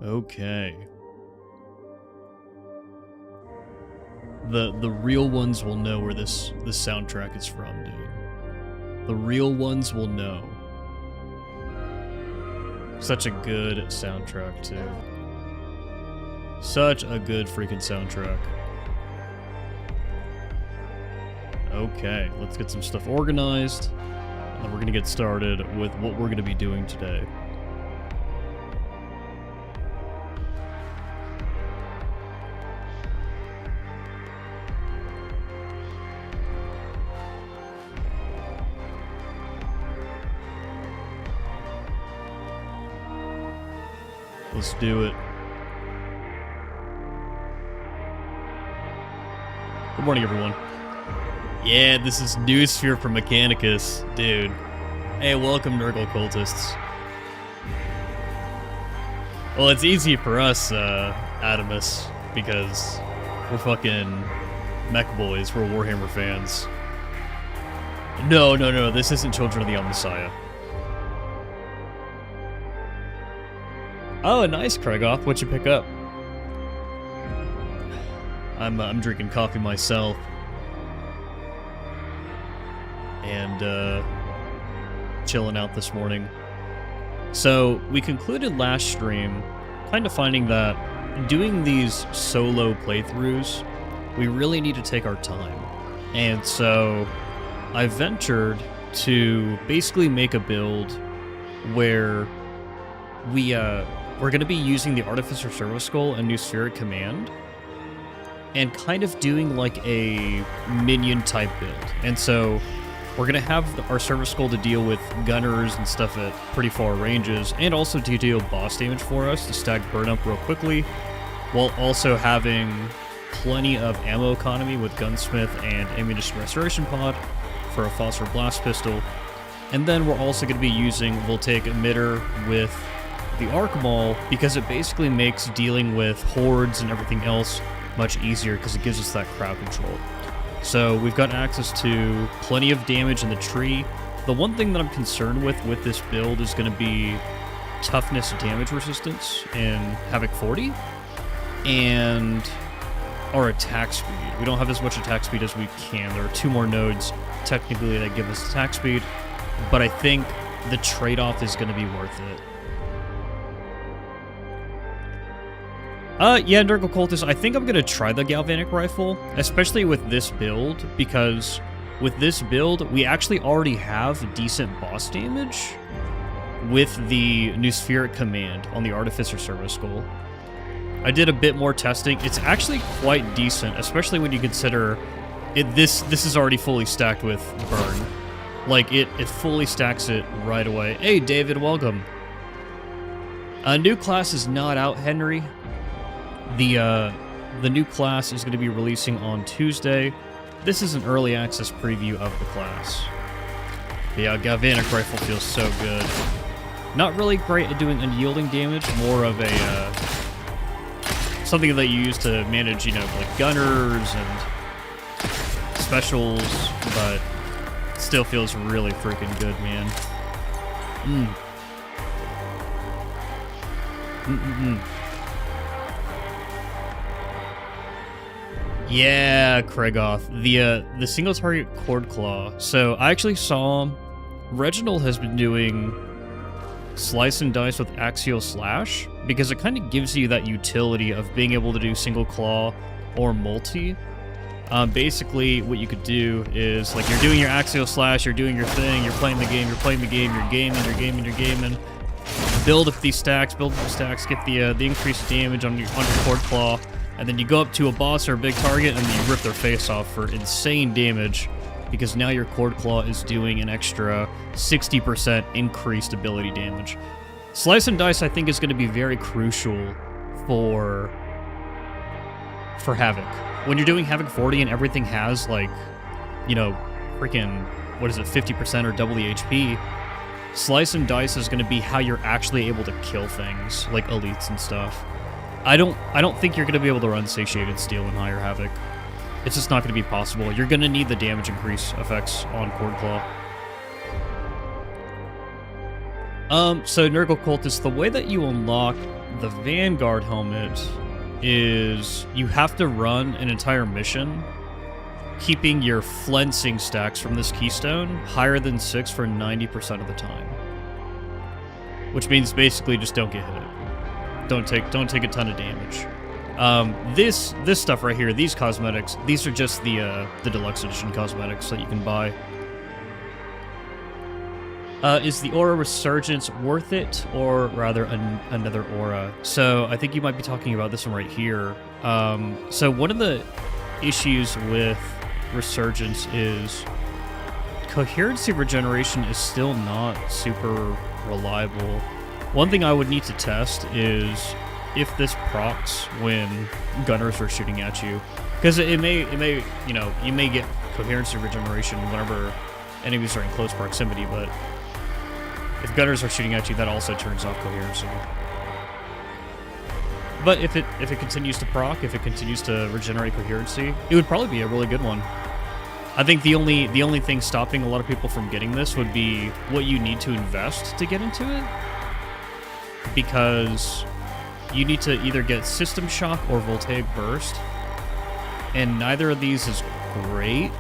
Okay. The real ones will know where this soundtrack is from, dude. The real ones will know. Such a good soundtrack, too. Such a good freaking soundtrack. Okay, let's get some stuff organized. And then we're gonna get started with what we're gonna be doing today. Let's do it. Good morning, everyone. Yeah, this is Noosphere from Mechanicus, dude. Hey, welcome, Nurgle Cultists. Well, it's easy for us, Adamus, because we're fucking mech boys. We're Warhammer fans. No, this isn't Children of the Messiah. Oh, nice, Kregoth. What'd you pick up? I'm drinking coffee myself. And, chilling out this morning. So, we concluded last stream kind of finding that doing these solo playthroughs, we really need to take our time. And so, I ventured to basically make a build where we're going to be using the Artificer Servo Skull and Noosphere Command and kind of doing like a minion type build. And so we're going to have our Servo Skull to deal with gunners and stuff at pretty far ranges, and also to deal boss damage for us to stack burn up real quickly, while also having plenty of ammo economy with Gunsmith and Ammunition Restoration Pod for a Phosphor Blast Pistol. And then we're also going to be using Voltaic Emitter with the Arc Maul, because it basically makes dealing with hordes and everything else much easier because it gives us that crowd control. So we've got access to plenty of damage in the tree. The one thing that I'm concerned with this build is going to be toughness damage resistance in Havoc 40 and our attack speed. We don't have as much attack speed as we can. There are 2 more nodes technically that give us attack speed, but I think the trade-off is going to be worth it. Yeah, Nurgle Cultist, I think I'm going to try the Galvanic Rifle, especially with this build, because with this build, we actually already have decent boss damage with the Noospheric Command on the Artificer Servo Skull. I did a bit more testing. It's actually quite decent, especially when you consider this is already fully stacked with burn. Like, it fully stacks it right away. Hey, David, welcome. A new class is not out, Henry. The new class is going to be releasing on Tuesday. This is an early access preview of the class. The Galvanic Rifle feels so good. Not really great at doing unyielding damage, more of a something that you use to manage, you know, like gunners and specials, but still feels really freaking good, man. Yeah, Kregoth. The single target Cord Claw. So I actually saw Reginald has been doing Slice and Dice with Axial Slash, because it kind of gives you that utility of being able to do single claw or multi. Basically, what you could do is, like, you're doing your Axial Slash, you're doing your thing, you're playing the game, you're gaming. Build up these stacks, get the increased damage on your Cord Claw. And then you go up to a boss or a big target, and then you rip their face off for insane damage, because now your Cord Claw is doing an extra 60% increased ability damage. Slice and Dice, I think, is going to be very crucial for Havoc. When you're doing Havoc 40 and everything has, like, you know, freaking, what is it, 50% or double the HP, Slice and Dice is going to be how you're actually able to kill things, like elites and stuff. I don't think you're going to be able to run Satiated Steel in higher Havoc. It's just not going to be possible. You're going to need the damage increase effects on Cord Claw. So Nurgle Cultist, the way that you unlock the Vanguard helmet is you have to run an entire mission keeping your flensing stacks from this keystone higher than 6 for 90% of the time. Which means basically just don't get hit. Don't take a ton of damage. This stuff right here, these cosmetics, these are just the deluxe edition cosmetics that you can buy. Is the aura resurgence worth it, or rather another aura? So I think you might be talking about this one right here. So one of the issues with resurgence is coherency regeneration is still not super reliable. One thing I would need to test is if this procs when gunners are shooting at you, because it may you know, you may get coherency regeneration whenever enemies are in close proximity, but if gunners are shooting at you, that also turns off coherency. But if it continues to proc, if it continues to regenerate coherency, it would probably be a really good one. I think the only thing stopping a lot of people from getting this would be what you need to invest to get into it, because you need to either get System Shock or Voltaic Burst, and neither of these is great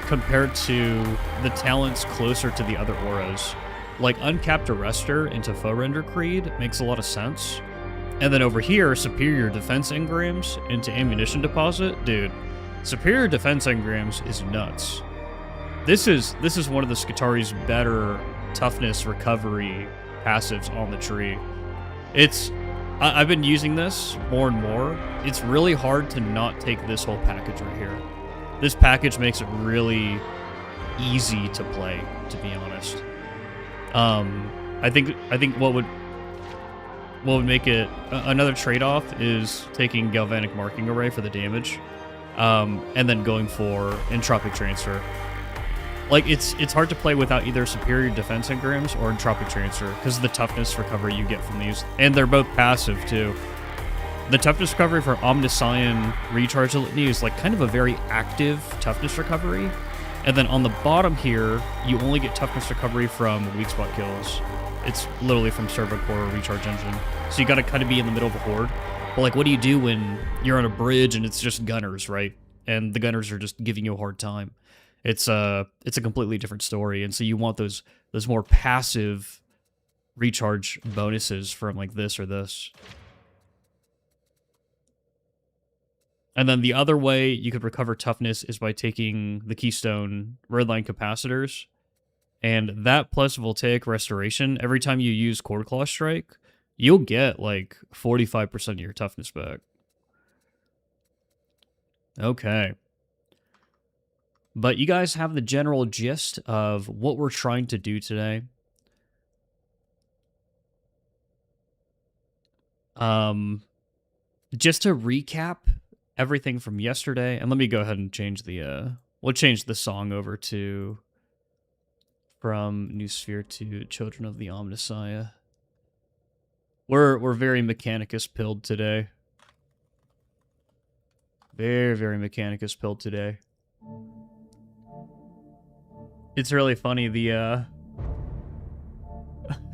compared to the talents closer to the other auras. Like Uncapped Arrestor into Foe Render Creed makes a lot of sense. And then over here, Superior Defense Engrams into Ammunition Deposit. Dude, Superior Defense Engrams is nuts. This is one of the Skitarii's better toughness recovery passives on the tree. I've been using this more and more. It's really hard to not take this whole package right here. This package makes it really easy to play, to be honest. I think what would make it another trade-off is taking Galvanic Marking Array for the damage, and then going for Entropic Transfer. Like, it's hard to play without either Superior Defense Engrams or Entropic Transfer because of the toughness recovery you get from these, and they're both passive too. The toughness recovery for Omniscient Recharge Litany is like kind of a very active toughness recovery. And then on the bottom here, you only get toughness recovery from weak spot kills. It's literally from Servo Core Recharge Engine. So you gotta kind of be in the middle of a horde. But like, what do you do when you're on a bridge and it's just gunners, right? And the gunners are just giving you a hard time. It's a completely different story. And so you want those more passive recharge bonuses from like this or this. And then the other way you could recover toughness is by taking the Keystone Redline Capacitors. And that plus Voltaic Restoration, every time you use Cord Claw Strike, you'll get like 45% of your toughness back. Okay. But you guys have the general gist of what we're trying to do today. Just to recap everything from yesterday, and let me go ahead and change the we'll change the song over to from New Sphere to Children of the Omnissiah. We're very Mechanicus pilled today. Very, very Mechanicus pilled today. It's really funny, the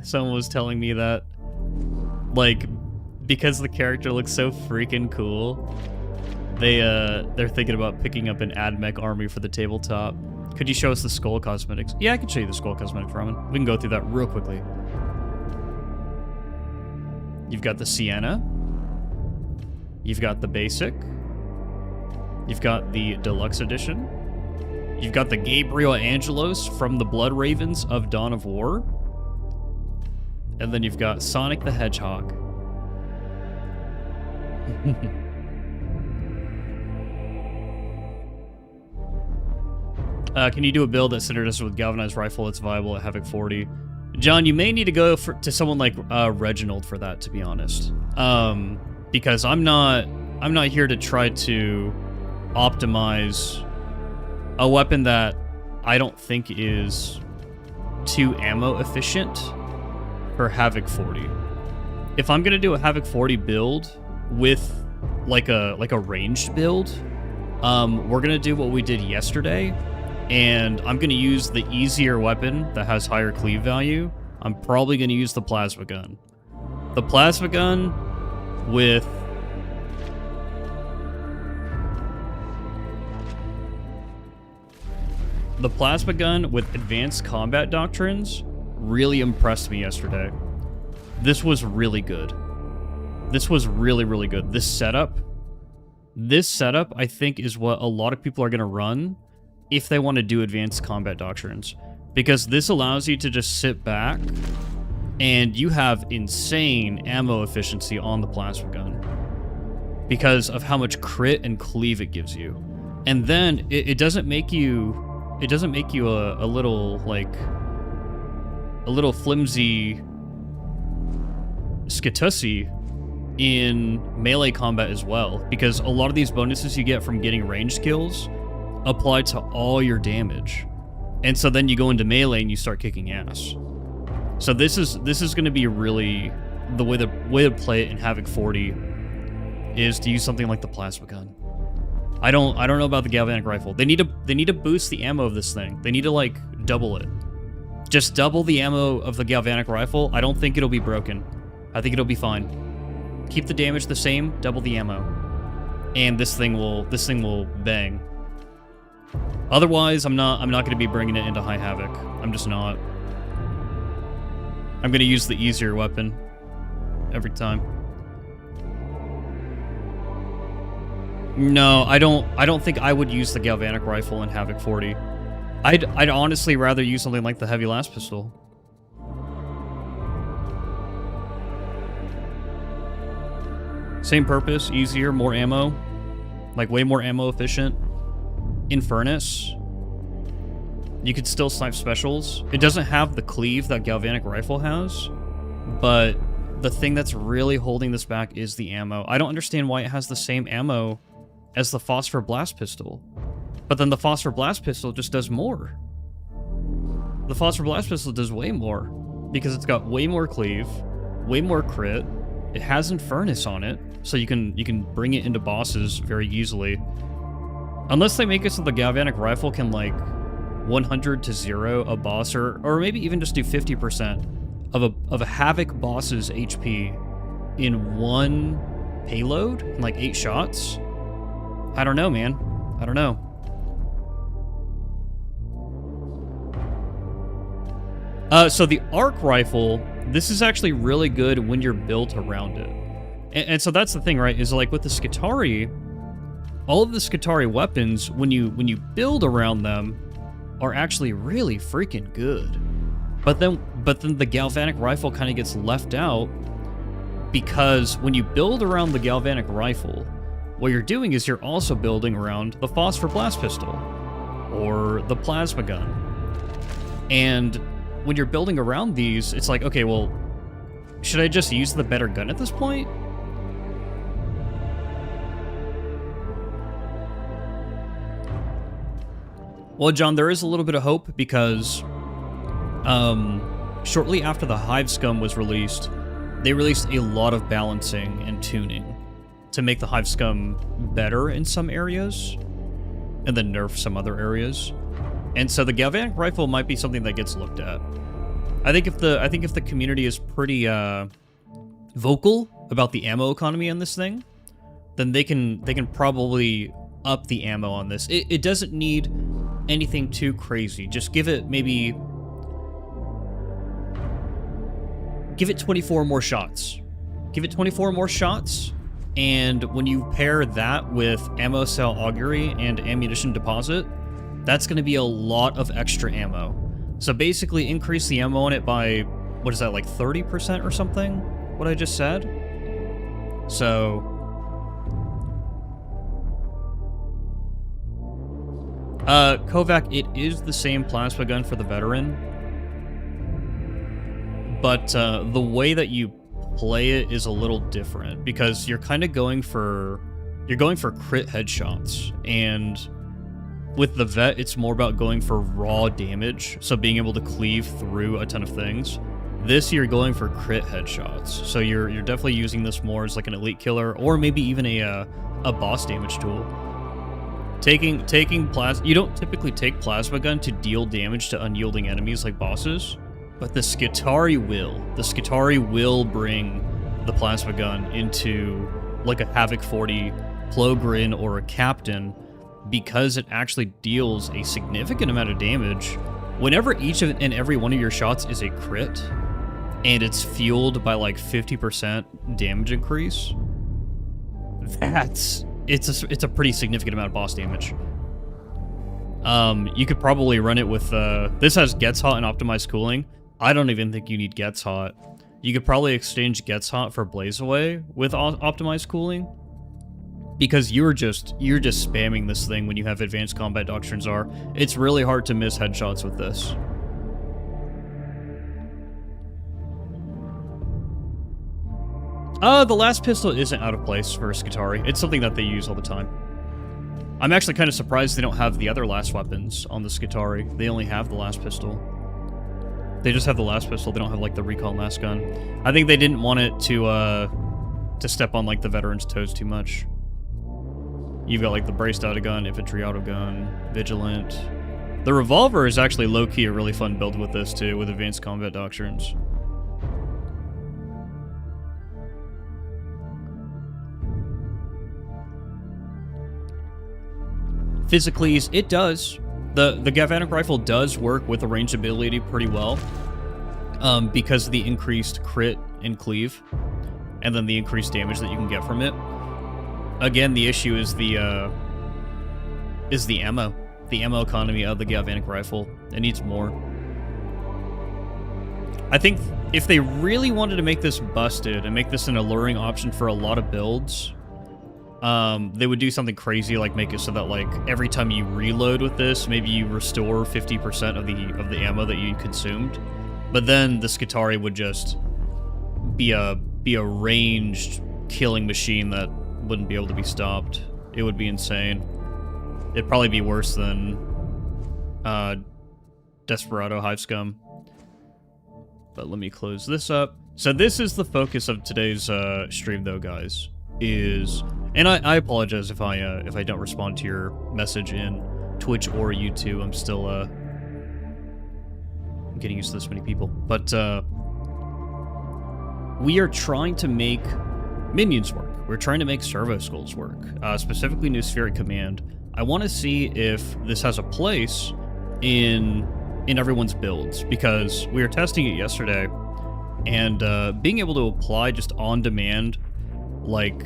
someone was telling me that, like, because the character looks so freaking cool, they're thinking about picking up an AdMech army for the tabletop. Could you show us the skull cosmetics? Yeah, I can show you the skull cosmetics, Ramen. We can go through that real quickly. You've got the Sienna. You've got the basic. You've got the deluxe edition. You've got the Gabriel Angelos from the Blood Ravens of Dawn of War. And then you've got Sonic the Hedgehog. Can you do a build that synergizes with Galvanized Rifle that's viable at Havoc 40? John, you may need to go to someone like Reginald for that, to be honest. Because I'm not here to try to optimize a weapon that I don't think is too ammo efficient for Havoc 40. If I'm gonna do a Havoc 40 build with like a ranged build, we're gonna do what we did yesterday, and I'm gonna use the easier weapon that has higher cleave value. I'm probably gonna use the plasma gun. The plasma gun with advanced combat doctrines really impressed me yesterday. This was really good. This was really, really good. This setup, I think, is what a lot of people are going to run if they want to do advanced combat doctrines. Because this allows you to just sit back and you have insane ammo efficiency on the plasma gun because of how much crit and cleave it gives you. And then it doesn't make you a little, like, a little flimsy Skitarii in melee combat as well, because a lot of these bonuses you get from getting ranged kills apply to all your damage. And so then you go into melee and you start kicking ass. So this is going to be really the way to play it in Havoc 40 is to use something like the plasma gun. I don't know about the galvanic rifle. They need to boost the ammo of this thing. They need to, like, double it. Just double the ammo of the galvanic rifle. I don't think it'll be broken. I think it'll be fine. Keep the damage the same, double the ammo, and this thing will bang. Otherwise, I'm not going to be bringing it into High Havoc. I'm just not. I'm going to use the easier weapon every time. No, I don't think I would use the galvanic rifle in Havoc 40. I'd honestly rather use something like the heavy las pistol. Same purpose, easier, more ammo, like way more ammo efficient. In Furnace, you could still snipe specials. It doesn't have the cleave that galvanic rifle has, but the thing that's really holding this back is the ammo. I don't understand why it has the same ammo as the Phosphor Blast Pistol, but then the Phosphor Blast Pistol just does more. The Phosphor Blast Pistol does way more because it's got way more cleave, way more crit. It has Infernus on it, so you can bring it into bosses very easily. Unless they make it so the galvanic rifle can, like, 100 to 0 a boss, or maybe even just do 50% of a Havoc boss's HP in one payload, in like 8 shots. I don't know, man. I don't know. So the arc rifle, this is actually really good when you're built around it. And so that's the thing, right? Is like with the Skitarii, all of the Skitarii weapons, when you build around them, are actually really freaking good. But then the galvanic rifle kind of gets left out, because when you build around the galvanic rifle, what you're doing is you're also building around the Phosphor Blast Pistol or the plasma gun. And when you're building around these, it's like, okay, well, should I just use the better gun at this point? Well, John, there is a little bit of hope because shortly after the Hive Scum was released, they released a lot of balancing and tuning to make the Hive Scum better in some areas and then nerf some other areas. And so the galvanic rifle might be something that gets looked at. I think if the community is pretty vocal about the ammo economy on this thing, then they can probably up the ammo on this. It doesn't need anything too crazy. Just give it 24 more shots. Give it 24 more shots, and when you pair that with ammo cell augury and ammunition deposit, that's going to be a lot of extra ammo. So basically increase the ammo on it by, what is that, like 30% or something? What I just said? So Kovac, it is the same plasma gun for the veteran, but the way that you play it is a little different, because you're kind of going for crit headshots, and with the vet, it's more about going for raw damage, so being able to cleave through a ton of things. This, you're going for crit headshots, so you're definitely using this more as like an elite killer, or maybe even a boss damage tool. Taking plasma, you don't typically take plasma gun to deal damage to unyielding enemies like bosses, but the Skitarii will. The Skitarii will bring the plasma gun into like a Havoc 40 Plogrin or a Captain, because it actually deals a significant amount of damage whenever each and every one of your shots is a crit, and it's fueled by like 50% damage increase. It's a pretty significant amount of boss damage. You could probably run it with this has Gets Hot and optimized cooling. I don't even think you need Gets Hot. You could probably exchange Gets Hot for Blaze Away with optimized cooling, because you're just spamming this thing when you have advanced combat doctrines are. It's really hard to miss headshots with this. The last pistol isn't out of place for Skitarii. It's something that they use all the time. I'm actually kind of surprised they don't have the other last weapons on the Skitarii. They only have the last pistol. They just have the last pistol. They don't have like the recall mask gun. I think they didn't want it to step on like the veterans' toes too much. You've got like the braced auto gun, infantry auto gun, vigilant. The revolver is actually low-key a really fun build with this too, with advanced combat doctrines. Physically, it does. The galvanic rifle does work with the ranged ability pretty well, because of the increased crit and cleave, and then the increased damage that you can get from it. Again, the issue is the ammo. The ammo economy of the galvanic rifle. It needs more. I think if they really wanted to make this busted and make this an alluring option for a lot of builds, they would do something crazy, like make it so that like every time you reload with this, maybe you restore 50% of the ammo that you consumed. But then the Skitarii would just be a ranged killing machine that wouldn't be able to be stopped. It would be insane. It'd probably be worse than Desperado Hive Scum. But let me close this up. So this is the focus of today's stream, though, guys. And I apologize if I don't respond to your message in Twitch or YouTube. I'm still getting used to this many people. But we are trying to make minions work. We're trying to make servo skulls work, specifically New Spheric Command. I want to see if this has a place in everyone's builds, because we were testing it yesterday, and being able to apply just on demand like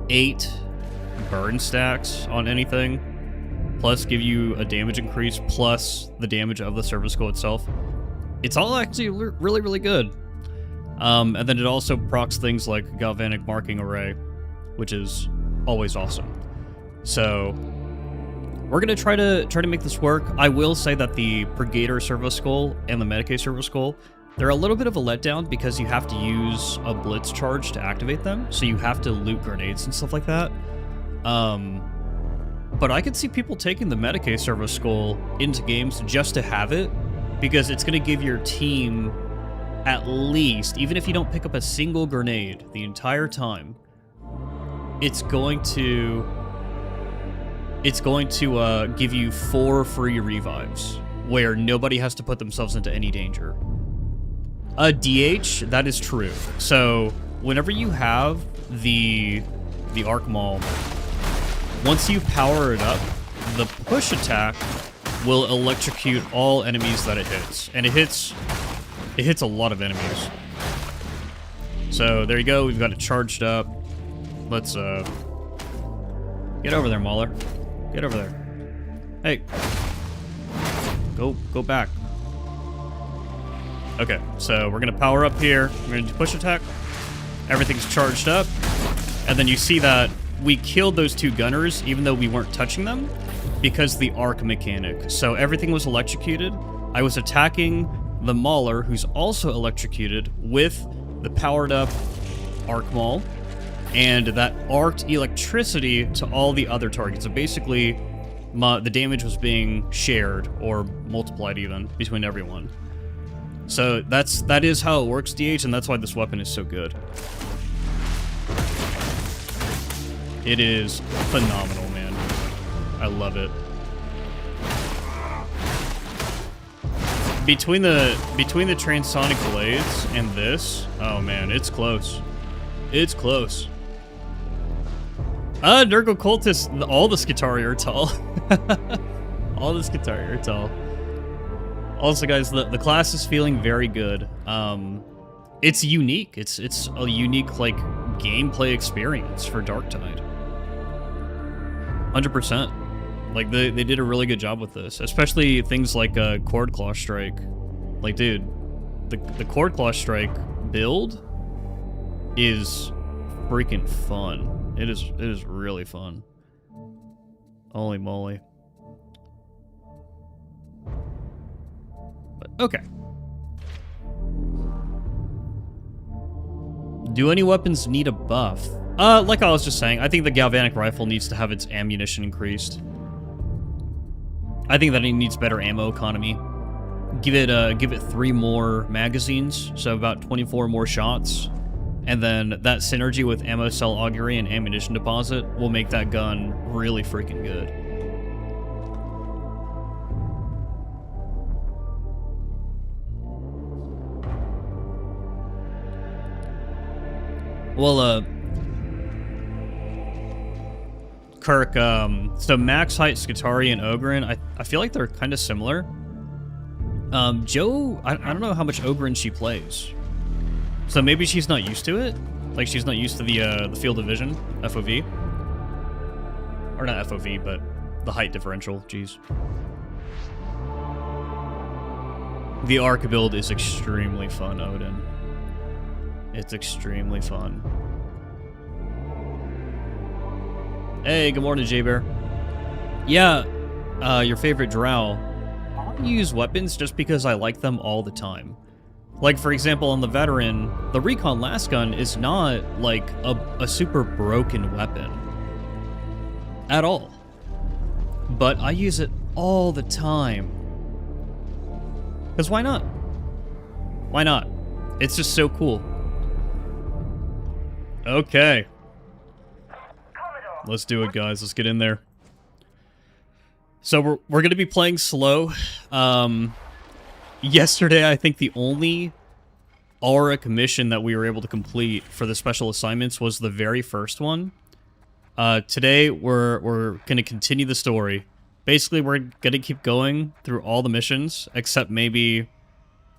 8 burn stacks on anything, plus give you a damage increase, plus the damage of the servo skull itself, it's all actually really, really good. And then it also procs things like Galvanic Marking Array, which is always awesome. So we're gonna try to make this work. I will say that the Brigader Servo Skull and the Medicae Servo Skull, they're a little bit of a letdown because you have to use a Blitz charge to activate them, so you have to loot grenades and stuff like that. But I could see people taking the Medicae Servo Skull into games just to have it, because it's gonna give your team, at least, even if you don't pick up a single grenade the entire time, it's going to give you 4 free revives, where nobody has to put themselves into any danger. DH, that is true. So whenever you have the Arc Maul, once you power it up, the push attack will electrocute all enemies that it hits, and it hits a lot of enemies. So there you go, we've got it charged up. Let's get over there, Mauler. Get over there. Hey. Go back. Okay, so we're gonna power up here. We're gonna do push attack. Everything's charged up. And then you see that we killed those 2 gunners even though we weren't touching them, because the arc mechanic. So everything was electrocuted. I was attacking the Mauler, who's also electrocuted, with the powered up Arc Maul, and that arced electricity to all the other targets. So basically, the damage was being shared, or multiplied even, between everyone. So that is how it works, DH, and that's why this weapon is so good. It is phenomenal, man. I love it. Between the transonic blades and this, oh man, it's close. It's close. Nurgle Cultist, all the Skitarii are tall. All the Skitarii are tall. Also, guys, the class is feeling very good. It's unique. It's a unique, like, gameplay experience for Darktide. 100%. Like, they did a really good job with this. Especially things like Cord Claw Strike. Like, dude, the Cord Claw Strike build is freaking fun. It is really fun. Holy moly. But, okay. Do any weapons need a buff? Like I was just saying, I think the Galvanic Rifle needs to have its ammunition increased. I think that it needs better ammo economy. Give it 3 more magazines, so about 24 more shots. And then that synergy with ammo cell augury and ammunition deposit will make that gun really freaking good. Well, Kirk, so max height Skitarii and Ogryn, I feel like they're kind of similar. Joe, I don't know how much Ogryn she plays. So maybe she's not used to it? Like, she's not used to the field of vision, FOV? Or not FOV, but the height differential, jeez. The arc build is extremely fun, Odin. It's extremely fun. Hey, good morning, J-Bear. Yeah, your favorite drow. I use weapons just because I like them all the time. Like, for example, on the Veteran, the Recon Lasgun is not, like, a super broken weapon. At all. But I use it all the time. Because why not? Why not? It's just so cool. Okay. Let's do it, guys. Let's get in there. So we're going to be playing slow. Yesterday, I think the only Auric mission that we were able to complete for the special assignments was the very first one. Today, we're going to continue the story. Basically, we're going to keep going through all the missions, except maybe,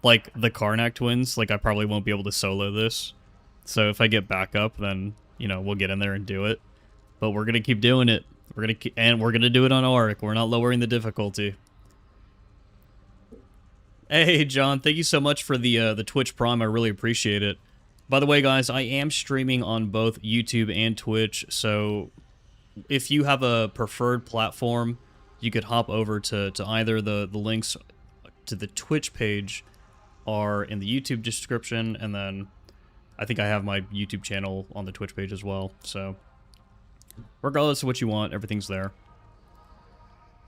like, the Karnak twins. Like, I probably won't be able to solo this. So if I get back up, then, you know, we'll get in there and do it. But we're going to keep doing it. We're going to do it on Auric. We're not lowering the difficulty. Hey, John, thank you so much for the Twitch Prime. I really appreciate it. By the way, guys, I am streaming on both YouTube and Twitch, so if you have a preferred platform, you could hop over to either. The links to the Twitch page are in the YouTube description, and then I think I have my YouTube channel on the Twitch page as well, so regardless of what you want, everything's there.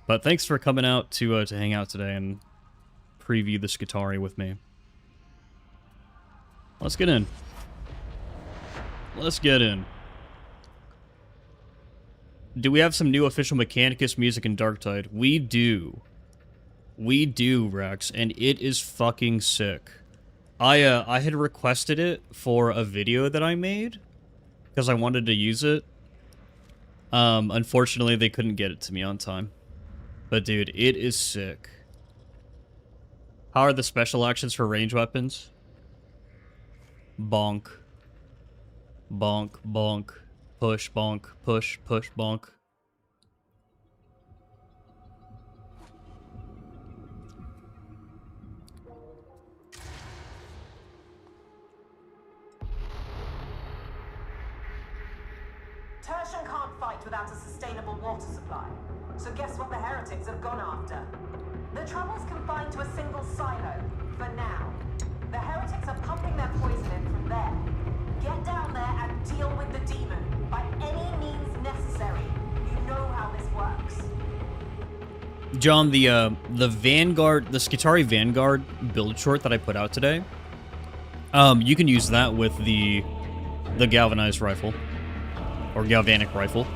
But thanks for coming out to hang out today and preview the Skitarii with me. Let's get in. Let's get in. Do we have some new official Mechanicus music in Darktide? We do. We do, Rex, and it is fucking sick. I had requested it for a video that I made because I wanted to use it. Unfortunately, they couldn't get it to me on time. But dude, it is sick. How are the special actions for range weapons? Bonk. Bonk, bonk. Push, bonk. Push, push, bonk. Tertian can't fight without a sustainable water supply. So guess what the heretics have gone after? The trouble's confined to a single silo, for now. The heretics are pumping their poison in from there. Get down there and deal with the demon, by any means necessary. You know how this works. John, the Vanguard, the Skitarii Vanguard build short that I put out today, you can use that with the galvanized rifle. Or galvanic rifle.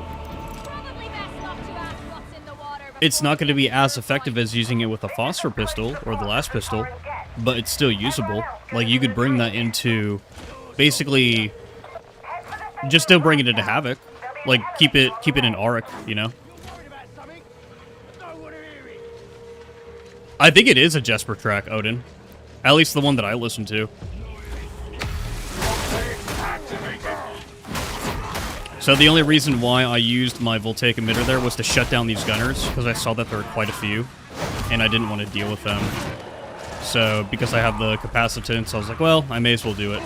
It's not going to be as effective as using it with a phosphor pistol or the last pistol, but it's still usable. Like, you could bring that into basically Just don't bring it into Havoc. Like, keep it in Auric, you know? I think it is a Jesper track, Odin. At least the one that I listen to. So the only reason why I used my Voltaic emitter there was to shut down these gunners, because I saw that there were quite a few, and I didn't want to deal with them. So, because I have the capacitance, I was like, well, I may as well do it.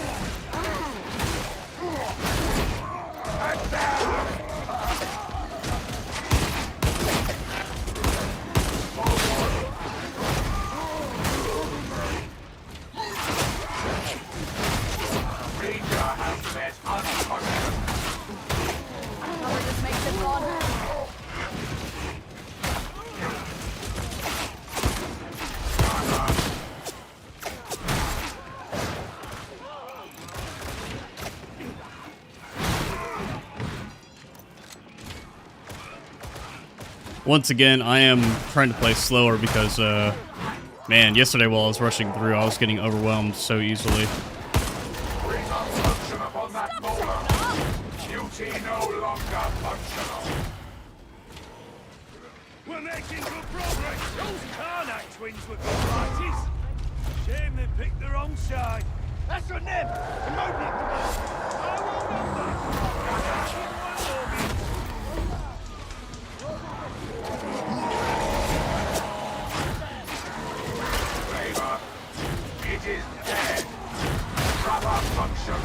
Once again, I am trying to play slower because, man, yesterday while I was rushing through, I was getting overwhelmed so easily. We're making good progress. Those Karnak twins were good parties. Shame they picked the wrong side. That's on them. It is dead. Proper function.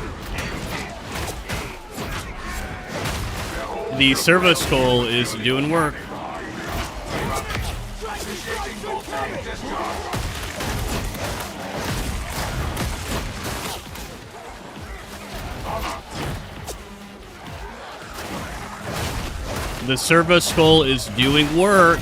The servo skull is doing work. The servo skull is doing work.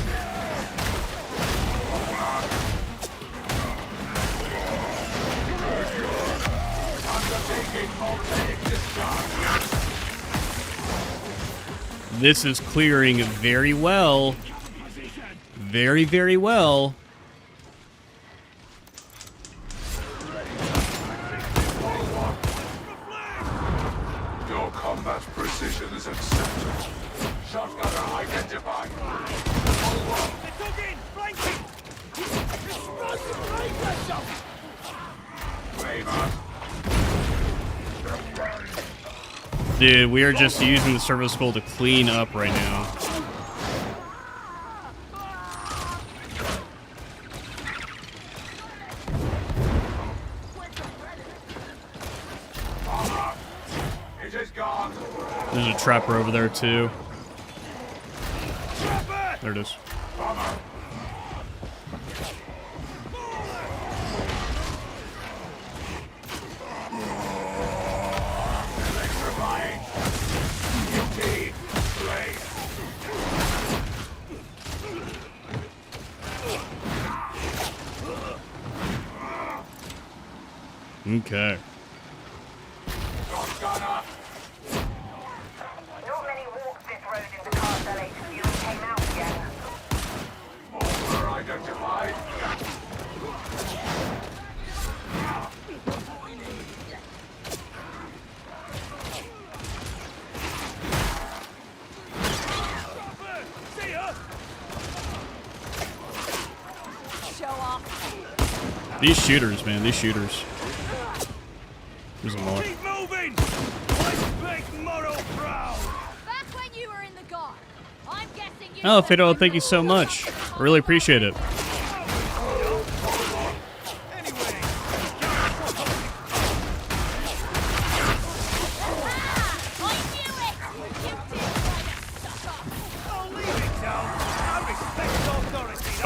This is clearing very well. Very, very well. Your combat precision is accepted. Shotgunner identified. They took in! Flanking! Dude, we are just using the servo skull to clean up right now. It is gone. There's a trapper over there too. There it is. Okay. Not many walked this road into Carcel HQ and came out again. More identified. See ya. Show off. These shooters, man, these shooters. There's a lot. Keep moving. Let's make Morrow proud. Back when you were in the guard, I'm guessing you. Oh, Fido, thank you so much. I really appreciate it.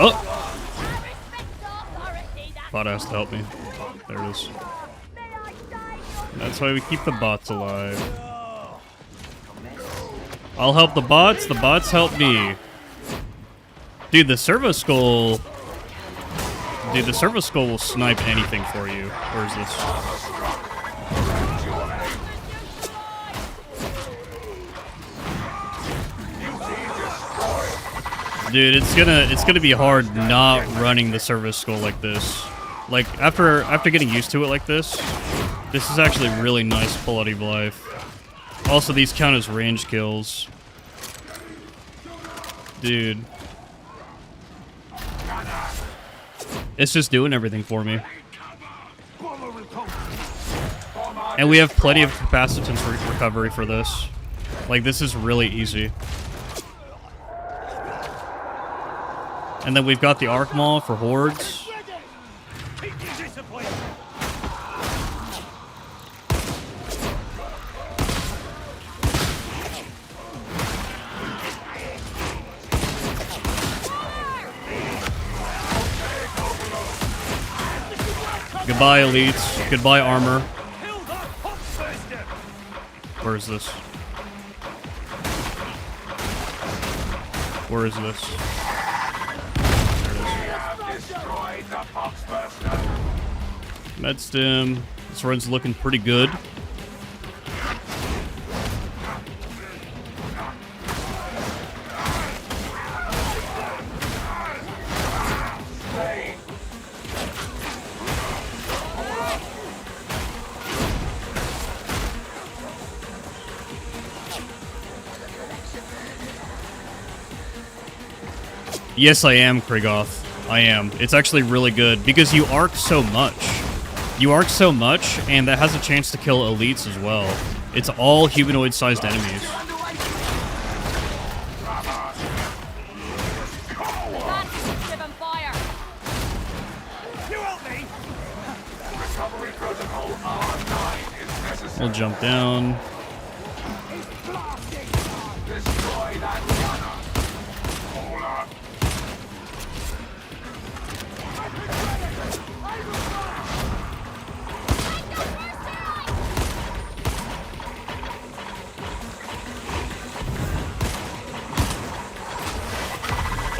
Oh! Bot has to help me. There it is. That's why we keep the bots alive. I'll help the bots help me. Dude, the servo skull... Dude, the servo skull will snipe anything for you. Where is this? Dude, it's gonna be hard not running the servo skull like this. Like, after getting used to it like this is actually really nice quality of life. Also, these count as range kills. Dude. It's just doing everything for me. And we have plenty of capacitance recovery for this. Like, this is really easy. And then we've got the Arc Maul for hordes. Keep your discipline. Goodbye, elites. Goodbye, armor. Kill that Foxbuster. Where is this? Where is this? Medstim. This run's looking pretty good. Yes, I am, Krigoth. I am. It's actually really good because you arc so much. You arc so much, and that has a chance to kill elites as well. It's all humanoid-sized enemies. Give him fire. You help me. We'll jump down.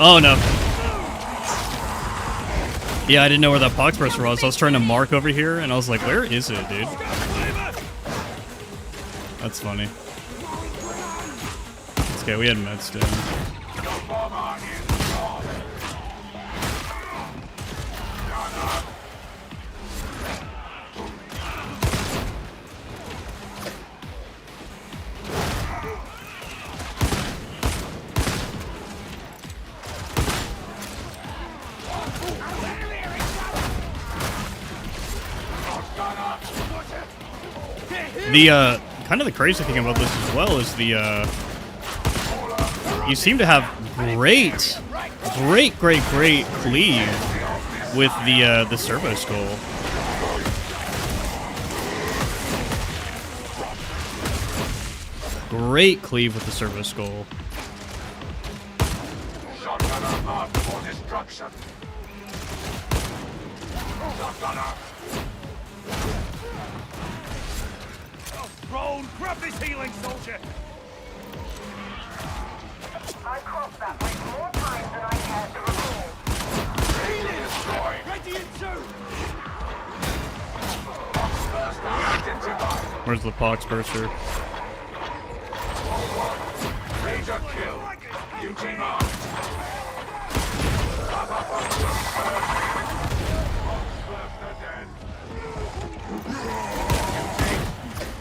Oh no. Yeah, I didn't know where that pox burster was. I was trying to mark over here, and I was like, where is it, dude? That's funny. It's okay, we had Medstim. The, kind of the crazy thing about this as well is the, you seem to have great cleave with the Servo Skull. Great cleave with the Servo Skull. Shotgunner marked for destruction. Shotgunner. Roll, grab this healing soldier. I crossed that way more times than I care to recall. Healing destroyed. Ready in two. Where's the pox burster? Major kill. You team up.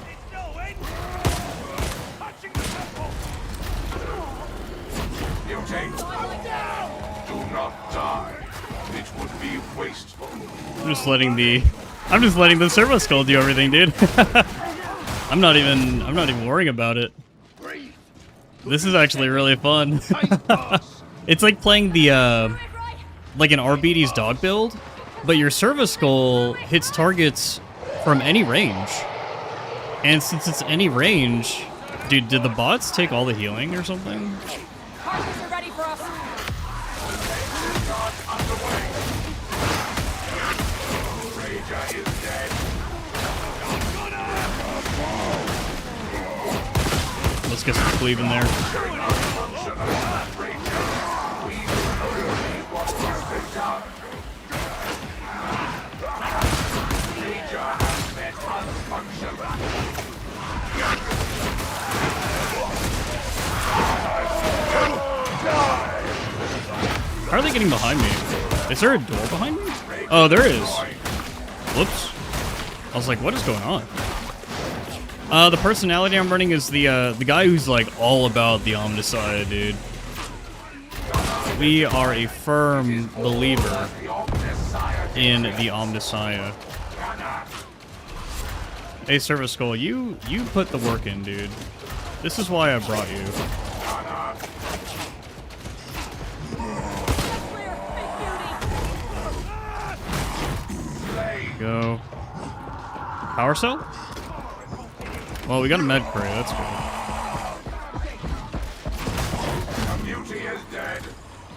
It's no end. Touching the temple. You take. Do not die. It would be wasteful. I'm just letting the Servo Skull do everything, dude. I'm not even worrying about it. This is actually really fun. It's like playing the like an RBD's dog build, but your Servo Skull hits targets from any range. And since it's any range, dude, did the bots take all the healing or something? Carters are ready for us. Rager is dead. Let's get some cleave in there. How are they getting behind me? Is there a door behind me? Oh, there is. Whoops. I was like, what is going on? The personality I'm running is the guy who's like all about the Omnissiah, dude. We are a firm believer in the Omnissiah. Hey, Service Skull, you put the work in, dude. This is why I brought you. Go. Power cell? Well, we got a med crate, that's good.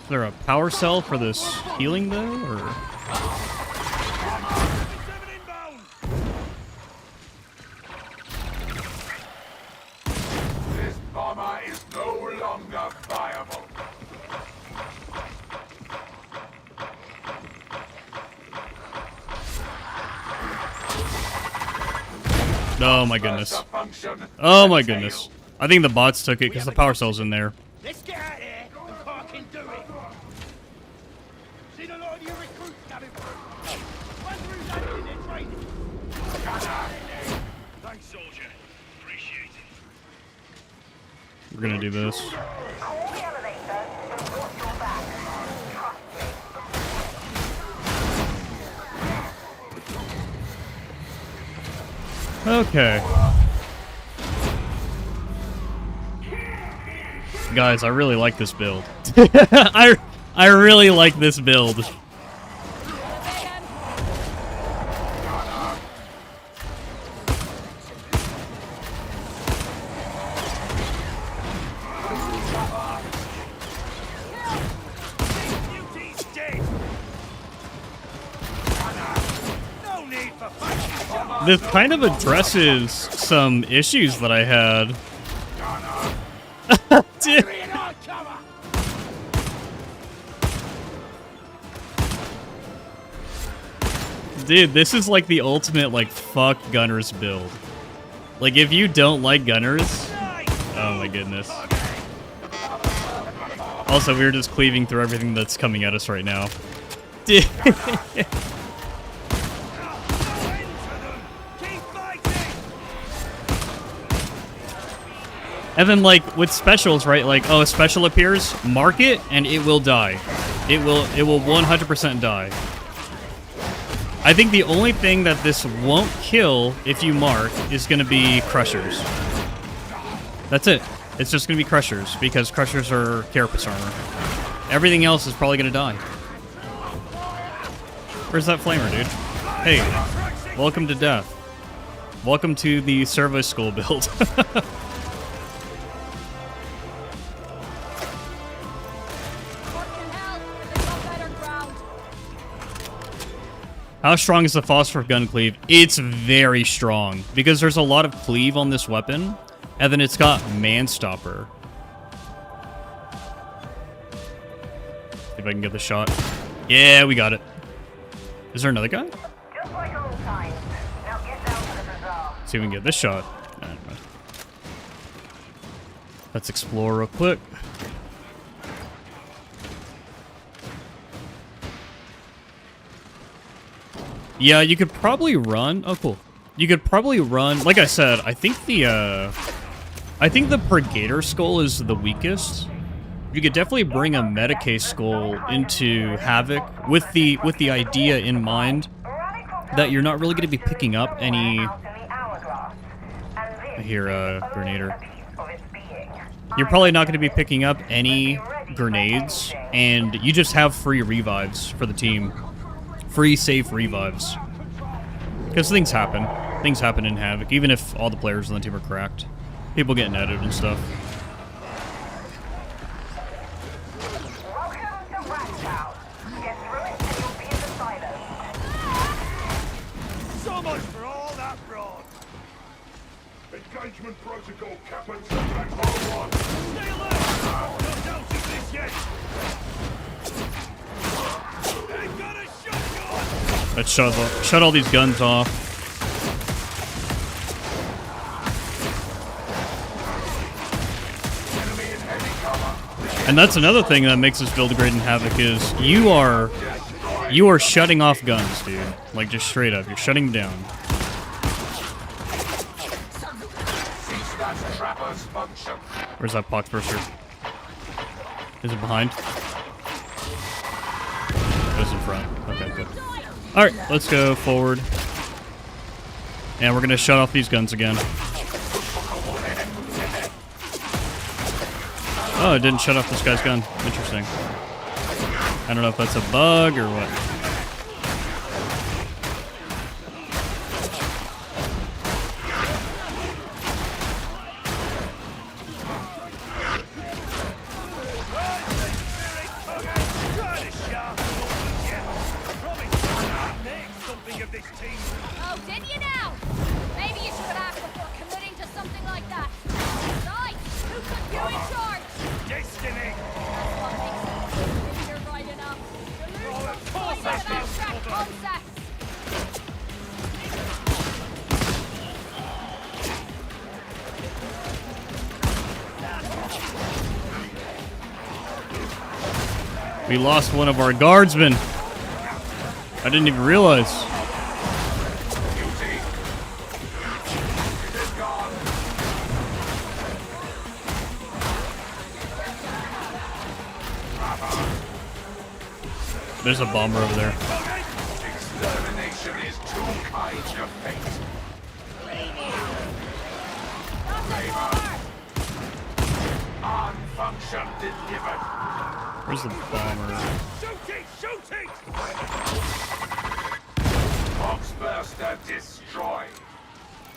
Is there a power cell for this healing though, or? This bomber is no longer viable. Oh my goodness. Oh my goodness. I think the bots took it because the power cell's in there. Let's get out of here and fucking do it. Seen a lot of new recruits coming through. Run through that in their training. Thanks, soldier. Appreciate it. We're gonna do this. Call the elevator and watch your back. Trust me. Okay. Guys, I really like this build. I really like this build. Beauty's dead. No need for fighting. This kind of addresses some issues that I had. Dude. In our cover. Dude, this is like the ultimate, like, fuck gunners build. Like, if you don't like gunners... Oh my goodness. Also, we're just cleaving through everything that's coming at us right now. Dude. And then, like, with specials, right? Like, oh, a special appears, mark it, and it will die. It will 100% die. I think the only thing that this won't kill if you mark is going to be Crushers. That's it. It's just going to be Crushers, because Crushers are Carapace armor. Everything else is probably going to die. Where's that flamer, dude? Hey, welcome to death. Welcome to the Service School build. How strong is the phosphor gun cleave? It's very strong, because there's a lot of cleave on this weapon, and then it's got Man-Stopper. See if I can get the shot. Yeah, we got it. Is there another guy? Just like old times. Now get down to the bazaar. See if we can get this shot. Let's explore real quick. Yeah, you could probably run. Oh, cool. You could probably run. Like I said, I think the Pregator skull is the weakest. You could definitely bring a Medicae skull into Havoc with the idea in mind that you're not really going to be picking up any. I hear a Grenader. You're probably not going to be picking up any grenades, and you just have free revives for the team. Free, safe revives. Because things happen. Things happen in Havoc, even if all the players on the team are cracked. People get netted and stuff. Welcome to Rathtown. Get through it and you'll be in the silo. So much for all that broad. Engagement protocol, Captain. Subject 101. Stay alert. Not doubting this yet. They've got a shotgun. Let's shut all these guns off. And that's another thing that makes this build great in Havoc is you are shutting off guns, dude. Like just straight up, you're shutting down. Armor's function. Where's that Poxburster? Is it behind? It was in front. Okay, good. Alright, let's go forward. And we're gonna shut off these guns again. Oh, it didn't shut off this guy's gun. Interesting. I don't know if that's a bug or what. Oh, did you now? Maybe you should have asked before committing to something like that. Besides, who put you in charge? Destiny! That's what makes it. Maybe you're right enough. You're losing of course the I point of abstract concepts. We lost one of our guardsmen. I didn't even realize. Beauty. It is gone. There's a bomber over there. Extermination is too kind of fate. Unfunction delivered. Where's the bomber? Shoot it! Shoot it! Boxburster destroyed.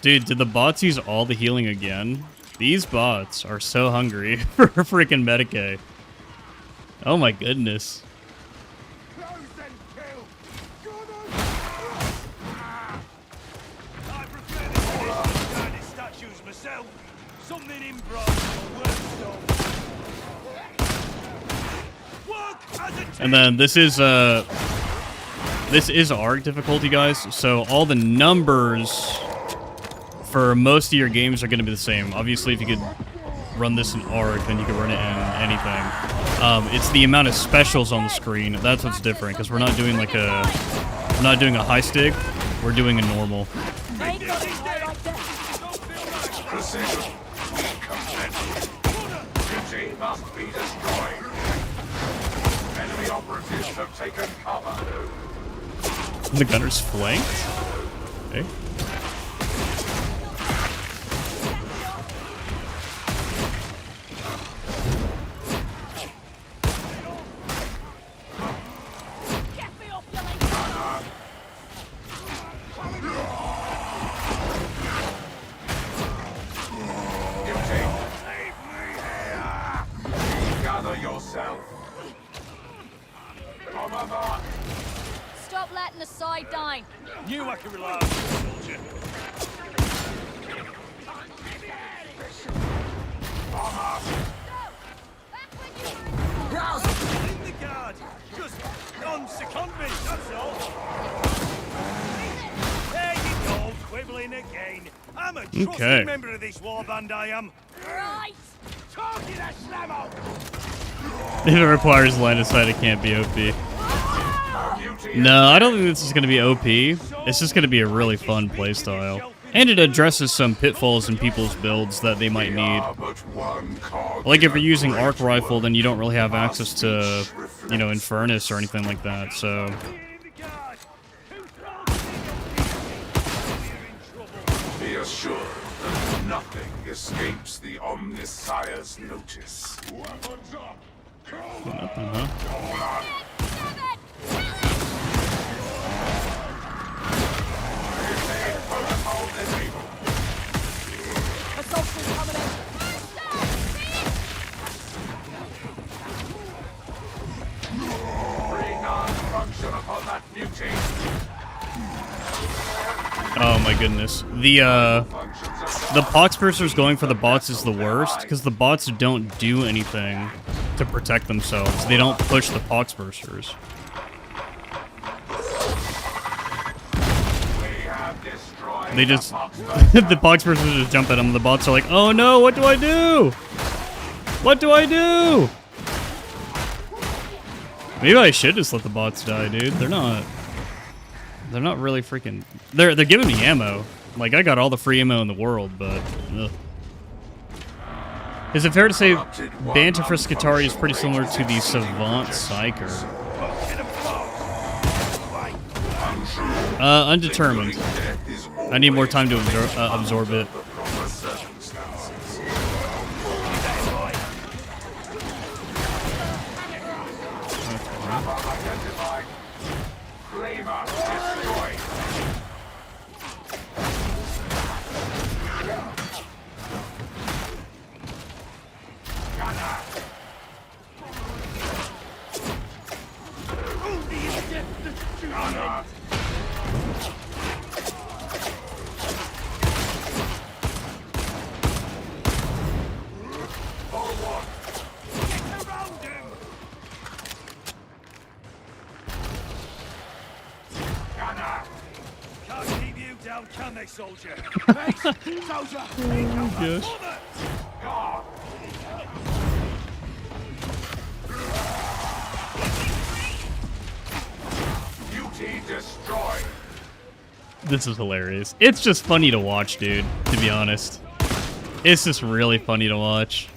Dude, did the bots use all the healing again? These bots are so hungry for freaking Medicaid. Oh my goodness. Close and kill! I prefer the kind of statues myself. Something in bronze or worse stone. Work as a team! And then this is ARC difficulty, guys. So all the numbers for most of your games are going to be the same. Obviously, if you could run this in ARC, then you could run it in anything. It's the amount of specials on the screen. That's what's different, because we're not doing like a high stick. We're doing a normal. Precision. We consent. Beauty must be destroyed. Enemy operatives have taken cover. The gunner's flanked. Okay. Get me off the Beauty. Leave me here. Gather yourself. On my mark. Stop letting the side down. Knew I could rely on you, soldier. Back when you were In the guard. Just non-secondment, that's all. There you go, quibbling again. I'm a trusted Okay. member of this warband, I am. right. Talking a slammo! If it requires line of sight, it can't be OP. No, I don't think this is going to be OP. It's just going to be a really fun playstyle. And it addresses some pitfalls in people's builds that they might need. Like if you're using arc rifle, then you don't really have access to, you know, Infernus or anything like that, so... In the guard. Too strong. We're in trouble. Be assured that nothing escapes the Omnissiah's notice. Weapons up! Nothing, huh? Protocol enabled. Assault's coming in. Bring non-function upon that mutate. Oh my goodness. The Poxbursers going for the bots is the worst, because the bots don't do anything to protect themselves. They don't push the Poxbursers. We have destroyed They just... the the Poxbursers just jump at them. The bots are like, oh no, what do I do? What do I do? Maybe I should just let the bots die, dude. They're not really freaking... They're giving me ammo. Like, I got all the free ammo in the world, but... Ugh. Is it fair to say Banter for Skitarii is pretty similar to the Savant Psyker? Undetermined. I need more time to absorb it. Can they, soldier? Oh my gosh. Duty destroyed. This is hilarious. It's just funny to watch, dude, to be honest. It's just really funny to watch.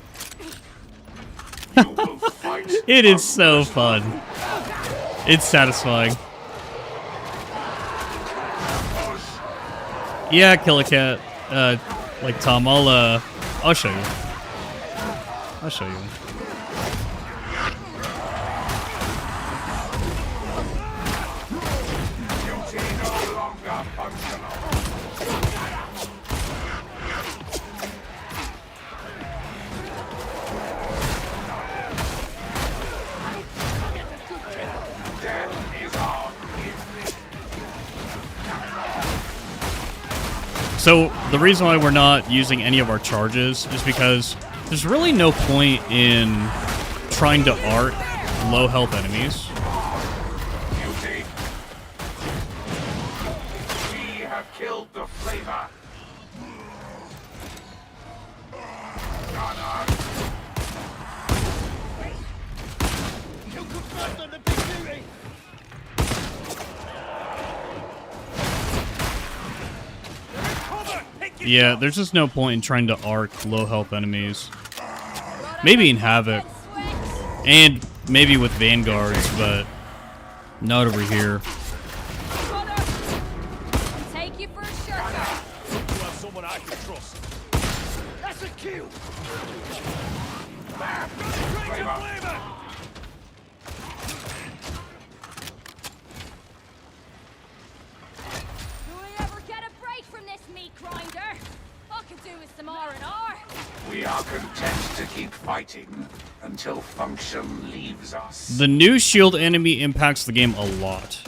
You will fight. It is so fun. It's satisfying. Yeah, kill a cat. Like Tom, I'll show you. I'll show you. Duty no longer functional. Death is our So the reason why we're not using any of our charges is because there's really no point in trying to arc low health enemies. duty. We have killed the flavor. Gunner. Yeah, there's just no point in trying to arc low health enemies. Maybe in Havoc. And maybe with Vanguards, but not over here. Take you for a shelter. You have someone I can trust. That's a kill. Flavor. Do we ever get a break from this meat grinder? I could do with some R&R. We are content to keep fighting until function leaves us. The new shield enemy impacts the game a lot.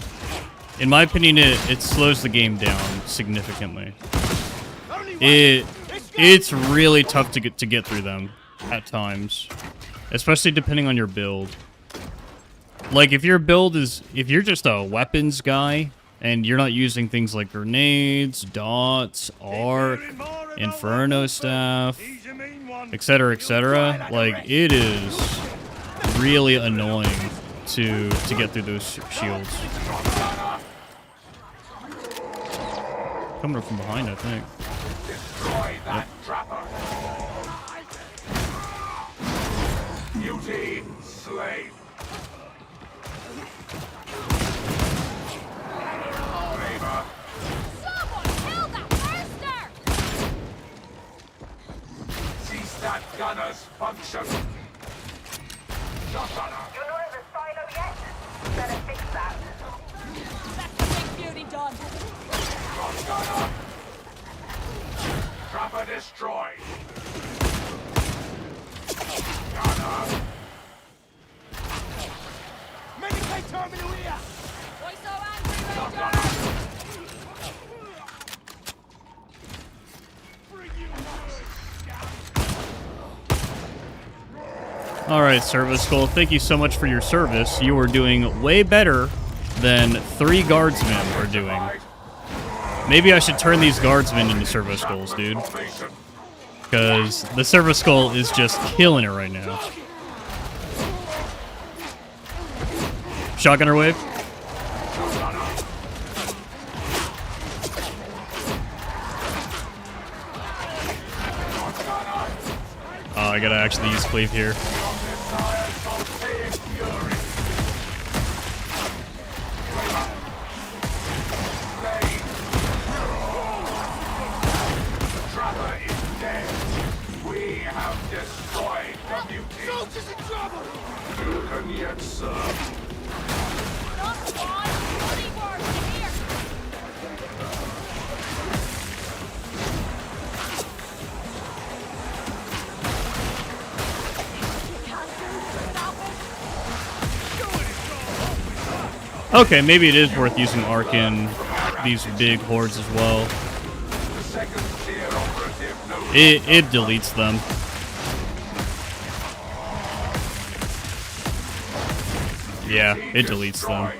In my opinion, it slows the game down significantly. It's really tough to get through them at times, especially depending on your build. Like if your build is, if you're just a weapons guy and you're not using things like grenades, dots, arc, inferno staff, etc., like it is really annoying to get through those shields. Coming from behind, I think. Destroy that trapper. Duty slain. Flavor. Someone kill that monster! Cease that gunner's function. Shot gunner. You're not at the silo yet? Better fix that. That's the big beauty done. Shot gunner. Trapper destroyed. Gunner. Medicate terminal here. Why so angry, Ranger? All right, Service Skull, thank you so much for your service. You are doing way better than 3 guardsmen are doing. Maybe I should turn these guardsmen into Service Skulls, dude. Formation. Because the Service Skull is just killing it right now. Shotgunner wave. I gotta actually use cleave here. You can yet serve. Okay, maybe it is worth using Arc in these big hordes as well. It deletes them. Yeah, it deletes them.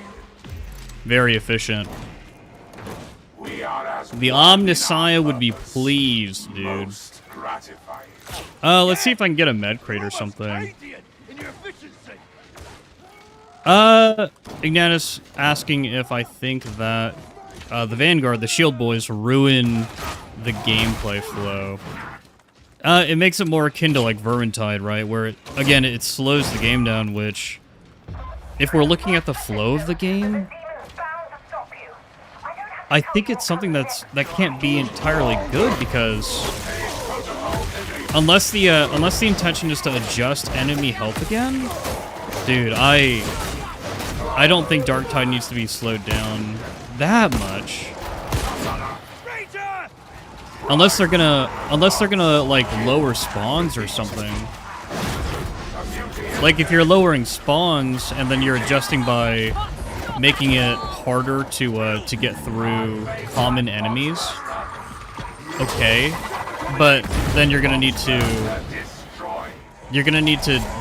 Very efficient. The Omnissiah would be pleased, dude. Let's see if I can get a med crate or something. Ignatius asking if I think that the Vanguard, the Shield Boys, ruin the gameplay flow. It makes it more akin to like Vermintide, right? Where, again, it slows the game down, which, if we're looking at the flow of the game, I think it's something that can't be entirely good, because unless the intention is to adjust enemy health again, dude, I don't think Darktide needs to be slowed down that much. Unless they're gonna like lower spawns or something. Like if you're lowering spawns and then you're adjusting by making it harder to get through common enemies. Okay, but then you're gonna need to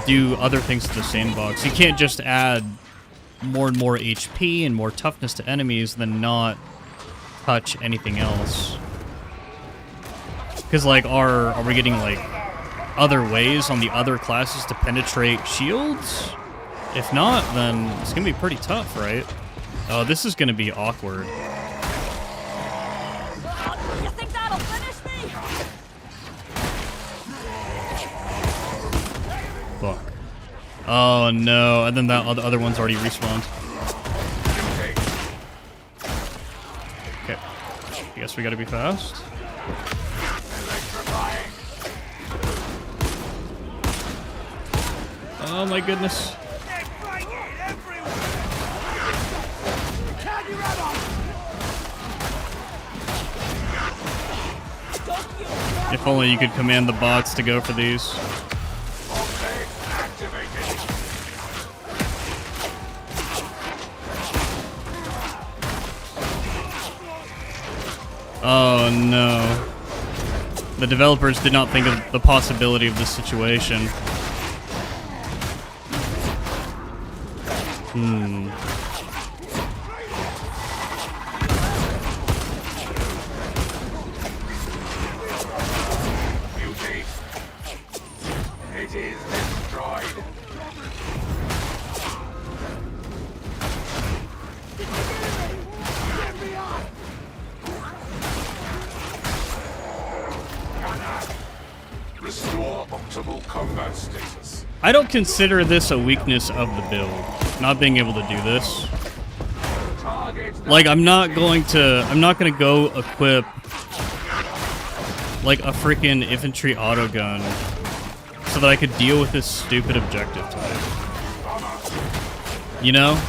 do other things to the sandbox. You can't just add more and more HP and more toughness to enemies than not touch anything else. Because, like, are we getting, like, other ways on the other classes to penetrate shields? If not, then it's gonna be pretty tough, right? Oh, this is gonna be awkward. You think that'll finish me? Fuck. Oh no, and then that other one's already respawned. Okay. I guess we gotta be fast. Oh my goodness. If only you could command the bots to go for these. Oh no. The developers did not think of the possibility of this situation. It is destroyed. Restore optimal combat status. I don't consider this a weakness of the build, not being able to do this. Like, I'm not gonna go equip like a freaking infantry autogun so that I could deal with this stupid objective type. You know?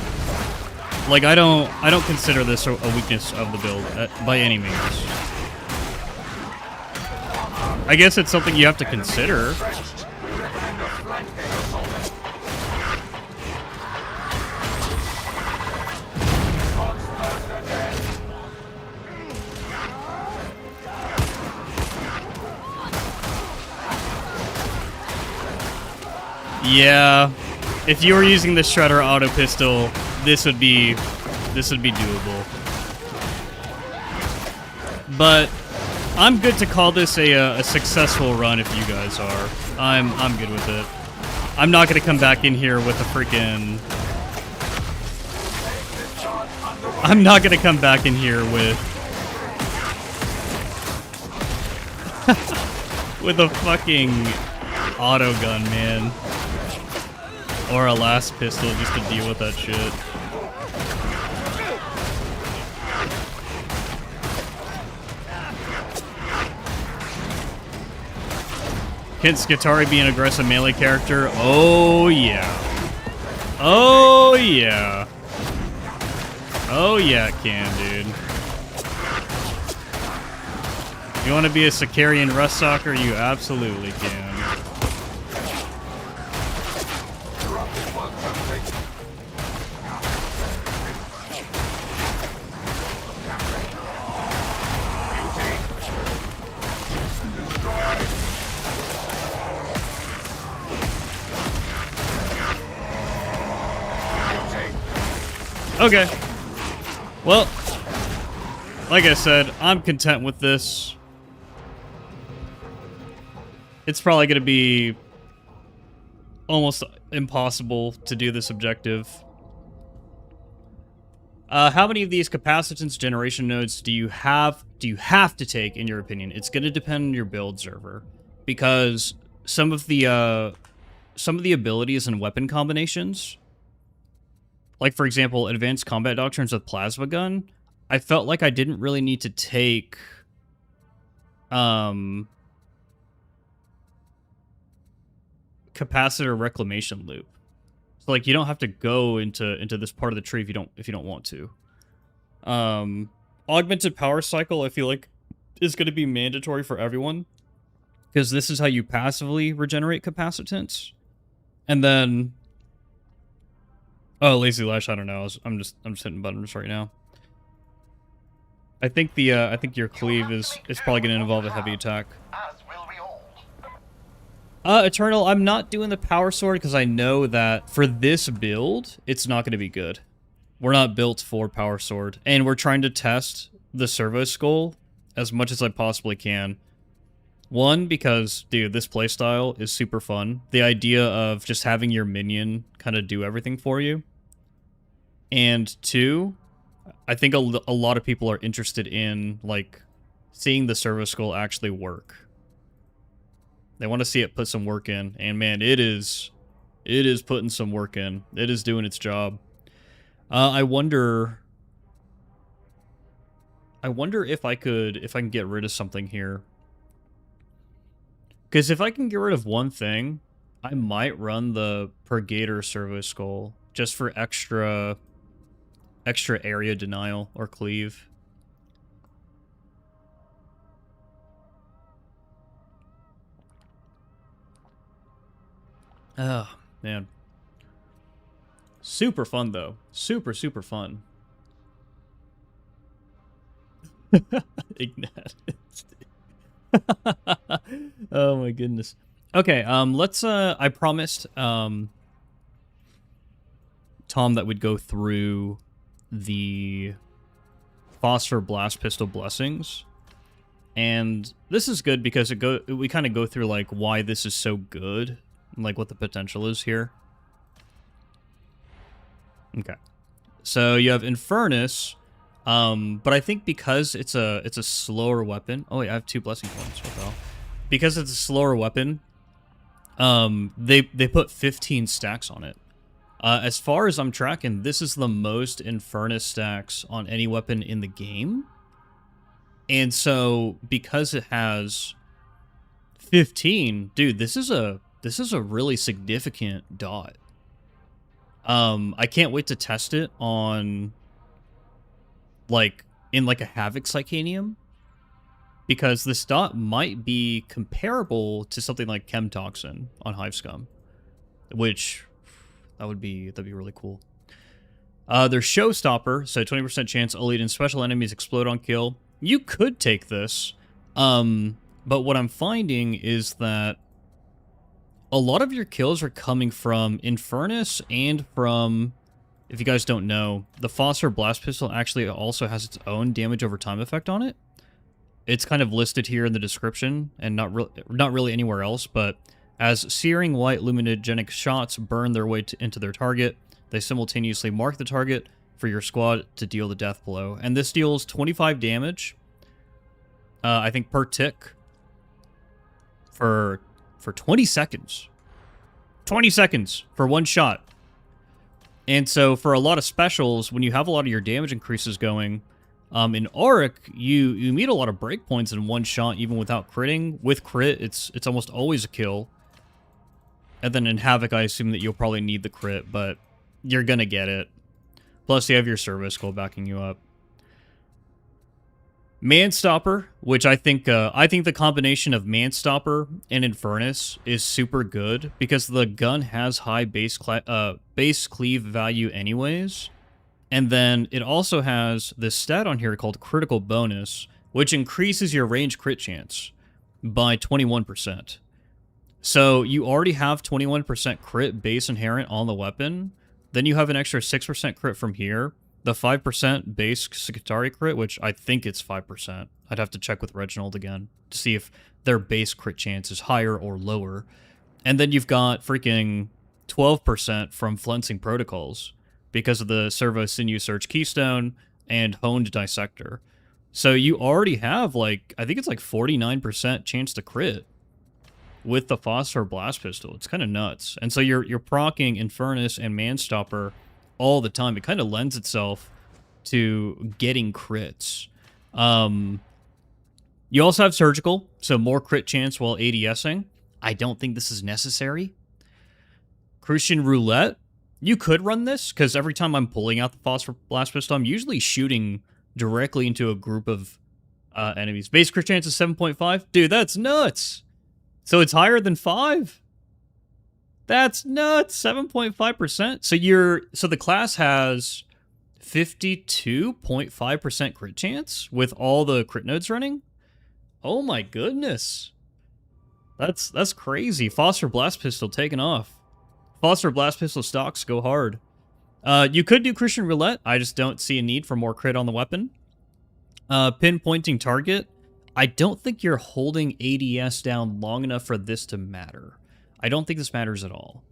Like, I don't consider this a weakness of the build by any means. I guess it's something you have to consider. Yeah, if you were using the Shredder auto pistol, this would be doable. But I'm good to call this a successful run if you guys are. I'm good with it. I'm not gonna come back in here with a freaking. I'm not gonna come back in here with with a fucking auto gun, man. Or a last pistol just to deal with that shit. Can Skitarii be an aggressive melee character? Oh, yeah. Oh, yeah. Oh, yeah, it can, dude. You want to be a Skitarian rust stalker? You absolutely can. Okay. Well, like I said, I'm content with this. It's probably going to be almost impossible to do this objective. How many of these capacitance generation nodes do you have to take, in your opinion? It's going to depend on your build server, because some of the abilities and weapon combinations, like, for example, advanced combat doctrines with plasma gun, I felt like I didn't really need to take capacitor reclamation loop. So, like, you don't have to go into this part of the tree if you don't want to. Augmented power cycle, I feel like, is going to be mandatory for everyone, because this is how you passively regenerate capacitance. And then, oh, lazy lash, I don't know. I'm just hitting buttons right now. I think your cleave is probably going to involve a heavy attack. Eternal, I'm not doing the power sword because I know that for this build, it's not going to be good. We're not built for power sword, and we're trying to test the servo skull as much as I possibly can. One, because, dude, this playstyle is super fun. The idea of just having your minion kind of do everything for you. And two, I think a lot of people are interested in, like, seeing the servo skull actually work. They want to see it put some work in, and man, it is putting some work in. It is doing its job. I wonder if I can get rid of something here. Because if I can get rid of one thing, I might run the Purgator servo skull just for extra area denial or cleave. Oh, man. Super fun, though. Super, super fun. Ignat. Oh, my goodness. Okay, let's, I promised, Tom that we'd go through the Phosphor Blast Pistol blessings. And this is good because we kind of go through, like, why this is so good. Like, what the potential is here. Okay. So, you have Infernus, but I think because it's a slower weapon... Oh, wait, I have 2 blessing points. What the hell? Because it's a slower weapon, they put 15 stacks on it. As far as I'm tracking, this is the most Infernus stacks on any weapon in the game. And so, because it has 15, dude, this is a really significant dot. I can't wait to test it on, like, in, like, a Havoc Psychanium, because this dot might be comparable to something like Chemtoxin on Hivescum, which, that'd be really cool. There's Showstopper, so 20% chance elite and special enemies explode on kill. You could take this, but what I'm finding is that a lot of your kills are coming from Infernus and from, if you guys don't know, the Phosphor Blast Pistol actually also has its own damage over time effect on it. It's kind of listed here in the description and not really anywhere else, but as searing white luminogenic shots burn their way into their target, they simultaneously mark the target for your squad to deal the death blow. And this deals 25 damage, I think, per tick for for 20 seconds. 20 seconds for one shot. And so for a lot of specials, when you have a lot of your damage increases going, in Auric, you meet a lot of breakpoints in one shot, even without critting. With crit, it's almost always a kill. And then in Havoc, I assume that you'll probably need the crit, but you're gonna get it. Plus, you have your service skull backing you up. Manstopper, which I think the combination of Manstopper and Infernus is super good because the gun has high base cleave value anyways, and then it also has this stat on here called critical bonus, which increases your range crit chance by 21%. So you already have 21% crit base inherent on the weapon, then you have an extra 6% crit from here. The 5% base Skitarii crit, which I think it's 5%. I'd have to check with Reginald again to see if their base crit chance is higher or lower. And then you've got freaking 12% from Flensing Protocols because of the Servo Sinew Surge Keystone and Honed Dissector. So you already have, like, I think it's like 49% chance to crit with the Phosphor Blast Pistol. It's kind of nuts. And so you're proccing Infernus and Manstopper all the time. It kind of lends itself to getting crits. You also have Surgical, so more crit chance while ADSing. I don't think this is necessary. Crucian Roulette, you could run this, because every time I'm pulling out the Phosphor Blast Pistol, I'm usually shooting directly into a group of enemies. Base crit chance is 7.5? Dude, that's nuts! So it's higher than 5? That's nuts. 7.5%. So the class has 52.5% crit chance with all the crit nodes running. Oh my goodness. That's crazy. Phosphor Blast Pistol taking off. Phosphor Blast Pistol stocks go hard. You could do Christian Roulette. I just don't see a need for more crit on the weapon. Pinpointing target. I don't think you're holding ADS down long enough for this to matter. I don't think this matters at all.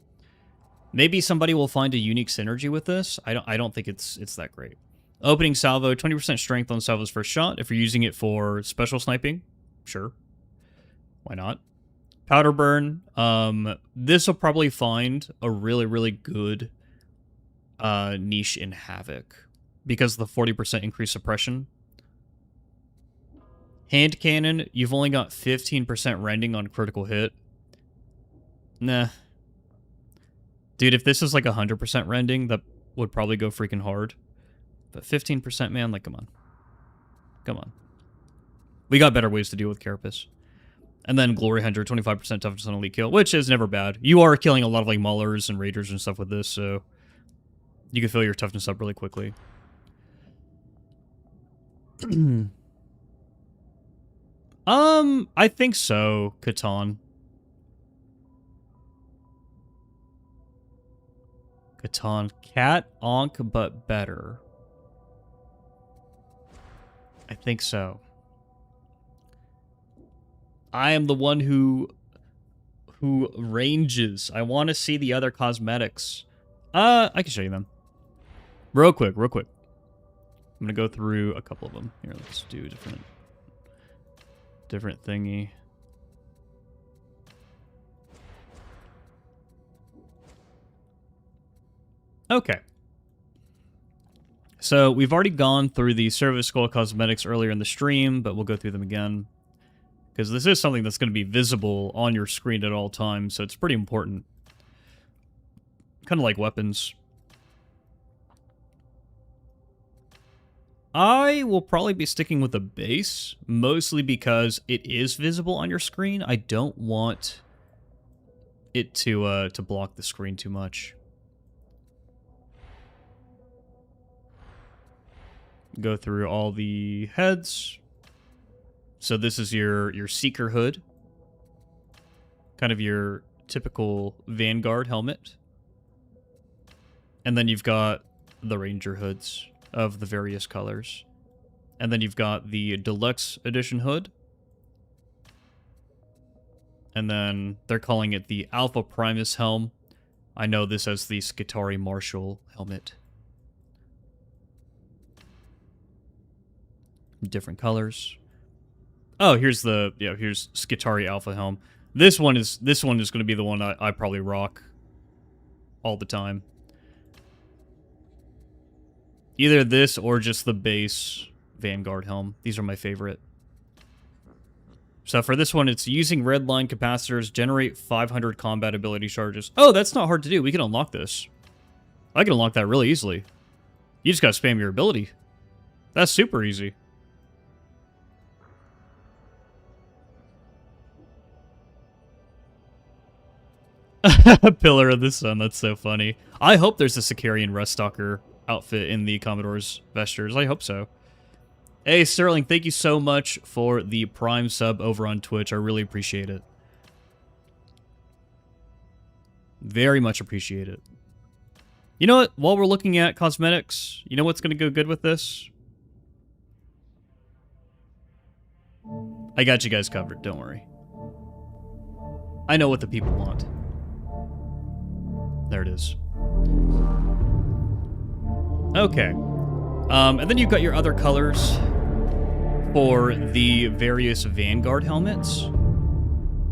Maybe somebody will find a unique synergy with this. I don't think it's that great. Opening salvo, 20% strength on salvo's first shot. If you're using it for special sniping, sure. Why not? Powder burn. This will probably find a really, really good niche in Havoc because of the 40% increased suppression. Hand cannon, you've only got 15% rending on critical hit. Nah. Dude, if this is like 100% rending, that would probably go freaking hard. But 15%, man, like, come on. Come on. We got better ways to deal with Carapace. And then Glory Hunter, 25% toughness on elite kill, which is never bad. You are killing a lot of like Maulers and Raiders and stuff with this, so you can fill your toughness up really quickly. I think so, Catan. Catan. Cat, Onk, but better. I think so. I am the one who ranges. I want to see the other cosmetics. I can show you them. Real quick. I'm going to go through a couple of them. Here, let's do a different thingy. Okay. So we've already gone through the Service Skull cosmetics earlier in the stream, but we'll go through them again. Because this is something that's going to be visible on your screen at all times, so it's pretty important. Kind of like weapons. I will probably be sticking with the base, mostly because it is visible on your screen. I don't want it to block the screen too much. Go through all the heads. So this is your Seeker hood. Kind of your typical Vanguard helmet. And then you've got the Ranger hoods of the various colors. And then you've got the Deluxe Edition hood. And then they're calling it the Alpha Primus helm. I know this as the Skitarii Marshal helmet. Different colors. Oh, here's Skitarii Alpha helm. This one is going to be the one I probably rock all the time. Either this or just the base Vanguard helm. These are my favorite. So for this one, it's using red line capacitors, generate 500 combat ability charges. Oh, that's not hard to do. We can unlock this. I can unlock that really easily. You just gotta spam your ability. That's super easy. Pillar of the Sun, that's so funny. I hope there's a Skitarii Ruststalker outfit in the Commodore's vestures. I hope so. Hey, Sterling, thank you so much for the Prime sub over on Twitch. I really appreciate it. Very much appreciate it. You know what? While we're looking at cosmetics, you know what's going to go good with this? I got you guys covered, don't worry. I know what the people want. There it is. Okay. And then you've got your other colors for the various Vanguard helmets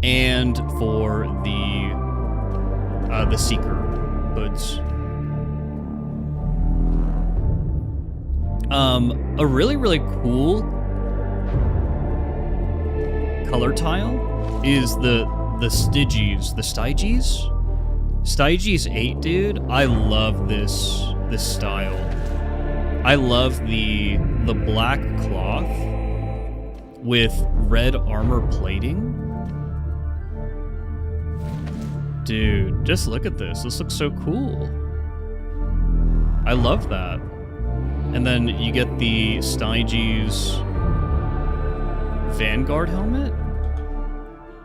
and for the Seeker hoods. A really, really cool color tile is the Styges. The Styges? Styges 8, dude. I love this style. I love the black cloth with red armor plating. Dude, just look at this. This looks so cool. I love that. And then you get the Styges Vanguard helmet.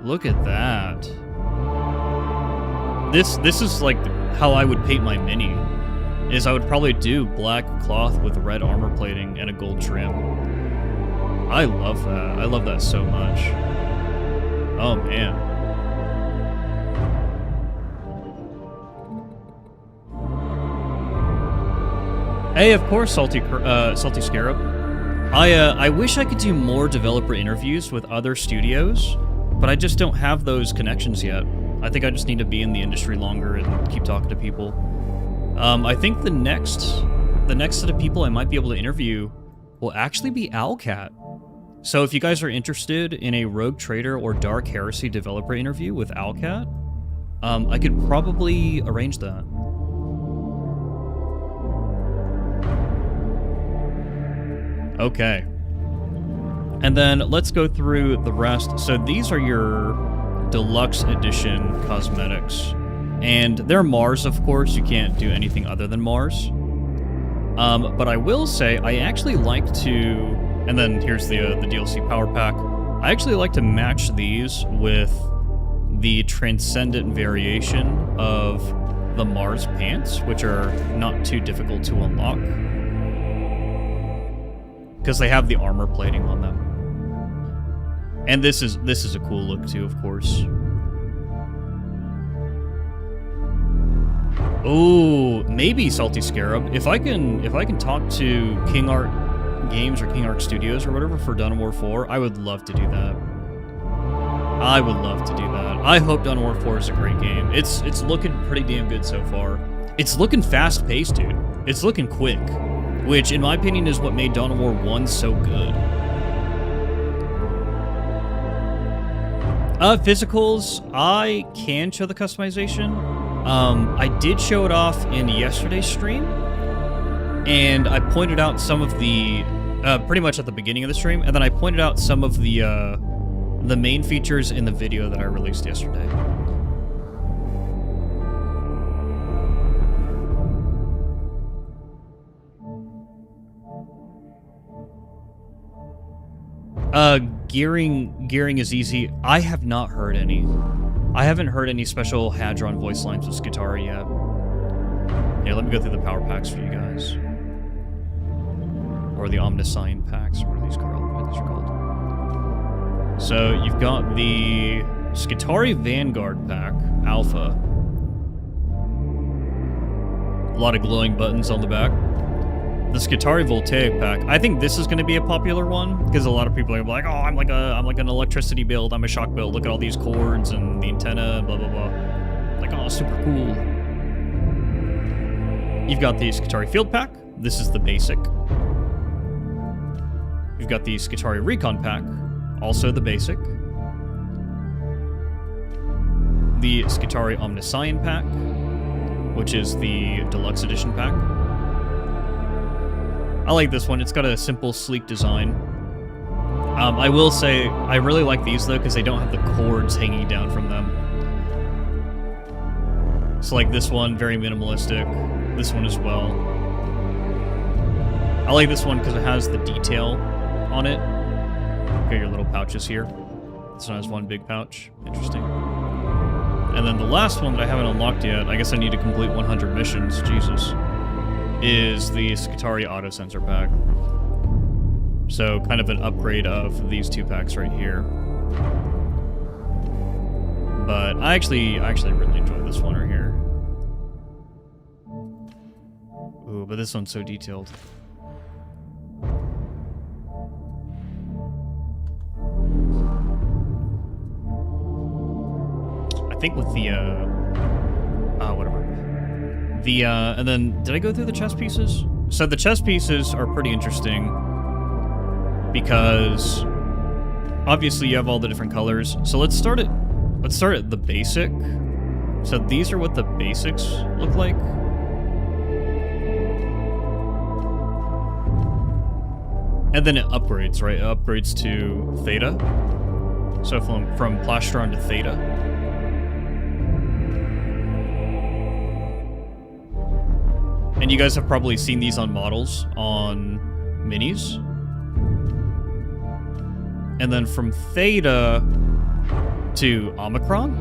Look at that. This is like how I would paint my Mini. Is I would probably do black cloth with red armor plating and a gold trim. I love that. I love that so much. Oh, man. Hey, of course, Salty Scarab. I wish I could do more developer interviews with other studios, but I just don't have those connections yet. I think I just need to be in the industry longer and keep talking to people. I think the next set of people I might be able to interview will actually be Owlcat. So if you guys are interested in a Rogue Trader or Dark Heresy developer interview with Owlcat, I could probably arrange that. Okay. And then let's go through the rest. So these are your deluxe edition cosmetics. And they're Mars, of course. You can't do anything other than Mars. But I will say, I actually like to... And then here's the DLC Power Pack. I actually like to match these with the Transcendent variation of the Mars pants, which are not too difficult to unlock. Because they have the armor plating on them. And this is a cool look too, of course. Oh, maybe Salty Scarab. If I can talk to King Art Games or King Art Studios or whatever for Dawn of War 4, I would love to do that. I would love to do that. I hope Dawn of War 4 is a great game. It's looking pretty damn good so far. It's looking fast-paced, dude. It's looking quick, which in my opinion is what made Dawn of War 1 so good. Physicals, I can show the customization. I did show it off in yesterday's stream, and I pointed out some of the, pretty much at the beginning of the stream, and then I pointed out some of the main features in the video that I released yesterday. Gearing is easy. I have not heard any. I haven't heard any special Hadron voice lines with Skitarii yet. Yeah, let me go through the power packs for you guys. Or the Omniscient packs, what are these called? So, you've got the Skitarii Vanguard pack, Alpha. A lot of glowing buttons on the back. the Skitarii Voltaic pack. I think this is going to be a popular one because a lot of people are like, "Oh, I'm like an electricity build. I'm a shock build. Look at all these cords and the antenna and blah blah blah." Like, oh, super cool. You've got the Skitarii Field pack. This is the basic. You've got the Skitarii Recon pack, also the basic. The Skitarii Omniscion pack, which is the deluxe edition pack. I like this one. It's got a simple, sleek design. I will say, I really like these though, because they don't have the cords hanging down from them. So like this one, very minimalistic. This one as well. I like this one because it has the detail on it. Got your little pouches here. This one has one big pouch. Interesting. And then the last one that I haven't unlocked yet, I guess I need to complete 100 missions, Jesus, is the Skitarii Auto Sensor pack. So kind of an upgrade of these two packs right here. But I actually really enjoy this one right here. Ooh, but this one's so detailed. I think with the, whatever. The, and then, did I go through the chess pieces? So the chess pieces are pretty interesting because obviously you have all the different colors. So let's start at the basic. So these are what the basics look like. And then it upgrades, right? It upgrades to Theta. So from Plastron to Theta. And you guys have probably seen these on models on minis. And then from Theta to Omicron.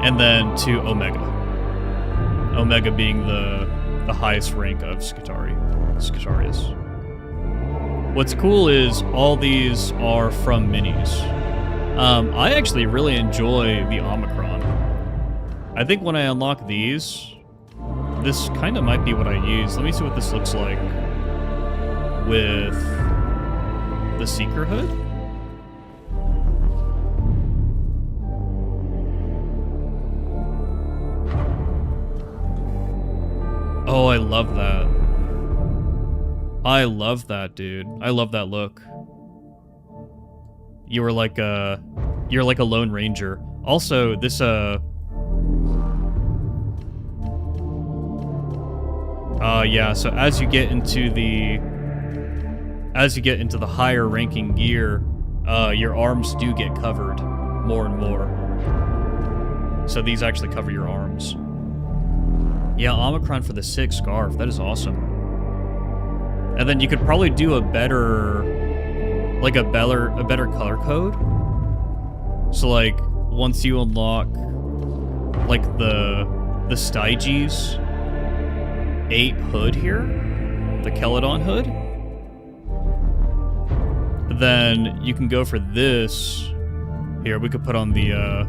And then to Omega. Omega being the highest rank of Skitaris. What's cool is all these are from minis. I actually really enjoy the Omicron. I think when I unlock these, this kind of might be what I use. Let me see what this looks like with the Seeker hood. Oh, I love that. I love that, dude. I love that look. You're like a Lone Ranger. Also, this yeah, so as you get into the higher ranking gear, your arms do get covered more and more. So these actually cover your arms. Yeah, Omicron for the 6 scarf. That is awesome. And then you could probably do a better color code. So like once you unlock like the Styges 8 hood here, the Keladon hood, then you can go for this. Here, we could put on the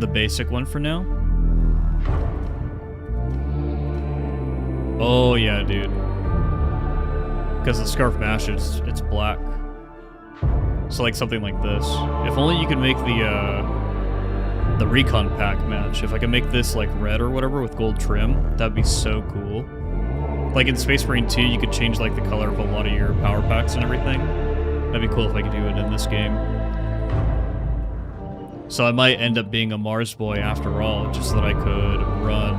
basic one for now. Oh yeah, dude. Because the Scarf Mash, it's black. So like something like this. If only you could make the Recon pack match. If I could make this like red or whatever with gold trim, that'd be so cool. Like in Space Marine 2, you could change like the color of a lot of your power packs and everything. That'd be cool if I could do it in this game. So I might end up being a Mars boy after all, just so that I could run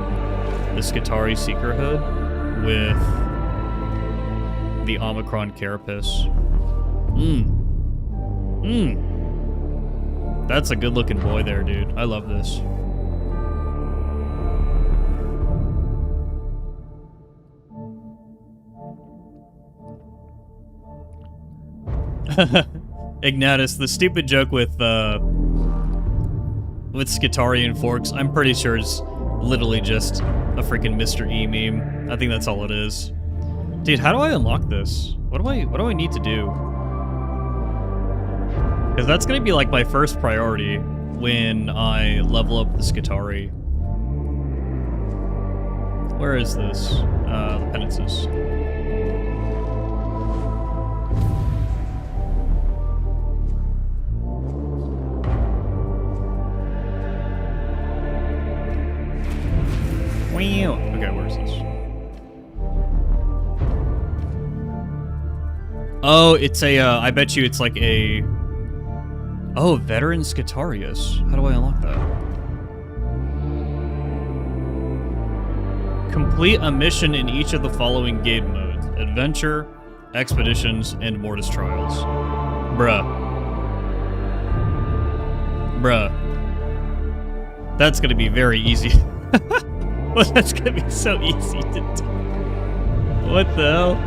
the Skitarii Seeker hood with the Omicron Carapace. That's a good looking boy there, dude. I love this. Ignatus, the stupid joke with Skitarii and Forks, I'm pretty sure it's literally just a freaking Mr. E meme. I think that's all it is. Dude, how do I unlock this? What do I need to do? Because that's going to be like my first priority when I level up the Skitarii. Where is this? The penances. Okay, where's this? Oh, it's a, I bet you it's like a... Oh, Veteran Skitarius. How do I unlock that? Complete a mission in each of the following game modes. Adventure, Expeditions, and Mortis Trials. Bruh. Bruh. That's gonna be very easy. Well, that's gonna be so easy to do. What the hell?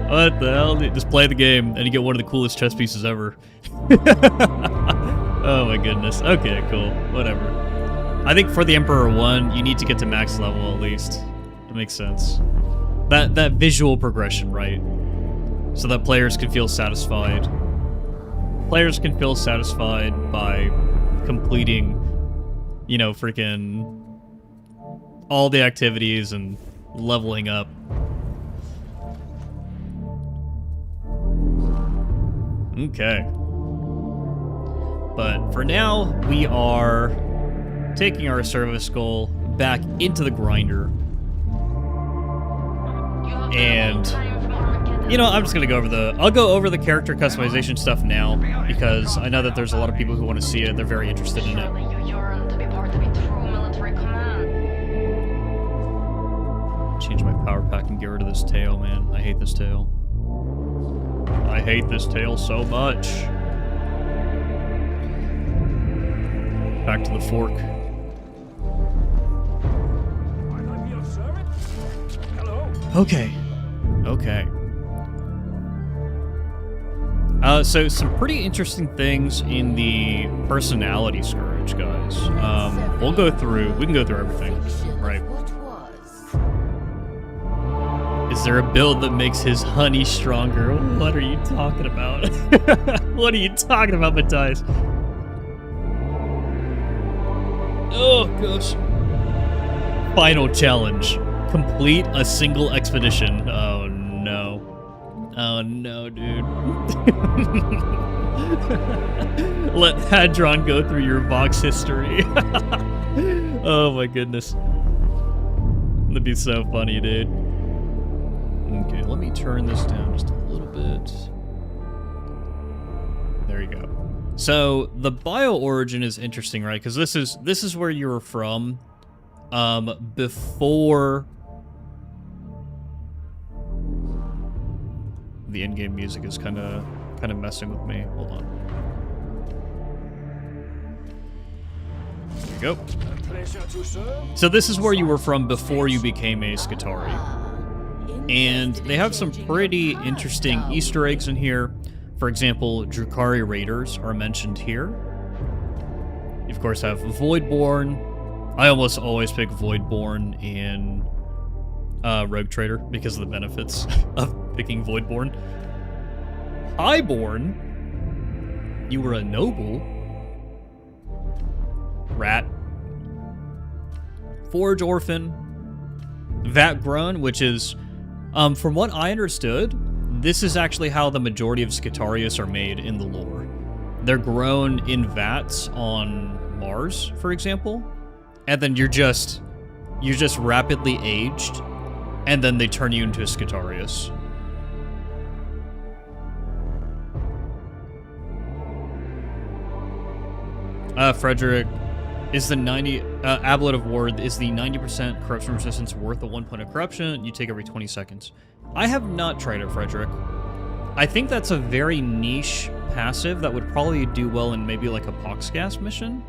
What the hell? Just play the game and you get one of the coolest chess pieces ever. Oh my goodness. Okay, cool. Whatever. I think for the Emperor 1, you need to get to max level at least. That makes sense. That visual progression, right? So that players can feel satisfied. Players can feel satisfied by completing, you know, freaking all the activities and leveling up. Okay. But for now, we are taking our service goal back into the grinder. And, you know, I'm just gonna go over I'll go over the character customization stuff now, because I know that there's a lot of people who want to see it. They're very interested in it. Change my power pack and get rid of this tail, man. I hate this tail. I hate this tail so much. Back to the fork. Okay. Okay. So some pretty interesting things in the personality scourge, guys. We can go through everything, right? Is there a build that makes his honey stronger? What are you talking about? What are you talking about, Matthias? Oh, gosh. Final challenge. Complete a single expedition. Oh, no. Oh, no, dude. Let Hadron go through your Vox history. Oh, my goodness. That'd be so funny, dude. Okay, let me turn this down just a little bit. There you go. So the bio origin is interesting, right? Because this is where you were from, before the in-game music is kind of messing with me. Hold on. There you go. So this is where you were from before you became a Skitarii. And they have some pretty interesting Easter eggs in here. For example, Drukhari Raiders are mentioned here. You, of course, have Voidborn. I almost always pick Voidborn in Rogue Trader because of the benefits of picking Voidborn. Highborn. You were a noble. Rat. Forge Orphan. Vatgrown, which is... from what I understood, this is actually how the majority of Skitarius are made in the lore. They're grown in vats on Mars, for example, and then you're just rapidly aged, and then they turn you into a Skitarius. Frederick is the 90 Ablet of War is the 90% corruption resistance worth a 1 point of corruption you take every 20 seconds. I have not tried it, Frederick. I think that's a very niche passive that would probably do well in maybe like a Poxgas mission.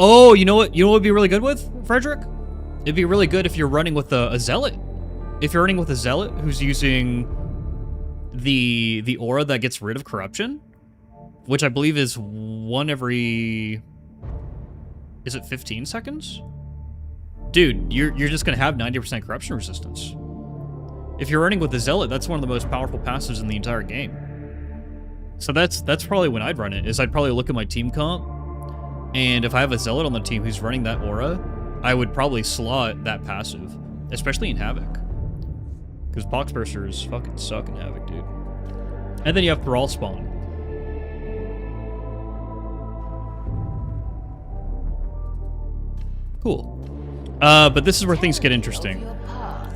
Oh, you know what? You know what would be really good with, Frederick? It'd be really good if you're running with a zealot. If you're running with a zealot who's using the aura that gets rid of corruption, which I believe is one every... Is it 15 seconds? Dude, you're just gonna have 90% corruption resistance. If you're running with the Zealot, that's one of the most powerful passives in the entire game. So that's probably when I'd run it, is I'd probably look at my team comp, and if I have a Zealot on the team who's running that aura, I would probably slot that passive, especially in Havoc. Because Poxbursters fucking suck in Havoc, dude. And then you have Thrall Spawn. Cool. But this is where things get interesting.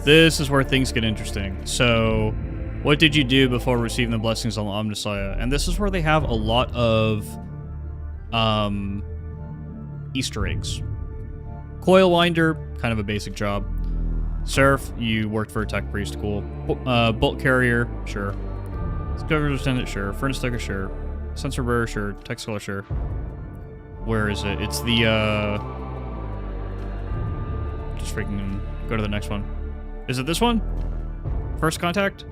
This is where things get interesting. So, what did you do before receiving the blessings on the Omnissiah? And this is where they have a lot of Easter eggs. Coil Winder, kind of a basic job. Seraph, you worked for a Tech Priest, cool. Bolt Carrier, sure. Discovery Lieutenant, sure. Furnace Sticker, sure. Sensor Bearer, sure. Tech Scholar, sure. Where is it? It's the, just freaking go to the next one. Is it this one? First Contact?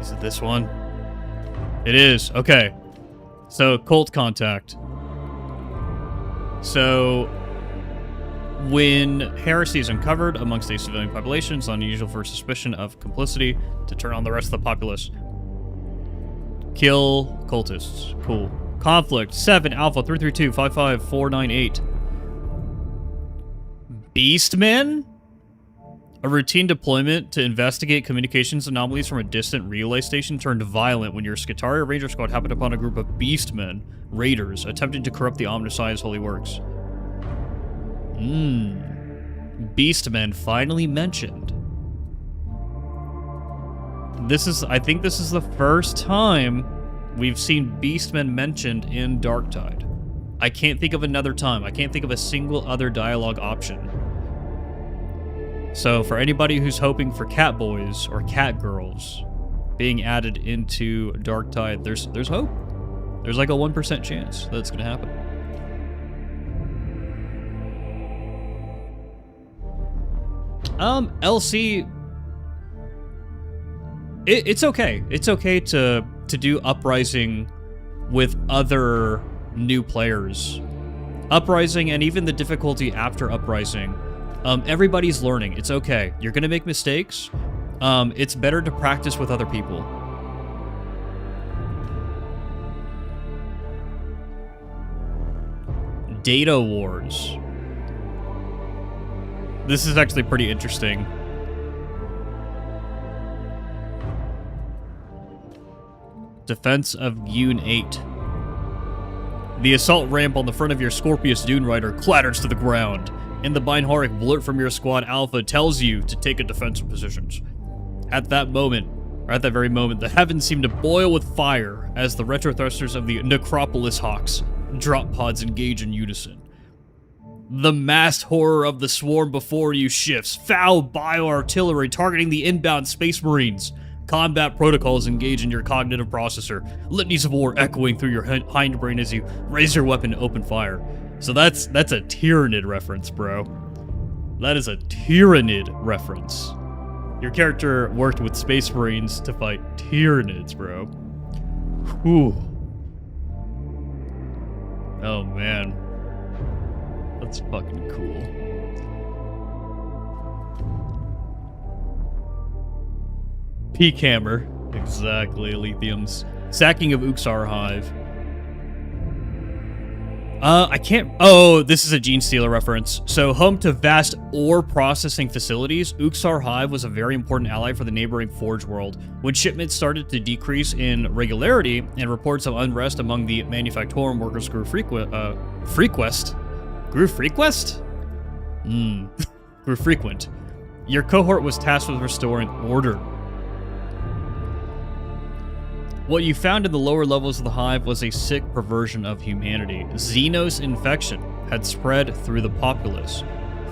Is it this one? It is. Okay. So, Cult Contact. So, when heresy is uncovered amongst a civilian population, it's unusual for suspicion of complicity to turn on the rest of the populace. Kill cultists. Cool. Conflict 7 Alpha 332 55498. Beastmen? A routine deployment to investigate communications anomalies from a distant relay station turned violent when your Skitarii Ranger Squad happened upon a group of Beastmen, raiders, attempting to corrupt the Omnissiah's holy works. Beastmen finally mentioned. I think this is the first time we've seen Beastmen mentioned in Darktide. I can't think of another time. I can't think of a single other dialogue option. So for anybody who's hoping for cat boys or cat girls being added into Darktide, there's hope. There's like a 1% chance that it's gonna happen. LC, it's okay. It's okay to do Uprising with other new players. Uprising and even the difficulty after Uprising. Everybody's learning. It's okay. You're gonna make mistakes. It's better to practice with other people. Data Wars. This is actually pretty interesting. Defense of Yoon 8. The assault ramp on the front of your Scorpius Dune Rider clatters to the ground, and the Binehoric blurt from your squad Alpha tells you to take a defensive positions. At that very moment, the heavens seem to boil with fire as the retro thrusters of the Necropolis Hawks drop pods engage in unison. The massed horror of the swarm before you shifts. Foul bioartillery targeting the inbound Space Marines. Combat protocols engage in your cognitive processor. Litanies of war echoing through your hindbrain as you raise your weapon to open fire. So that's a Tyrannid reference, bro. That is a Tyrannid reference. Your character worked with Space Marines to fight Tyrannids, bro. Whew. Oh, man. That's fucking cool. Peak Hammer. Exactly, Lithiums. Sacking of Uxar Hive. I can't... Oh, this is a Gene Stealer reference. So, home to vast ore processing facilities, Uxar Hive was a very important ally for the neighboring Forge world. When shipments started to decrease in regularity and reports of unrest among the Manufactorum workers grew frequent. Grew frequent. Your cohort was tasked with restoring order. What you found in the lower levels of the hive was a sick perversion of humanity. Xenos infection had spread through the populace.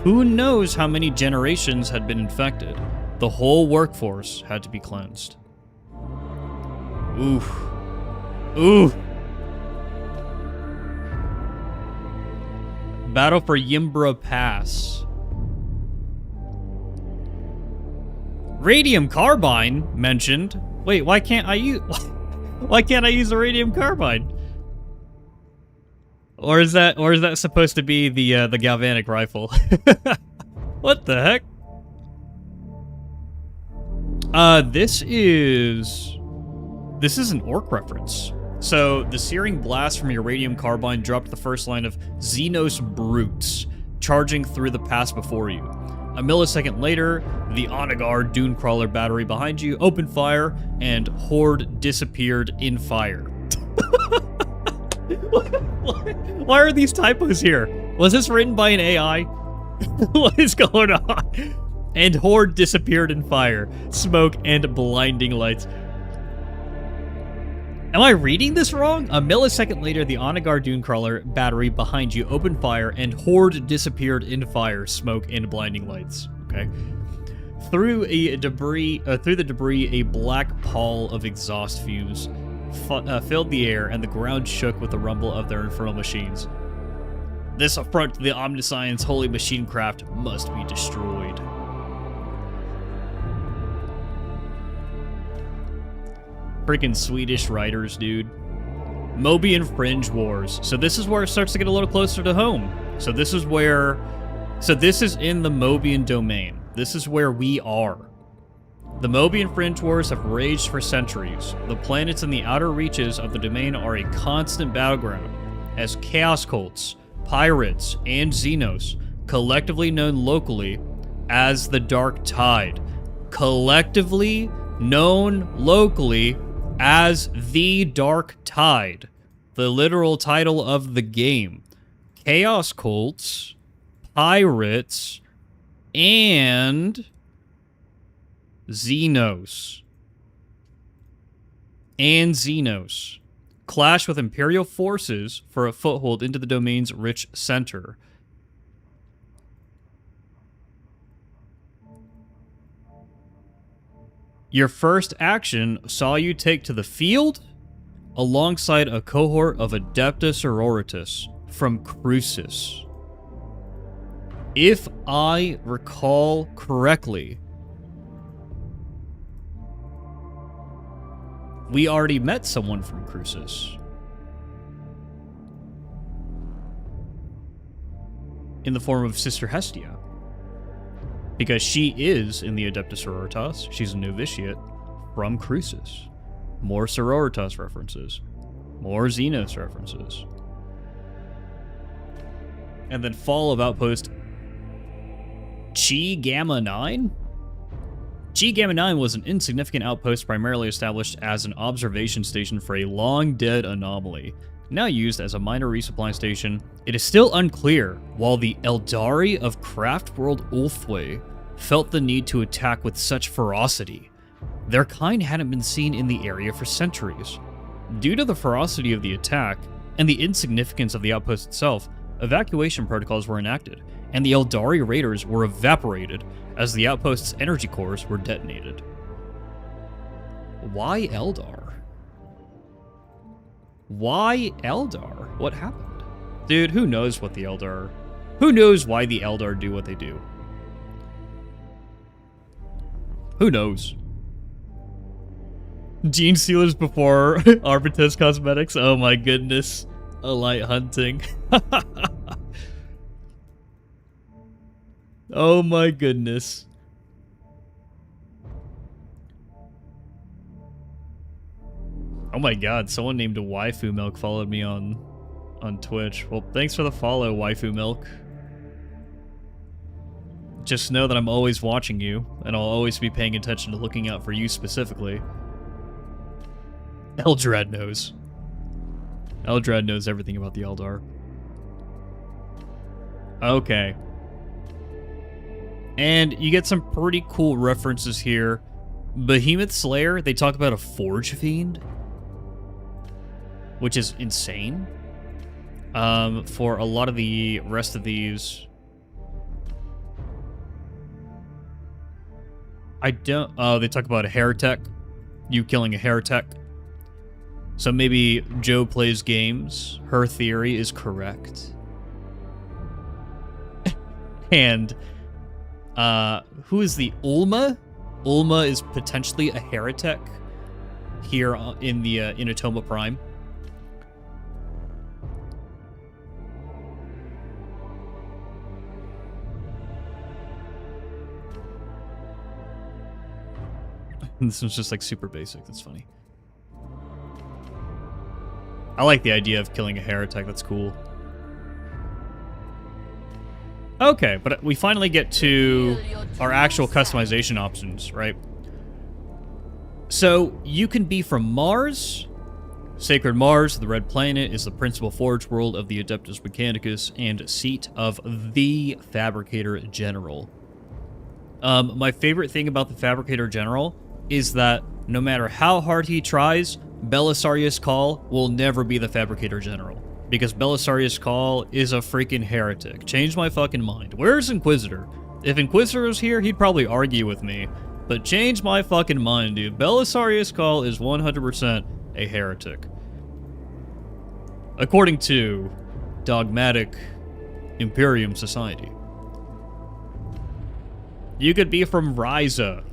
Who knows how many generations had been infected? The whole workforce had to be cleansed. Oof. Oof. Battle for Yimbra Pass. Radium Carbine mentioned. Wait, why can't I use... Why can't I use the Radium Carbine? Or is that supposed to be the galvanic rifle? What the heck? This is an orc reference. So, the searing blast from your radium carbine dropped the first line of Xenos brutes, charging through the pass before you. A millisecond later, the Onagar Dunecrawler battery behind you opened fire, and Horde disappeared in fire. Why are these typos here? Was this written by an AI? What is going on? And Horde disappeared in fire, smoke, and blinding lights. Am I reading this wrong? A millisecond later, the Onagar Dunecrawler battery behind you opened fire, and Horde disappeared in fire, smoke, and blinding lights. Okay. Through the debris, a black pall of exhaust fumes filled the air, and the ground shook with the rumble of their infernal machines. This affront to the Omniscience holy machine craft must be destroyed. Freaking Swedish writers, dude. Mobian Fringe Wars. So this is where it starts to get a little closer to home. So this is in the Mobian domain. This is where we are. The Mobian Fringe Wars have raged for centuries. The planets in the outer reaches of the domain are a constant battleground, as Chaos Cults, Pirates, and Xenos, collectively known locally as the Dark Tide. Collectively known locally as the Dark Tide, the literal title of the game. Chaos Cults, Pirates, and Xenos. Clash with Imperial forces for a foothold into the domain's rich center. Your first action saw you take to the field alongside a cohort of Adepta Sororitas from Crucis. If I recall correctly, we already met someone from Crucis. In the form of Sister Hestia. Because she is in the Adepta Sororitas. She's a novitiate from Crucis. More Sororitas references. More Xenos references. And then fall of Outpost Chi Gamma 9? Chi Gamma 9 was an insignificant outpost primarily established as an observation station for a long-dead anomaly. Now used as a minor resupply station, it is still unclear while the Eldari of Craftworld Ulthwé felt the need to attack with such ferocity. Their kind hadn't been seen in the area for centuries. Due to the ferocity of the attack and the insignificance of the outpost itself, evacuation protocols were enacted, and the Eldari raiders were evaporated as the outpost's energy cores were detonated. Why Eldar? Why Eldar? What happened? Dude, who knows what the Eldar... Who knows why the Eldar do what they do? Who knows? Gene Stealers before Arbitus Cosmetics? Oh my goodness. A light hunting. Oh my goodness. Oh my god, someone named Waifu Milk followed me on Twitch. Well, thanks for the follow, Waifu Milk. Just know that I'm always watching you, and I'll always be paying attention to looking out for you specifically. Eldrad knows. Eldrad knows everything about the Eldar. Okay. And you get some pretty cool references here. Behemoth Slayer, they talk about a Forge Fiend, which is insane. For a lot of the rest of these... Oh, they talk about a heretic. You killing a heretic. So maybe Joe plays games. Her theory is correct. And who is the Ulma? Ulma is potentially a heretic here in the in Atoma Prime. This one's just like super basic. That's funny. I like the idea of killing a heretic. That's cool. Okay, but we finally get to our actual customization options, right? So you can be from Mars. Sacred Mars, the Red Planet, is the principal forge world of the Adeptus Mechanicus and seat of the Fabricator General. My favorite thing about the Fabricator General is that no matter how hard he tries, Belisarius Cawl will never be the Fabricator General. Because Belisarius Cawl is a freaking heretic. Change my fucking mind. Where's Inquisitor? If Inquisitor was here, he'd probably argue with me. But change my fucking mind, dude. Belisarius Cawl is 100% a heretic. According to dogmatic Imperium society. You could be from Ryza.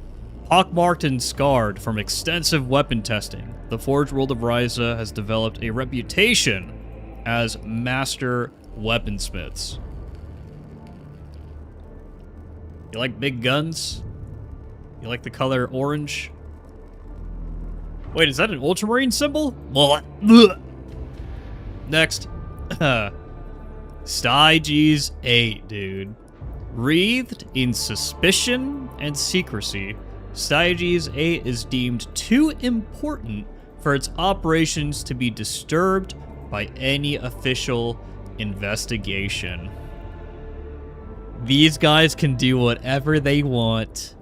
Pockmarked and scarred from extensive weapon testing, the Forge World of Ryza has developed a reputation as master weaponsmiths. You like big guns? You like the color orange? Wait, is that an ultramarine symbol? Next. Styges 8, dude. Wreathed in suspicion and secrecy, Styges 8 is deemed too important for its operations to be disturbed by any official investigation. These guys can do whatever they want.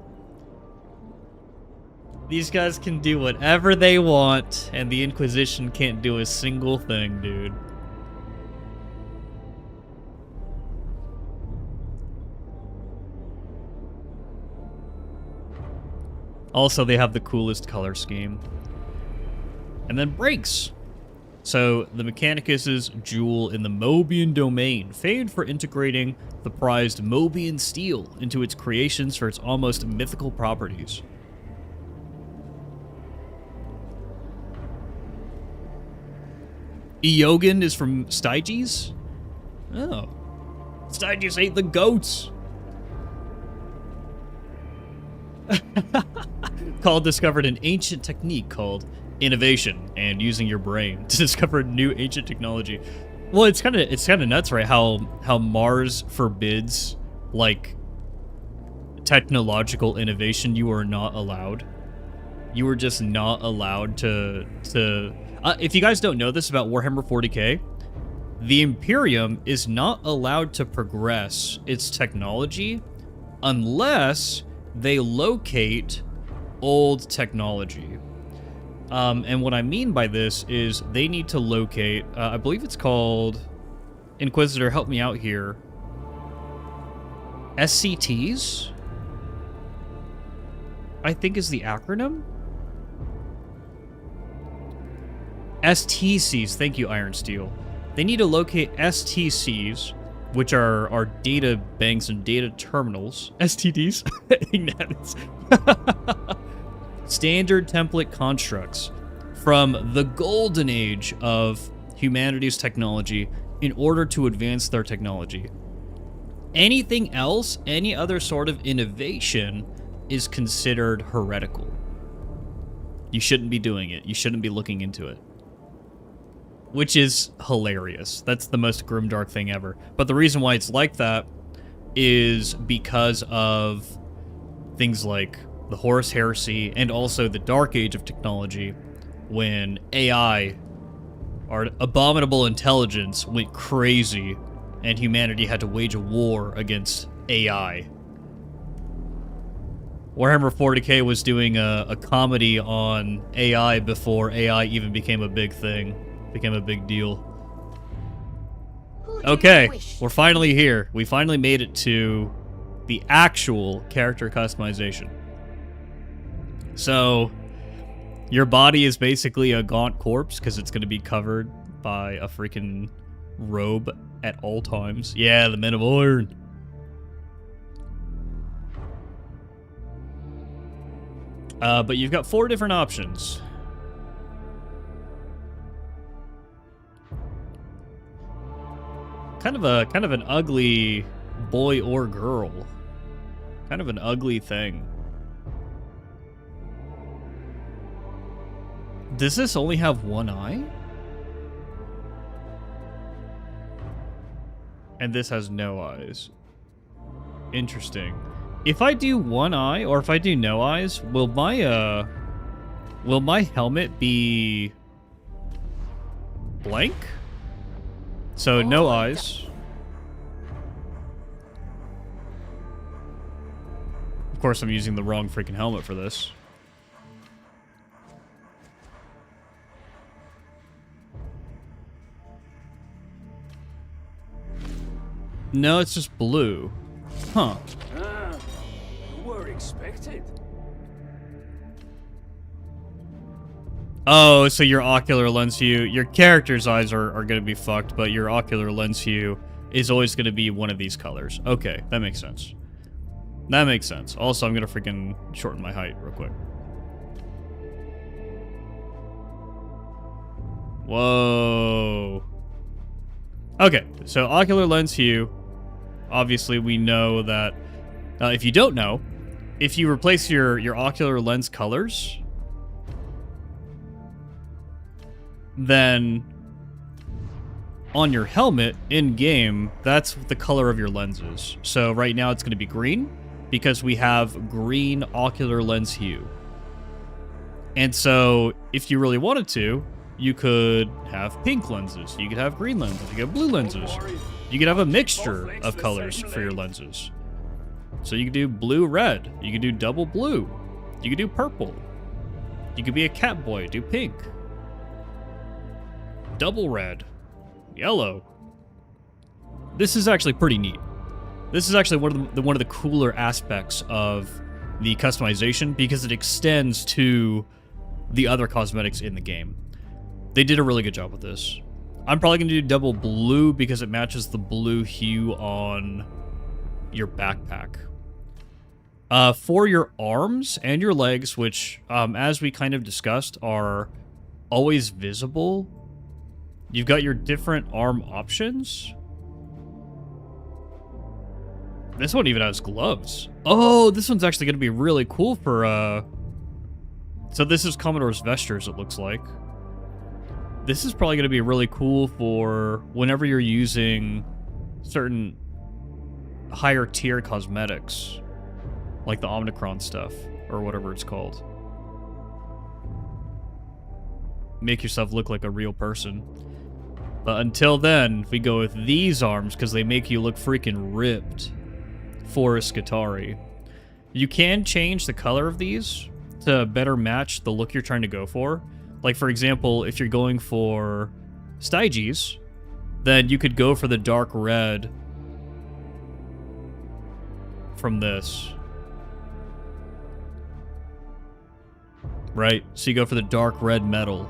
These guys can do whatever they want, and the Inquisition can't do a single thing, dude. Also, they have the coolest color scheme. And then brakes. So, the Mechanicus' jewel in the Mobian domain, famed for integrating the prized Mobian steel into its creations for its almost mythical properties. Eogan is from Styges? Oh. Styges ate the goats! Call discovered an ancient technique called innovation and using your brain to discover new ancient technology. Well, it's kind of nuts, right? How Mars forbids like technological innovation. You are not allowed. You are just not allowed to. If you guys don't know this about Warhammer 40k, the Imperium is not allowed to progress its technology unless they locate old technology. And what I mean by this is they need to locate, I believe it's called, Inquisitor, help me out here, SCTs? I think is the acronym? STCs, thank you, Iron Steel. They need to locate STCs, which are data banks and data terminals. STDs? Standard template constructs from the golden age of humanity's technology in order to advance their technology. Anything else, any other sort of innovation, is considered heretical. You shouldn't be doing it. You shouldn't be looking into it. Which is hilarious. That's the most grimdark thing ever. But the reason why it's like that is because of things like the Horus Heresy and also the Dark Age of technology, when AI, our abominable intelligence, went crazy and humanity had to wage a war against AI. Warhammer 40k was doing a comedy on AI before AI even became a big thing. Became a big deal. Okay, we're finally here. We finally made it to the actual character customization. So, your body is basically a gaunt corpse because it's going to be covered by a freaking robe at all times. Yeah, the Men of Iron. But you've got 4 different options. Kind of an ugly boy or girl. Kind of an ugly thing. Does this only have one eye? And this has no eyes. Interesting. If I do one eye, or if I do no eyes, will my helmet be blank? So no eyes. Of course, I'm using the wrong freaking helmet for this. No, it's just blue. Huh. Were expected. Oh, so your ocular lens view, your character's eyes are going to be fucked, but your ocular lens view is always going to be one of these colors. Okay, that makes sense. That makes sense. Also, I'm going to freaking shorten my height real quick. Whoa. Okay, so ocular lens hue. Obviously, we know that if you don't know, if you replace your ocular lens colors, then on your helmet in-game, that's the color of your lenses. So right now it's going to be green because we have green ocular lens hue. And so if you really wanted to, you could have pink lenses, you could have green lenses, you could have blue lenses. You could have a mixture of colors for your lenses. So you could do blue-red, you could do double blue, you could do purple. You could be a cat boy, do pink. Double red, yellow. This is actually pretty neat. This is actually one of the cooler aspects of the customization because it extends to the other cosmetics in the game. They did a really good job with this. I'm probably going to do double blue because it matches the blue hue on your backpack. For your arms and your legs, which, as we kind of discussed, are always visible, you've got your different arm options. This one even has gloves. Oh, this one's actually going to be really cool for, So this is Commodore's Vestures, it looks like. This is probably going to be really cool for whenever you're using certain higher tier cosmetics, like the Omnicron stuff, or whatever it's called. Make yourself look like a real person. But until then, we go with these arms, because they make you look freaking ripped for a Skitarii. You can change the color of these to better match the look you're trying to go for. Like, for example, if you're going for Styges, then you could go for the dark red from this. Right? So you go for the dark red metal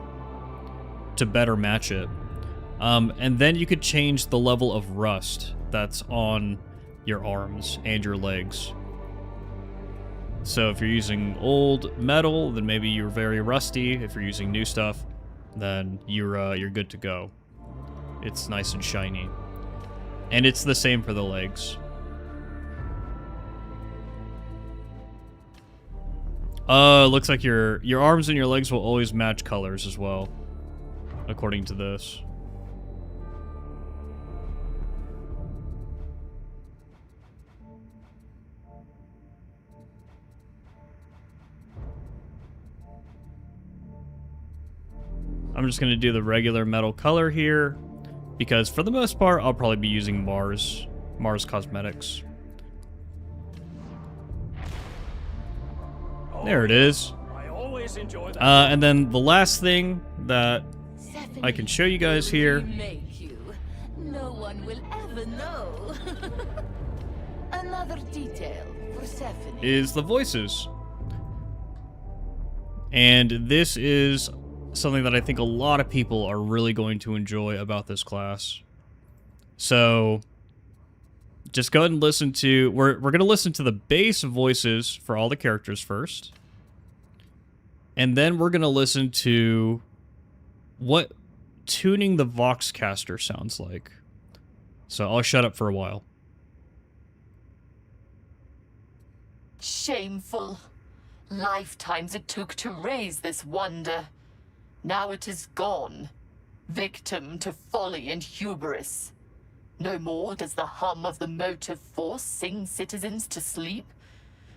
to better match it. And then you could change the level of rust that's on your arms and your legs. So if you're using old metal, then maybe you're very rusty. If you're using new stuff, then you're good to go. It's nice and shiny. And it's the same for the legs. Looks like your arms and your legs will always match colors as well, according to this. I'm just going to do the regular metal color here, because for the most part, I'll probably be using Mars Cosmetics. There it is. I always enjoy that. And then the last thing that I can show you guys here Make you. No one will ever know. Another detail for Stephanie. is the voices. And this is something that I think a lot of people are really going to enjoy about this class. So just go ahead and listen to... We're going to listen to the base voices for all the characters first. And then we're going to listen to what tuning the Voxcaster sounds like. So I'll shut up for a while. Shameful. Lifetimes it took to raise this wonder. Now it is gone, victim to folly and hubris. No more does the hum of the motive force sing citizens to sleep.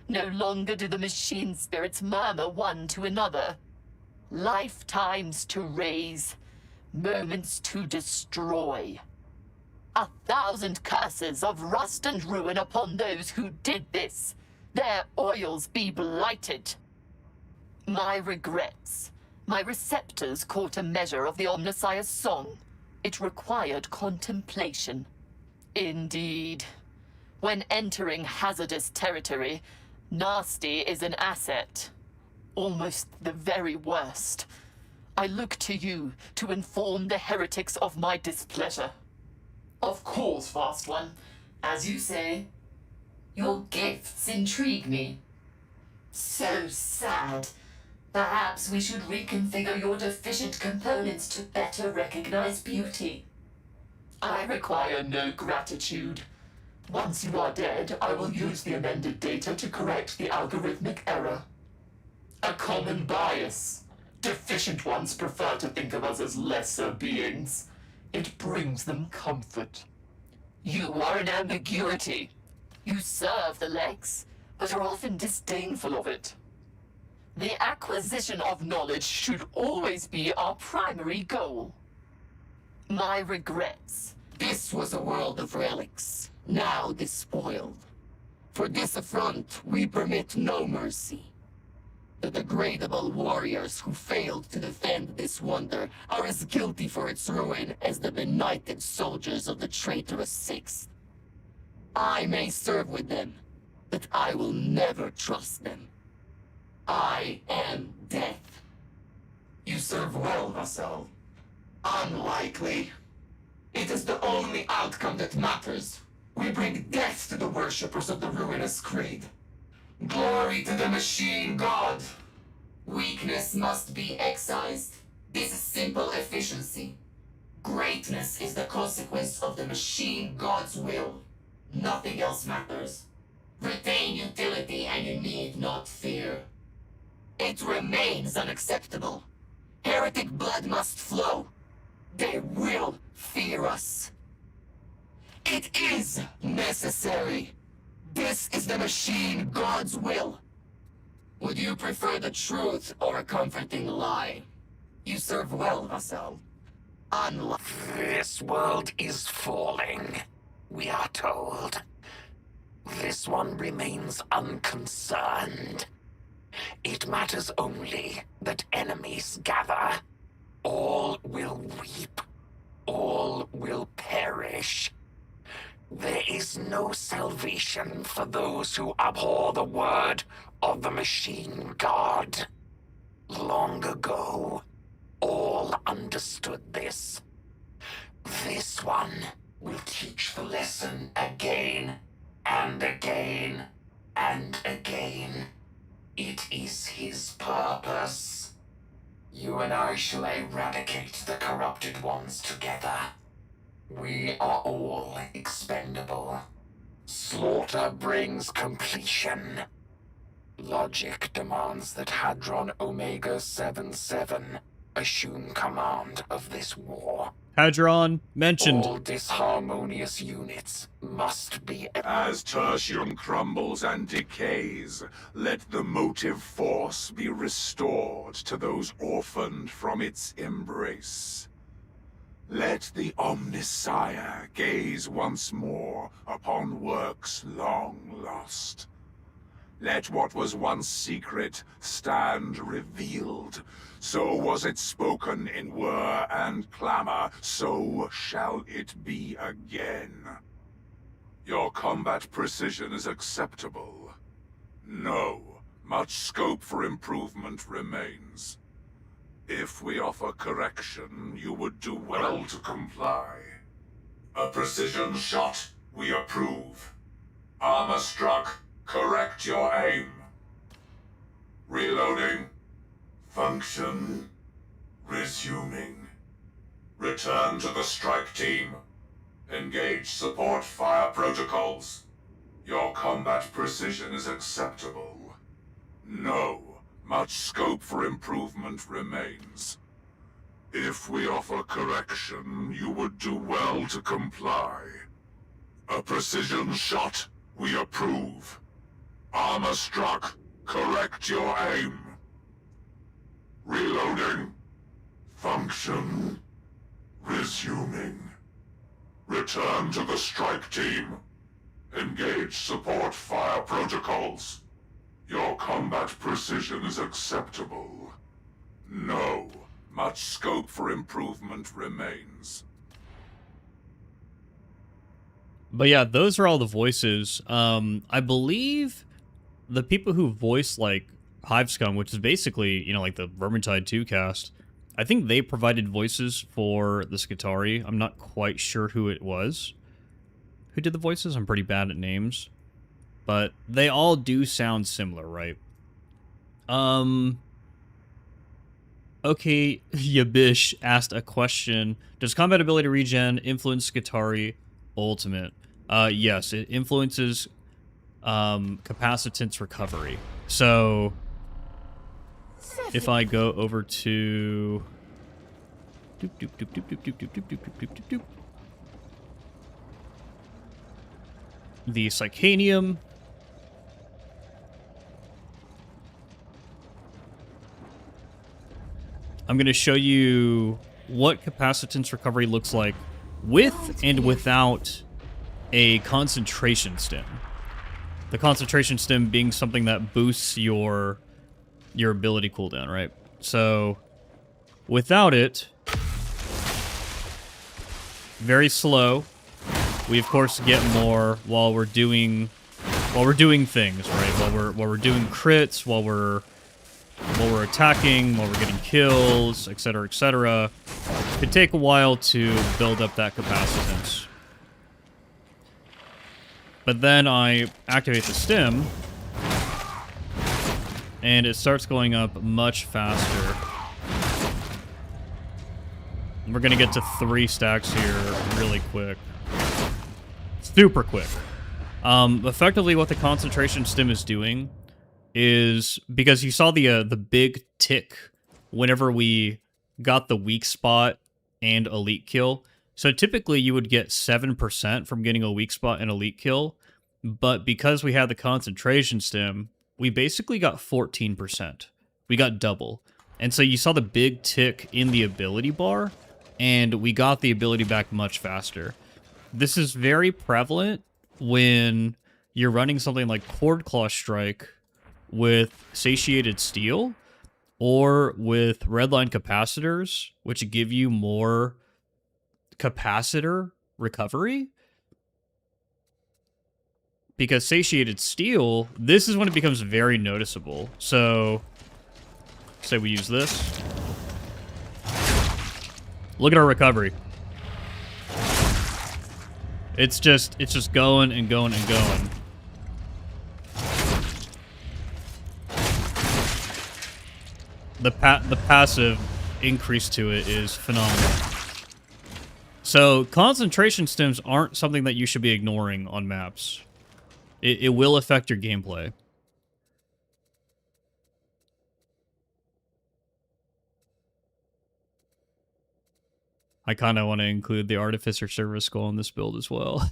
No longer do the machine spirits murmur one to another. Lifetimes to raise, moments to destroy. 1,000 curses of rust and ruin upon those who did this. Their oils be blighted. My regrets. My receptors caught a measure of the Omnissiah's song. It required contemplation. Indeed. When entering hazardous territory, nasty is an asset. Almost the very worst. I look to you to inform the heretics of my displeasure. Of course, Fast One. As you say, your gifts intrigue me. So sad. Perhaps we should reconfigure your deficient components to better recognize beauty. I require no gratitude. Once you are dead, I will use the amended data to correct the algorithmic error. A common bias. Deficient ones prefer to think of us as lesser beings. It brings them comfort. You are an ambiguity. You serve the legs, but are often disdainful of it. The acquisition of knowledge should always be our primary goal. My regrets. This was a world of relics, now despoiled. For this affront, we permit no mercy. The degradable warriors who failed to defend this wonder are as guilty for its ruin as the benighted soldiers of the traitorous Sixth. I may serve with them, but I will never trust them. I am death. You serve well, Vassal. Unlikely. It is the only outcome that matters. We bring death to the worshippers of the ruinous creed. Glory to the machine god! Weakness must be excised. This is simple efficiency. Greatness is the consequence of the machine god's will. Nothing else matters. Retain utility and you need not fear. It remains unacceptable. Heretic blood must flow. They will fear us. It is necessary. This is the machine god's will. Would you prefer the truth or a comforting lie? You serve well, Vassal. This world is falling, we are told. This one remains unconcerned. It matters only that enemies gather. All will weep. All will perish. There is no salvation for those who abhor the word of the machine god. Long ago, all understood this. This one will teach the lesson again and again and again. It is his purpose. You and I shall eradicate the corrupted ones together. We are all expendable. Slaughter brings completion. Logic demands that Hadron Omega 77 assume command of this war. Hadron mentioned. All disharmonious units must be... As tertium crumbles and decays, let the motive force be restored to those orphaned from its embrace. Let the Omnissiah gaze once more upon works long lost. Let what was once secret stand revealed. So was it spoken in whir and clamor, so shall it be again. Your combat precision is acceptable. No, much scope for improvement remains. If we offer correction, you would do well to comply. A precision shot, we approve. Armor struck, correct your aim. Reloading. Function. Resuming. Return to the strike team. Engage support fire protocols. Your combat precision is acceptable. No, much scope for improvement remains. If we offer correction, you would do well to comply. A precision shot, we approve. Armor struck, correct your aim. Reloading. Function. Resuming. Return to the strike team. Engage support fire protocols. Your combat precision is acceptable. No. Much scope for improvement remains. But yeah, those are all the voices. I believe the people who voice like Hivescum, which is basically, you know, like the Vermintide 2 cast, I think they provided voices for the Skitarii. I'm not quite sure who it was. Who did the voices? I'm pretty bad at names. But they all do sound similar, right? Okay, Yabish asked a question. Does combat ability regen influence Skitarii Ultimate? Yes, it influences capacitance recovery. So if I go over to the Psychanium, I'm going to show you what capacitance recovery looks like with and without a concentration stem. The concentration stem being something that boosts your ability cooldown, right? So without it, very slow. We of course get more while we're doing things, right? While we're doing crits, while we're attacking, while we're getting kills, etc., etc. It could take a while to build up that capacitance. But then I activate the stem, and it starts going up much faster. We're gonna get to 3 stacks here really quick. Super quick. Effectively what the concentration stem is doing is, because you saw the big tick whenever we got the weak spot and elite kill. So typically you would get 7% from getting a weak spot and elite kill, but because we had the concentration stem, we basically got 14%. We got double. And so you saw the big tick in the ability bar, and we got the ability back much faster. This is very prevalent when you're running something like Cord Claw Strike with Satiated Steel, or with Redline Capacitors, which give you more capacitor recovery. Because Satiated Steel, this is when it becomes very noticeable. So, say we use this. Look at our recovery. It's just going and going and going. The passive increase to it is phenomenal. So concentration stems aren't something that you should be ignoring on maps. It will affect your gameplay. I kind of want to include the Artificer Service Skull in this build as well.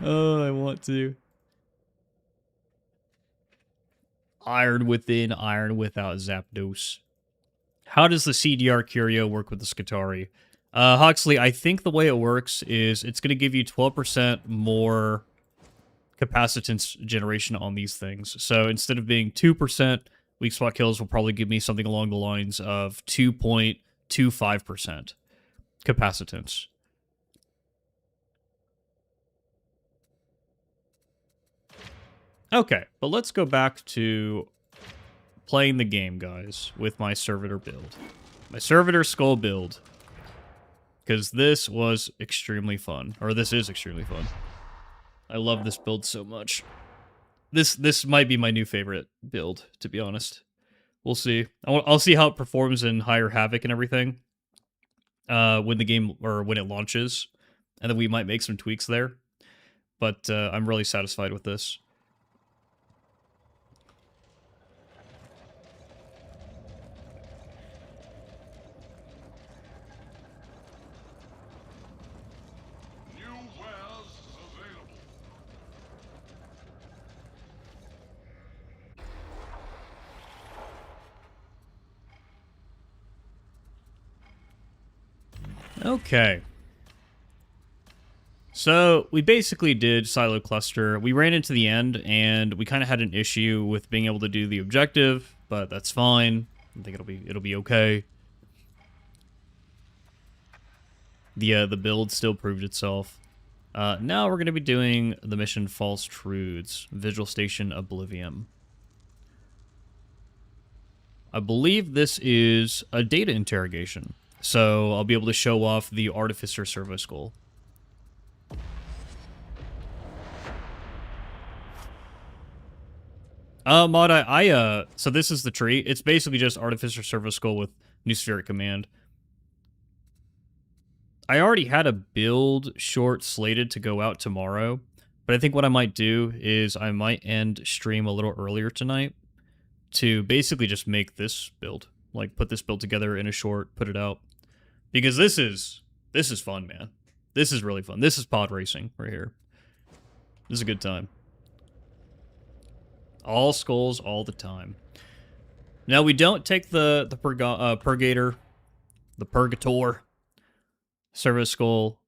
Oh, I want to. Iron within, iron without Zapdos. How does the CDR Curio work with the Skitarii? Huxley, I think the way it works is it's going to give you 12% more capacitance generation on these things. So instead of being 2%, weak spot kills will probably give me something along the lines of 2.25% capacitance. Okay, but let's go back to playing the game, guys, with my Servitor build. My Servitor Skull build. Because this was extremely fun. Or this is extremely fun. I love this build so much. This might be my new favorite build, to be honest. We'll see. I'll see how it performs in higher Havoc and everything. When the game, or when it launches. And then we might make some tweaks there. But I'm really satisfied with this. Okay. So we basically did silo cluster. We ran into the end, and we kind of had an issue with being able to do the objective, but that's fine. I think it'll be okay. The build still proved itself. Now we're gonna be doing the mission False Truths, Visual Station Oblivion. I believe this is a data interrogation, so I'll be able to show off the Artificer Servo Skull. Mod, so this is the tree. It's basically just Artificer Servo Skull with New Spheric Command. I already had a build short slated to go out tomorrow, but I think what I might do is I might end stream a little earlier tonight to basically just make this build. Like, put this build together in a short, put it out. Because this is fun, man. This is really fun. This is pod racing right here. This is a good time. All skulls all the time. Now, we don't take the Purgator, the Purgator, Servo Skull,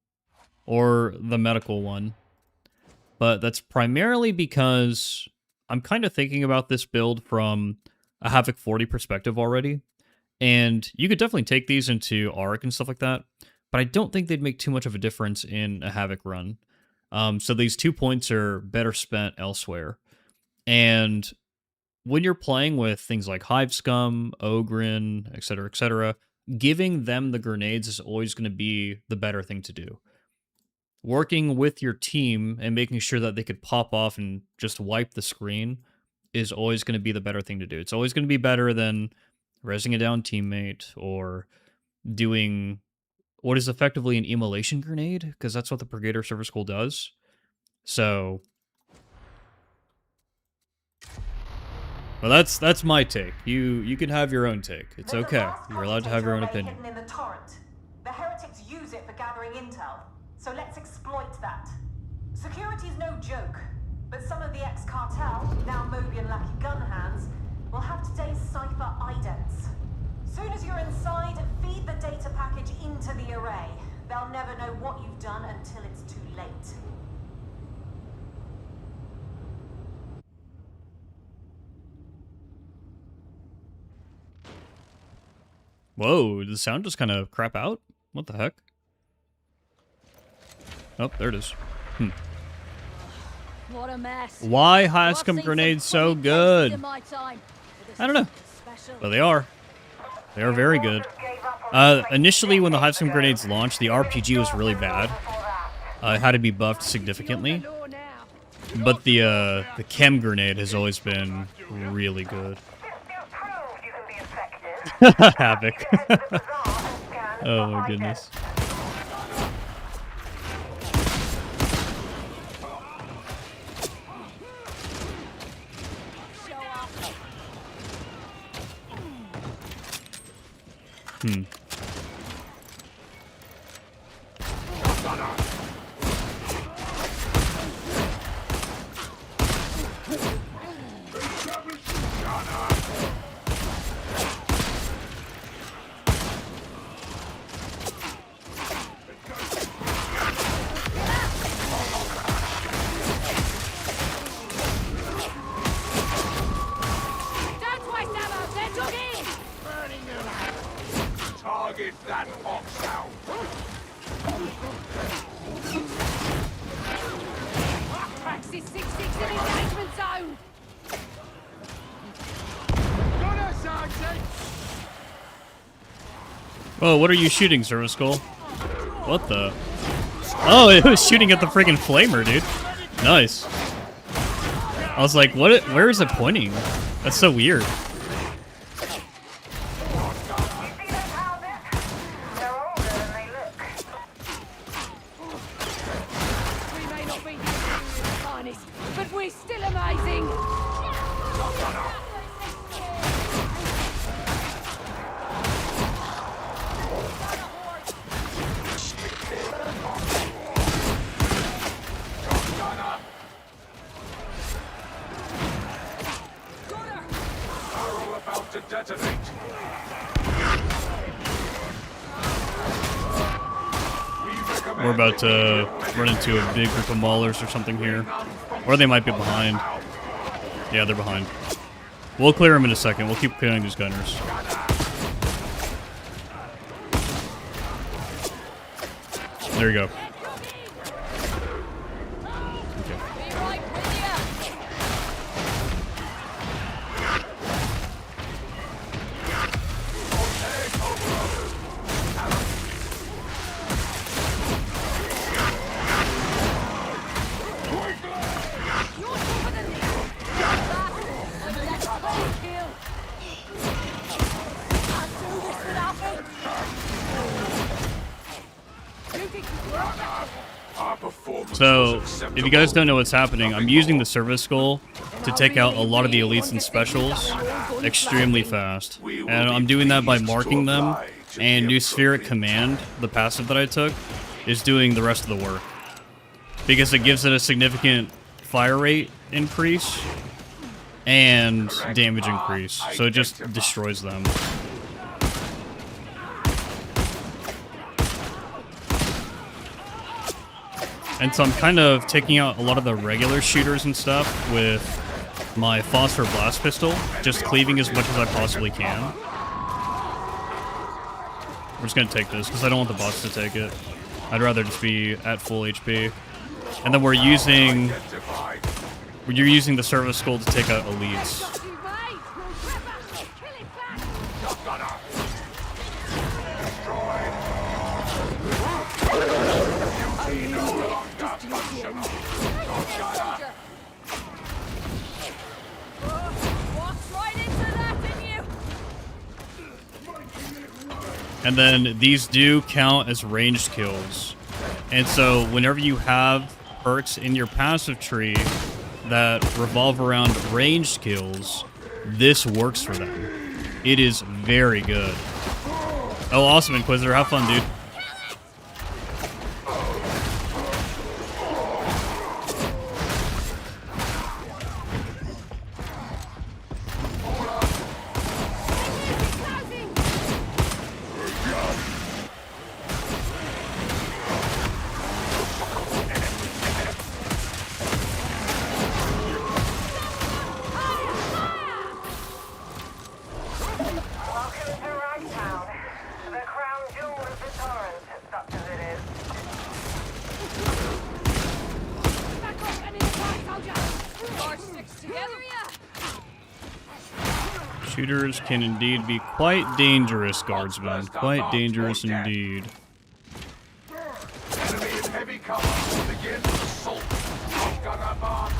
or the medical one. But that's primarily because I'm kind of thinking about this build from a Havoc 40 perspective already. And you could definitely take these into Auric and stuff like that, but I don't think they'd make too much of a difference in a Havoc run. So these 2 points are better spent elsewhere. And when you're playing with things like Hive Scum, Ogren, etc., giving them the grenades is always going to be the better thing to do. Working with your team and making sure that they could pop off and just wipe the screen is always going to be the better thing to do. It's always going to be better than resing a down teammate or doing what is effectively an immolation grenade, because that's what the Purgator Servo Skull does. So, well, that's my take. You can have your own take. It's okay. You're allowed to have your own opinion. In the torrent. The heretics use it for gathering intel, so let's exploit that. Security's no joke, but some of the ex-cartel, now Mobian Lucky gun hands, will have today's cipher idents. Soon as you're inside, feed the data package into the array. They'll never know what you've done until it's too late. Whoa, did the sound just kind of crap out? What the heck? Oh, there it is. What a mess. Why Well, I've Hive-Scum seen grenades some so funny good? places in my time, but I don't know. this special. But they are. They are very good. Initially, when the Hive-Scum grenades launched, the RPG was really bad. It had to be buffed significantly. But the chem grenade has always been really good. Havoc. Oh my goodness. Don't waste ammo, they're dug in! Target that foxhound. Praxis 6-6 in engagement zone! Gunner, Sergeant! Whoa, what are you shooting, Servo Skull? What the? Oh, it was shooting at the friggin' flamer, dude. Nice. I was like, what? Where is it pointing? That's so weird. We may not be the finest, but we're still amazing! We're about to run into a big group of maulers or something here. Or they might be behind. Yeah, they're behind. We'll clear them in a second. We'll keep clearing these gunners. There you go. Okay. Be right with ya. So, If you guys don't know what's happening, I'm using the service skull to take out a lot of the elites and specials extremely fast. And I'm doing that by marking them, and New Spheric Command, the passive that I took, is doing the rest of the work. Because it gives it a significant fire rate increase and damage increase, so it just destroys them. And so I'm kind of taking out a lot of the regular shooters and stuff with my Phosphor Blast Pistol, just cleaving as much as I possibly can. We're just going to take this, because I don't want the boss to take it. I'd rather just be at full HP. And then you're using the service skull to take out elites. And then these do count as ranged kills. And so whenever you have perks in your passive tree that revolve around ranged kills, this works for them. It is very good. Oh, awesome, Inquisitor. Have fun, dude. Shooters can indeed be quite dangerous, guardsmen. Quite dangerous indeed. Enemy in heavy cover. Begin assault. Gunner mark.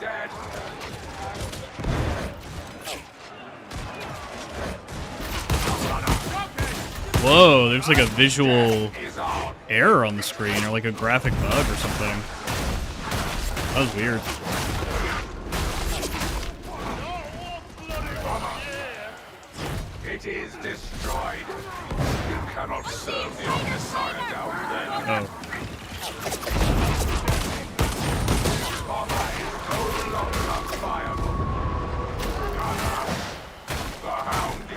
Dead. Whoa, there's like a visual error on the screen, or like a graphic bug or something. That was weird. It is destroyed. You cannot serve the Omnissiah down there. Oh. Bomber is no longer unfireable. The Hound is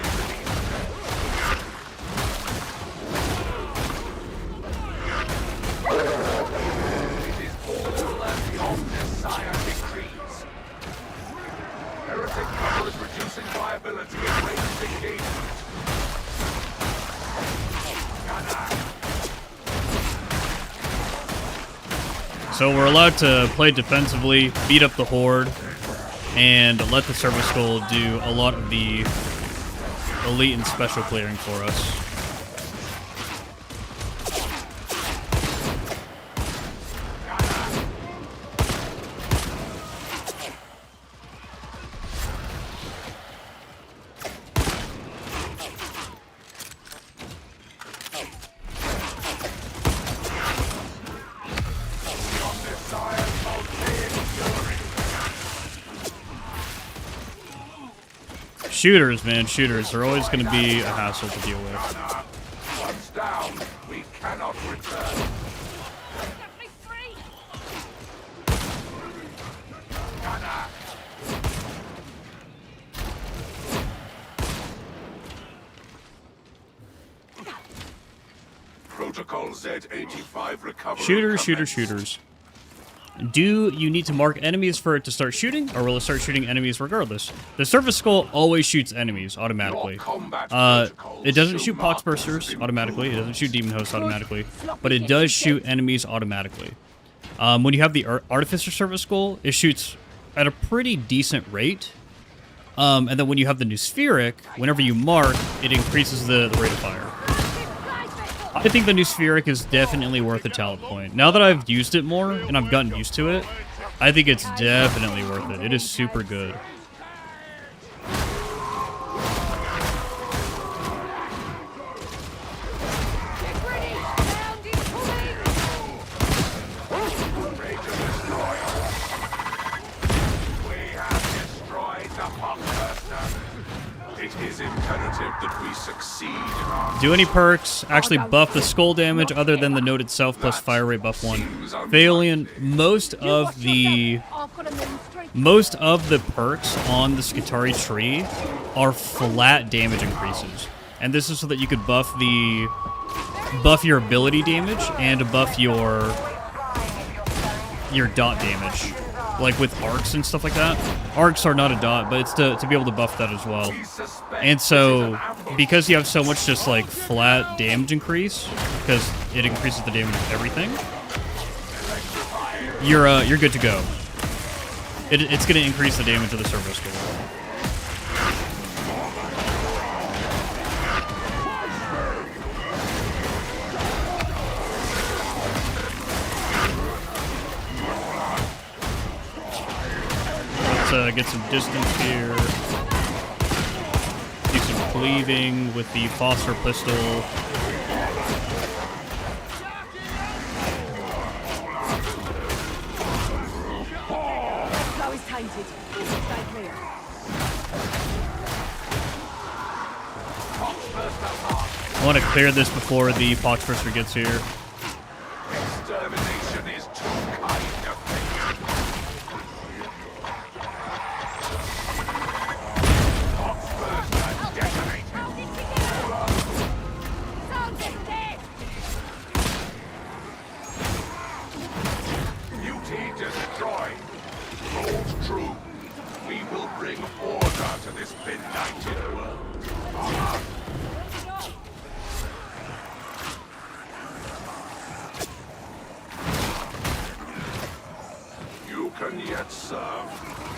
it is all as the Omnissiah decrees. Heretic cover is reducing viability of ranged engagement. So we're allowed to play defensively, beat up the horde, and let the service skull do a lot of the elite and special clearing for us. Shooters, man, shooters. They're always going to be a hassle to deal with. Once down, we cannot return. Protocol Z85 recovery. Shooters, shooters, commenced. shooters. Do you need to mark enemies for it to start shooting, or will it start shooting enemies regardless? The Surface Skull always shoots enemies automatically. Your combat It doesn't protocols shoot show markers Poxbursters of automatically. It doesn't shoot Demon Hosts Good. automatically, Floppy but it gets does you shoot dead. enemies automatically. When you have the Artificer Surface Skull, it shoots at a pretty decent rate. And then when you have the new Spheric, whenever you mark, it increases the rate of fire. I think the new Spheric is definitely worth a talent point. Now that I've used it more and I've gotten used to it, I think it's definitely worth it. It is super good. Get ready! Round incoming! We have destroyed the Poxburster. It is imperative that we succeed in our Do any perks actually buff the skull damage other than the note itself plus fire rate buff 1? Valiant, most of the I've got a mean streak. Most of the perks on the Skitarii tree are flat damage increases. And this is so that you could buff your ability damage and buff your dot damage. Like with arcs and stuff like that. Arcs are not a dot, but it's to be able to buff that as well. And so, because you have so much just like flat damage increase, because it increases the damage of everything, you're good to go. It's going to increase the damage of the Surface Skull. Let's get some distance here. Do some cleaving with the Phosphor Pistol. Flow is tainted. Stay clear. I want to clear this before the Poxburster gets here. extermination is too kind of thing. Poxburster detonated. Sounds dead! Beauty destroyed. Hold true. We will bring order to this benighted world. You can yet serve.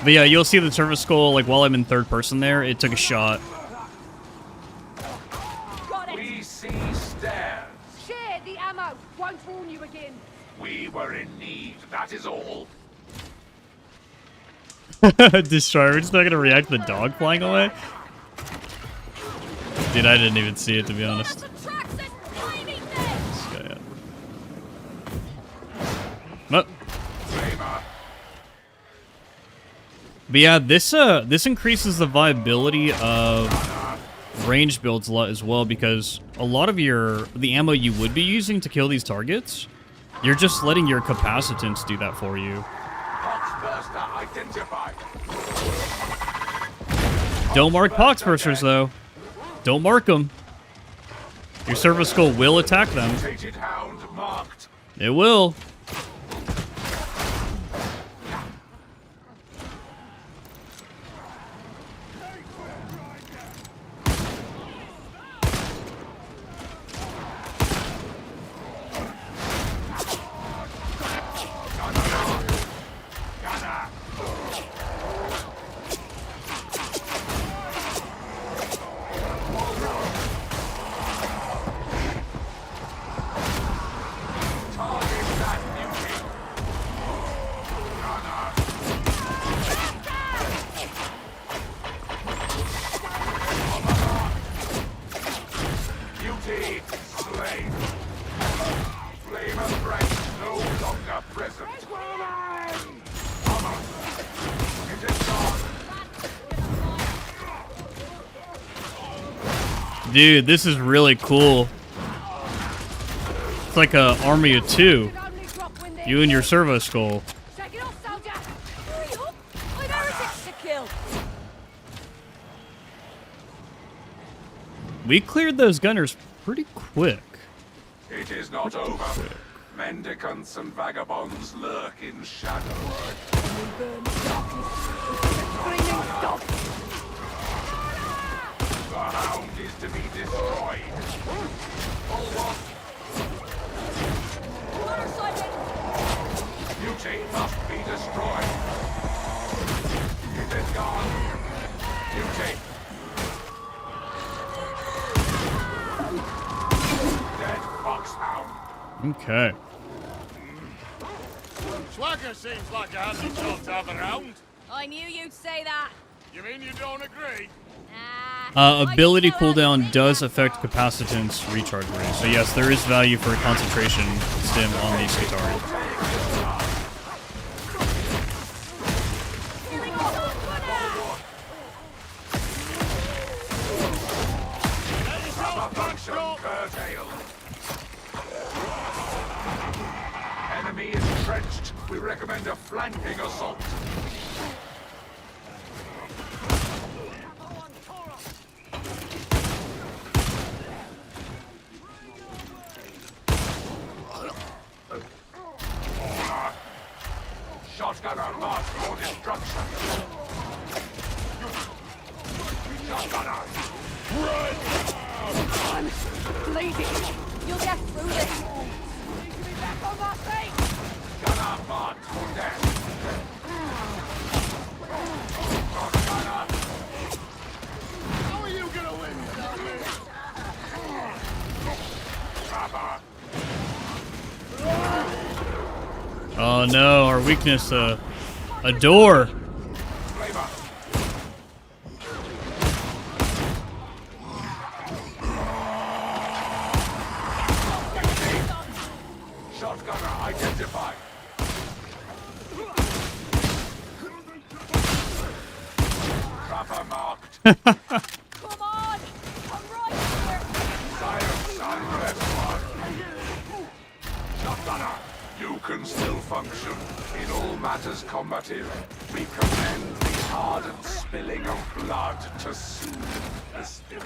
But yeah, you'll see the Surface Skull, like while I'm in third person there, it took a shot. Got it! We see stairs. Share the ammo! Won't warn you again. We were in need, that is all. Destroyer, we're just not gonna react to the dog flying away? Dude, I didn't even see it, to be honest. The tracks is tiny thing! This guy, yeah. Oh. Flavor. But yeah, this increases the viability of range builds a lot as well, because a lot of the ammo you would be using to kill these targets, you're just letting your capacitance do that for you. Poxburster identified. Don't mark Poxbursters though. Don't mark them. Your Surface Skull will attack them. Mutated hound marked. It will. Beauty slain. Flame of Christ no longer present. It is gone. Dude, this is really cool. It's like a army of two. Should only drop when they're You and your dead. Servo Skull. Shake it off, soldier! Hurry up! I've heretics to kill! We cleared those gunners pretty quick. It is not over. Mendicants and vagabonds lurk in shadow. The hound is to be destroyed. Motorcycle! Mutate must be destroyed. It is gone. Mutate. Dead foxhound. Okay. Swagger seems like a handy job to have around. I knew you'd say that. You mean you don't agree? Nah. Ability cooldown does affect capacitance recharge rate. So yes, there is value for a concentration stim on the Skitarii. Function curtailed. Enemy is trenched. We recommend a flanking assault. Shotgunner marked for destruction. Shotgunner. I'm bleeding. You'll get through this. Need to be back on my feet. Gunner marked for death. Shotgunner. How are you gonna win without me? Trapper. Oh no, our weakness, a door. Flavor. Shotgunner identified. Trapper marked. Come on. I'm right here. Science and left one. Shotgunner, you can still function in all matters combative. We commend the ardent spilling of blood to soothe the spirit.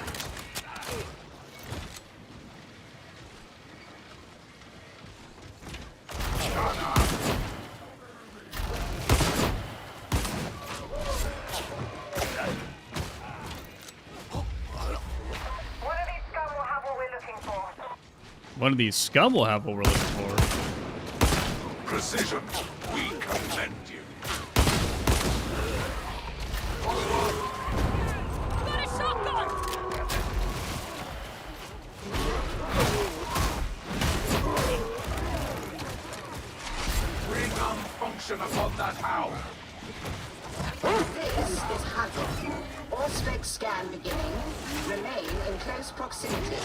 One of these scum will have what we're looking for. Precision, we commend you. Got a shotgun. Bring unfunction upon that hound. This is Hunter. Auspex scan beginning. Remain in close proximity.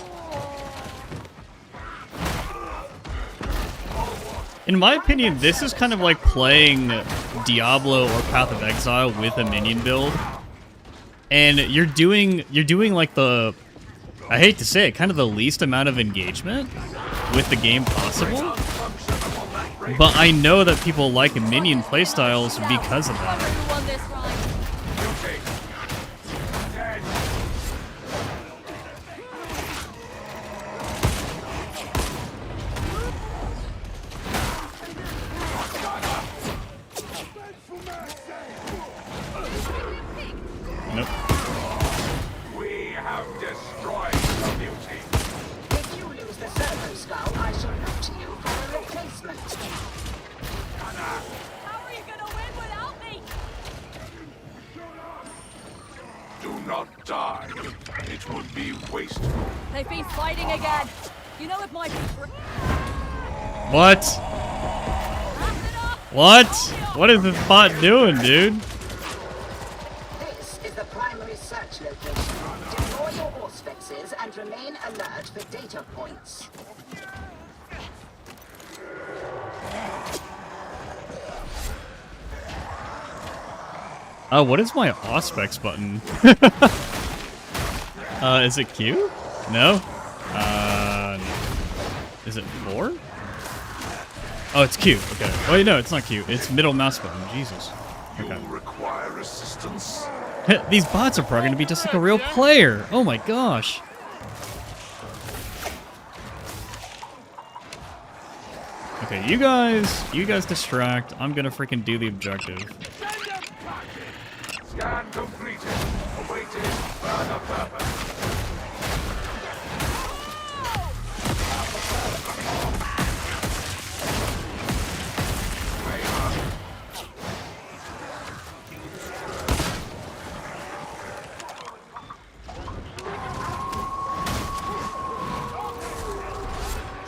In my opinion, this is kind of like playing Diablo or Path of Exile with a minion build. And you're doing like the, I hate to say it, kind of the least amount of engagement with the game possible. But I know that people like minion playstyles because of that. Who won this round? Dead. Nope. We have destroyed the beauty. If you lose the servant skull, I shall look to you for a replacement. How are you gonna win without me? Do not die. It would be wasteful. They've been fighting again. You know it might be What? Wrap it up. What? What is this bot doing, dude? This is the primary search location. Deploy your auspexes and remain alert for data points. Oh, what is my Auspex button? Is it Q? No? No. Is it 4? Oh, it's Q. Okay. Wait, no, it's not Q. It's middle mouse button. Jesus. Okay. You require assistance. These bots are probably going to be just like a real player. Oh my gosh. Okay, you guys distract. I'm gonna freaking do the objective. Scan completed. Awaiting further purpose.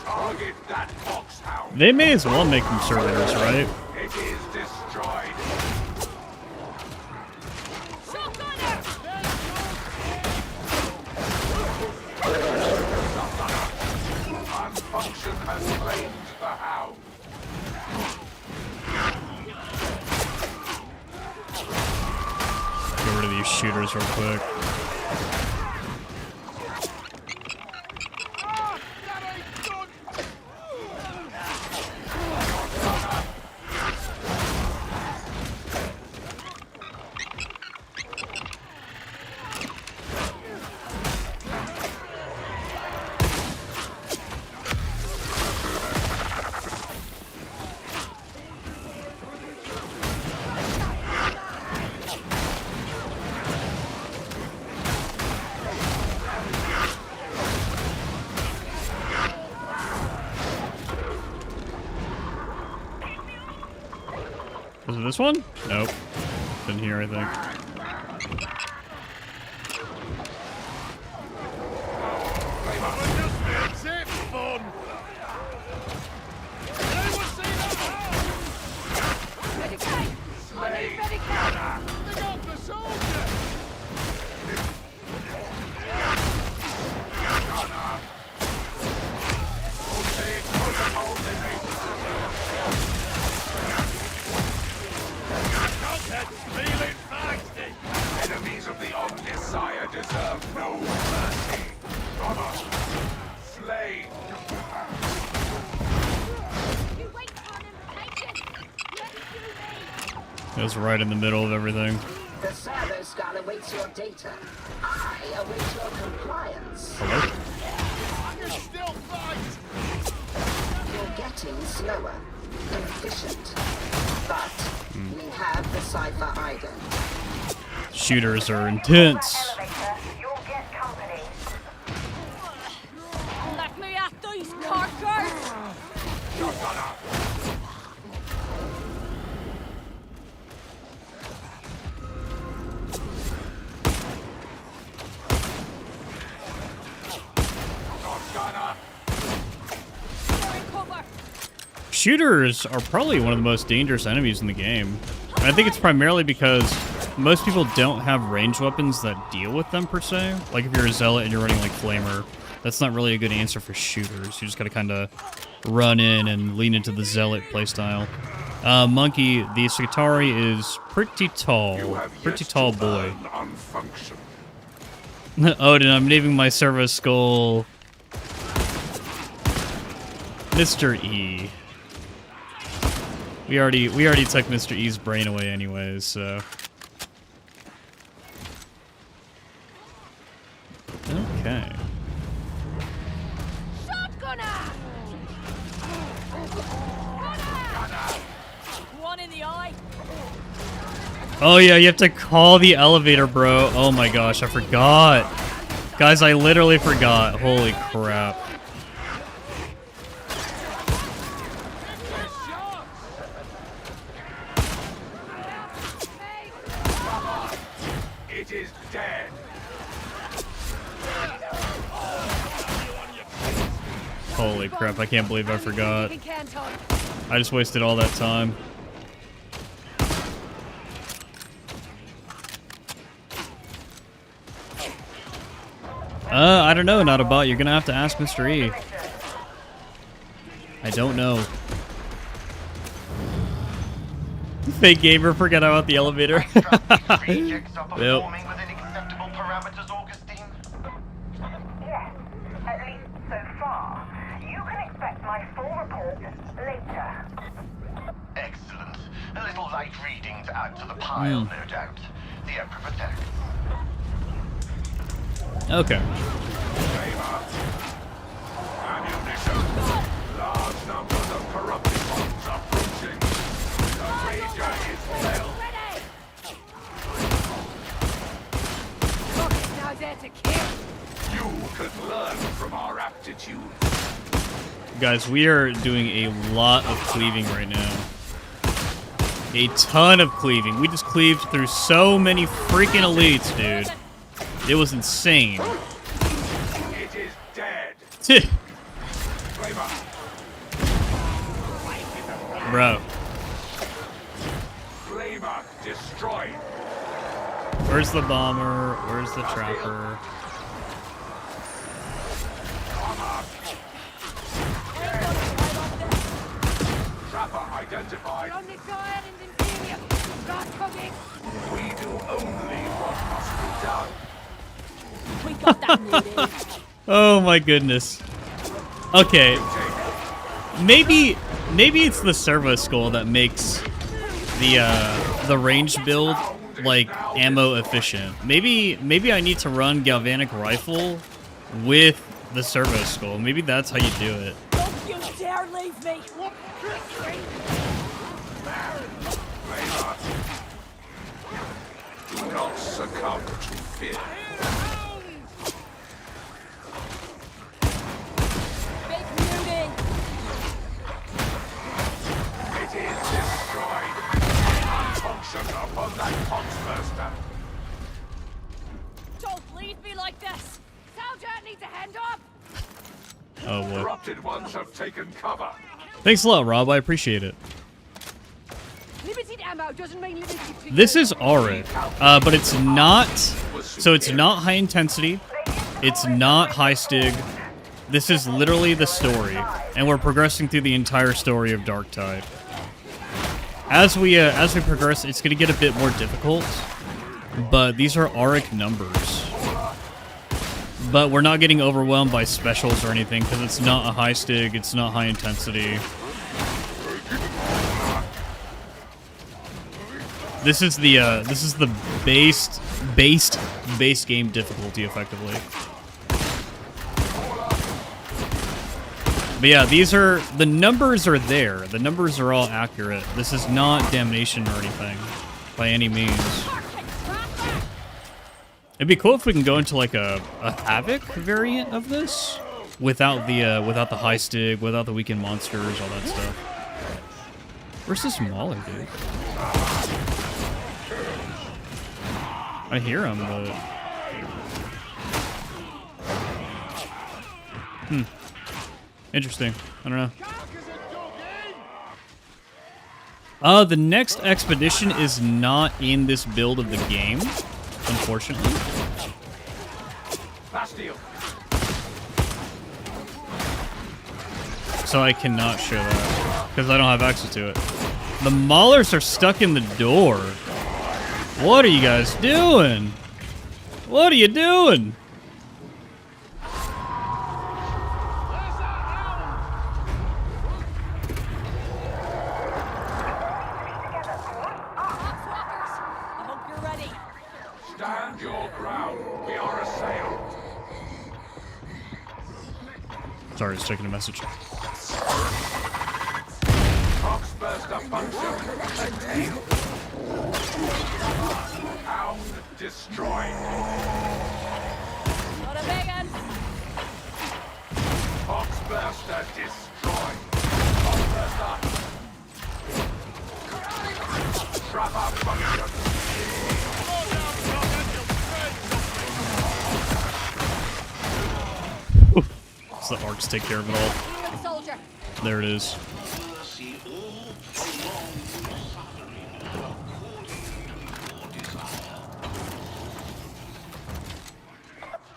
Target that foxhound. They may as well make them servers, right? It is destroyed. Unfunction has claimed the hound. Get rid of these shooters real quick. Was it this one? Nope. Didn't hear, I think. Just makes it fun. Anyone see that hound? Medicate! I need medicate! They got the soldier. Cockhead's feeling feisty. Enemies of the Omnisire deserve no mercy. Brother, slain. You wait for an invitation! Let it do me! It was right in the middle of everything. The servo scan awaits your data. I await your compliance. Hello? I can still fight. You're getting slower, inefficient. But we have the Cypher ident. Shooters are intense. Elevator, you'll get company. Let me at these carters! They're in cover! Shooters are probably one of the most dangerous enemies in the game. And I think it's primarily because most people don't have ranged weapons that deal with them per se. Like if you're a zealot and you're running like Flamer, that's not really a good answer for shooters. You just gotta kind of run in and lean into the zealot playstyle. Monkey, the Skitarii is pretty tall. You have Pretty yet tall to boy. learn unfunction. Odin, I'm naming my servo skull Mr. E. We already took Mr. E's brain away anyways, so. Okay. Shotgunner! Gunner! One in the eye. Oh yeah, you have to call the elevator, bro. Oh my gosh, I forgot. Guys, I literally forgot. Holy crap. It is dead. Holy crap, I can't believe I forgot. He can't talk. I just wasted all that time. I don't know, not a bot. You're gonna have to ask Mr. E. I don't know. Fake gamer, forget about the elevator. Rejects are Yep. performing within acceptable parameters, Augustine. Yes, at least so far. You can expect my full report later. Excellent. A little light reading to add to the pile, no doubt. The Emperor protects. Okay. Ammunition. Large numbers of corrupted Guys, we are doing a lot of cleaving right now. A ton of cleaving. We just cleaved through so many freaking elites, dude. It was insane. It is dead. Bro. Flamer destroyed. Where's the bomber? Where's the trapper? Trapper identified. We do only what must be done. We got that needed. Oh my goodness. Okay. Maybe it's the servo skull that makes the range build like ammo efficient. Maybe I need to run galvanic rifle with the servo skull. Maybe that's how you do it. Don't you dare leave me. Do not succumb to fear. Big beauty. It is destroyed. Function upon that Foxburster. Don't leave me like this. Soldier needs a hand up. Oh boy. Corrupted ones have taken cover. Thanks a lot, Rob. I appreciate it. Limited ammo doesn't mean limited to This is Auric, but it's not. So it's not high intensity. It's not high stig. This is literally the story, and we're progressing through the entire story of Darktide. As we progress, it's gonna get a bit more difficult, but these are Auric numbers. But we're not getting overwhelmed by specials or anything because it's not a high stig. It's not high intensity. This is the base game difficulty effectively. But yeah, the numbers are there. The numbers are all accurate. This is not damnation or anything by any means. It'd be cool if we can go into like a Havoc variant of this without the high stig, without the weakened monsters, all that stuff. Where's this Mauler, dude? I hear him, but... Interesting. I don't know. The next expedition is not in this build of the game, unfortunately. So I cannot show that, because I don't have access to it. The Maulers are stuck in the door. What are you guys doing? What are you doing? I hope you're ready. Stand your ground. We are assailed. Sorry, I was checking a message. Foxburster function attained. Hound destroyed. Not a big one. Foxburster destroyed. Foxburster. Trapper function. So the arcs take care of it all. Soldier. There it is.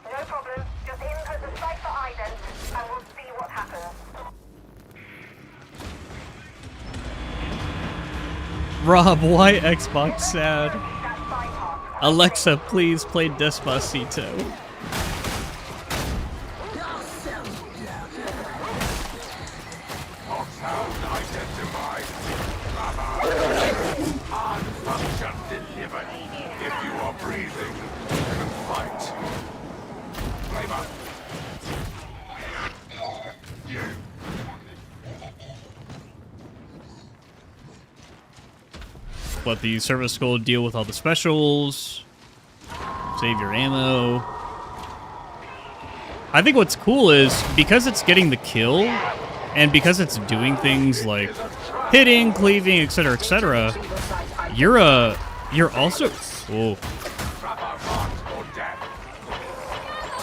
No problem. Just input the cipher ident, and we'll see what happens. Rob, why Xbox sad? Alexa, please play Despacito. Foxhound identified. Hard function delivered. If you are breathing, you can fight. Flavor. Let the service skull deal with all the specials. Save your ammo. I think what's cool is because it's getting the kill, and because it's doing things like hitting, cleaving, etc., you're also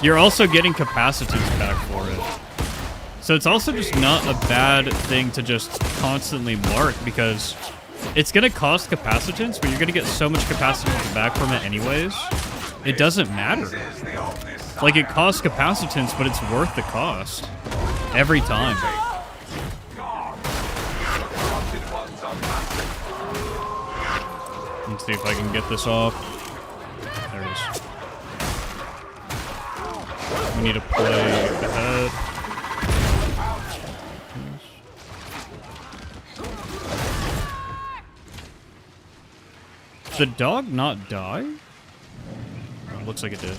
you're also getting capacitance back for it. So it's also just not a bad thing to just constantly mark, because it's going to cost capacitance, but you're going to get so much capacitance back from it anyways. It doesn't matter. Like, it costs capacitance, but it's worth the cost. Every time. Let's see if I can get this off. There it is. We need to play ahead. Did the dog not die? Oh, looks like it did.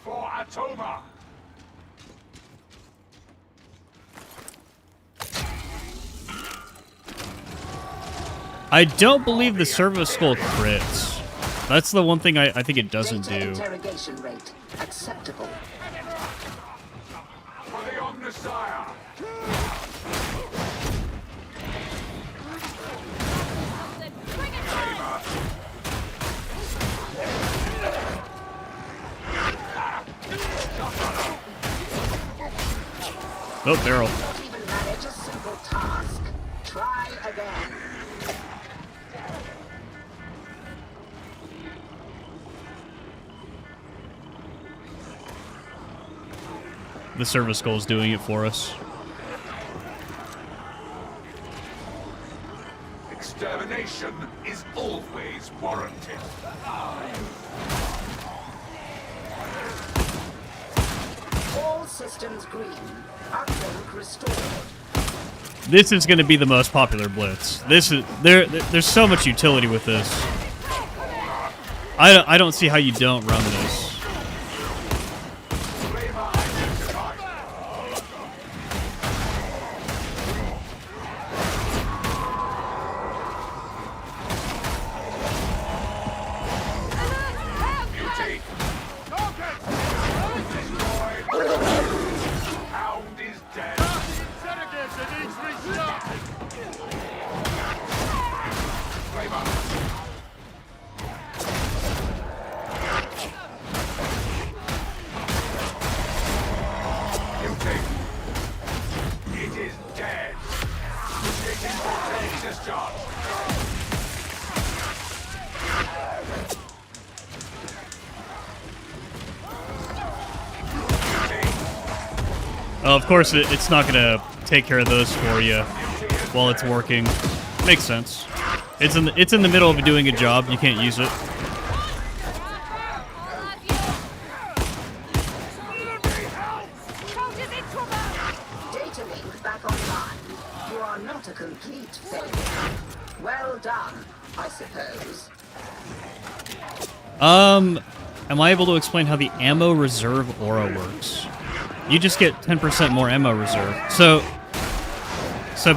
For Atoma! I don't believe the Servo Skull crits. That's the one thing I think it doesn't do. Interrogation rate acceptable. For the Omnissiah! Oh, barrel. Not even manage a simple task. Try again. The Servo Skull is doing it for us. Extermination is always warranted. All systems green. Uplink restored. This is going to be the most popular blitz. This is there's so much utility with this. I don't see how you don't run this. Of course, it's not going to take care of those for you while it's working. Makes sense. It's in the middle of doing a job. You can't use it. Data link back online. You are not a complete failure. Well done, I suppose. Am I able to explain how the ammo reserve aura works? You just get 10% more ammo reserve. So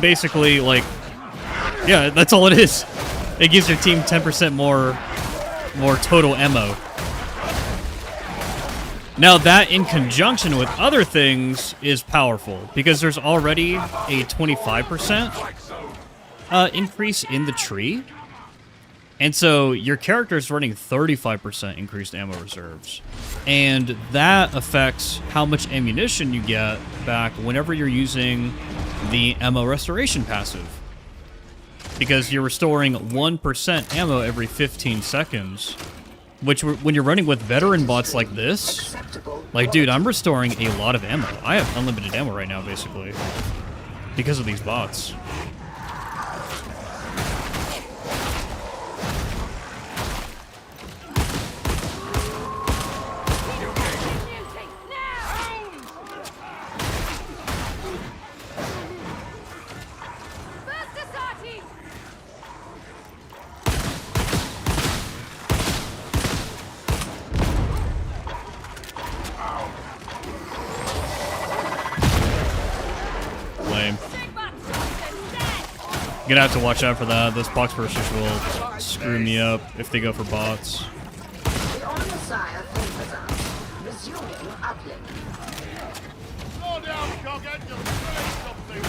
basically, like, yeah, that's all it is. It gives your team 10% more total ammo. Now that, in conjunction with other things, is powerful, because there's already a 25% increase in the tree. And so your character is running 35% increased ammo reserves. And that affects how much ammunition you get back whenever you're using the ammo restoration passive. Because you're restoring 1% ammo every 15 seconds. Which, when you're running with veteran bots like this, like, dude, I'm restoring a lot of ammo. I have unlimited ammo right now, basically, because of these bots. Lame. Gonna have to watch out for that. Those box bursters will screw me up if they go for bots. The Omnissiah favors us. Resuming uplink. Slow down, Coghead. You're killing something.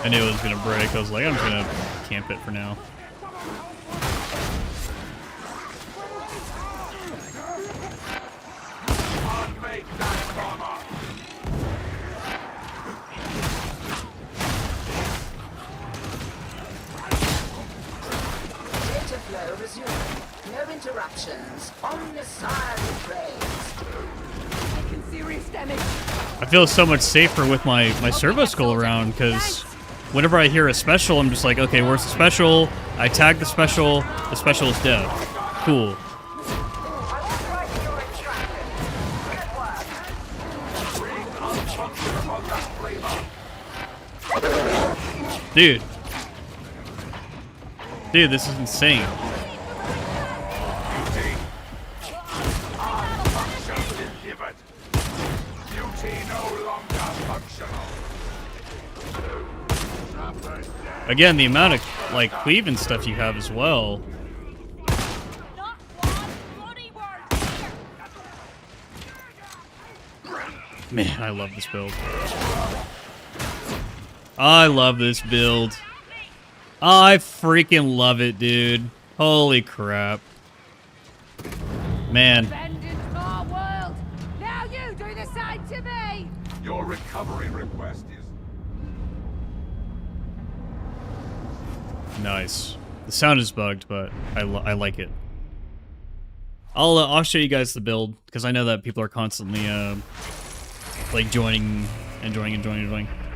I knew it was gonna break. I was like, I'm just gonna camp it for now. Data flow resuming. No interruptions. Omnissiah retrains. Taking serious damage. I feel so much safer with my servo skull around because whenever I hear a special, I'm just like, okay, where's the special? I tag the special is dead. Cool. Dude. Dude, this is insane. Again, the amount of like cleave and stuff you have as well. Not one bloody word here. Man, I love this build. I love this build. I freaking love it, dude. Holy crap. Man. Abandoned my world. Now you do the same to me. Your recovery request is... Nice. The sound is bugged, but I like it. I'll show you guys the build because I know that people are constantly like joining.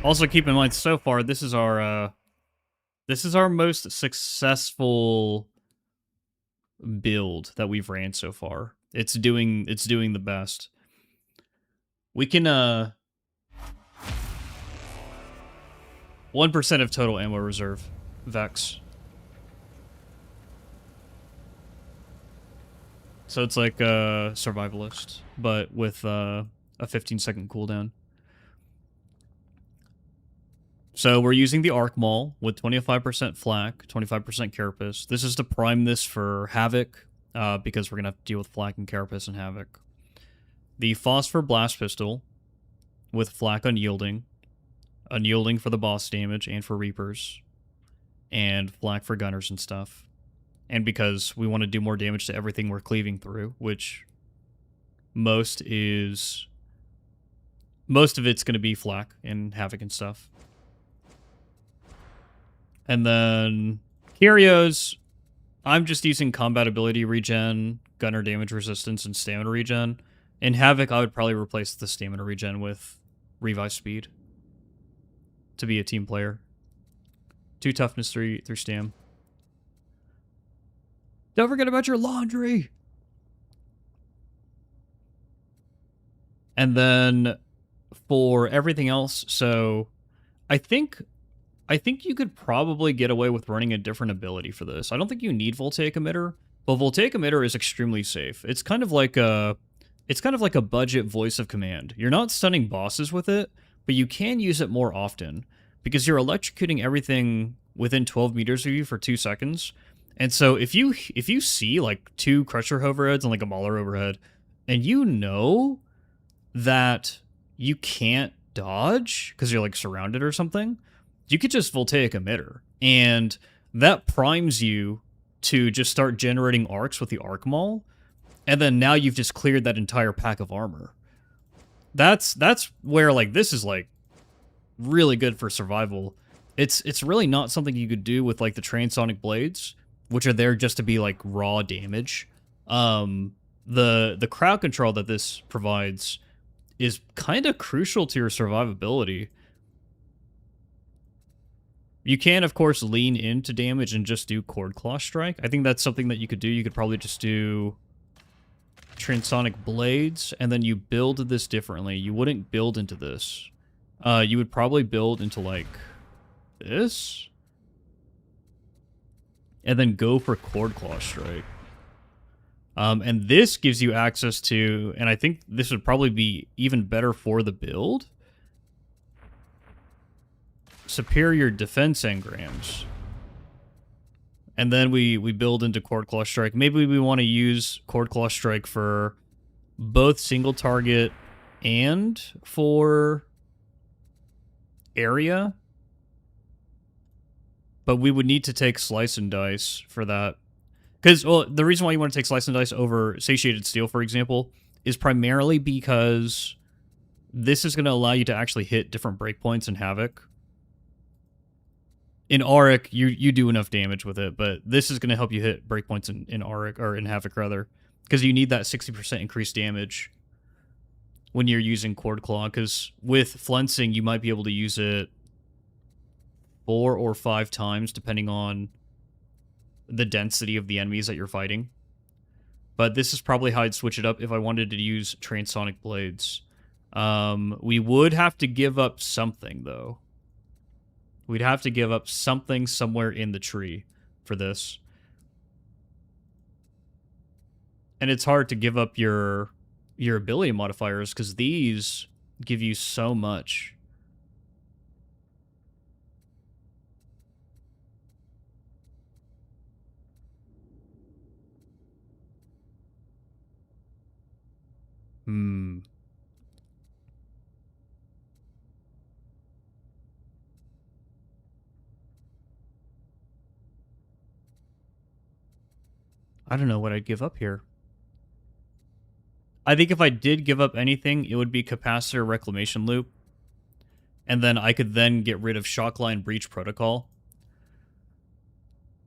Also, keep in mind, so far this is our most successful build that we've ran so far. It's doing the best. We can 1% of total ammo reserve. Vex. So it's like a survivalist, but with a 15-second cooldown. So we're using the Arc Maul with 25% Flak, 25% Carapace. This is to prime this for Havoc, because we're going to have to deal with Flak and Carapace and Havoc. The Phosphor Blast Pistol with Flak Unyielding. Unyielding for the boss damage and for Reapers. And Flak for Gunners and stuff. And because we want to do more damage to everything we're cleaving through, which most of it's going to be Flak and Havoc and stuff. And then Kyrios, I'm just using combat ability regen, gunner damage resistance, and stamina regen. In Havoc, I would probably replace the stamina regen with revive speed to be a team player. 2 toughness, 3 stam. Don't forget about your laundry. And then for everything else, so I think you could probably get away with running a different ability for this. I don't think you need Voltaic Emitter, but Voltaic Emitter is extremely safe. It's kind of like a budget voice of command. You're not stunning bosses with it, but you can use it more often because you're electrocuting everything within 12 meters of you for 2 seconds. And so if you see like 2 Crusher overheads and like a Mauler overhead, and you know that you can't dodge because you're like surrounded or something, you could just Voltaic Emitter, and that primes you to just start generating arcs with the Arc Maul, and then now you've just cleared that entire pack of armor. That's where like this is like really good for survival. It's really not something you could do with like the Transonic Blades, which are there just to be like raw damage. The crowd control that this provides is kind of crucial to your survivability. You can, of course, lean into damage and just do Cord Claw Strike. I think that's something that you could do. You could probably just do Transonic Blades, and then you build this differently. You wouldn't build into this. You would probably build into, like, this? and then go for Cord Claw Strike. And this gives you access to, and I think this would probably be even better for the build, Superior Defense Engrams. And then we build into Cord Claw Strike. Maybe we want to use Cord Claw Strike for both single target and for area. But we would need to take Slice and Dice for that. Because, well, the reason why you want to take Slice and Dice over Satiated Steel, for example, is primarily because this is going to allow you to actually hit different breakpoints in Havoc. In Auric, you do enough damage with it, but this is going to help you hit breakpoints in Auric, or in Havoc, rather. Because you need that 60% increased damage when you're using Cord Claw. Because with Flensing, you might be able to use it 4 or 5 times, depending on the density of the enemies that you're fighting. But this is probably how I'd switch it up if I wanted to use Transonic Blades. We would have to give up something, though. We'd have to give up something somewhere in the tree for this. And it's hard to give up your ability modifiers, because these give you so much. I don't know what I'd give up here. I think if I did give up anything, it would be Capacitor Reclamation Loop. And then I could then get rid of Shockline Breach Protocol.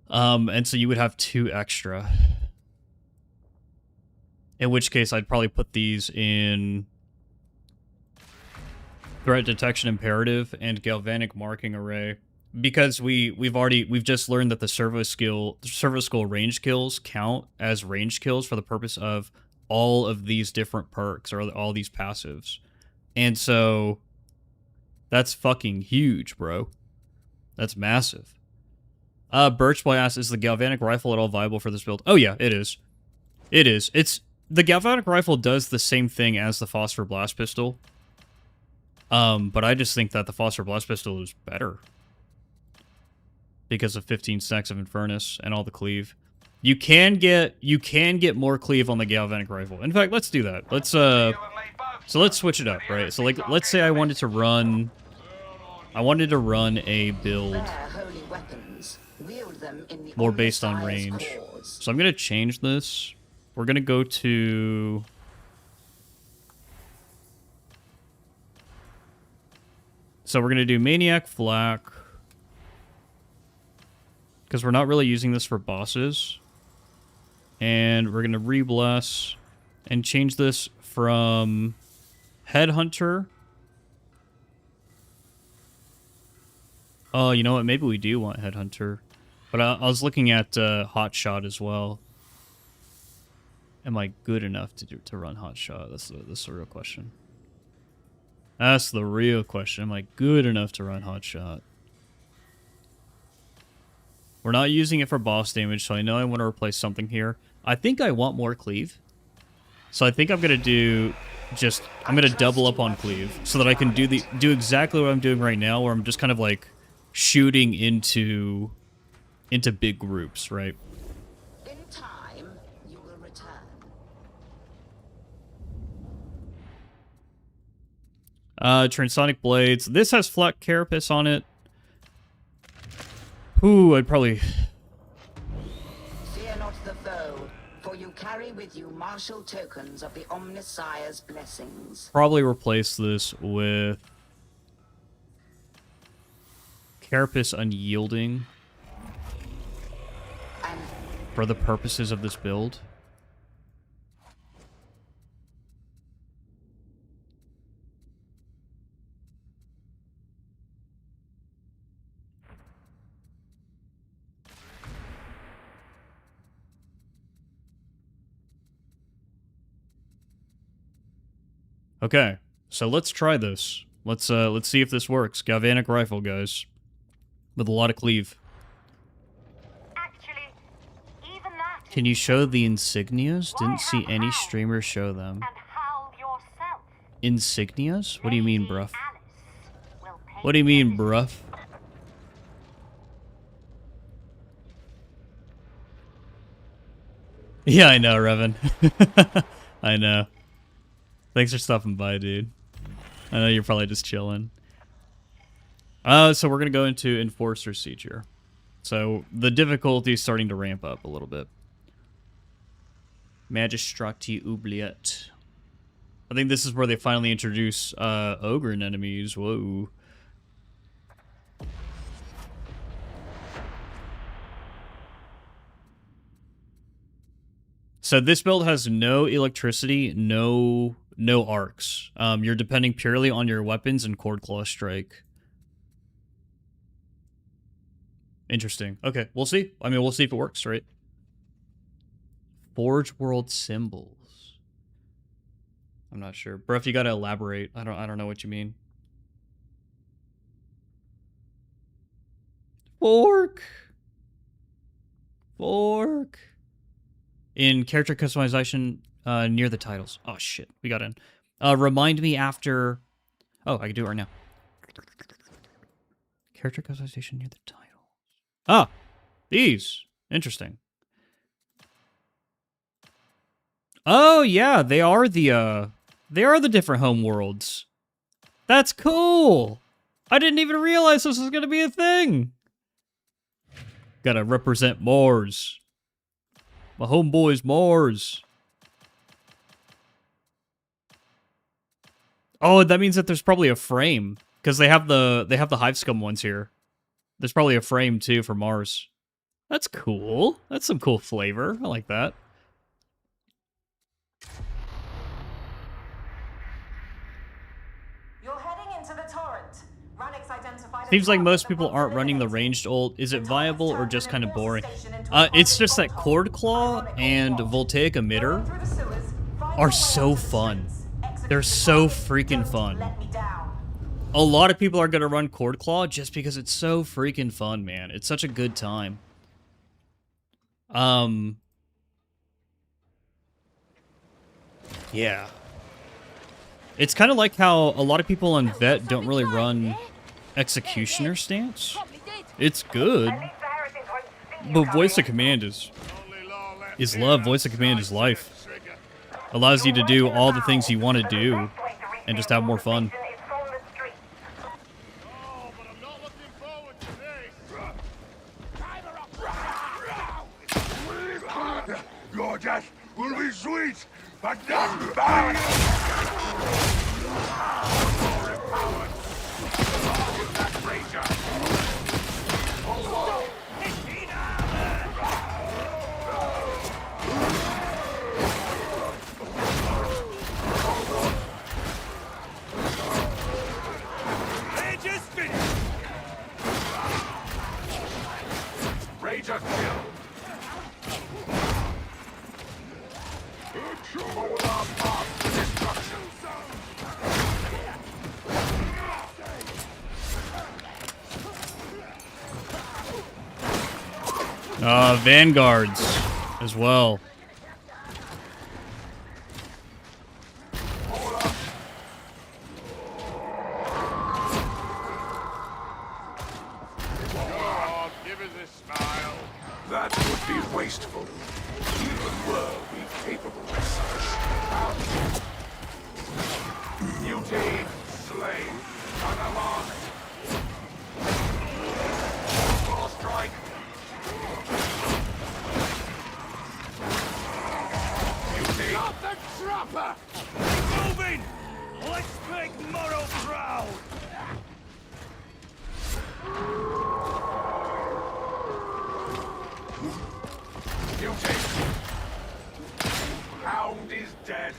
And so you would have 2 extra. In which case, I'd probably put these in Threat Detection Imperative and Galvanic Marking Array. Because we've just learned that the Servo Skull range kills count as range kills for the purpose of all of these different perks, or all these passives. And so that's fucking huge, bro. That's massive. Birchboy asks, is the Galvanic Rifle at all viable for this build? Oh yeah, it is. It is. The Galvanic Rifle does the same thing as the Phosphor Blast Pistol. But I just think that the Phosphor Blast Pistol is better. Because of 15 stacks of Infernus and all the cleave. You can get more cleave on the Galvanic Rifle. In fact, let's do that. So let's switch it up, right? So like, let's say I wanted to run a build more based on range. So I'm gonna change this. We're gonna go to so we're gonna do Maniac Flak. Because we're not really using this for bosses. And we're going to re-bless and change this from Headhunter. Oh, you know what? Maybe we do want Headhunter. But I was looking at Hotshot as well. Am I good enough to run Hotshot? That's the real question. That's the real question. Am I good enough to run Hotshot? We're not using it for boss damage, so I know I want to replace something here. I think I want more cleave. So I think I'm going to do I'm going to double up on cleave so that I can do exactly what I'm doing right now, where I'm just kind of like shooting into big groups, right? In time, you will return. Transonic Blades. This has Flak Carapace on it. Ooh, I'd probably... Fear not the foe, for you carry with you martial tokens of the Omnissiah's blessings. Probably replace this with Carapace Unyielding for the purposes of this build. Okay, so let's try this. Let's see if this works. Galvanic Rifle, guys. With a lot of cleave. Actually, Can you show the insignias? Didn't see any streamers show them. Insignias? What do you mean, bruv? What do you mean, bruv? Yeah, I know, Revan. I know. Thanks for stopping by, dude. I know you're probably just chilling. So we're gonna go into Enforcer Siege here. So the difficulty is starting to ramp up a little bit. Magistrati Oubliette. I think this is where they finally introduce ogre enemies. Whoa. So this build has no electricity, no arcs. You're depending purely on your weapons and Cord Claw Strike. Interesting. Okay, we'll see. I mean, we'll see if it works, right? Forge World symbols. I'm not sure. Bruff, you gotta elaborate. I don't know what you mean. Fork. In character customization near the titles. Oh shit, we got in. Remind me after. Oh, I can do it right now. Character customization near the titles. Ah, these. Interesting. Oh yeah, they are the different home worlds. That's cool. I didn't even realize this was gonna be a thing. Gotta represent Mars. My homeboy's Mars. Oh, that means that there's probably a frame because they have the Hive Scum ones here. There's probably a frame too for Mars. That's cool. That's some cool flavor. I like that. You're heading into the torrent. Ranix identified Seems like most people aren't running the ranged ult. Is it viable or just kind of boring? It's just that Cord Claw and Voltaic Emitter are so fun. They're so freaking fun. A lot of people are going to run Cord Claw just because it's so freaking fun, man. It's such a good time. Yeah. It's kind of like how a lot of people on Vet don't really run Executioner stance. It's good. But Voice of Command is love. Voice of Command is life. Allows you to do all the things you want to do and just have more fun. Your death will be sweet, but not bad. Ranger kill. Vanguards as well. Give us a smile. That would be wasteful. Even were we capable of such. Mutate, slain, unalloyed. Full strike. Mutate. Not the dropper! Moving! Let's make Morrow proud! Mutate. Hound is dead.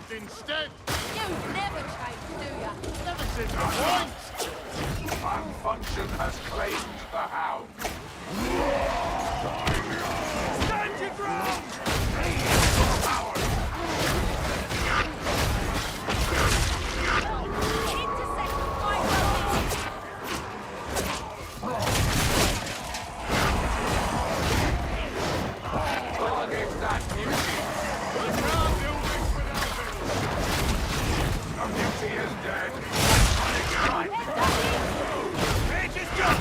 used instead. You never change, do ya? Never seen the point. Malfunction has claimed the hound. Stand your ground! Intersect the fight. Target that beauty. We can't do this without it. The beauty is dead. Rage is gone.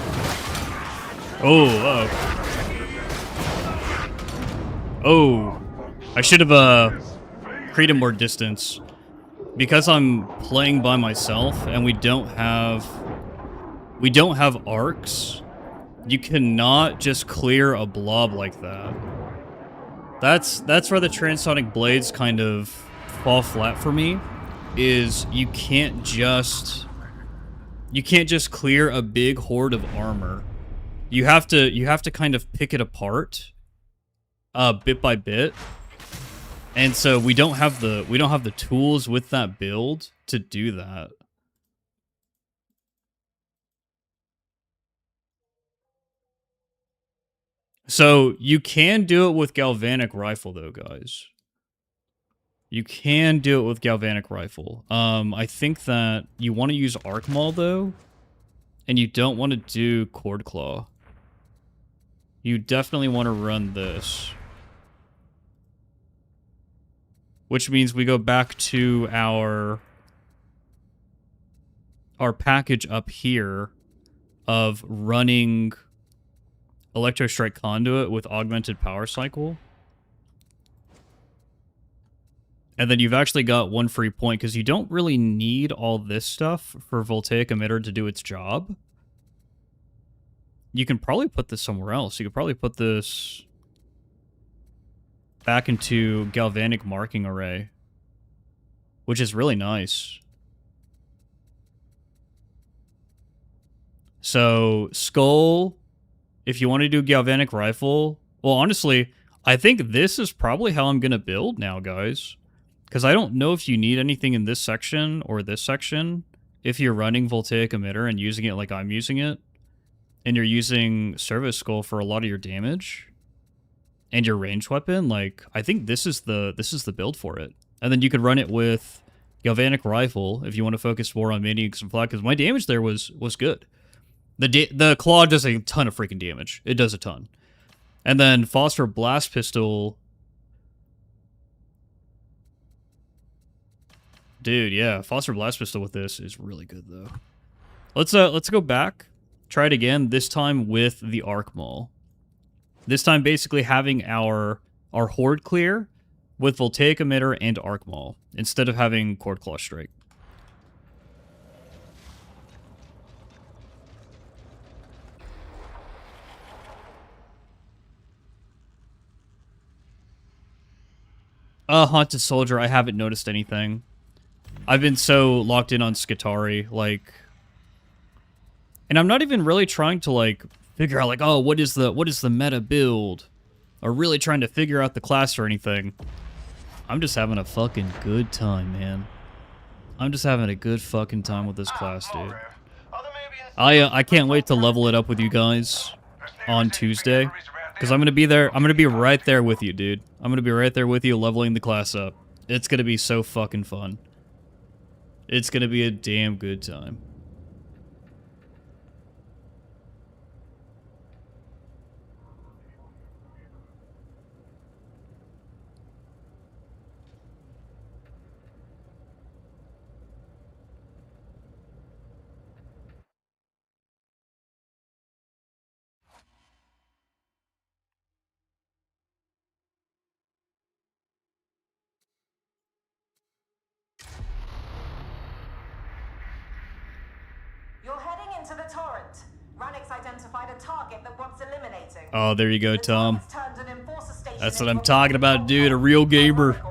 Oh, oh. I should have, created more distance. Because I'm playing by myself and we don't have arcs, you cannot just clear a blob like that. That's where the transonic blades kind of fall flat for me, is you can't just clear a big horde of armor. You have to kind of pick it apart bit by bit. And so we don't have the tools with that build to do that. So you can do it with galvanic rifle though, guys. You can do it with galvanic rifle. I think that you want to use arc maul though, and you don't want to do cord claw. You definitely want to run this. Which means we go back to our package up here of running Electrostrike Conduit with augmented power cycle. And then you've actually got one free point, because you don't really need all this stuff for Voltaic Emitter to do its job. You can probably put this somewhere else. You could probably put this back into Galvanic Marking Array, which is really nice. So, Skull, if you want to do Galvanic Rifle, well, honestly, I think this is probably how I'm going to build now, guys. Because I don't know if you need anything in this section or this section if you're running Voltaic Emitter and using it like I'm using it, and you're using Service Skull for a lot of your damage and your ranged weapon. Like, I think this is the build for it. And then you could run it with Galvanic Rifle if you want to focus more on maintaining some flat, because my damage there was good. The claw does a ton of freaking damage. It does a ton. And then Phosphor Blast Pistol. Dude, yeah, Phosphor Blast Pistol with this is really good though. Let's go back. Try it again, this time with the Arc Maul. This time basically having our horde clear with Voltaic Emitter and Arc Maul instead of having Cord Claw Strike. Haunted Soldier, I haven't noticed anything. I've been so locked in on Skitarii, like, and I'm not even really trying to like figure out like, oh, what is the meta build, or really trying to figure out the class or anything. I'm just having a fucking good time, man. I'm just having a good fucking time with this class, dude. I can't wait to level it up with you guys on Tuesday, because I'm gonna be there. I'm gonna be right there with you, dude. I'm gonna be right there with you, leveling the class up. It's gonna be so fucking fun. It's gonna be a damn good time. You're heading into the torrent. Ranix identified a target that wants eliminating. Oh, there you go, Tom. Turned an enforcer station That's what into I'm talking about, dude. A real gamer.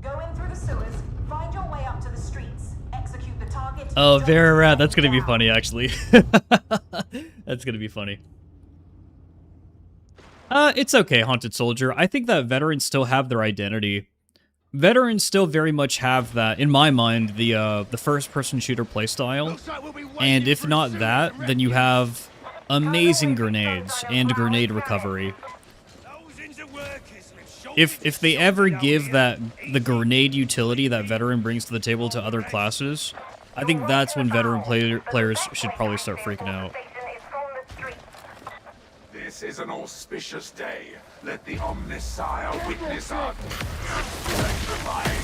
Go in through the sewers, find your way up to the streets, execute the target. Oh, very rad. That's gonna be funny, actually. That's gonna be funny. It's okay, Haunted Soldier. I think that veterans still have their identity. veterans still very much have that, in my mind, the first-person shooter playstyle. And if not that, then you have amazing grenades and grenade recovery. If they ever give the grenade utility that veteran brings to the table to other classes, I think that's when veteran players should probably start freaking out. This is an auspicious day. Let the Omnisire witness our sacrifice.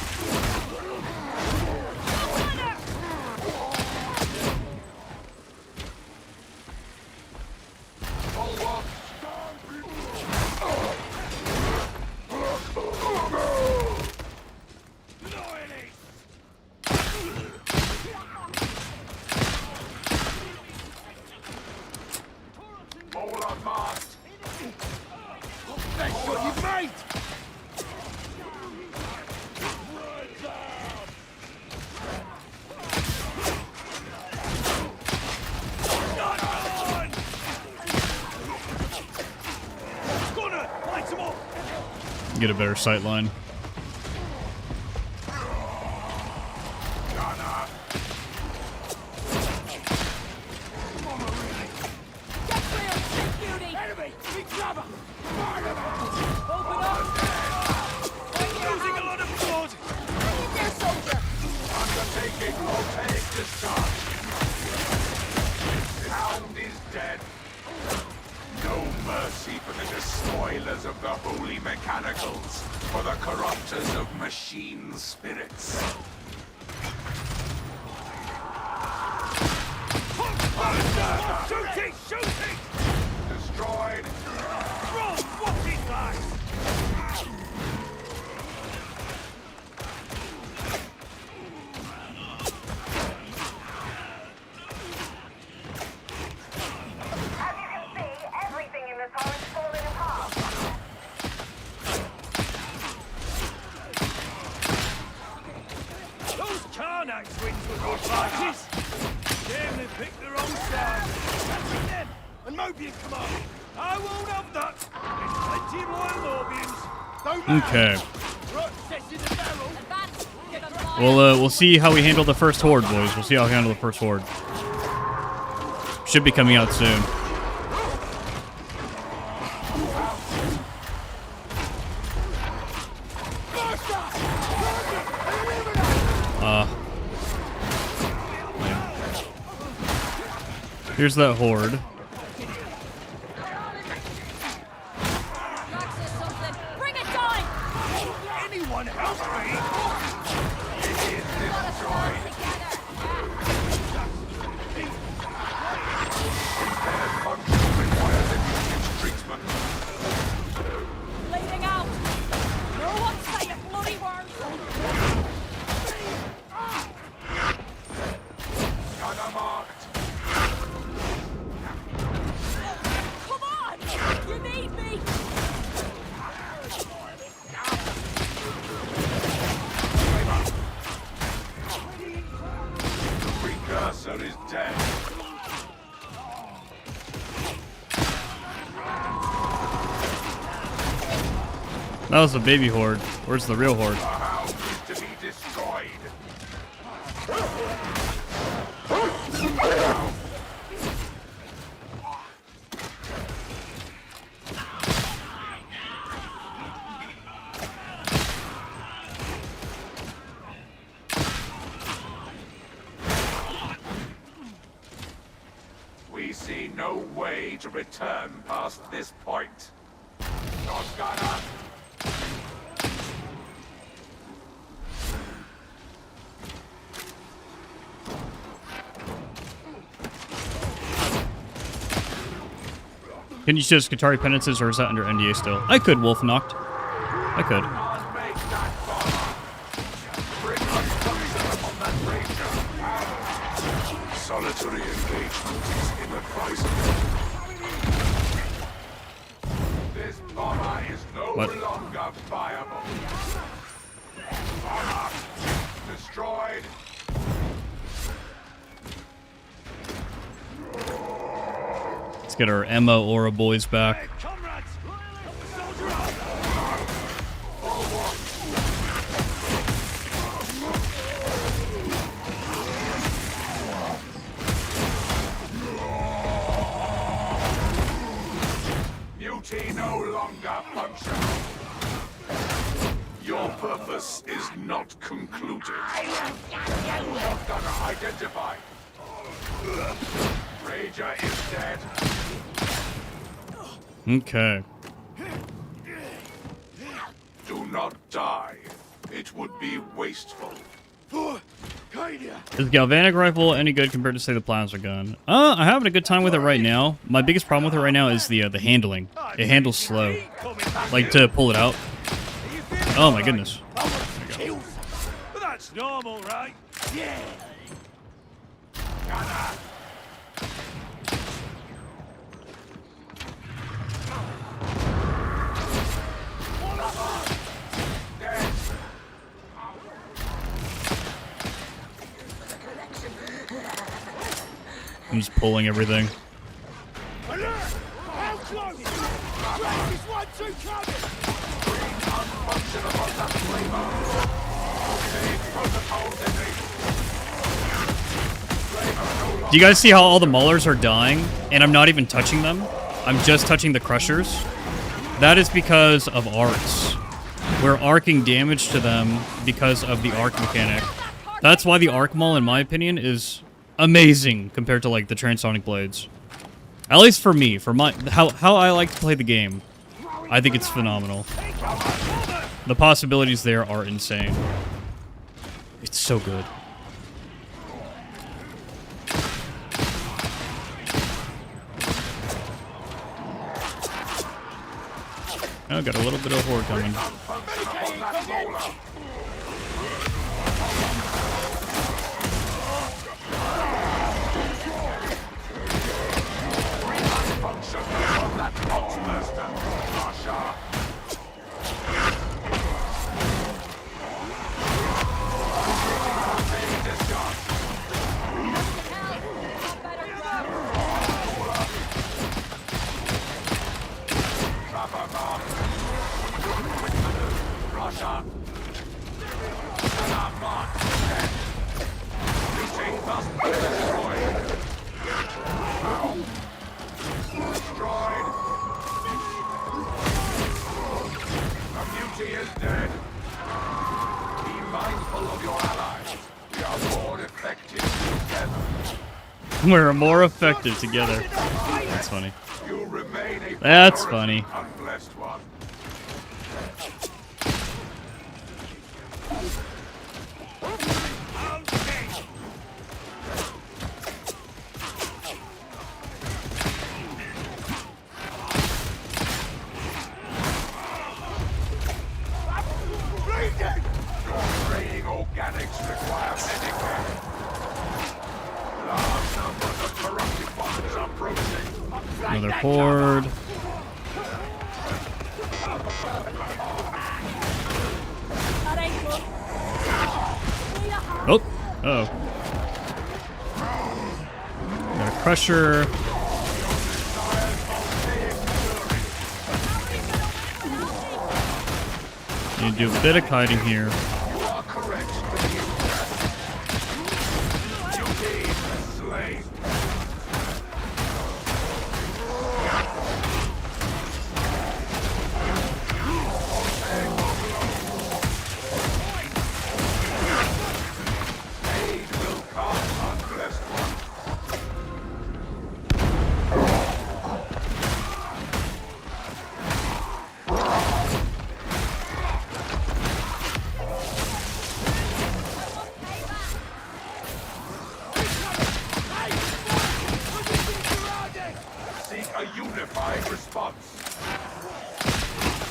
Get a better sight line. Of the holy mechanicals, for the corrupters of machine spirits. Shooting! Shooting! Destroyed. Bro, what is that? As you can see, everything in this hole is falling apart. Those Karnak twins were good fighters. Shame they picked the wrong side. Catching them and Mobian come on. I won't have that. There's plenty of loyal Mobians. Don't matter. Okay. Process in the barrel. Advance. Get on fire. We'll see how we handle the first horde, boys. We'll see how we handle the first horde. Should be coming out soon. Here's that horde. Max is something. Bring it down. Anyone help me? Gotta stand together. Bleeding out. No one say a bloody word. Come on! You need me! Precursor is dead. That was the baby horde. Where's the real horde? The hound is to be destroyed. We see no way to return past this point. Not gonna. Can you choose Skitarii penances, or is that under NDA still? I could Wolf Knocked. I could. Make that bomb. Bring us on that ranger. Solitary engagement is inadvisable. This bomber is no What? longer viable. Bomber destroyed. Let's get our Emma Aura boys back. Comrades, help the soldier out. no longer functional. Your purpose is not concluded. Not gonna identify. Rager is dead. Okay. Do not die. It would be wasteful. Is the galvanic rifle any good compared to, say, the plasma gun? I'm having a good time with it right now. My biggest problem with it right now is the handling. It handles slow. Like, to pull it out. Oh my goodness. But that's normal, right? Yeah. I'm just pulling everything. Alert! How close? Track is 1, 2 coming! Do you guys see how all the Maulers are dying, and I'm not even touching them? I'm just touching the Crushers? That is because of arcs. We're arcing damage to them because of the arc mechanic. That's why the Arc Maul, in my opinion, is amazing compared to, like, the Transonic Blades. At least for me, for my how I like to play the game. I think it's phenomenal. The possibilities there are insane. It's so good. Oh, got a little bit of horde coming. We're more effective together. That's funny. That's funny. Another horde. Oh. Uh-oh. Got a Crusher. Need to do a bit of kiting here.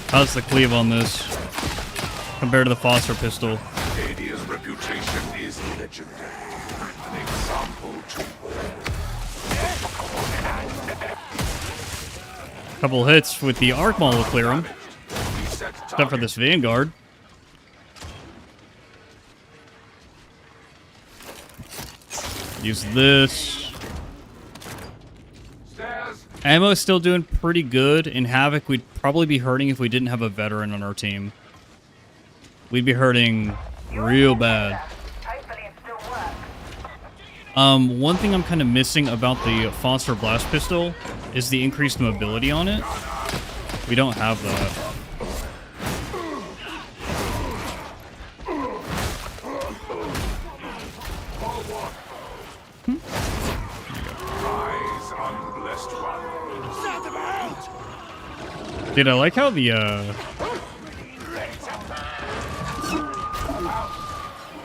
How's the cleave on this compared to the Phosphor pistol? Arcadia's reputation is legendary. An example to Couple hits with the Arc Maul will clear him. Except for this Vanguard. Use this. Ammo is still doing pretty good. In Havoc, we'd probably be hurting if we didn't have a veteran on our team. We'd be hurting real bad. One thing I'm kind of missing about the Phosphor Blast Pistol is the increased mobility on it. We don't have that. Rise, unblessed one. Sound about! Dude, I like how the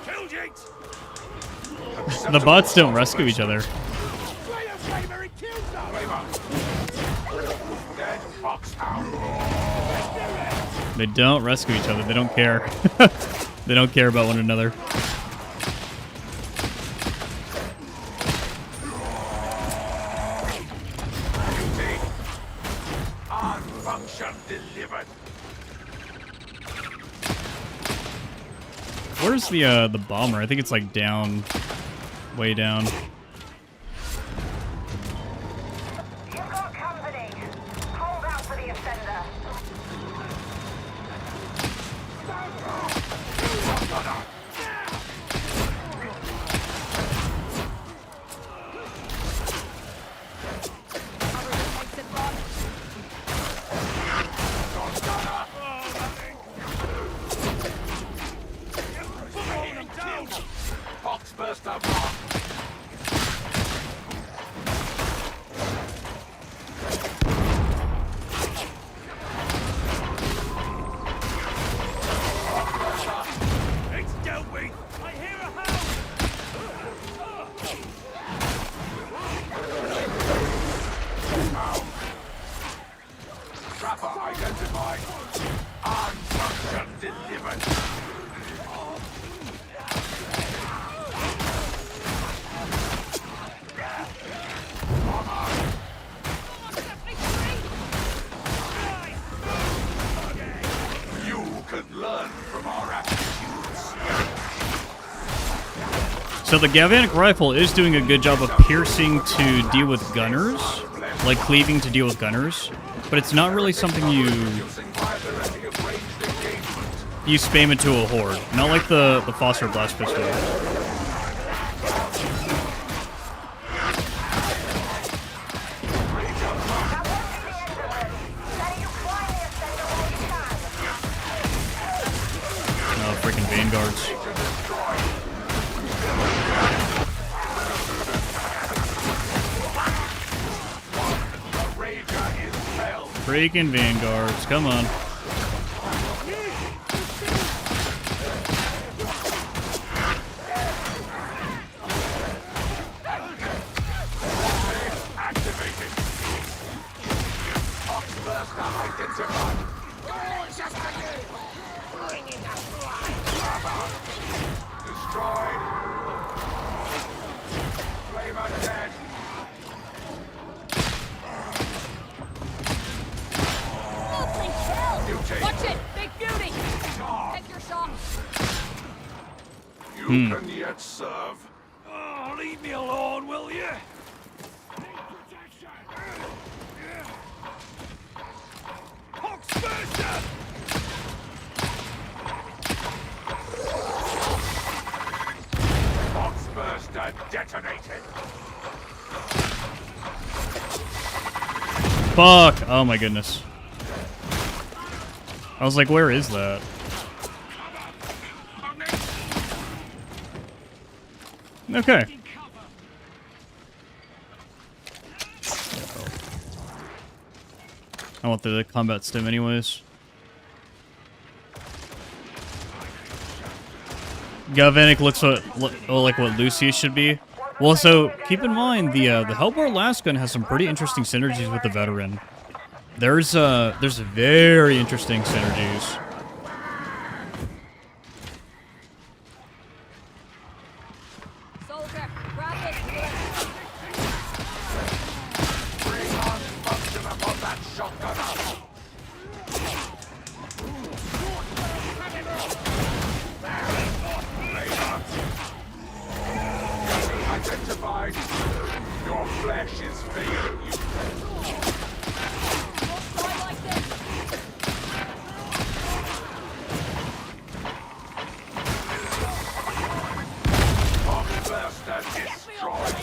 Killgate! the bots don't rescue each other. Play a flamer, he kills us! Dead foxhound. They don't rescue each other. They don't care. They don't care about one another. Unfunction delivered. Where's the bomber? I think it's like down, way down. You've got company. Hold out for the offender. Foxburster. It's dealt with! I hear a hound! Trapper identified. Unfunction delivered. You could learn from our attitudes. So the galvanic rifle is doing a good job of piercing to deal with gunners, like cleaving to deal with gunners, but it's not really something you spam into a horde. Not like the Foster Blast Pistol. No, freaking Vanguards. Freaking Vanguards, come on. Destroyed. Flamer dead. Open hell! Watch it! Big beauty! Take your shot! You can yet serve. Oh, leave me alone, will you? Foxburster! Foxburster detonated. Fuck! Oh my goodness. I was like, where is that? Okay. I want the combat stim anyways. Galvanic looks like what Lucius should be. Well, so keep in mind the Hellbore last gun has some pretty interesting synergies with the veteran. There's very interesting synergies. Soldier, grab this! Bring on function upon that shotgunner. Identified. Your flesh is failing you. Don't try like this! Foxburster destroyed.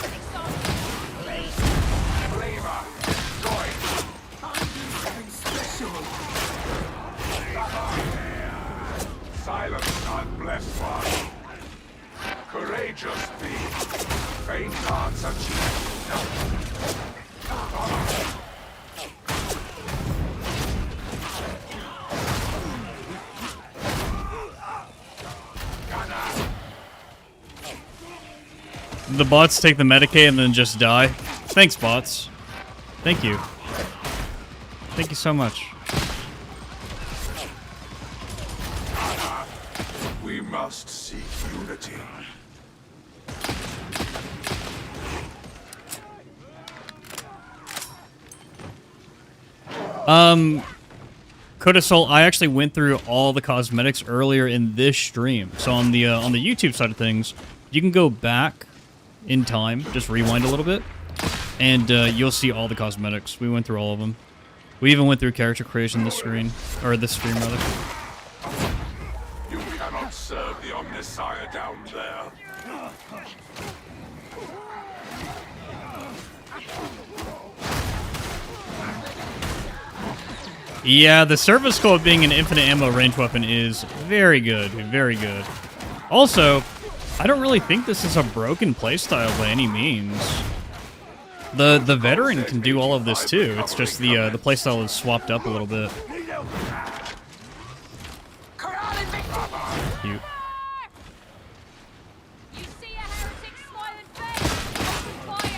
Flamer destroyed. I'm doing something special. may just be. Faint hearts achieve nothing. The bots take the Medicaid and then just die. Thanks, bots. Thank you. Thank you so much. We must seek unity. Codasol, I actually went through all the cosmetics earlier in this stream. So on the YouTube side of things, you can go back in time, just rewind a little bit, and you'll see all the cosmetics. We went through all of them. We even went through character creation this stream, or this stream rather. You cannot serve the Omnissiah down there. Yeah, the service skull being an infinite ammo range weapon is very good, very good. Also, I don't really think this is a broken playstyle by any means. The veteran can do all of this too. It's just the playstyle is swapped up a little bit. Cute. You see a heretic smiling face? Open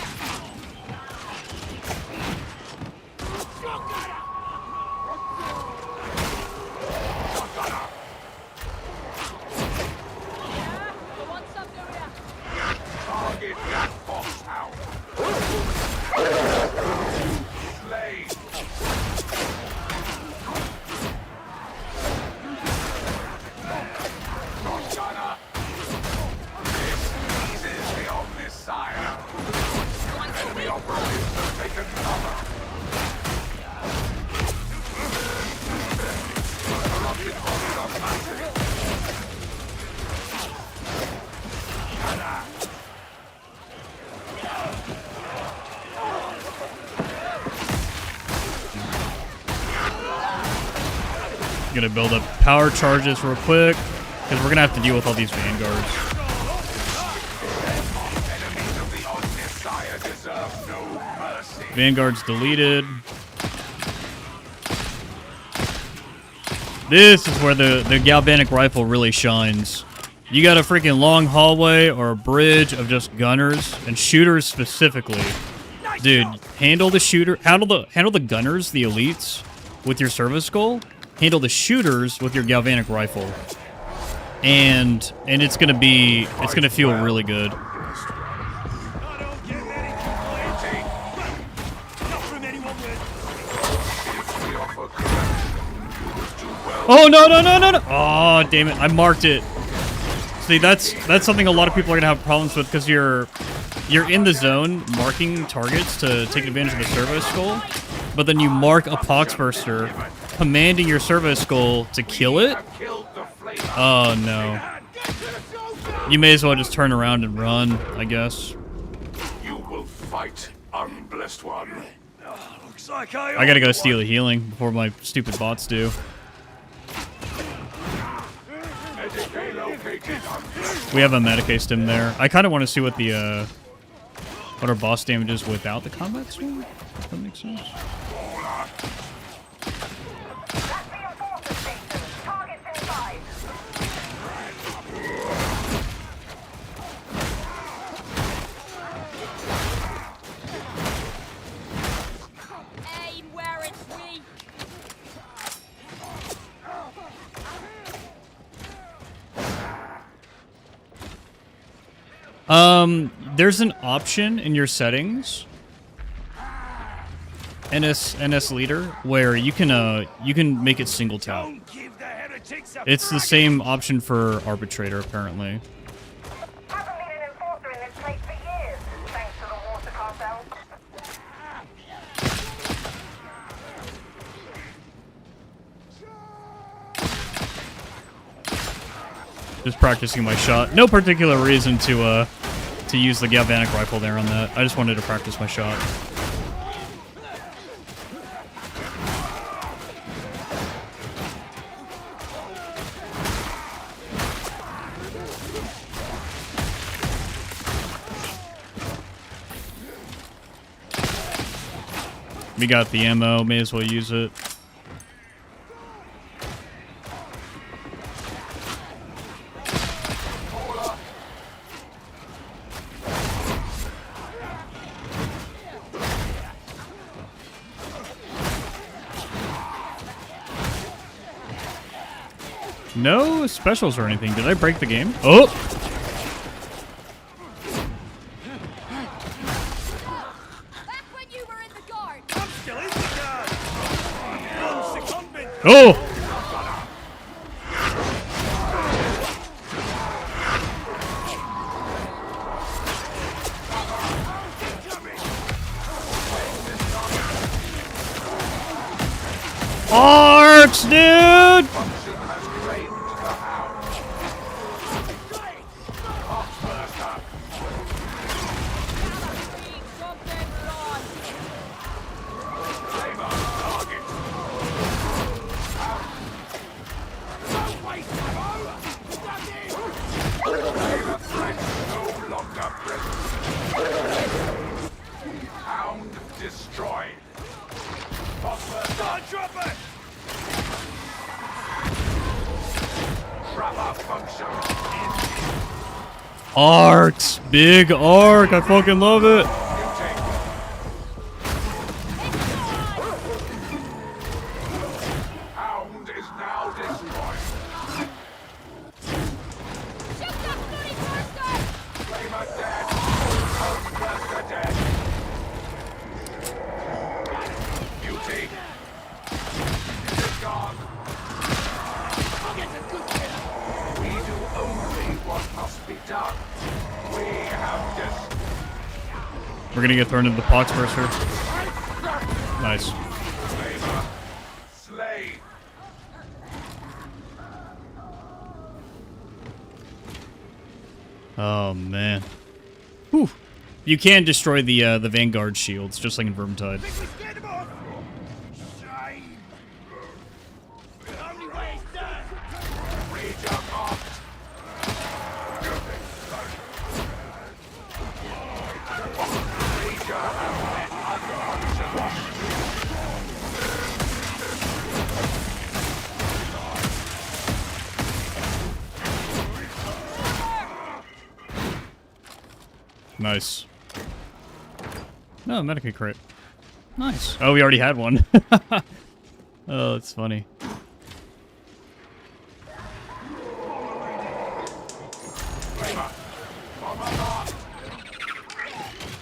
Yeah, you want some, do ya? Target that boss out. Slay. Shotgunner. This eases the Omnissiah. Enemy operatives have taken cover. Corrupted bodies are massive. Gonna build up power charges real quick, because we're gonna have to deal with all these vanguards. Enemies of the Omnissiah deserve no mercy. Vanguard's deleted. This is where the galvanic rifle really shines. You got a freaking long hallway or a bridge of just gunners and shooters specifically. Dude, handle the shooter, handle the gunners, the elites, with your service skull. Handle the shooters with your galvanic rifle, and it's gonna feel really good. I don't get many complaints. Not from anyone with. If we offer correction, you would do well. Oh no! Oh damn it! I marked it. See, that's something a lot of people are gonna have problems with because you're in the zone marking targets to take advantage of the service skull, but then you mark a poxburster, commanding your service skull to kill it. Oh no! You may as well just turn around and run, I guess. You will fight, unblessed one. Looks like I gotta go steal a healing before my stupid bots do. We have a Medicaid stim there. I kind of want to see what the what our boss damage is without the combat swing. If that makes sense. That's reinforcement station. Target's inside. Aim where it's weak. There's an option in your settings, NS leader, where you can make it single tap. Don't give the heretics a It's the same option for arbitrator apparently. Haven't been an enforcer in this place for years, thanks to the water cartel. Just practicing my shot. No particular reason to use the galvanic rifle there on that. I just wanted to practice my shot. We got the ammo, may as well use it. No specials or anything. Did I break the game? Oh! Back when you were in the guard. I'm still in the guard. I'm secondment. Oh! Arcs, dude! Hound destroyed. Start dropper. Trapper function. Arcs! Big arc! I fucking love it! Hound is now destroyed. Shoot that bloody monster! Flamer dead. Blaster dead. Beauty. Gone. We do only what must be done. We have just We're gonna get thrown into the pox burster. Nice. flavor. Slay. Oh man. Whew. You can destroy the Vanguard shields, just like in Vermintide. Think we scared them off? Shame. The only way is done. Ranger marked. Ranger helmet under option. Nice. No, Medicaid crate. Nice. Oh, we already had one. Oh, that's funny.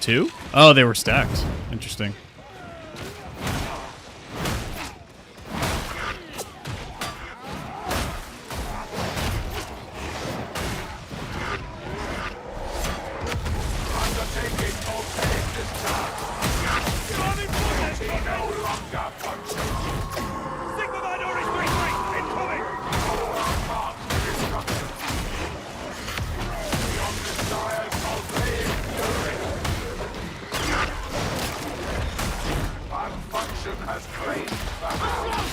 Two? Oh, they were stacked. Interesting. Undertaking will take this task. No longer function. Sigma Minority 3-3, incoming. Mark destruction. Beyond desires of playing fury. Malfunction has claimed the house.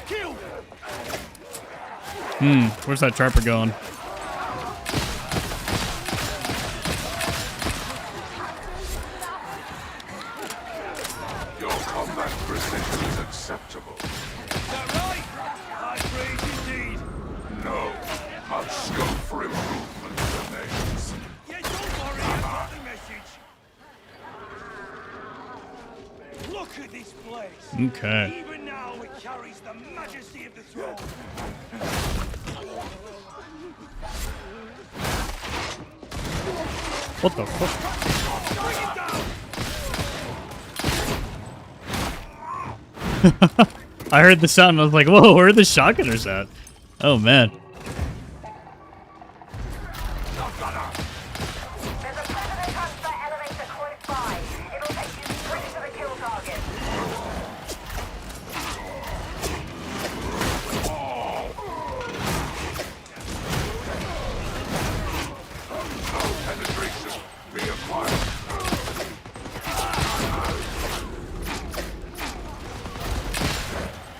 Kill! Where's that trapper going? Your combat precision is acceptable. Is that right? High praise indeed. No, much scope for improvement remains. Yeah, don't worry, I got the message. Look at this place. Okay. Even now it carries the majesty of the throne. What the fuck? Bring it down! I heard the sound and I was like, whoa, where are the shotgunners at? Oh man. There's a predator transfer elevator close by. It'll take you straight to the kill target. Penetration reacquired.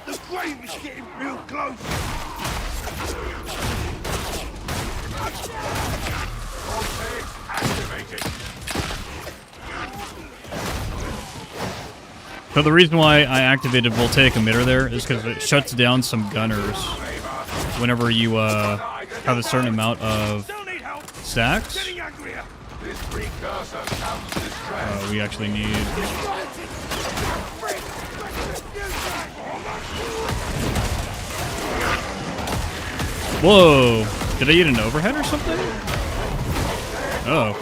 The grave is getting real close. So the reason why I activated voltaic emitter there is because it shuts down some gunners whenever you have a certain amount of stacks. We actually need... Whoa! Did I eat an overhead or something? Oh.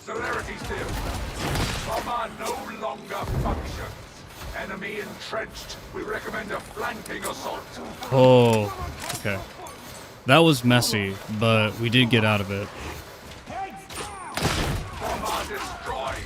Celerity still. Bomber no longer functions. Enemy entrenched. We recommend a flanking assault. Oh. Okay. That was messy, but we did get out of it. Bomber destroyed.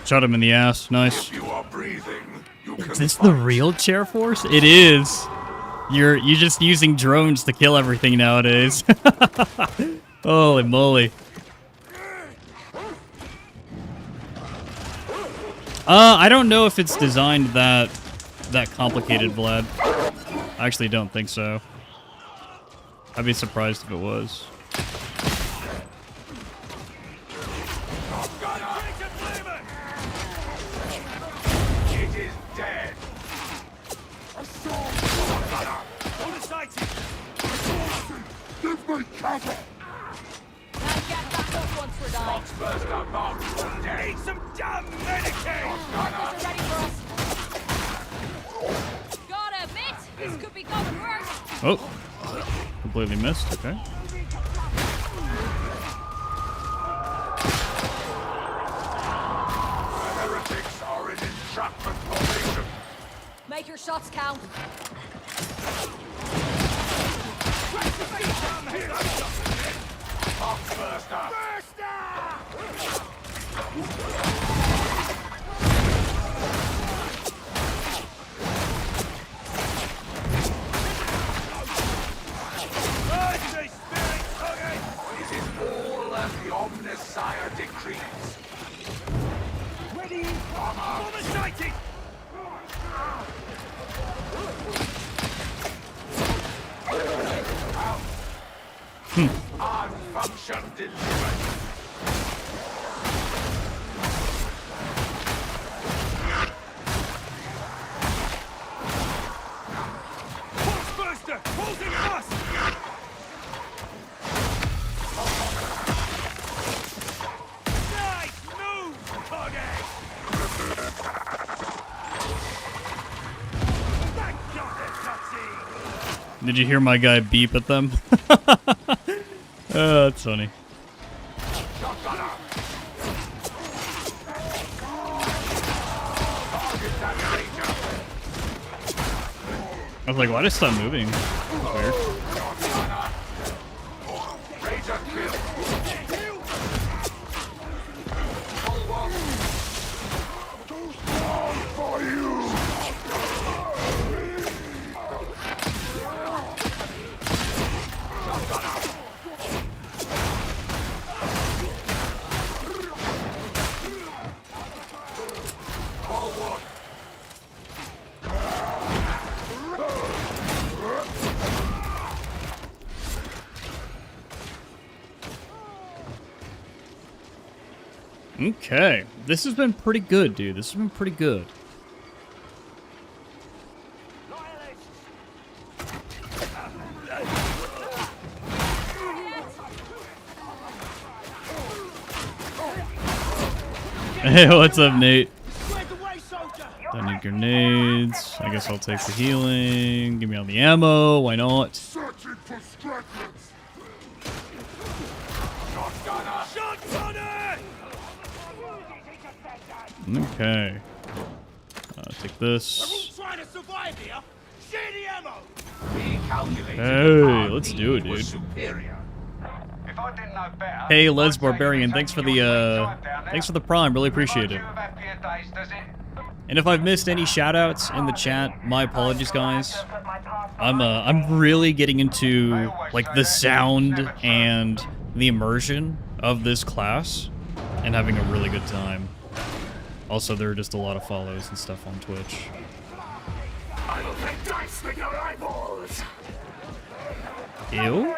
Shot him in the ass. Nice. If you are breathing, you Is can this the fight. real chair force? It is. You're just using drones to kill everything nowadays. Holy moly. I don't know if it's designed that complicated, Vlad. I actually don't think so. I'd be surprised if it was. It is dead. Give me cover. Now get back up once we're done. First up, mark. Need some damn Medicaid! Officers are ready for us. Gotta admit, this could be going worse. Oh. Completely missed. Okay. Heretics are in entrapment formation. Make your shots count. Mark first up. It is all as the Omnissiah decrees. Ready? Bomber sighted! Unfunction delivered. Pulse burster! Pulls him fast! Nice move, Coggy! Thank God they're cutscene! Did you hear my guy beep at them? Oh, that's funny. I was like, why did it stop moving? That's weird. Okay, this has been pretty good, dude. This has been pretty good. Hey, what's up, Nate? Squared away, soldier! Don't need grenades. I guess I'll take the healing. Give me all the ammo. Why not? Searching for stragglers. Shots on it! Okay. Take this. We're all trying to survive here. Share the ammo! Hey, let's do it, dude. Superior. If I didn't know better, Hey, Les I'd say Barbarian, it thanks for takes you a the long time down there. thanks for the prime. Really appreciate it. Reminds you of happier days, does it? And if I've missed any shoutouts in the chat, my apologies, guys. I'm really getting into like the sound and the immersion of this class and having a really good time. Also, there are just a lot of follows and stuff on Twitch. I will make dice with your eyeballs. Ew.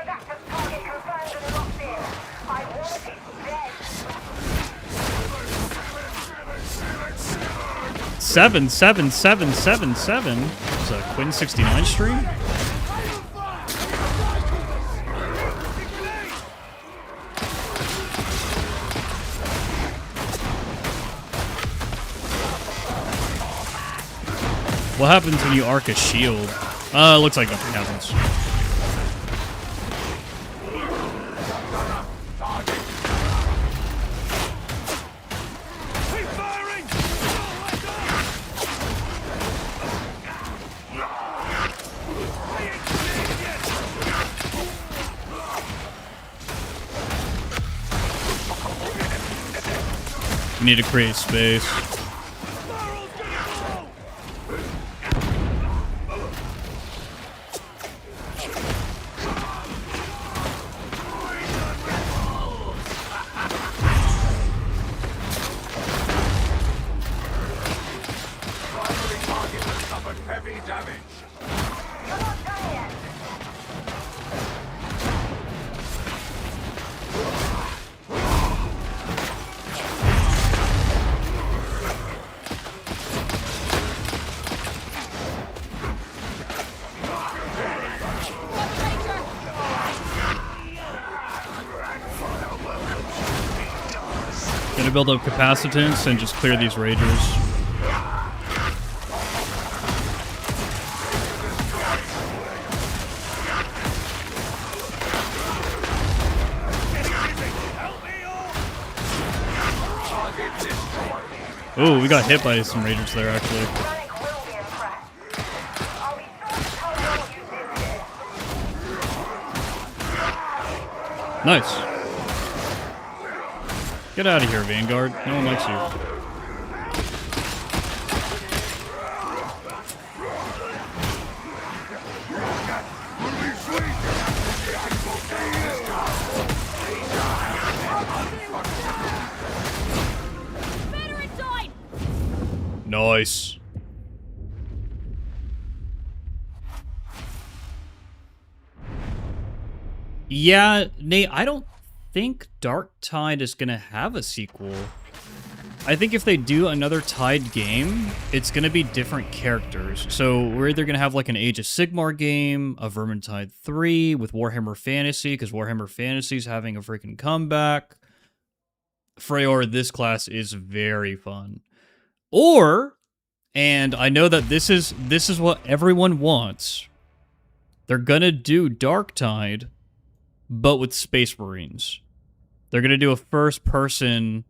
Seven. It's a Quinn 69 stream. What happens when you arc a shield? Looks like nothing happens. Keep firing! We need to create space. Heavy damage. Gonna build up capacitance and just clear these ragers. Ooh, we got hit by some ragers there, actually. Nice. Get out of here, Vanguard. No one likes you. Nice. Yeah, Nate, I don't think Dark Tide is gonna have a sequel. I think if they do another Tide game, it's gonna be different characters. So we're either gonna have like an Age of Sigmar game, a Vermintide 3 with Warhammer Fantasy, because Warhammer Fantasy is having a freaking comeback. Freyr, this class is very fun. Or, and I know that this is what everyone wants, they're gonna do Dark Tide, but with Space Marines. They're gonna do a first-person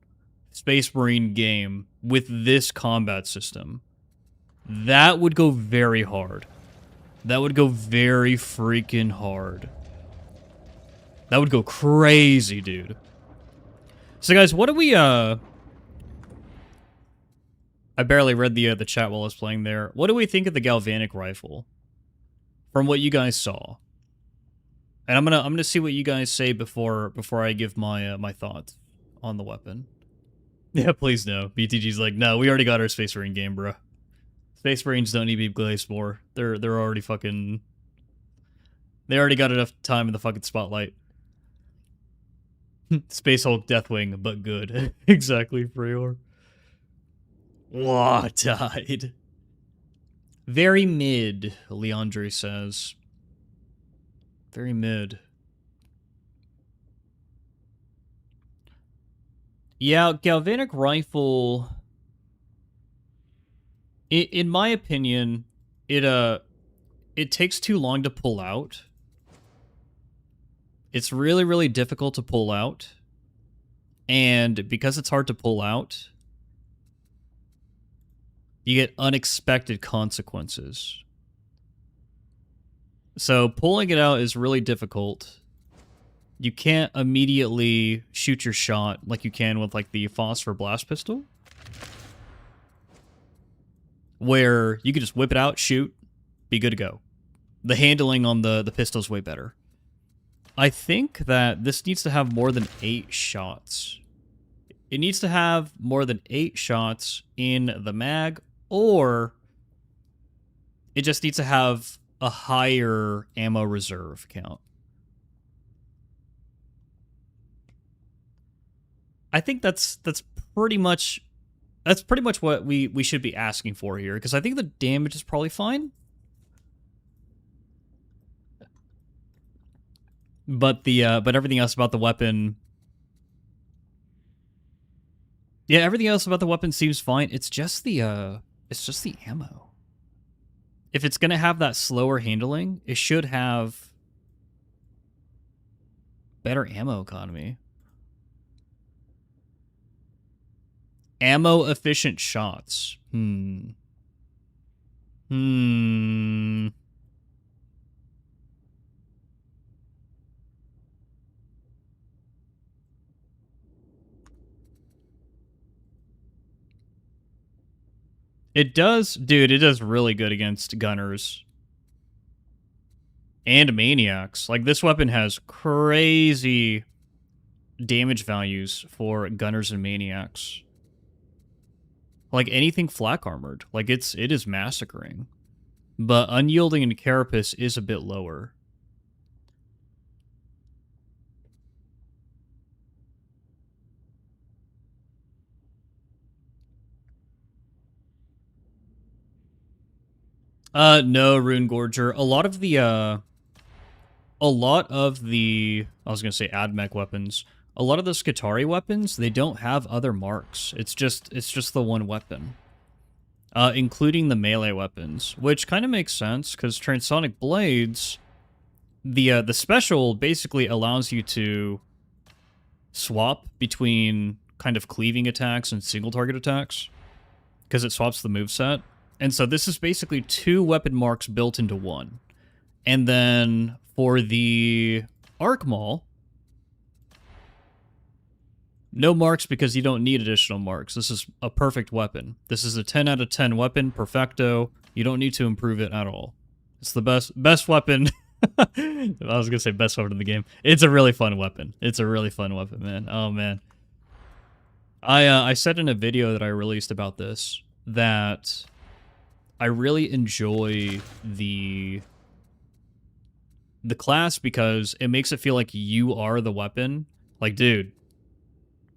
Space Marine game with this combat system. That would go very hard. That would go very freaking hard. That would go crazy, dude. So guys, what do we, I barely read the chat while I was playing there. What do we think of the galvanic rifle? From what you guys saw. And I'm gonna see what you guys say before I give my my thoughts on the weapon. Yeah, please no. BTG's like, no, we already got our Space Marine game, bro. Space Marines don't need to be glazed more. They're already fucking. They already got enough time in the fucking spotlight. Space Hulk Deathwing, but good. Exactly, Freyr. Law Tide. Very mid, Leandre says. Very mid. Yeah, galvanic rifle. In my opinion, it takes too long to pull out. It's really, really difficult to pull out. And because it's hard to pull out, you get unexpected consequences. So pulling it out is really difficult. You can't immediately shoot your shot like you can with like the phosphor blast pistol, where you can just whip it out, shoot, be good to go. The handling on the pistol is way better. I think that this needs to have more than 8 shots. It needs to have more than 8 shots in the mag, or it just needs to have a higher ammo reserve count. I think that's pretty much what we should be asking for here, because I think the damage is probably fine. But but everything else about the weapon, yeah, everything else about the weapon seems fine. It's just the ammo. If it's gonna have that slower handling, it should have better ammo economy. Ammo efficient shots. It does, dude, it does really good against gunners. And maniacs. Like, this weapon has crazy damage values for gunners and maniacs. Like, anything flak armored. Like, it is massacring. But unyielding and carapace is a bit lower. No, Rune Gorger. A lot of the, I was gonna say AdMech weapons. A lot of the Skitarii weapons, they don't have other marks. It's just the one weapon. Including the melee weapons, which kind of makes sense, because Transonic Blades, the special basically allows you to swap between kind of cleaving attacks and single target attacks, because it swaps the moveset. And so this is basically 2 weapon marks built into one. And then for the Arc Maul, no marks because you don't need additional marks. This is a perfect weapon. This is a 10 out of 10 weapon, perfecto. You don't need to improve it at all. It's the best weapon. I was gonna say best weapon in the game. It's a really fun weapon. It's a really fun weapon, man. Oh man. I said in a video that I released about this that I really enjoy the class because it makes it feel like you are the weapon. Like, dude,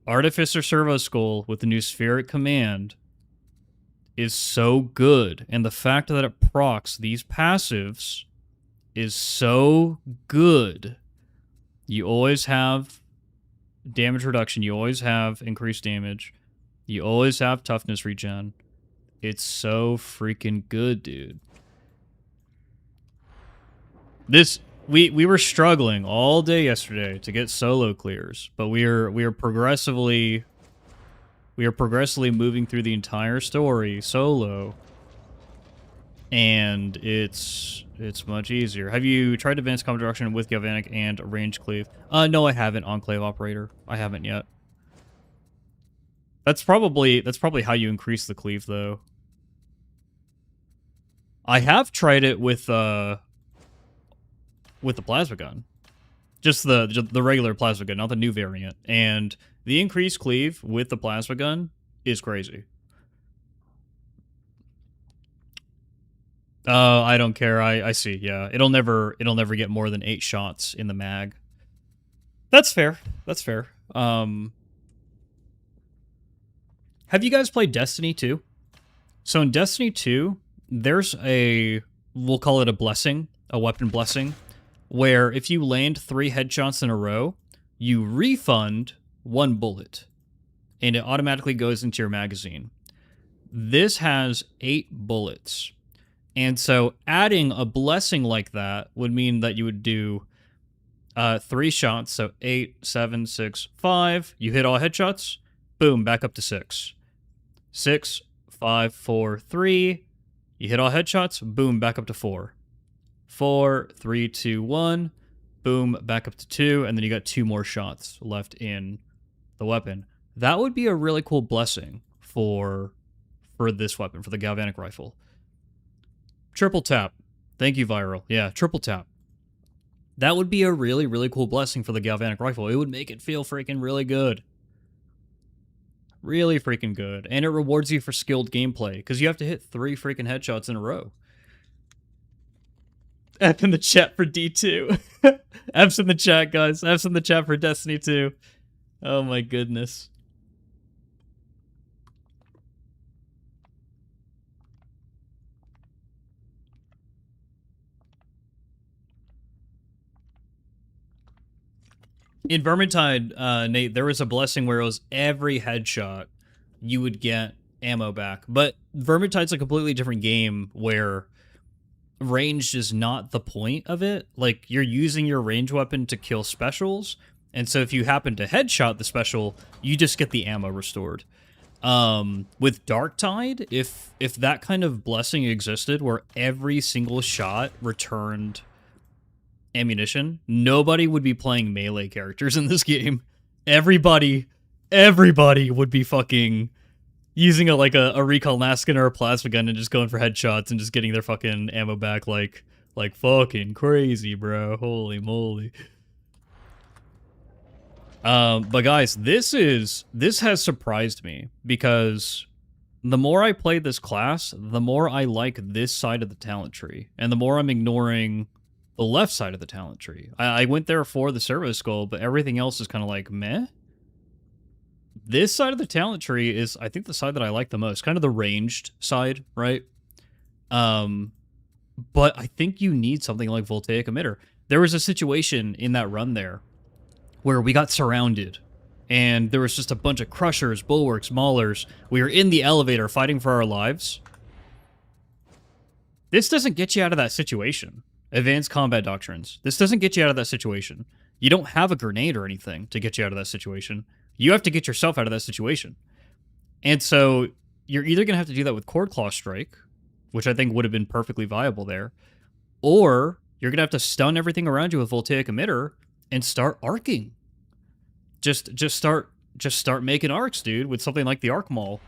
Artificer Servo Skull with the new Spheric Command is so good, and the fact that it procs these passives is so good. You always have damage reduction, you always have increased damage, you always have toughness regen. It's so freaking good, dude. We were struggling all day yesterday to get solo clears, but we are progressively moving through the entire story solo, and it's much easier. Have you tried advanced combat reduction with galvanic and range cleave? No, I haven't. Enclave operator, I haven't yet. That's probably how you increase the cleave, though. I have tried it with the plasma gun, just the regular plasma gun, not the new variant, and the increased cleave with the plasma gun is crazy. I don't care. I see. Yeah, it'll never get more than 8 shots in the mag. That's fair. That's fair. Have you guys played Destiny 2? So in Destiny 2, there's we'll call it a blessing, a weapon blessing, where if you land 3 headshots in a row, you refund 1 bullet. and it automatically goes into your magazine. This has 8 bullets. And so adding a blessing like that would mean that you would do 3 shots. So 8, 7, 6, 5. You hit all headshots. Boom, back up to 6. 6, 5, 4, 3. You hit all headshots. Boom, back up to 4. 4, 3, 2, 1. Boom, back up to 2. And then you got 2 more shots left in the weapon. That would be a really cool blessing for this weapon, for the galvanic rifle. Triple tap. Thank you, Viral. Yeah, triple tap. That would be a really, really cool blessing for the galvanic rifle. It would make it feel freaking really good. Really freaking good. And it rewards you for skilled gameplay, because you have to hit 3 freaking headshots in a row. F in the chat for D2. F's in the chat, guys. F's in the chat for Destiny 2. Oh my goodness. In Vermintide, Nate, there was a blessing where it was every headshot you would get ammo back. But Vermintide's a completely different game where ranged is not the point of it. Like, you're using your range weapon to kill specials, and so if you happen to headshot the special, you just get the ammo restored. With Darktide, if that kind of blessing existed where every single shot returned ammunition, nobody would be playing melee characters in this game. Everybody would be fucking using a recall Naskin or a plasma gun and just going for headshots and just getting their fucking ammo back like fucking crazy, bro. Holy moly. But guys, this has surprised me, because the more I play this class, the more I like this side of the talent tree, and the more I'm ignoring the left side of the talent tree. I went there for the servo skull, but everything else is kind of like, meh. This side of the talent tree is, I think, the side that I like the most. Kind of the ranged side, right? But I think you need something like Voltaic Emitter. There was a situation in that run there where we got surrounded, and there was just a bunch of crushers, bulwarks, maulers. We were in the elevator fighting for our lives. This doesn't get you out of that situation. Advanced combat doctrines. This doesn't get you out of that situation. You don't have a grenade or anything to get you out of that situation. You have to get yourself out of that situation. And so you're either going to have to do that with Cord Claw Strike, which I think would have been perfectly viable there, or you're going to have to stun everything around you with Voltaic Emitter and start arcing. Just start making arcs, dude, with something like the Arc Maul.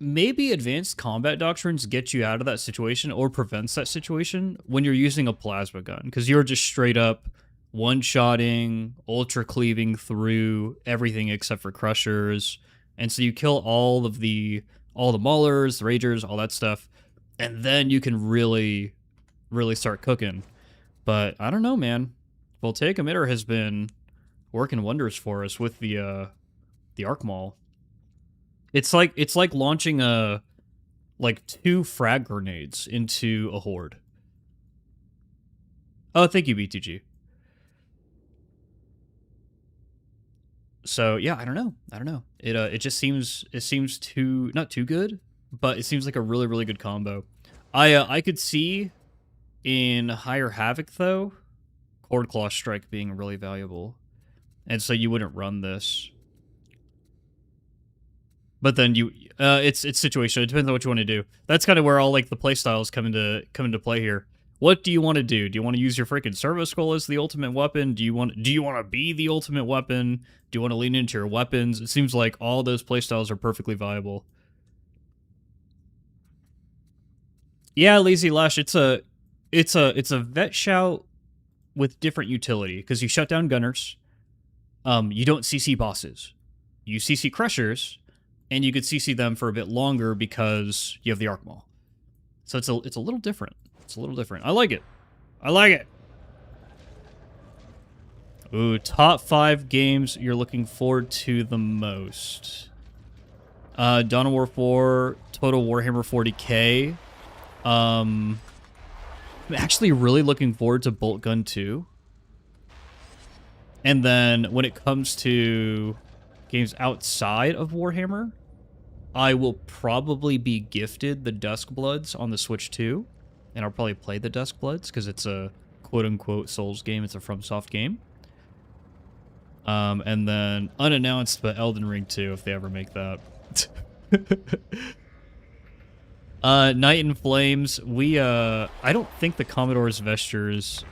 Maybe advanced combat doctrines get you out of that situation or prevents that situation when you're using a plasma gun, because you're just straight up one-shotting, ultra-cleaving through everything except for crushers, and so you kill all the maulers, the ragers, all that stuff, and then you can really start cooking. But I don't know, man. Voltaic Emitter has been working wonders for us with the Arc Maul. It's like launching 2 frag grenades into a horde. Oh, thank you, BTG. So yeah, I don't know. It just seems too, not too good, but it seems like a really, really good combo. I could see in higher Havoc though, Cord Claw Strike being really valuable, and so you wouldn't run this. But then it's situational. It depends on what you want to do. That's kind of where all the playstyles come into play here. What do you want to do? Do you want to use your freaking servo skull as the ultimate weapon? Do you want to be the ultimate weapon? Do you want to lean into your weapons? It seems like all those playstyles are perfectly viable. Yeah, Lazy Lash. It's a vet shout with different utility, because you shut down gunners. You don't CC bosses. You CC crushers. And you could CC them for a bit longer because you have the Arc Maul. So it's a little different. It's a little different. I like it. I like it. Ooh, top 5 games you're looking forward to the most. Dawn of War 4, Total Warhammer 40k. I'm actually really looking forward to Bolt Gun 2. And then when it comes to games outside of Warhammer, I will probably be gifted the Duskbloods on the Switch 2. And I'll probably play the Duskbloods because it's a quote-unquote Souls game. It's a FromSoft game. And then unannounced, but Elden Ring 2, if they ever make that. Night in Flames. I don't think the Commodore's Vestures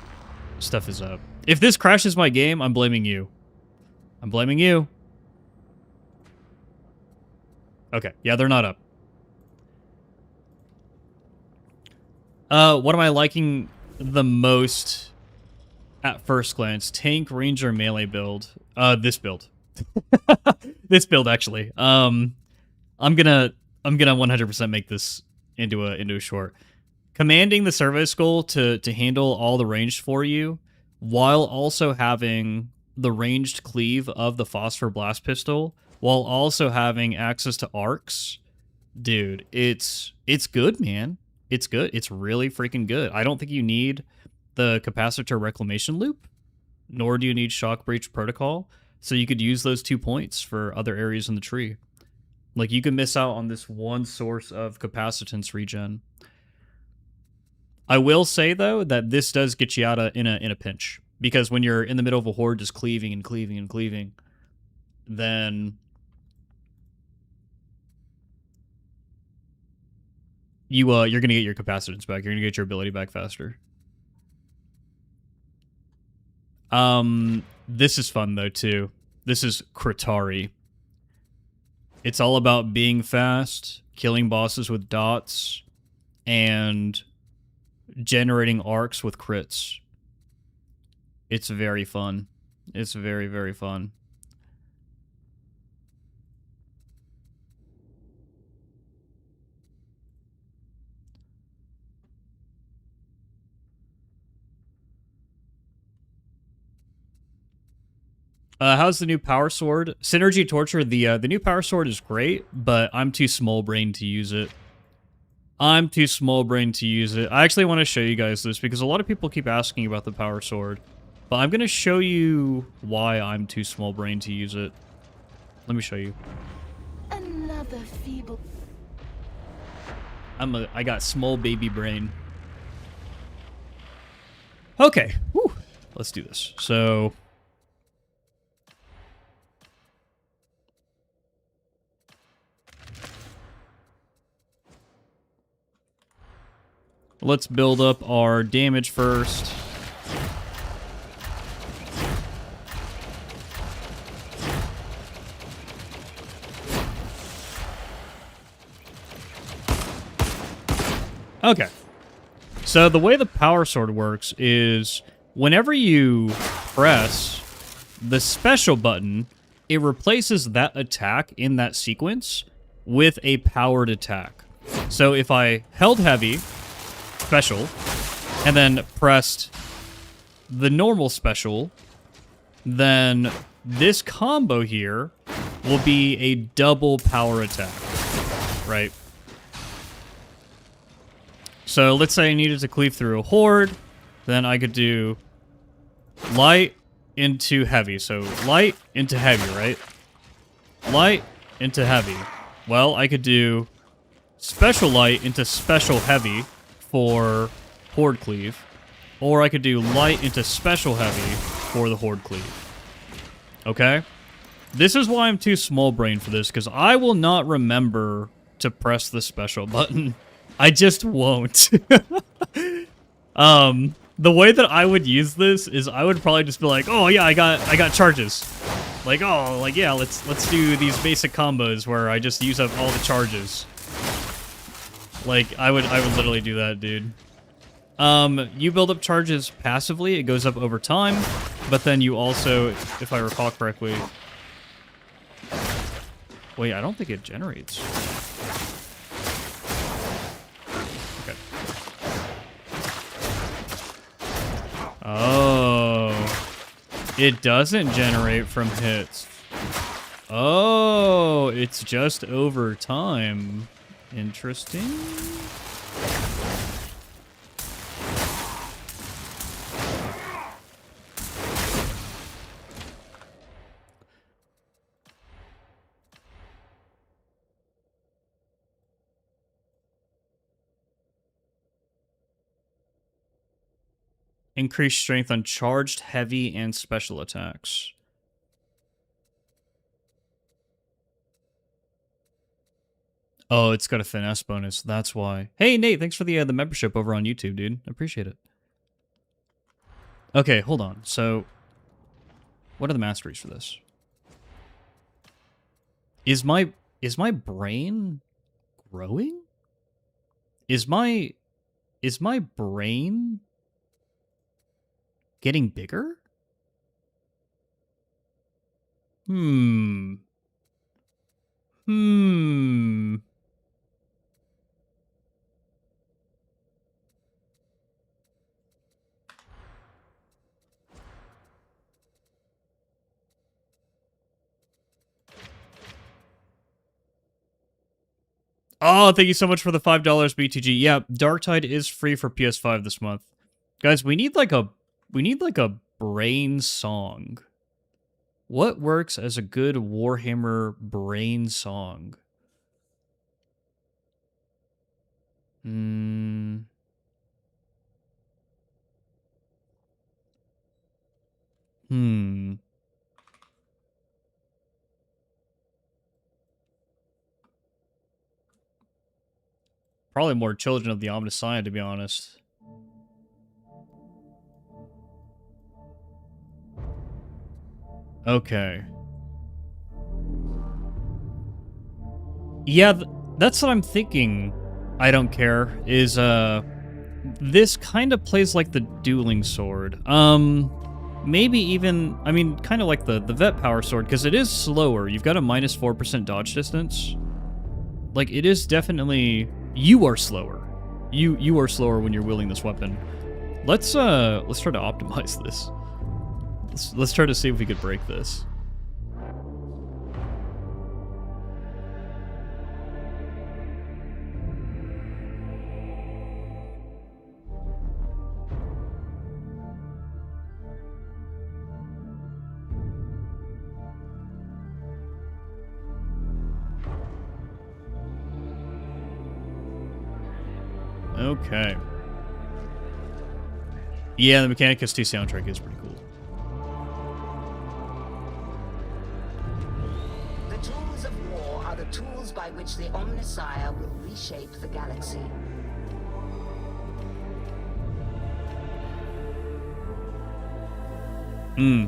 stuff is up. If this crashes my game, I'm blaming you. I'm blaming you. Okay, yeah, they're not up. What am I liking the most at first glance? Tank, Ranger, Melee build. This build. This build, actually. I'm gonna 100% make this into a short. Commanding the Servo Skull to handle all the ranged for you, while also having the ranged cleave of the Phosphor Blast Pistol, while also having access to arcs. Dude, it's good, man. It's good. It's really freaking good. I don't think you need the Capacitor Reclamation Loop, nor do you need Shock Breach Protocol, so you could use those 2 points for other areas in the tree. Like, you can miss out on this one source of capacitance regen. I will say, though, that this does get you out in a pinch. Because when you're in the middle of a horde just cleaving and cleaving and cleaving, then you're going to get your capacitance back. You're going to get your ability back faster. This is fun, though, too. This is Skitarii. It's all about being fast, killing bosses with dots, and generating arcs with crits. It's very fun. It's very, very fun. How's the new Power Sword? Synergy Torture, the new Power Sword is great, but I'm too small-brained to use it. I'm too small-brained to use it. I actually want to show you guys this, because a lot of people keep asking about the Power Sword. But I'm going to show you why I'm too small-brained to use it. Let me show you. Another feeble... I got small baby brain. Okay, whew. Let's do this. So... let's build up our damage first. Okay. So the way the Power Sword works is whenever you press the special button, it replaces that attack in that sequence with a powered attack. So if I held heavy, special, and then pressed the normal special, then this combo here will be a double power attack, right? So let's say I needed to cleave through a horde, then I could do light into heavy. So light into heavy, right? Light into heavy. Well, I could do special light into special heavy for horde cleave, or I could do light into special heavy for the horde cleave. Okay? This is why I'm too small brain for this, because I will not remember to press the special button. I just won't. The way that I would use this is I would probably just be like, oh yeah, I got charges. Like, oh, like yeah, let's do these basic combos where I just use up all the charges. Like, I would literally do that, dude. You build up charges passively, it goes up over time, but then you also, if I recall correctly... wait, I don't think it generates. Okay. Oh. It doesn't generate from hits. Oh, it's just over time. Interesting. Increased strength on charged, heavy, and special attacks. Oh, it's got a finesse bonus. That's why. Hey, Nate, thanks for the membership over on YouTube, dude. I appreciate it. Okay, hold on. So, what are the masteries for this? Is my brain growing? Is my brain getting bigger? Hmm. Oh, thank you so much for the $5 BTG. Yeah, Darktide is free for PS5 this month. Guys, we need like a brain song. What works as a good Warhammer brain song? Probably more Children of the Ominous Scion, to be honest. Okay. Yeah, that's what I'm thinking. I don't care. Is, this kind of plays like the dueling sword. Maybe even, I mean, kind of like the vet power sword, because it is slower. You've got a minus 4% dodge distance. Like, it is definitely... You are slower. You are slower when you're wielding this weapon. Let's try to optimize this. Let's try to see if we could break this. Okay. Yeah, the Mechanicus 2 soundtrack is pretty cool. The tools of war are the tools by which the Omnissiah will reshape the galaxy.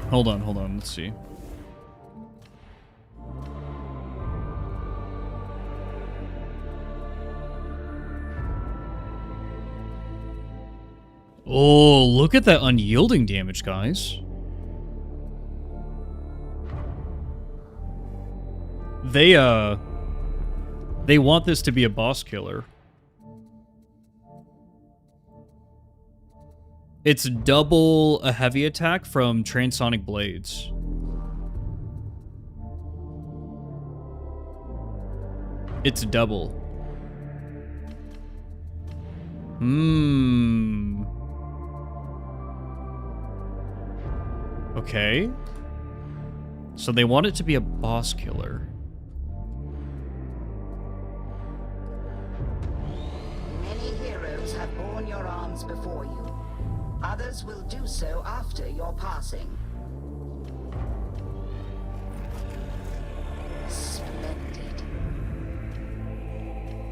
Hold on, let's see. Oh, look at that unyielding damage, guys. They want this to be a boss killer. It's double a heavy attack from transonic blades. It's double. Okay. So they want it to be a boss killer. Many heroes have borne your arms before you. Others will do so after your passing. Splendid.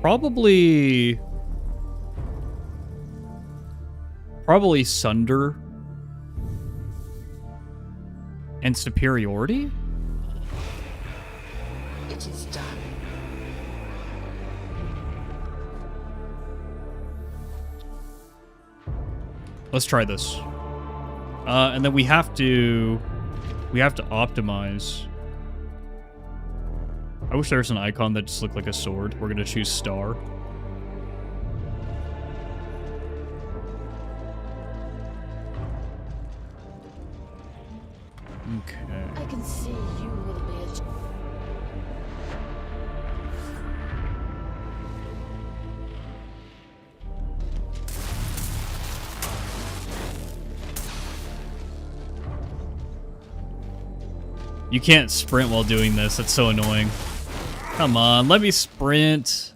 Probably Sunder and superiority? It is done. Let's try this. And then we have to optimize. I wish there was an icon that just looked like a sword. We're gonna choose star. Okay. I can see you will be a... You can't sprint while doing this. That's so annoying. Come on, let me sprint.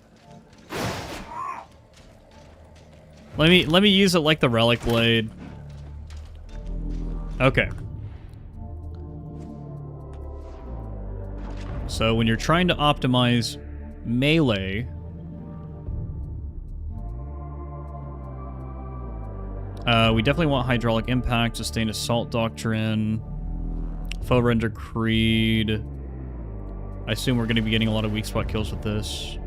Let me use it like the relic blade. Okay. So when you're trying to optimize melee, we definitely want hydraulic impact, sustained assault doctrine, foe render creed. I assume we're going to be getting a lot of weak spot kills with this.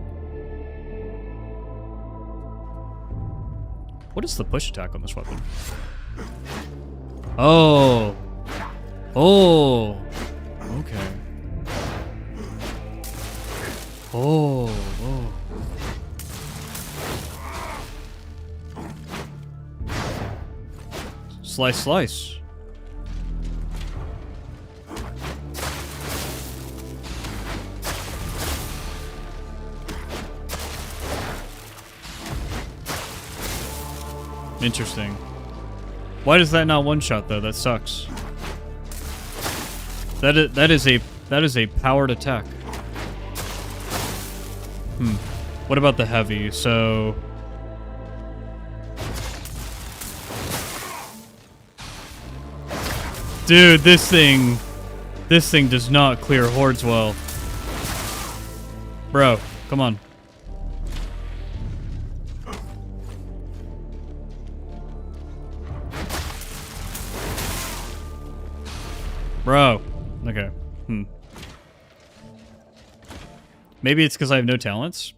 What is the push attack on this weapon? Oh. Oh. Okay. Oh. Oh. Slice, slice. Interesting. Why does that not one-shot though? That sucks. That is a powered attack. What about the heavy? So dude, this thing does not clear hordes well. Bro, come on. Bro. Okay. Maybe it's because I have no talents.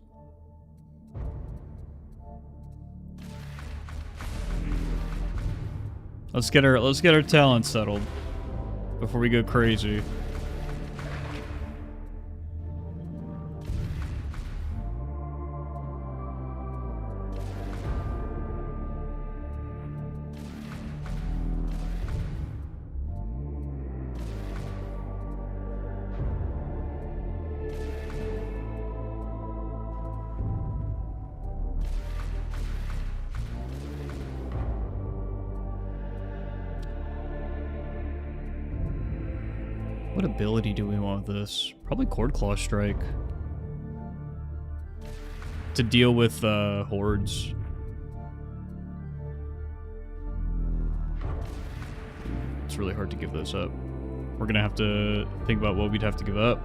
Let's get our talents settled before we go crazy. What ability do we want with this? Probably Cord Claw Strike. To deal with hordes. It's really hard to give those up. We're gonna have to think about what we'd have to give up.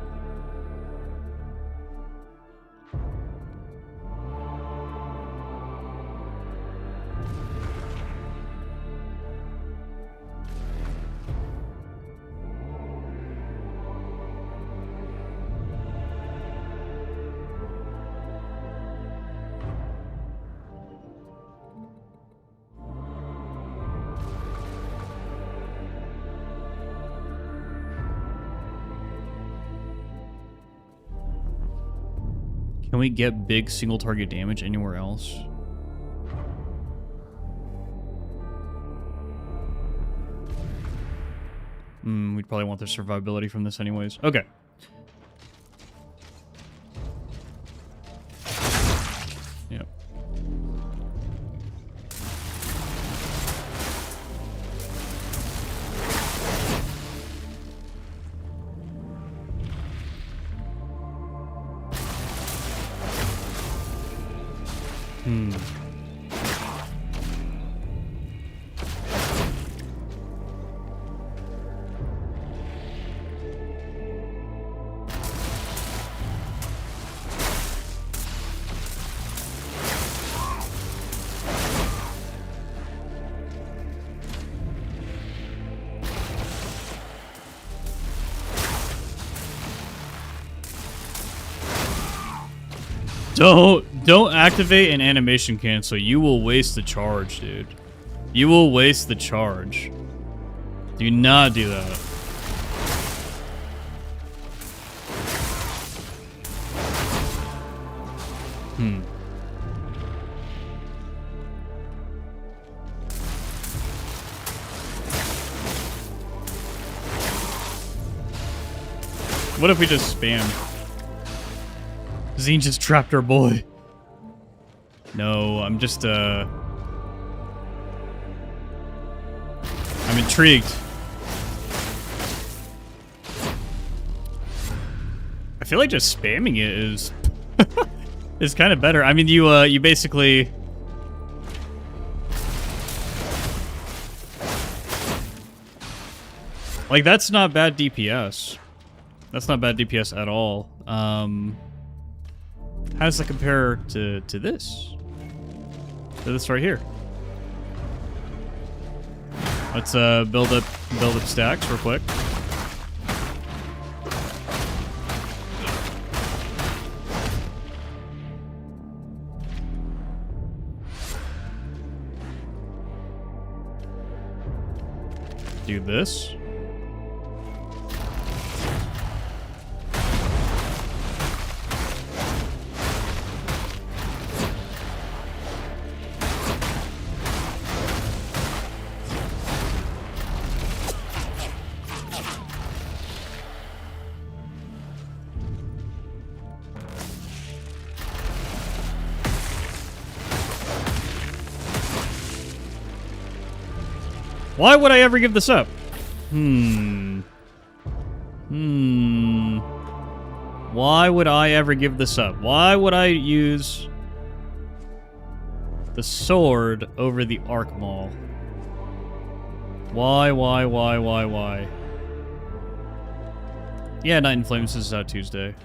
Can we get big single target damage anywhere else? We'd probably want the survivability from this anyways. Okay. Yep. Don't activate an animation cancel. You will waste the charge, dude. You will waste the charge. Do not do that. What if we just spam? Zine just trapped our boy. No, I'm just, I'm intrigued. I feel like just spamming it is is kind of better. I mean, you basically Like, that's not bad DPS. That's not bad DPS at all. How does that compare to this? To this right here. Let's build up stacks real quick. Do this. Why would I ever give this up? Why would I ever give this up? Why would I use the sword over the arc maul? Why? Yeah, Night in Flames is out Tuesday.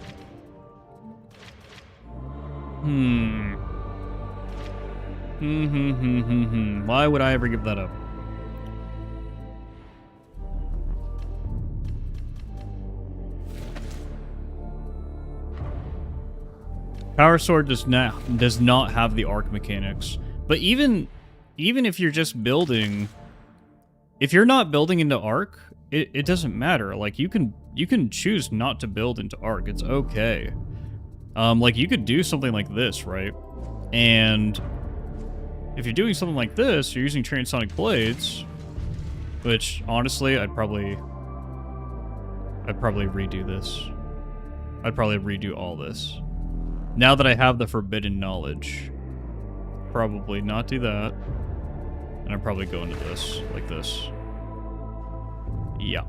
Why would I ever give that up? Power Sword does not have the arc mechanics. But even if you're just building, if you're not building into arc, it doesn't matter. Like you can choose not to build into arc. It's okay. Like you could do something like this, right? And if you're doing something like this, you're using Transonic Blades, which honestly I'd probably redo this. I'd probably redo all this. Now that I have the forbidden knowledge, probably not do that. And I'd probably go into this, like this. Yeah.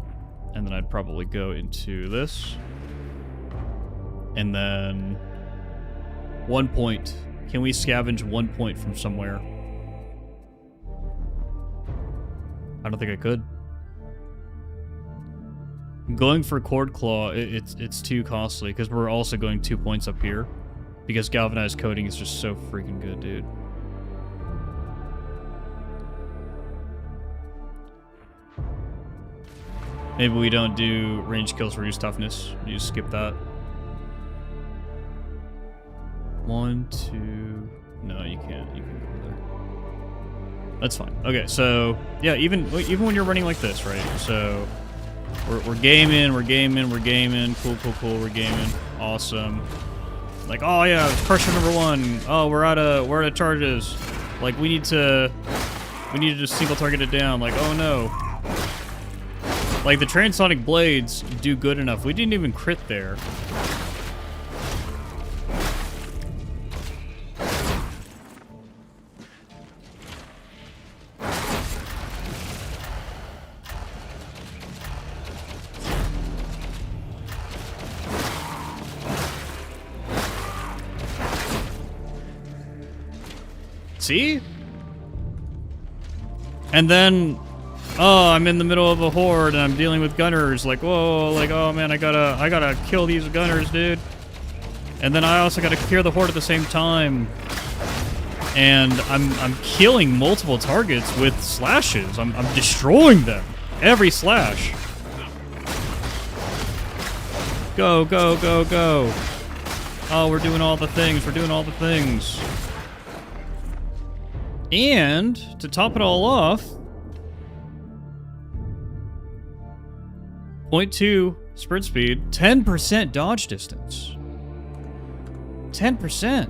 And then I'd probably go into this. And then 1 point. Can we scavenge 1 point from somewhere? I don't think I could. Going for Cord Claw, it's too costly because we're also going 2 points up here. Because galvanized coating is just so freaking good, dude. Maybe we don't do range kills reduce toughness. You just skip that. 1, 2... No, you can't. You can go there. That's fine. Okay, so... Yeah, even when you're running like this, right? So... We're gaming, we're gaming. Cool, we're gaming. Awesome. Like, oh yeah, pressure number 1. Oh, we're out of charges. Like, we need to just single target it down. Like, oh no. Like, the Transonic Blades do good enough. We didn't even crit there. See? And then, oh, I'm in the middle of a horde and I'm dealing with gunners. Like, whoa, like, oh man, I gotta kill these gunners, dude. And then I also gotta clear the horde at the same time. And I'm killing multiple targets with slashes. I'm destroying them. Every slash. Go, go, go, go. Oh, we're doing all the things. We're doing all the things. And, to top it all off, 0.2 sprint speed, 10% dodge distance. 10%.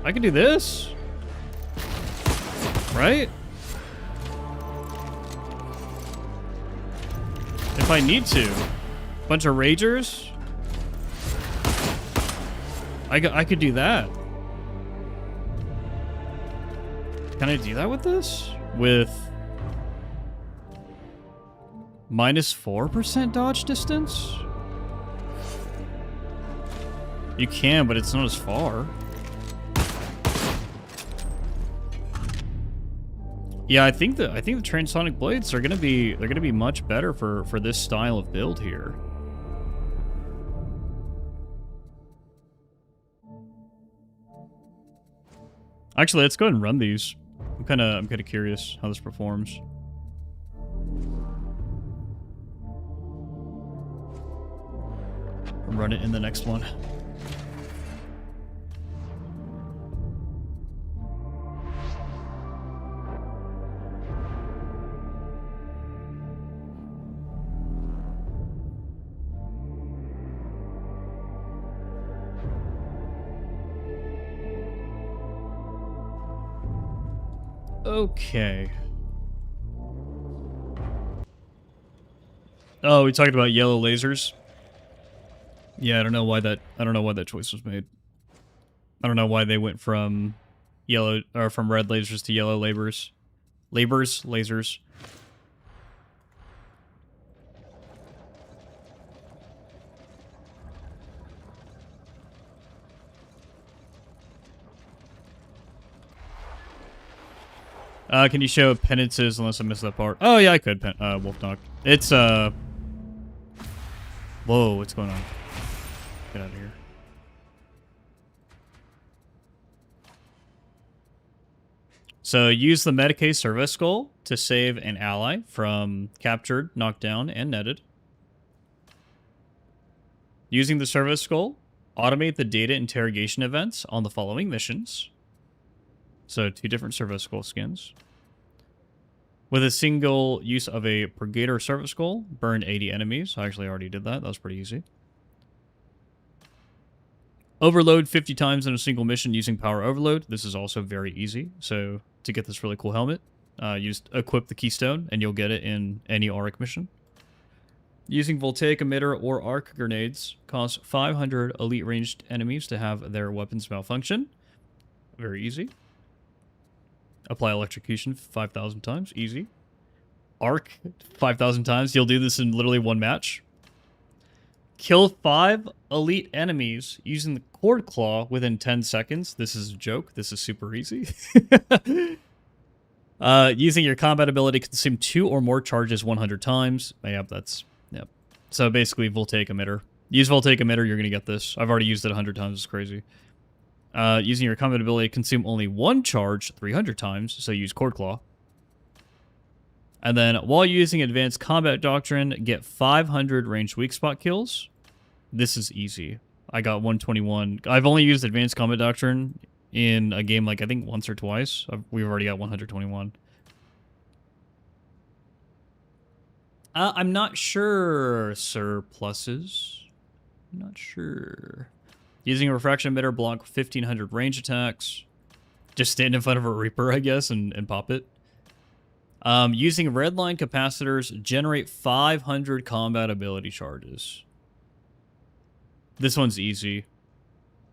I can do this. Right? If I need to. Bunch of ragers. I could do that. Can I do that with this? With minus 4% dodge distance? You can, but it's not as far. Yeah, I think the transonic blades are gonna be much better for this style of build here. Actually, let's go ahead and run these. I'm kind of curious how this performs. I'll run it in the next one. Okay. Oh, we talked about yellow lasers. Yeah, I don't know why that choice was made. I don't know why they went from from red lasers to yellow lasers. Lasers. Can you show penances unless I missed that part? Oh yeah, I could. Wolf Knock. It's whoa, what's going on? Get out of here. So use the Medicae Service Skull to save an ally from captured, knocked down, and netted. Using the Service Skull, automate the data interrogation events on the following missions. So 2 different Service Skull skins. With a single use of a Purgator Service Skull, burn 80 enemies. I actually already did that. That was pretty easy. Overload 50 times in a single mission using Power Overload. This is also very easy. So to get this really cool helmet, you just equip the Keystone and you'll get it in any Auric mission. Using Voltaic Emitter or Arc Grenades costs 500 elite ranged enemies to have their weapons malfunction. Very easy. Apply Electrocution 5,000 times. Easy. Arc 5,000 times. You'll do this in literally 1 match. Kill 5 elite enemies using the Cord Claw within 10 seconds. This is a joke. This is super easy. Using your combat ability, consume 2 or more charges 100 times. Yep, yep. So basically, Voltaic Emitter. Use Voltaic Emitter, you're going to get this. I've already used it 100 times. It's crazy. Using your combat ability, consume only 1 charge 300 times, so use Cord Claw. And then, while using Advanced Combat Doctrine, get 500 ranged weak spot kills. This is easy. I got 121. I've only used Advanced Combat Doctrine in a game, like, I think once or twice. We've already got 121. I'm not sure, surpluses. I'm not sure. Using a refraction emitter, block 1,500 range attacks. Just stand in front of a Reaper, I guess, and pop it. Using redline capacitors, generate 500 combat ability charges. This one's easy.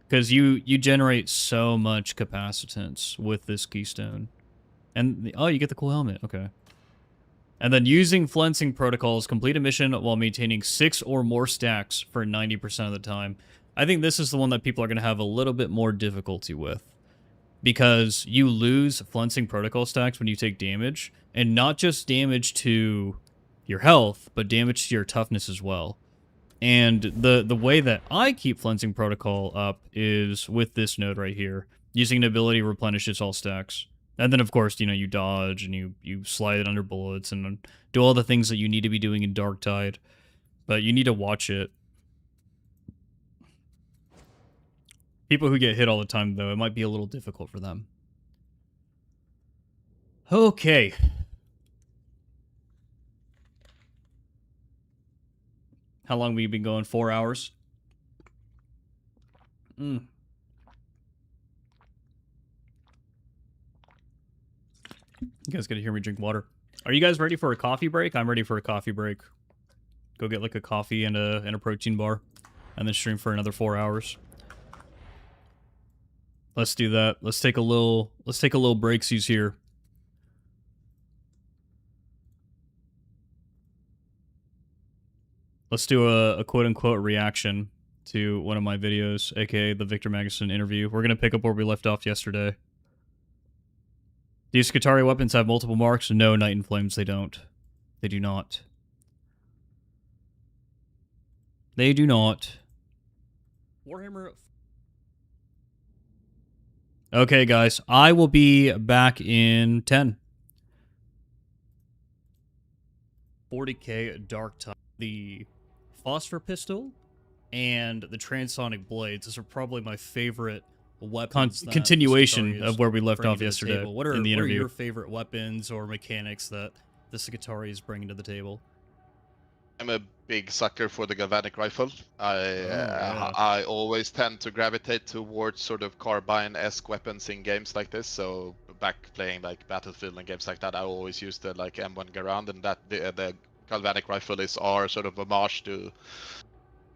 Because you generate so much capacitance with this keystone. And, oh, you get the cool helmet. Okay. And then using flensing protocols, complete a mission while maintaining 6 or more stacks for 90% of the time. I think this is the one that people are going to have a little bit more difficulty with. Because you lose flensing protocol stacks when you take damage. And not just damage to your health, but damage to your toughness as well. And the way that I keep flensing protocol up is with this node right here. Using an ability replenishes all stacks. And then, of course, you know, you dodge and you slide it under bullets and do all the things that you need to be doing in Darktide. But you need to watch it. People who get hit all the time, though, it might be a little difficult for them. Okay. How long have we been going? 4 hours? You guys gotta hear me drink water. Are you guys ready for a coffee break? I'm ready for a coffee break. Go get like a coffee and a protein bar. And then stream for another 4 hours. Let's do that. Let's take a little breaksies here. Let's do a quote-unquote reaction to one of my videos, aka the Victor Magnuson interview. We're gonna pick up where we left off yesterday. Do Skitarii weapons have multiple marks? No, Night in Flames, they don't. They do not. They do not. Warhammer. Okay, guys. I will be back in 10. 40k Dark Tide. The Phosphor Pistol and the Transonic Blades. Those are probably my favorite weapons. Continuation of where we left off yesterday in the interview. What are your favorite weapons or mechanics that the Skitarii is bringing to the table? I'm a big sucker for the galvanic rifle. I always tend to gravitate towards sort of carbine-esque weapons in games like this. So back playing like Battlefield and games like that, I always used the like M1 Garand, and that the galvanic rifle is our sort of homage to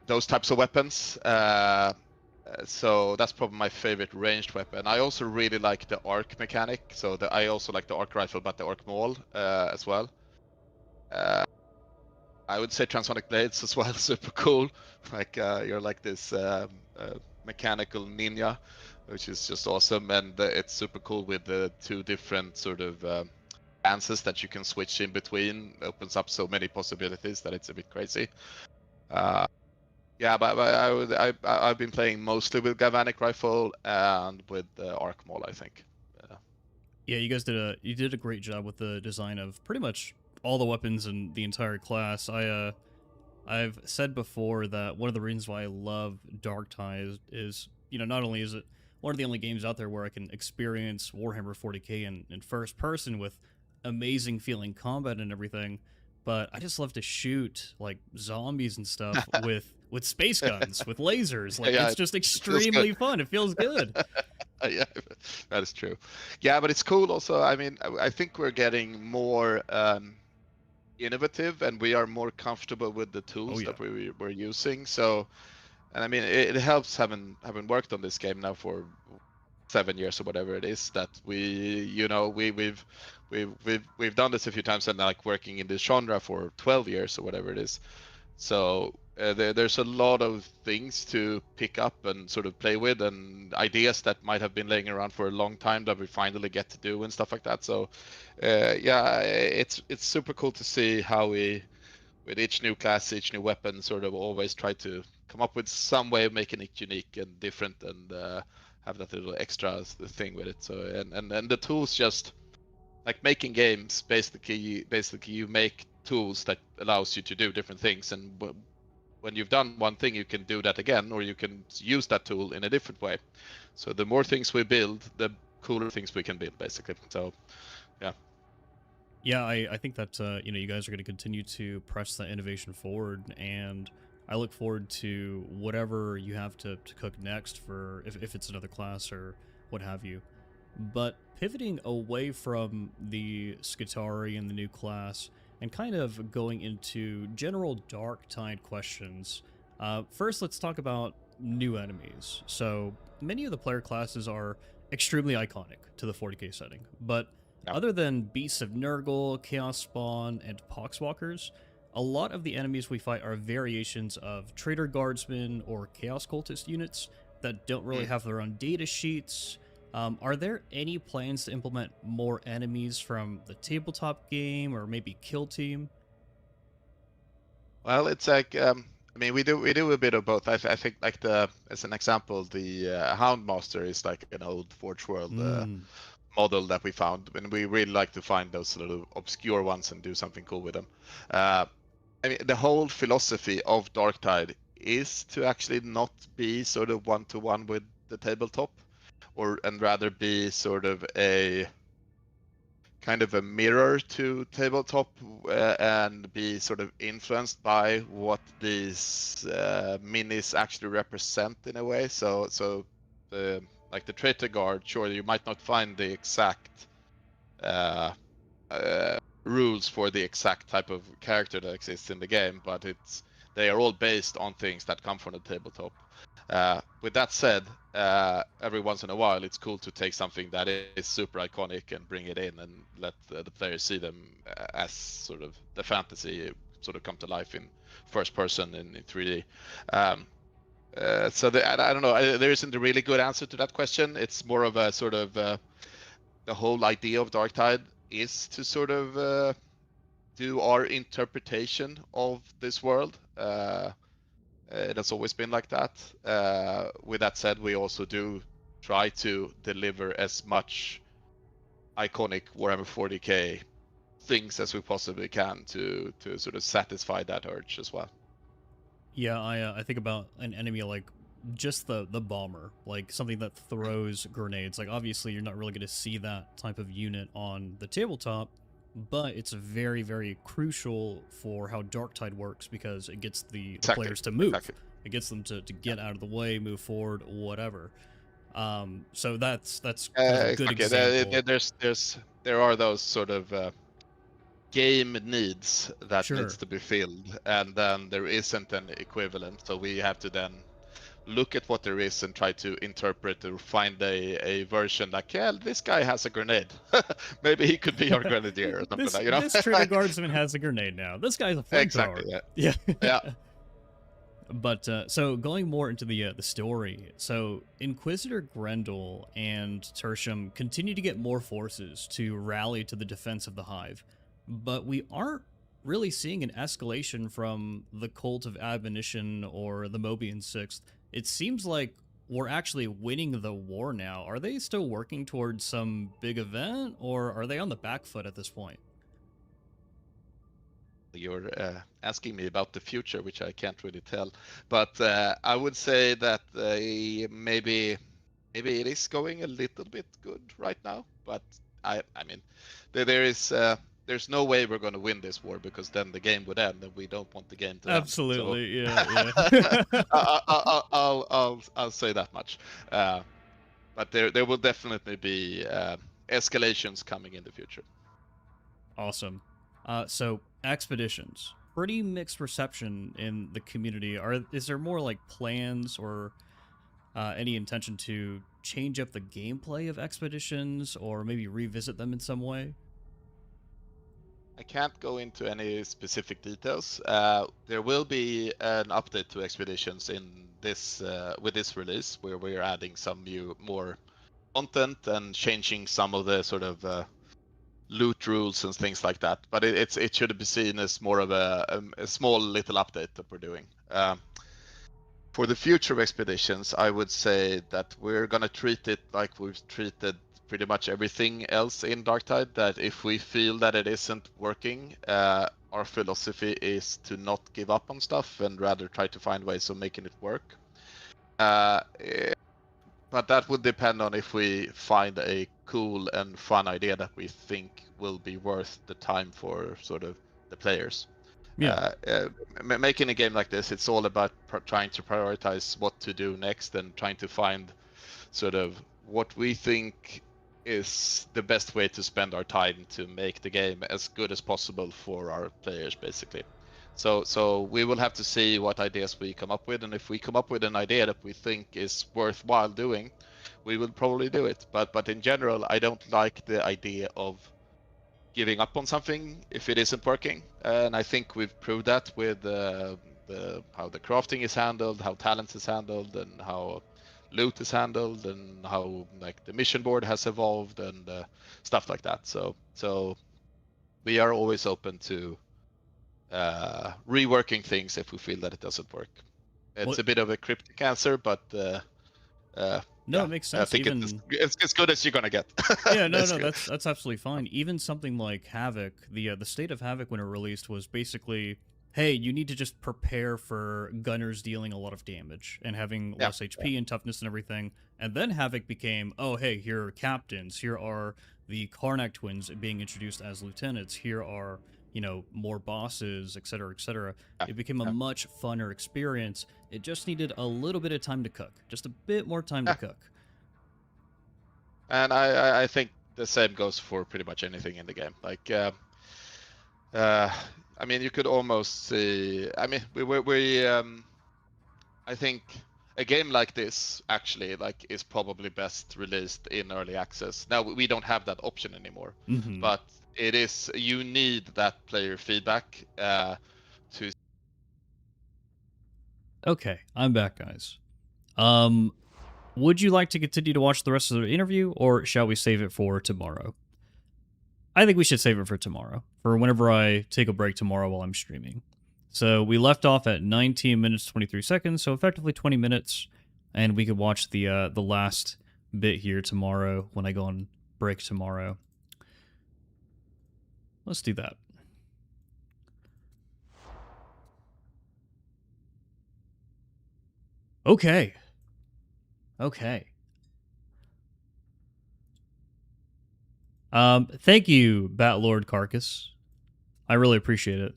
those types of weapons. So that's probably my favorite ranged weapon. I also really like the arc mechanic. So I also like the arc rifle, but the arc maul as well. I would say Transonic Blades as well, super cool. Like you're like this mechanical ninja, which is just awesome, and it's super cool with the two different sort of stances that you can switch in between. It opens up so many possibilities that it's a bit crazy. Yeah, but I've been playing mostly with galvanic rifle and with the arc maul, I think. Yeah, you guys did a great job with the design of pretty much all the weapons in the entire class. I've said before that one of the reasons why I love Dark Tide is, you know, not only is it one of the only games out there where I can experience Warhammer 40k in first person with amazing feeling combat and everything, but I just love to shoot like zombies and stuff with space guns, with lasers. Like it's just extremely fun. It feels good. Yeah, that is true. Yeah, but it's cool also. I mean, I think we're getting more innovative, and we are more comfortable with the tools that we're using. So, and I mean, it helps having worked on this game now for 7 years or whatever it is, that we've done this a few times, and like working in this genre for 12 years or whatever it is. So there's a lot of things to pick up and sort of play with, and ideas that might have been laying around for a long time that we finally get to do and stuff like that. So yeah, it's super cool to see how we, with each new class, each new weapon, sort of always try to come up with some way of making it unique and different, and have that little extra thing with it. So and the tools, just like making games, basically you make tools that allows you to do different things, and when you've done one thing, you can do that again, or you can use that tool in a different way. So the more things we build, the cooler things we can build, basically. So yeah. Yeah, I think that you know, you guys are going to continue to press that innovation forward, and I look forward to whatever you have to cook next, for if it's another class or what have you. But pivoting away from the Skitarii and the new class, and kind of going into general Dark Tide questions, first let's talk about new enemies. So many of the player classes are extremely iconic to the 40k setting, but other than Beasts of Nurgle, Chaos Spawn, and Poxwalkers, a lot of the enemies we fight are variations of Traitor Guardsmen or Chaos Cultist units that don't really have their own data sheets. Are there any plans to implement more enemies from the tabletop game, or maybe Kill Team? Well, it's like I mean, we do a bit of both. I think, like, as an example, the Houndmaster is like an old Forge World model that we found, and we really like to find those little obscure ones and do something cool with them. I mean, the whole philosophy of Dark Tide is to actually not be sort of one-to-one with the tabletop, and rather be sort of a kind of a mirror to tabletop, and be sort of influenced by what these minis actually represent in a way. So like the Traitor Guard, sure, you might not find the exact rules for the exact type of character that exists in the game, but they are all based on things that come from the tabletop. With that said, every once in a while, it's cool to take something that is super iconic and bring it in and let the players see them as sort of the fantasy sort of come to life in first person in 3D. So I don't know. There isn't a really good answer to that question. It's more of a sort of the whole idea of Darktide is to sort of do our interpretation of this world. It has always been like that. With that said, we also do try to deliver as much iconic Warhammer 40k things as we possibly can to sort of satisfy that urge as well. Yeah, I think about an enemy like just the bomber, like something that throws grenades. Like obviously you're not really going to see that type of unit on the tabletop, but it's very, very crucial for how Darktide works because it gets the players to move. Exactly. It gets them to get out of the way, move forward, whatever. So that's kind of a good example. There are those sort of game needs that Sure. needs to be filled, and then there isn't an equivalent. So we have to then look at what there is and try to interpret or find a version like, yeah, this guy has a grenade. Maybe he could be our grenadier or something. You know, this trigger guardsman has a grenade now. This guy's a flamethrower. Exactly. Yeah. Yeah. But so going more into the story, so Inquisitor Grendel and Tertium continue to get more forces to rally to the defense of the Hive, but we aren't really seeing an escalation from the Cult of Admonition or the Mobian Sixth. It seems like we're actually winning the war now. Are they still working towards some big event, or are they on the back foot at this point? You're asking me about the future, which I can't really tell, but I would say that maybe it is going a little bit good right now. But I mean, there's no way we're going to win this war because then the game would end, and we don't want the game to Absolutely, end. So, yeah. I'll say that much. But there will definitely be escalations coming in the future. Awesome. So expeditions, pretty mixed reception in the community. Is there more like plans or any intention to change up the gameplay of expeditions or maybe revisit them in some way? I can't go into any specific details. There will be an update to expeditions in this with this release, where we're adding some more content and changing some of the sort of loot rules and things like that. But it should be seen as more of a small little update that we're doing. For the future of expeditions, I would say that we're gonna treat it like we've treated pretty much everything else in Darktide. That if we feel that it isn't working, our philosophy is to not give up on stuff and rather try to find ways of making it work. But that would depend on if we find a cool and fun idea that we think will be worth the time for sort of the players. Yeah. Making a game like this, it's all about trying to prioritize what to do next and trying to find sort of what we think is the best way to spend our time to make the game as good as possible for our players, basically. So we will have to see what ideas we come up with, and if we come up with an idea that we think is worthwhile doing, we will probably do it. But in general, I don't like the idea of giving up on something if it isn't working, and I think we've proved that with how the crafting is handled, how talent is handled, and how loot is handled, and how like the mission board has evolved and stuff like that. So we are always open to reworking things if we feel that it doesn't work. It's a bit of a cryptic answer, but no, yeah, it makes sense. I think it's as good as you're gonna get. Yeah, no, that's absolutely fine. Even something like Havoc, the State of Havoc when it released was basically, hey, you need to just prepare for gunners dealing a lot of damage and having less HP and toughness and everything. And then Havoc became, oh, hey, here are captains. Here are the Karnak twins being introduced as lieutenants. Here are, more bosses, etc., etc. It became a much funner experience. It just needed a little bit of time to cook. Just a bit more time to cook. And I think the same goes for pretty much anything in the game. Like, I mean, you could almost see. I mean, I think a game like this actually is probably best released in early access. Now we don't have that option anymore, but you need that player feedback to. Okay, I'm back, guys. would you like to continue to watch the rest of the interview, or shall we save it for tomorrow? I think we should save it for tomorrow, for whenever I take a break tomorrow while I'm streaming. So we left off at 19 minutes 23 seconds, so effectively 20 minutes, and we could watch the last bit here tomorrow when I go on break tomorrow. Let's do that. Okay. Okay. Thank you, Batlord Carcass. I really appreciate it.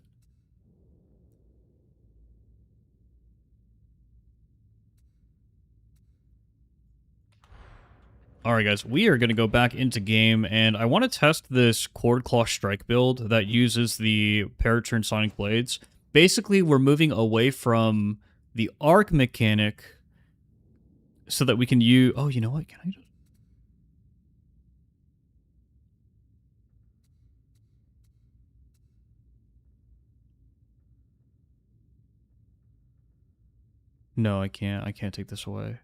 Alright guys, we are going to go back into game, and I want to test this Cord Claw Strike build that uses the Paraturn Sonic Blades. Basically, we're moving away from the arc mechanic so that we can use... Oh, you know what? Can I just... No, I can't. I can't take this away.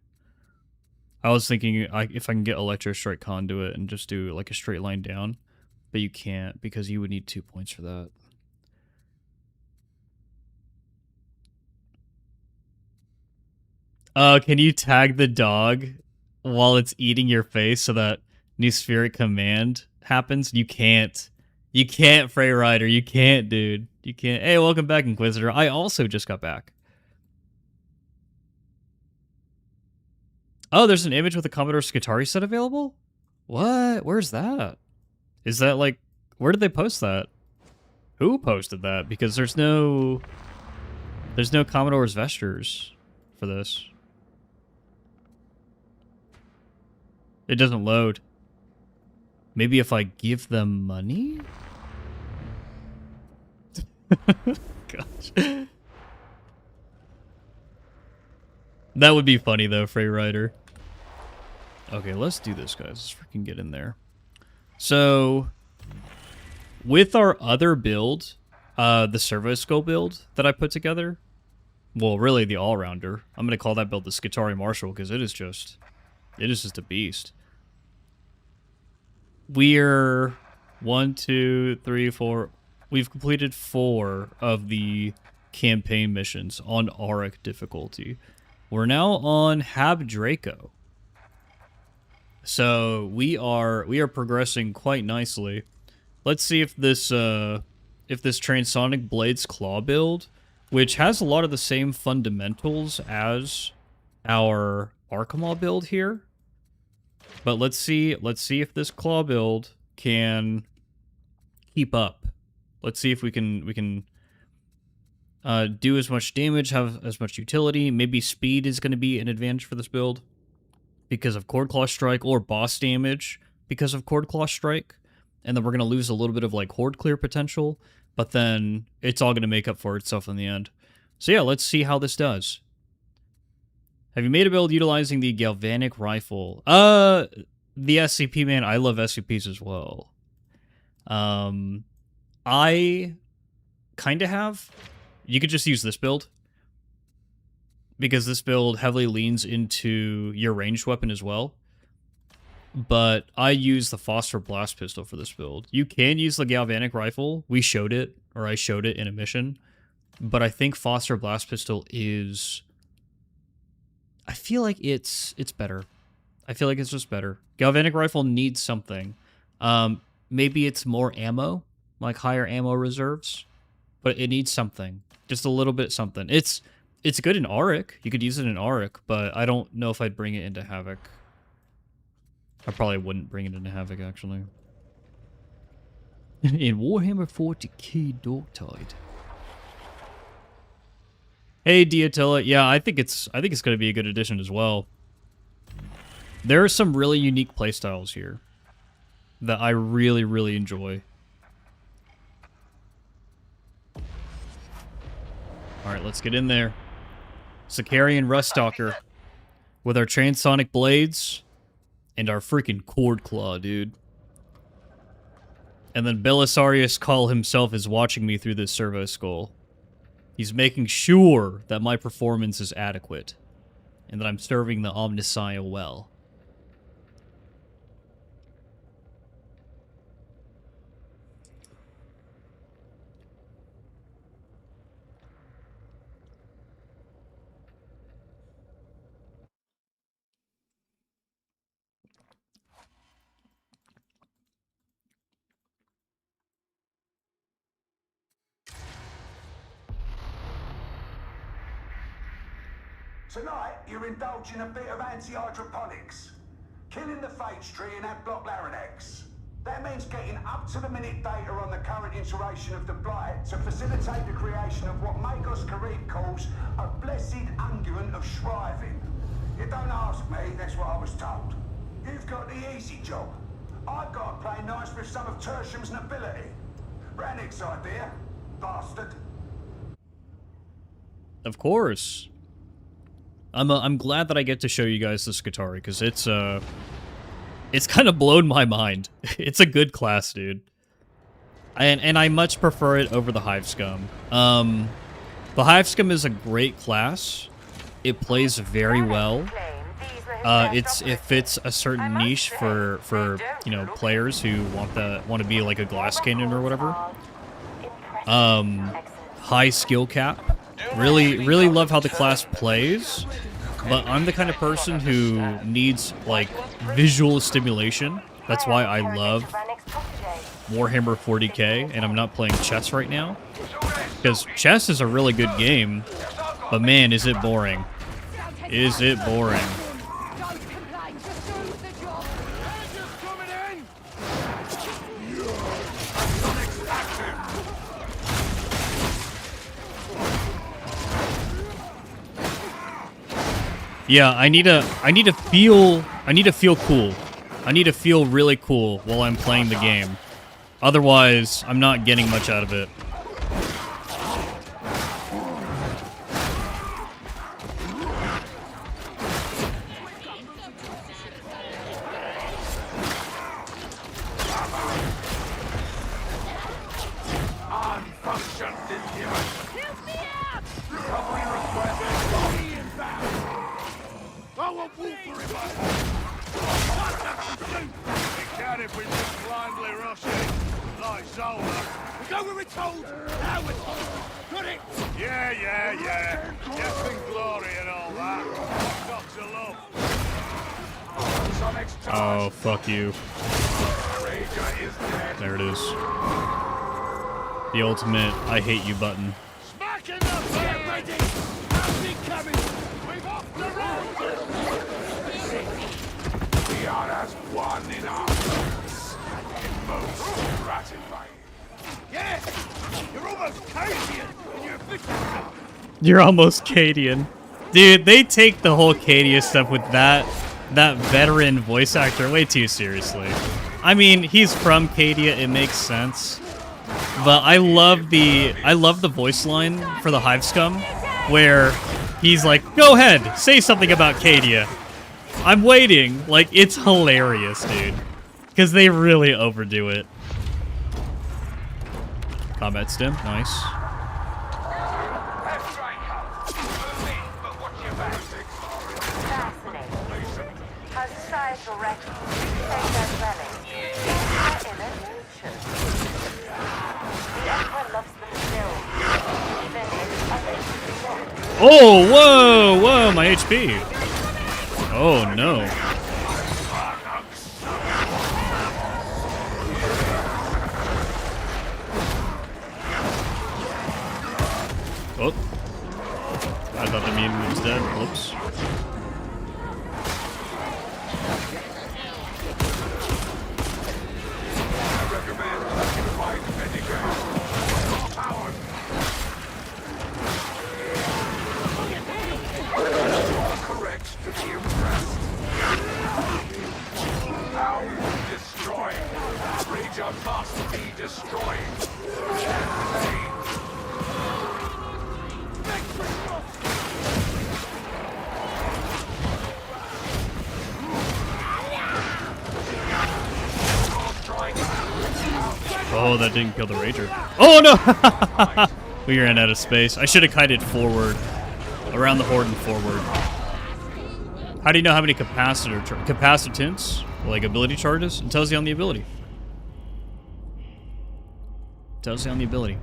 I was thinking if I can get Electro Strike Conduit and just do like a straight line down, but you can't because you would need 2 points for that. Can you tag the dog while it's eating your face so that New Spheric Command happens? You can't. You can't, Frey Rider. You can't, dude. You can't. Hey, welcome back, Inquisitor. I also just got back. Oh, there's an image with a Commodore Skitarii set available? What? Where's that? Is that like... Where did they post that? Who posted that? Because there's no... There's no Commodore's Vestures for this. It doesn't load. Maybe if I give them money? Gosh. That would be funny though, Frey Rider. Okay, let's do this, guys. Let's freaking get in there. So, with our other build, the Servo Skull build that I put together, well, really the all-rounder, I'm going to call that build the Skitarii Marshal because it is just a beast. We're 1, 2, 3, 4. We've completed 4 of the campaign missions on Auric difficulty. We're now on Hab Draco. So we are progressing quite nicely. Let's see if this Transonic Blades Claw build, which has a lot of the same fundamentals as our Archemaw build here. But let's see if this Claw build can keep up. Let's see if we can do as much damage, have as much utility. Maybe speed is going to be an advantage for this build because of Cord Claw Strike, or boss damage because of Cord Claw Strike. And then we're going to lose a little bit of like horde clear potential, but then it's all going to make up for itself in the end. So yeah, let's see how this does. Have you made a build utilizing the galvanic rifle? The SCP, man, I love SCPs as well. I kind of have. You could just use this build, because this build heavily leans into your ranged weapon as well. But I use the Phosphor Blast Pistol for this build. You can use the Galvanic Rifle. We showed it, or I showed it in a mission. But I think Phosphor Blast Pistol is... I feel like it's better. I feel like it's just better. Galvanic Rifle needs something. Maybe it's more ammo, like higher ammo reserves. But it needs something. Just a little bit something. It's good in Auric. You could use it in Auric, but I don't know if I'd bring it into Havoc. I probably wouldn't bring it into Havoc, actually. In Warhammer 40k Dogtide. Hey, Diatilla. Yeah, I think it's going to be a good addition as well. There are some really unique playstyles here that I really, really enjoy. Alright, let's get in there. Skitarian Ruststalker. With our Transonic Blades. And our freaking Cord Claw, dude. And then Belisarius Call himself is watching me through this Servo Skull. He's making sure that my performance is adequate. and that I'm serving the Omnissiah well. Tonight, you're indulging a bit of anti-hydroponics. Killing the phage tree and adblock larynx. That means getting up-to-the-minute data on the current iteration of the blight to facilitate the creation of what Magos Karib calls a blessed unguent of shriving. You don't ask me, that's what I was told. You've got the easy job. I've got to play nice with some of Tertium's nobility. Rannick's idea, bastard. Of course. I'm glad that I get to show you guys the Skitarii, because it's kind of blown my mind. It's a good class, dude. And I much prefer it over the Hive Scum. The Hive Scum is a great class. It plays very well. It fits a certain niche for you know, players who want to be like a glass cannon or whatever. High skill cap. Really love how the class plays, but I'm the kind of person who needs, like, visual stimulation. That's why I love Warhammer 40k, and I'm not playing chess right now. Because chess is a really good game, but man, is it boring. Is it boring. Yeah, I need to feel cool. I need to feel really cool while I'm playing the game. Otherwise, I'm not getting much out of it. Oh, fuck you. There it is. The ultimate I hate you button. We are as one in arms. Most gratifying. Yeah! You're almost Cadian in your victory. You're almost Cadian. Dude, they take the whole Cadia stuff with that veteran voice actor way too seriously. I mean, he's from Cadia, it makes sense. But I love the voice line for the Hive Scum, where he's like, "Go ahead, say something about Cadia. I'm waiting." Like, it's hilarious, dude. Because they really overdo it. Combat stim, nice. Oh, whoa, my HP. Oh, no. Oh. I thought the mutant was dead. Whoops. Must be destroyed. Oh, that didn't kill the Rager. Oh no! We ran out of space. I should have kited forward. Around the horde and forward. How do you know how many capacitance, like ability charges? It tells you on the ability. Tells you on the ability.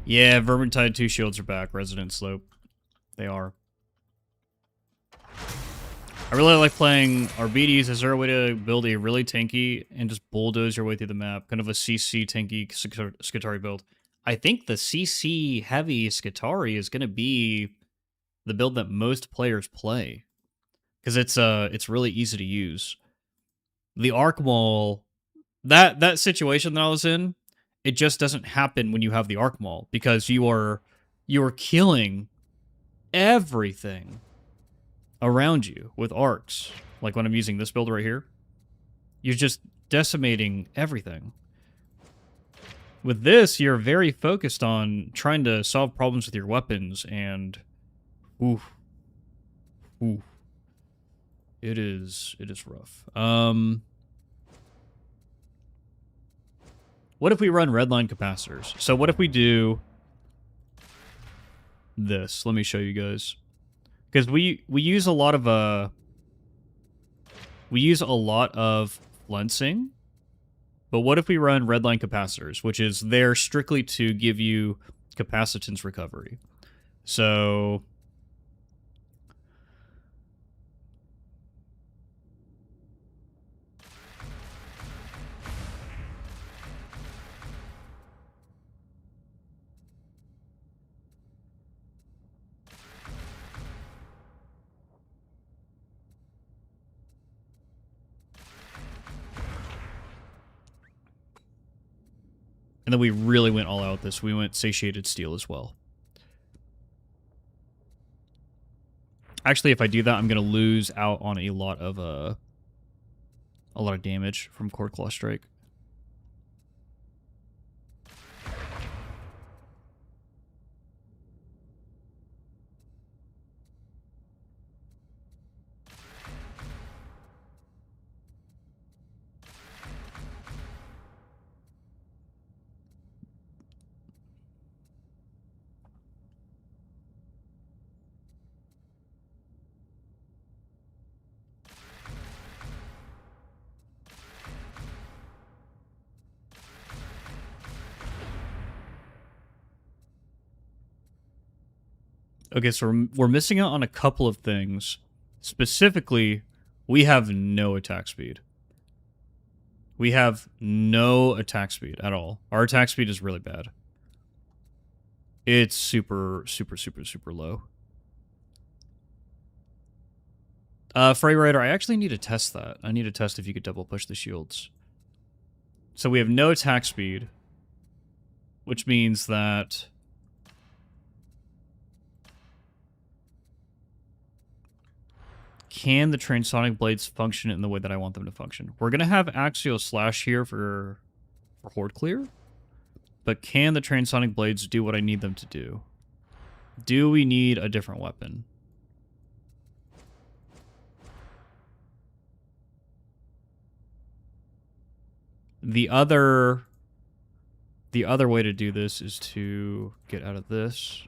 Yeah, Vermintide 2 shields are back. Resident Slope. They are. I really like playing RBDs. Is there a way to build a really tanky and just bulldoze your way through the map? Kind of a CC tanky Skitarii build. I think the CC heavy Skitarii is going to be the build that most players play. Because it's really easy to use. The Arc Maul, that situation that I was in, it just doesn't happen when you have the Arc Maul. Because you are killing everything around you with arcs. Like when I'm using this build right here. You're just decimating everything. With this, you're very focused on trying to solve problems with your weapons, and oof. It is rough. What if we run redline capacitors? So what if we do this? Let me show you guys. Because we use a lot of flensing, but what if we run redline capacitors, which is there strictly to give you capacitance recovery? So and then we really went all out with this. We went satiated steel as well. Actually, if I do that, I'm going to lose out on a lot of damage from Cord Claw Strike. Okay, so we're missing out on a couple of things. Specifically, we have no attack speed. We have no attack speed at all. Our attack speed is really bad. It's super low. Frey Rider, I actually need to test that. I need to test if you could double push the shields. So we have no attack speed, which means that can the transonic blades function in the way that I want them to function? We're going to have Axial Slash here for Horde Clear, but can the transonic blades do what I need them to do? Do we need a different weapon? The other way to do this is to get out of this.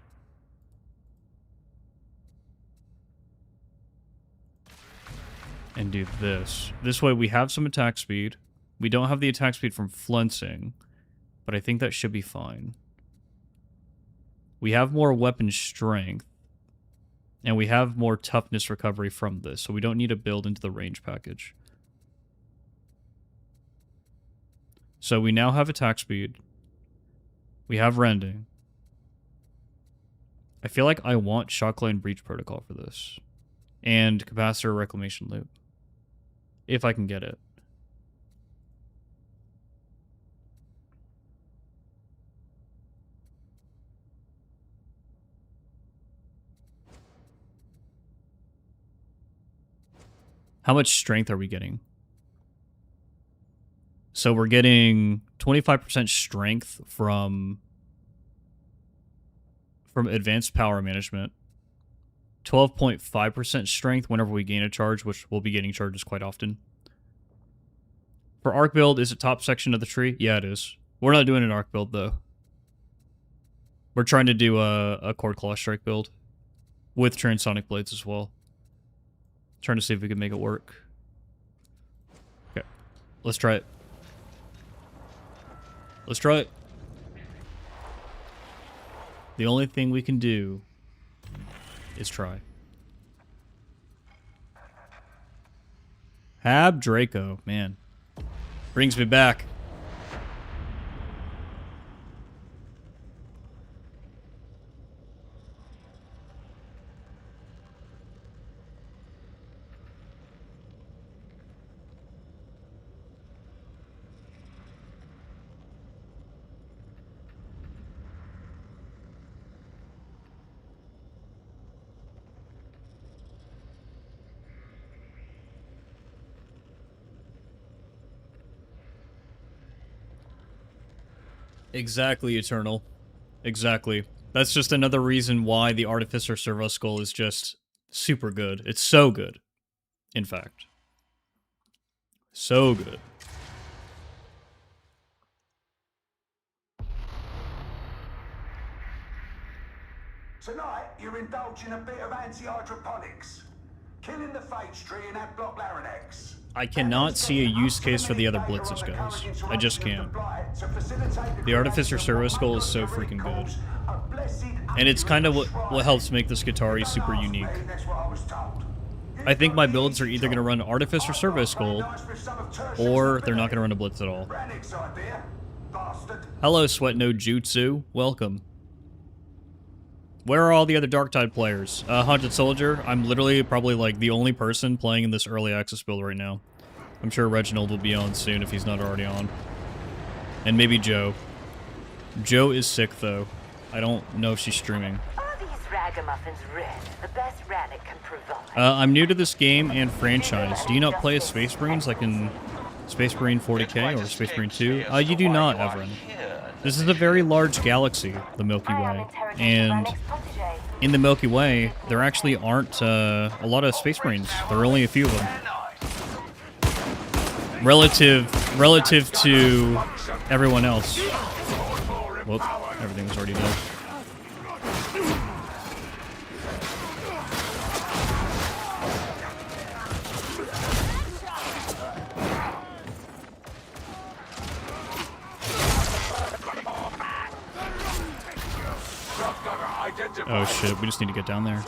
And do this. This way we have some attack speed. We don't have the attack speed from flensing, but I think that should be fine. We have more weapon strength, and we have more toughness recovery from this, so we don't need to build into the range package. So we now have attack speed. We have rending. I feel like I want Shockline Breach Protocol for this. And Capacitor Reclamation Loop. If I can get it. How much strength are we getting? So we're getting 25% strength from advanced power management. 12.5% strength whenever we gain a charge, which we'll be getting charges quite often. For arc build, is it top section of the tree? Yeah, it is. We're not doing an arc build, though. We're trying to do a Cord Claw Strike build with Transonic Blades as well. Trying to see if we can make it work. Okay. Let's try it. Let's try it. The only thing we can do is try. Hab Draco, man. Brings me back. Exactly, Eternal. Exactly. That's just another reason why the Artificer Servo Skull is just super good. It's so good, in fact. So good. Tonight, you're indulging a bit of anti-hydroponics. Killing the phage tree in that block Larinax. I cannot see a use case for the other blitzes, guys. I just can't. The Artificer Servo Skull is so freaking good. And it's kind of what helps make the Skitarii super unique. I think my builds are either going to run Artificer Servo Skull, or they're not going to run a blitz at all. Hello, Sweat No Jutsu. Welcome. Where are all the other Darktide players? Haunted Soldier, I'm literally probably like the only person playing in this early access build right now. I'm sure Reginald will be on soon if he's not already on. And maybe Joe. Joe is sick though. I don't know if she's streaming. Are these ragamuffins red? The best Rannick can provide. I'm new to this game and franchise. Do you not play as Space Marines like in Space Marine 40k or Space Marine 2? You do not, Everin. This is a very large galaxy, the Milky Way, and in the Milky Way, there actually aren't a lot of Space Marines. There are only a few of them. Relative to everyone else. Whoop, everything was already done. Oh shit, we just need to get down there.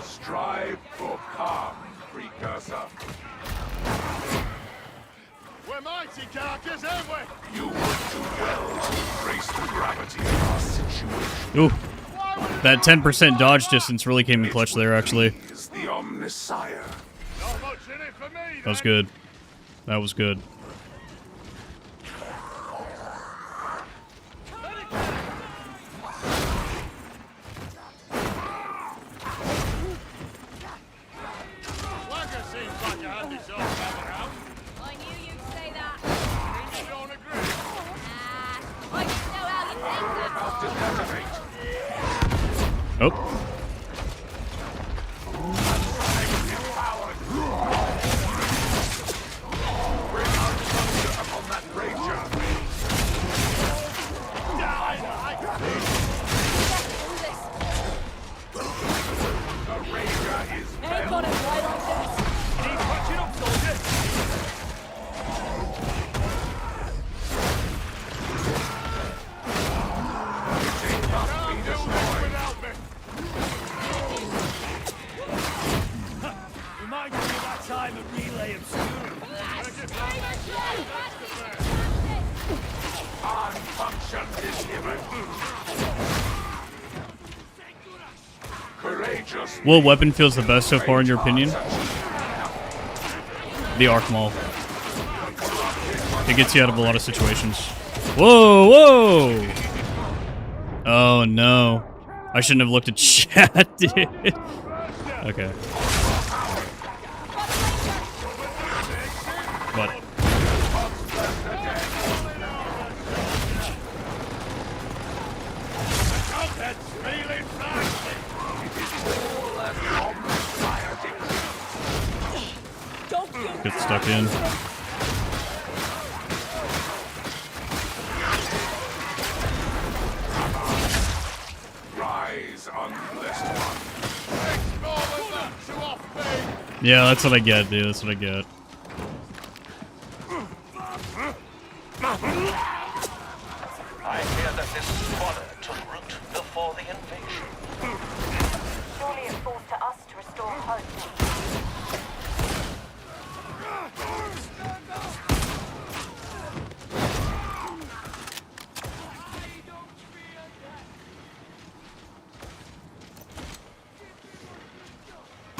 Strive for calm, precursor. We're mighty carcass, aren't we? You would do well to embrace the gravity of our situation. Ooh. That 10% dodge distance really came in clutch there, actually. Is the Omnisire. Not much in it for me, That was good. That was good. Oh. What weapon feels the best so far in your opinion? The Arc Maul. It gets you out of a lot of situations. Whoa, whoa! Oh no. I shouldn't have looked at chat, dude. Okay. What? Get stuck in. Rise, unblessed one. Yeah, that's what I get, dude. That's what I get. I hear that this squalor took root before the invasion. Surely it falls to us to restore hope.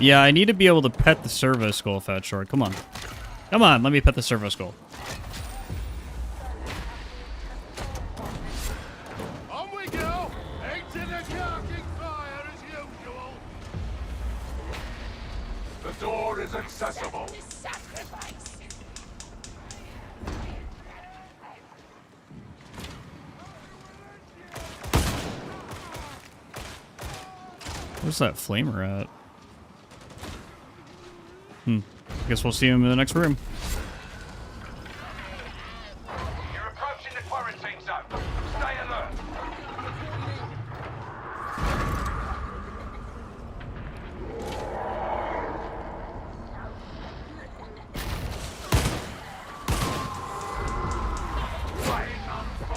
Yeah, I need to be able to pet the servo skull, Fat Short. Come on. Come on, let me pet the servo skull. On we go! Into the carking fire as usual! The door is accessible. Where's that flamer at? Guess we'll see him in the next room. You're approaching the quarantine zone. Stay alert.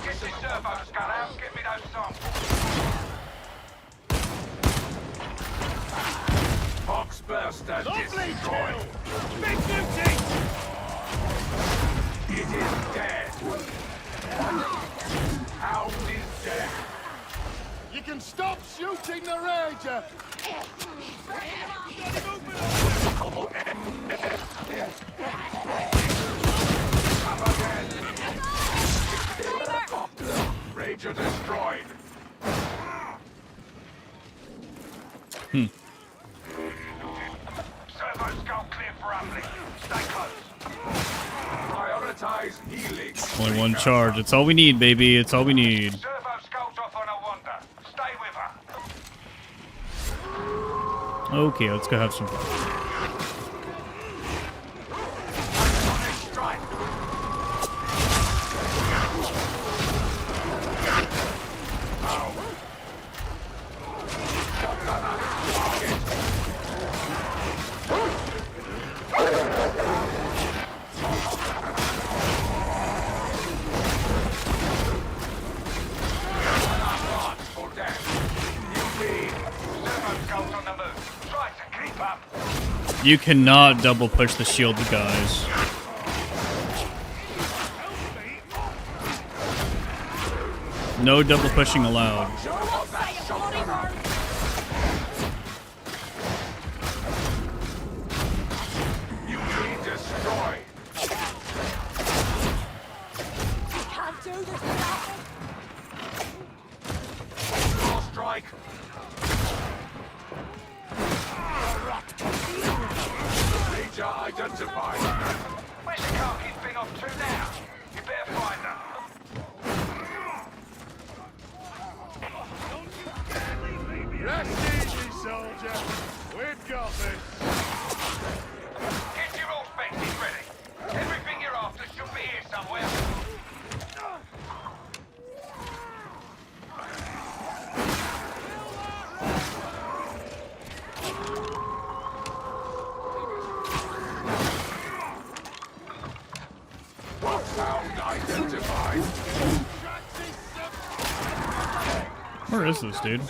Get the servo skull out and get me those samples. Foxburst and Lovely destroy. kill! Big duty! It is dead. Hound is dead. You can stop shooting the Rager! Rager destroyed. Servo skull clear for uplink. Stay close. Prioritize healing. Only one charge. It's all we need, baby. It's all we need. Servo skull's off on a wander. Stay with her. Okay, let's go have some fun. Strike. You cannot double push the shield, guys. No double pushing allowed. You be destroyed. Can't do this without me. Strike. Ranger identified. Where's the carking thing off to now? You better find her. Rest easy, soldier. We've got this. Get your all fences ready. Everything you're after should be here somewhere. Found identified. Where is this dude?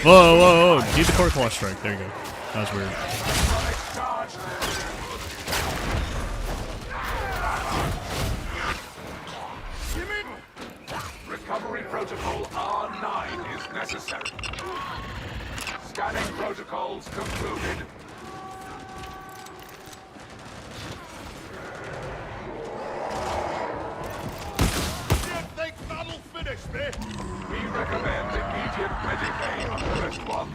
Whoa, whoa, whoa. Do the core claw strike. There you go. That was weird. Recovery protocol R9 is necessary. Scanning protocols concluded. You think that'll finish me? We recommend immediate medic aid on the first one.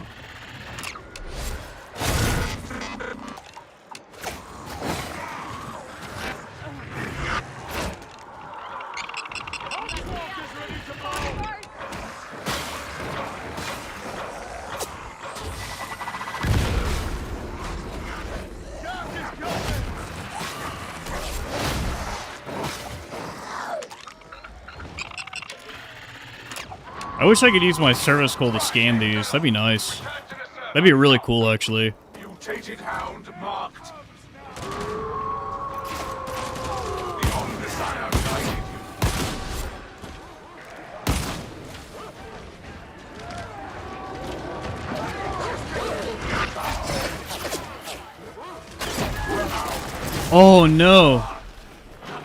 I wish I could use my service call to scan these. That'd be nice. That'd be really cool, actually. Mutated hound marked. The Omnisire guided Oh, no.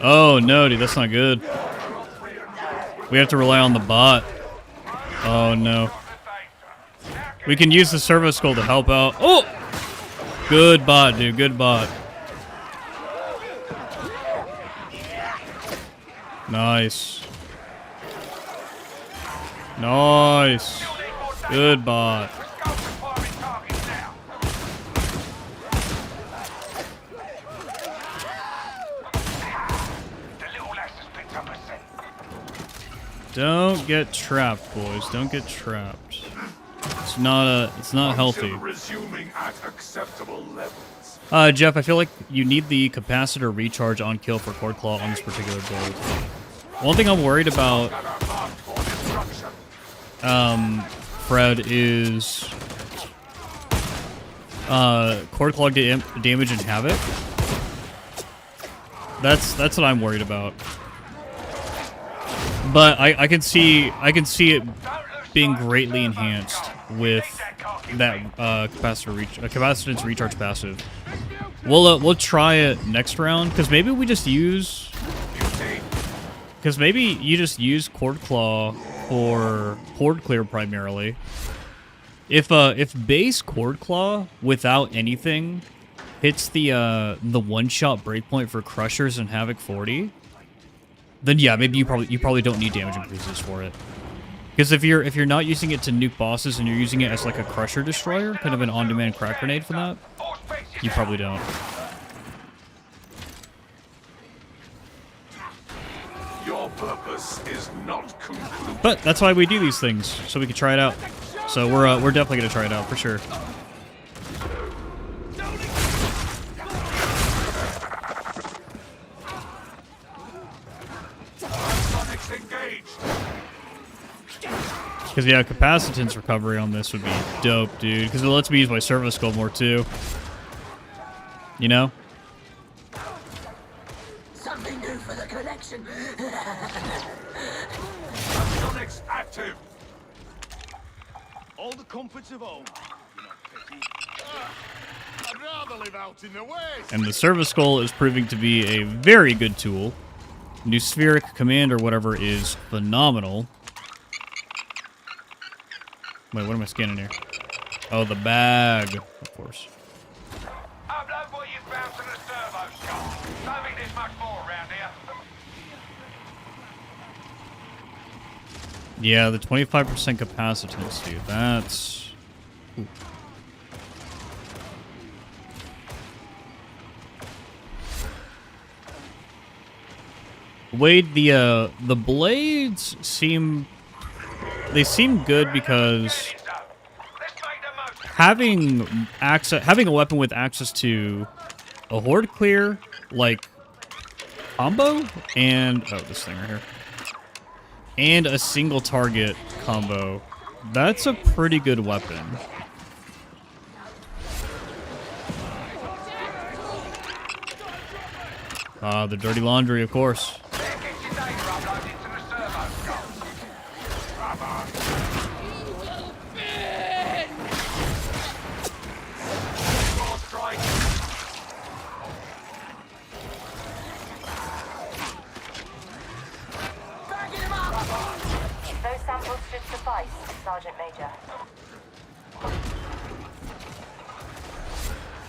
Oh, no, dude. That's not good. We have to rely on the bot. Oh, no. We can use the service call to help out. Oh! Good bot, dude. Good bot. Nice. Nice. Good bot. Don't get trapped, boys. Don't get trapped. It's not healthy. Resuming at acceptable levels. Jeff, I feel like you need the capacitor recharge on kill for Cord Claw on this particular build. One thing I'm worried about, Fred, is Cord Claw damage and Havoc. That's what I'm worried about. But I can see it being greatly enhanced with that capacitance recharge passive. We'll try it next round because maybe you just use Cord Claw for Horde clear primarily. If base Cord Claw without anything hits the one-shot breakpoint for Crushers and Havoc 40. Then yeah, maybe you probably don't need damage increases for it. Because if you're not using it to nuke bosses and you're using it as like a Crusher Destroyer, kind of an on-demand crack grenade for that, you probably don't. Your purpose is not concluded. But that's why we do these things, so we can try it out. So we're definitely gonna try it out for sure. Because, yeah, capacitance recovery on this would be dope, dude. Because it lets me use my service skull more, too. You know? Something new for the collection. Sonics active. All the comforts of home. You're not picky. I'd rather live out in the west. And the service skull is proving to be a very good tool. New spheric command or whatever is phenomenal. Wait, what am I scanning here? Oh, the bag, of course. Upload what you found to the servo shop. Don't think there's much more around here. Yeah, the 25% capacitance, dude. That's... Ooh. Wade, the blades seem... They seem good because having a weapon with access to a horde clear, like, combo, and... Oh, this thing right here. And a single target combo. That's a pretty good weapon. The dirty laundry, of course. Sergeant Major.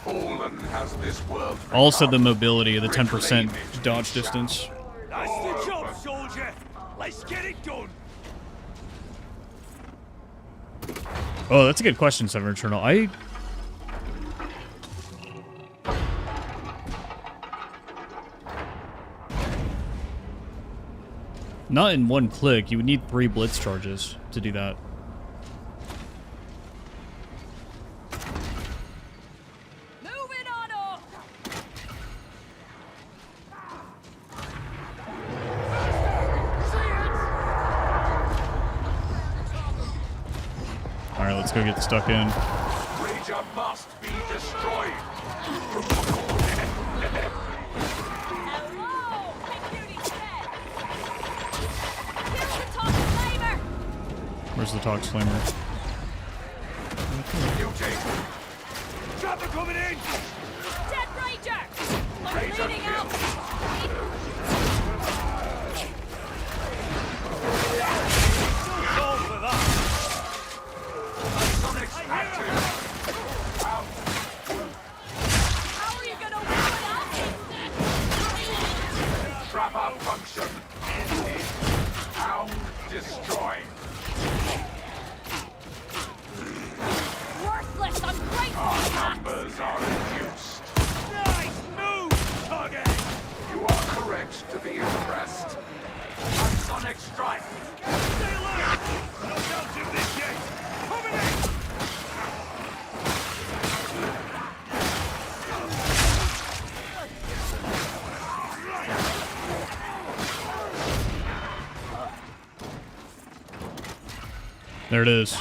Fallen has this world. Also the mobility, the 10% dodge distance. That's the job, soldier. Let's get it done. Oh, that's a good question, Seven Eternal. Not in one click. You would need 3 blitz charges to do that. Moving on up. All right, let's go get stuck in. Ranger must be destroyed. Hello, big beauty's dead. Kill the top flamer. Where's the Tox Flamer? Trapper coming in. Dead Ranger. I'm bleeding out. Call for that. How are you gonna win without me? Trapper function ended. Hound destroyed. Worthless, ungrateful. Our numbers are reduced. Nice move, target. You are correct to be impressed. A sonic strike. Stay alert. No doubt in this yet. Coming in. There it is.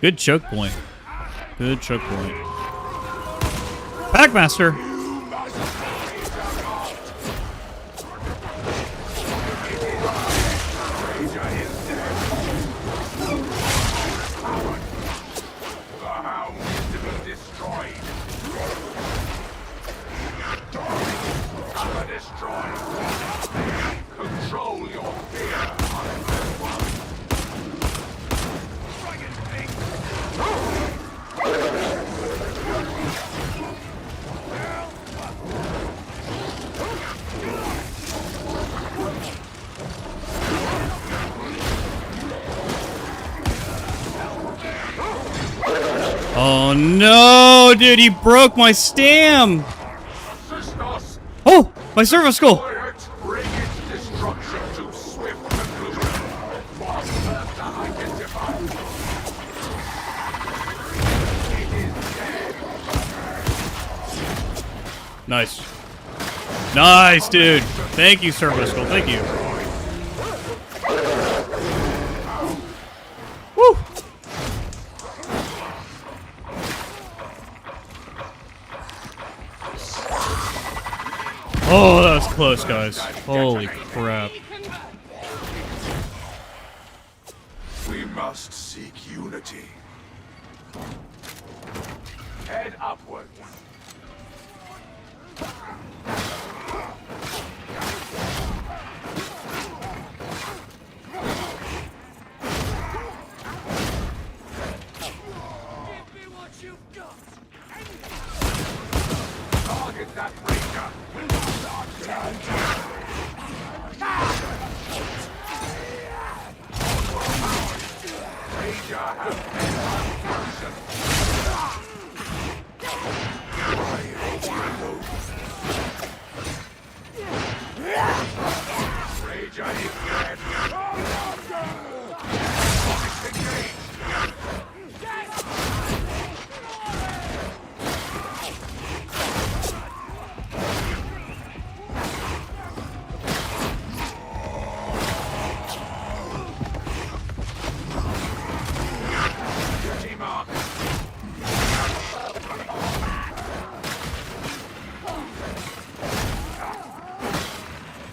Good choke point. Good choke point. Packmaster! The hound is to be destroyed. Trapper destroyed. Control your fear. Oh no, dude, he broke my stam! Assist us. Oh, my service skull! Quiet. Bring its destruction to swift conclusion. Fast enough to identify. It is dead. Nice. Nice, dude. Thank you, service skull. Thank you. Woo! Oh, that was close, guys. Holy crap. We must seek unity. Head upwards. Give me what you've got. Target that ranger. Ranger has been malfunction. Ranger is dead. Engage. Duty mark.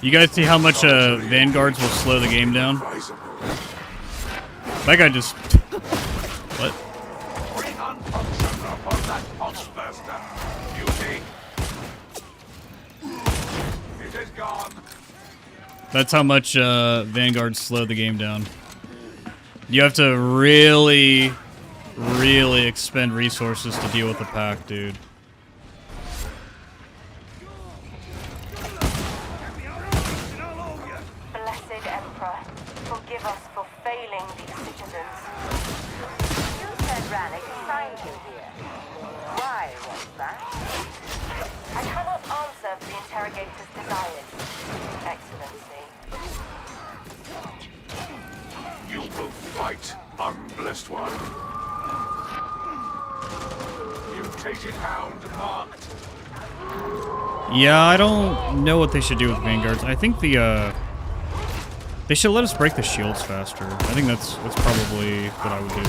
You guys see how much Vanguards will slow the game down? That guy just... What? Bring unfunction upon that pulse burster. Beauty. It is gone. That's how much Vanguard slowed the game down. You have to really, really expend resources to deal with the pack, dude. Blessed Emperor, forgive us for failing these citizens. You said Rannick assigned you here. Why was that? I cannot answer for the interrogator's desires, Excellency. You will fight, unblessed one. Mutated hound marked. Yeah, I don't know what they should do with Vanguards. I think the they should let us break the shields faster. I think that's probably what I would do.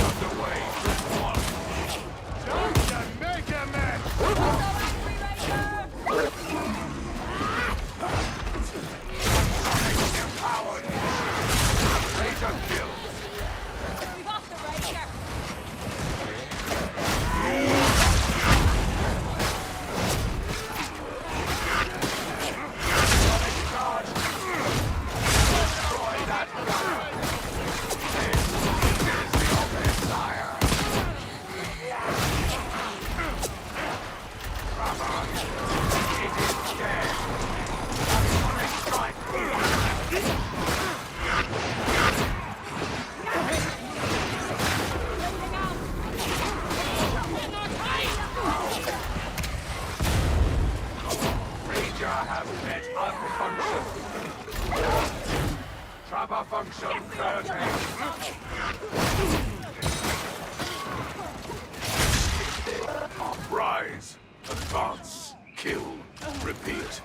Rise, advance, kill, repeat.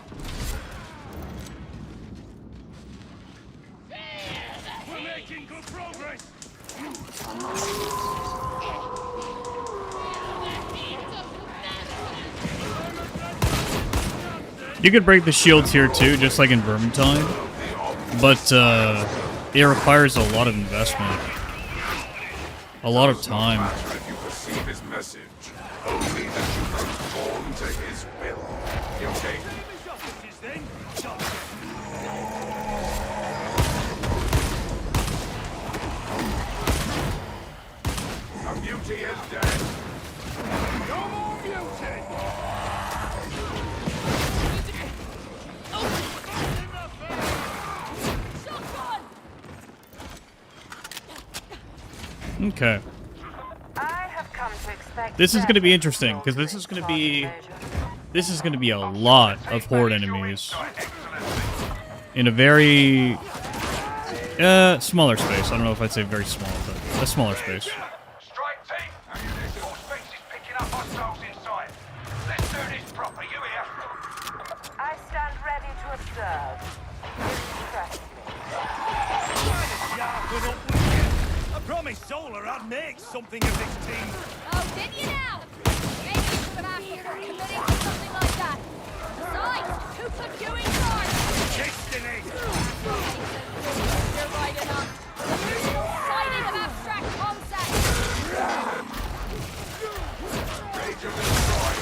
We're making good progress. You could break the shields here too, just like in Vermintide, but it requires a lot of investment, a lot of time. If you perceive his message, only that you conform to his will. You take the beauty is dead. No more beauty. Okay. I have come to expect This is going to be interesting because this is going to be a lot of horde enemies in a very smaller space. I don't know if I'd say very small, but a smaller space. Strike team! Your space is picking up hostiles inside. Let's do this proper, you hear? I stand ready to observe. Trust me. Sharpen up with you. I promised Solar I'd make something of this team. Oh, did you now? Maybe you should ask before committing to something like that. Besides, who put you in charge? Destiny! You're right enough. Usual citing of abstract concepts. Rage of destroy.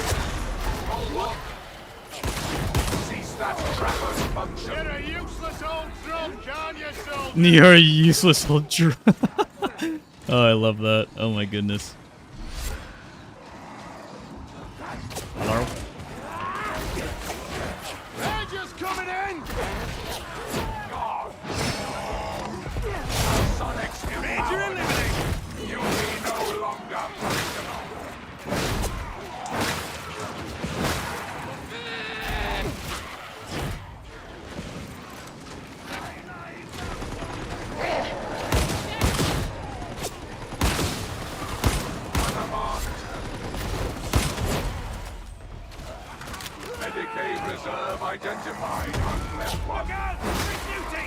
Cease that trapper's function. You're a useless old drum, can't you, soldier? You're a useless old drum. Oh, I love that. Oh my goodness. Hello? Rangers coming in! Sonic's Ranger eliminated! You be no longer personal. Medicaid reserve identified. Unless one. Duty!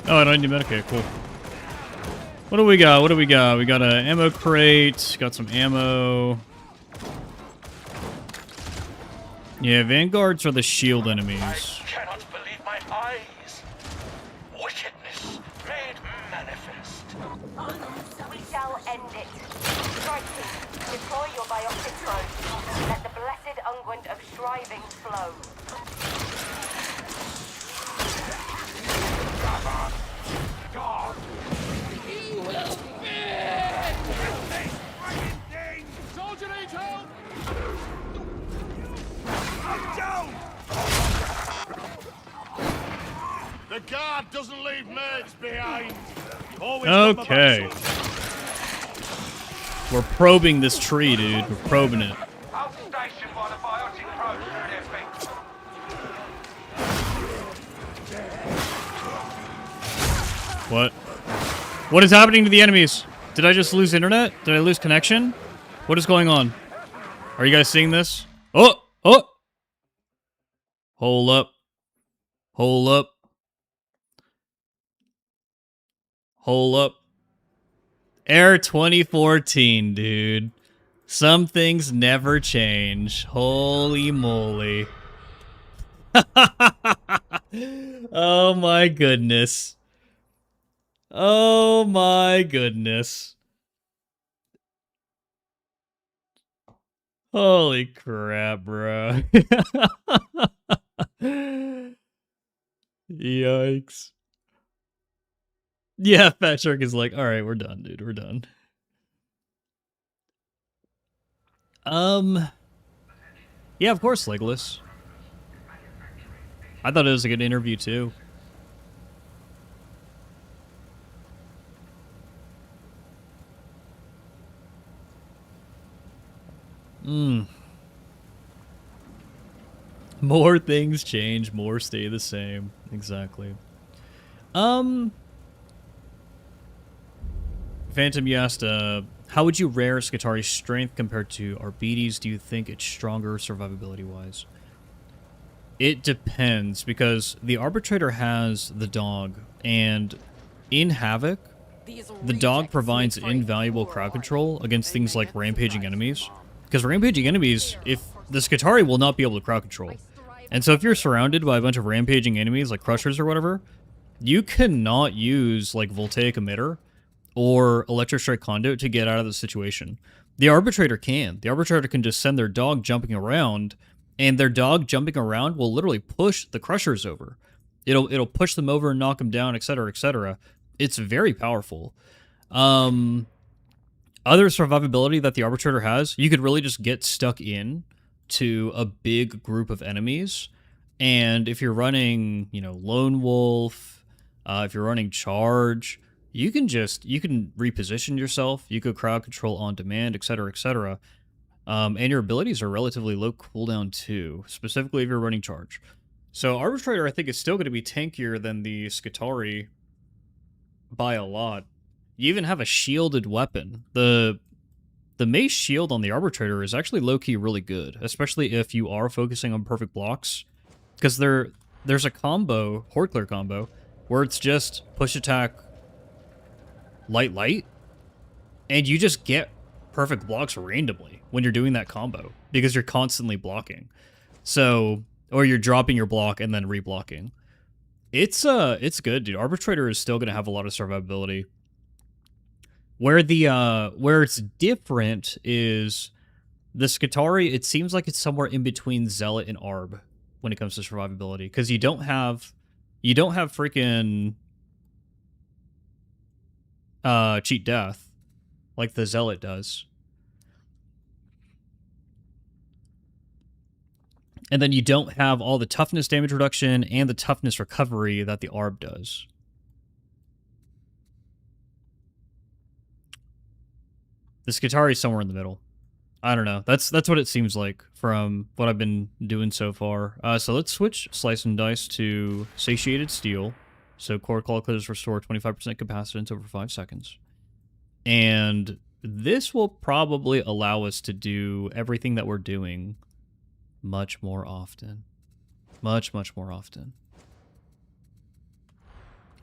Oh, I don't need Medicaid. Cool. What do we got? What do we got? We got an ammo crate. Got some ammo. Yeah, Vanguards are the shield enemies. Cannot believe my eyes. Wickedness made manifest. We shall end it. Strike team, deploy your biotic probe. Let the blessed unguent of shriving flow. God! You will fear! Soldier needs help! I'm down! The guard doesn't leave mates behind. Always Okay. We're probing this tree, dude. We're probing it. I'll station while the biotic probes through their feet. What? What is happening to the enemies? Did I just lose internet? Did I lose connection? What is going on? Are you guys seeing this? Oh! Oh! Hold up. Hold up. Hold up. Air 2014, dude. Some things never change. Holy moly. Oh my goodness. Oh my goodness. Holy crap, bro. Yikes. Yeah, Fat Shark is like, alright, we're done, dude. We're done. Yeah, of course, Legolas. I thought it was a good interview, too. More things change, more stay the same. Exactly. Phantom, you asked, how would you rare Skitari's strength compared to Arbides? Do you think it's stronger survivability-wise? It depends, because the Arbitrator has the dog, and in Havoc, the dog provides invaluable crowd control against things like rampaging enemies. Because rampaging enemies, if the Skitarii will not be able to crowd control. And so if you're surrounded by a bunch of rampaging enemies, like Crushers or whatever, you cannot use, like, Voltaic Emitter or Electric Strike Conduit to get out of the situation. The Arbitrator can. The Arbitrator can just send their dog jumping around, and their dog jumping around will literally push the Crushers over. It'll push them over and knock them down, etc., etc. It's very powerful. Other survivability that the Arbitrator has, you could really just get stuck in to a big group of enemies, and if you're running, you know, Lone Wolf, if you're running Charge, you can reposition yourself, you could crowd control on demand, etc., etc. And your abilities are relatively low cooldown too, specifically if you're running Charge. So Arbitrator, I think, is still going to be tankier than the Skitarii by a lot. You even have a shielded weapon. The Mace Shield on the Arbitrator is actually low-key really good, especially if you are focusing on perfect blocks. Because there's a combo, Horde Clear combo, where it's just push attack, light, light, and you just get perfect blocks randomly when you're doing that combo, because you're constantly blocking. So, or you're dropping your block and then reblocking. It's good, dude. Arbitrator is still going to have a lot of survivability. Where it's different is the Skitarii, it seems like it's somewhere in between Zealot and Arb when it comes to survivability, because you don't have freaking cheat death like the Zealot does. And then you don't have all the toughness damage reduction and the toughness recovery that the Arb does. The Skitarii is somewhere in the middle. I don't know. That's what it seems like from what I've been doing so far. So let's switch Slice and Dice to Satiated Steel. So Core Claw Clitters restore 25% capacitance over 5 seconds. And this will probably allow us to do everything that we're doing much more often. Much, much more often.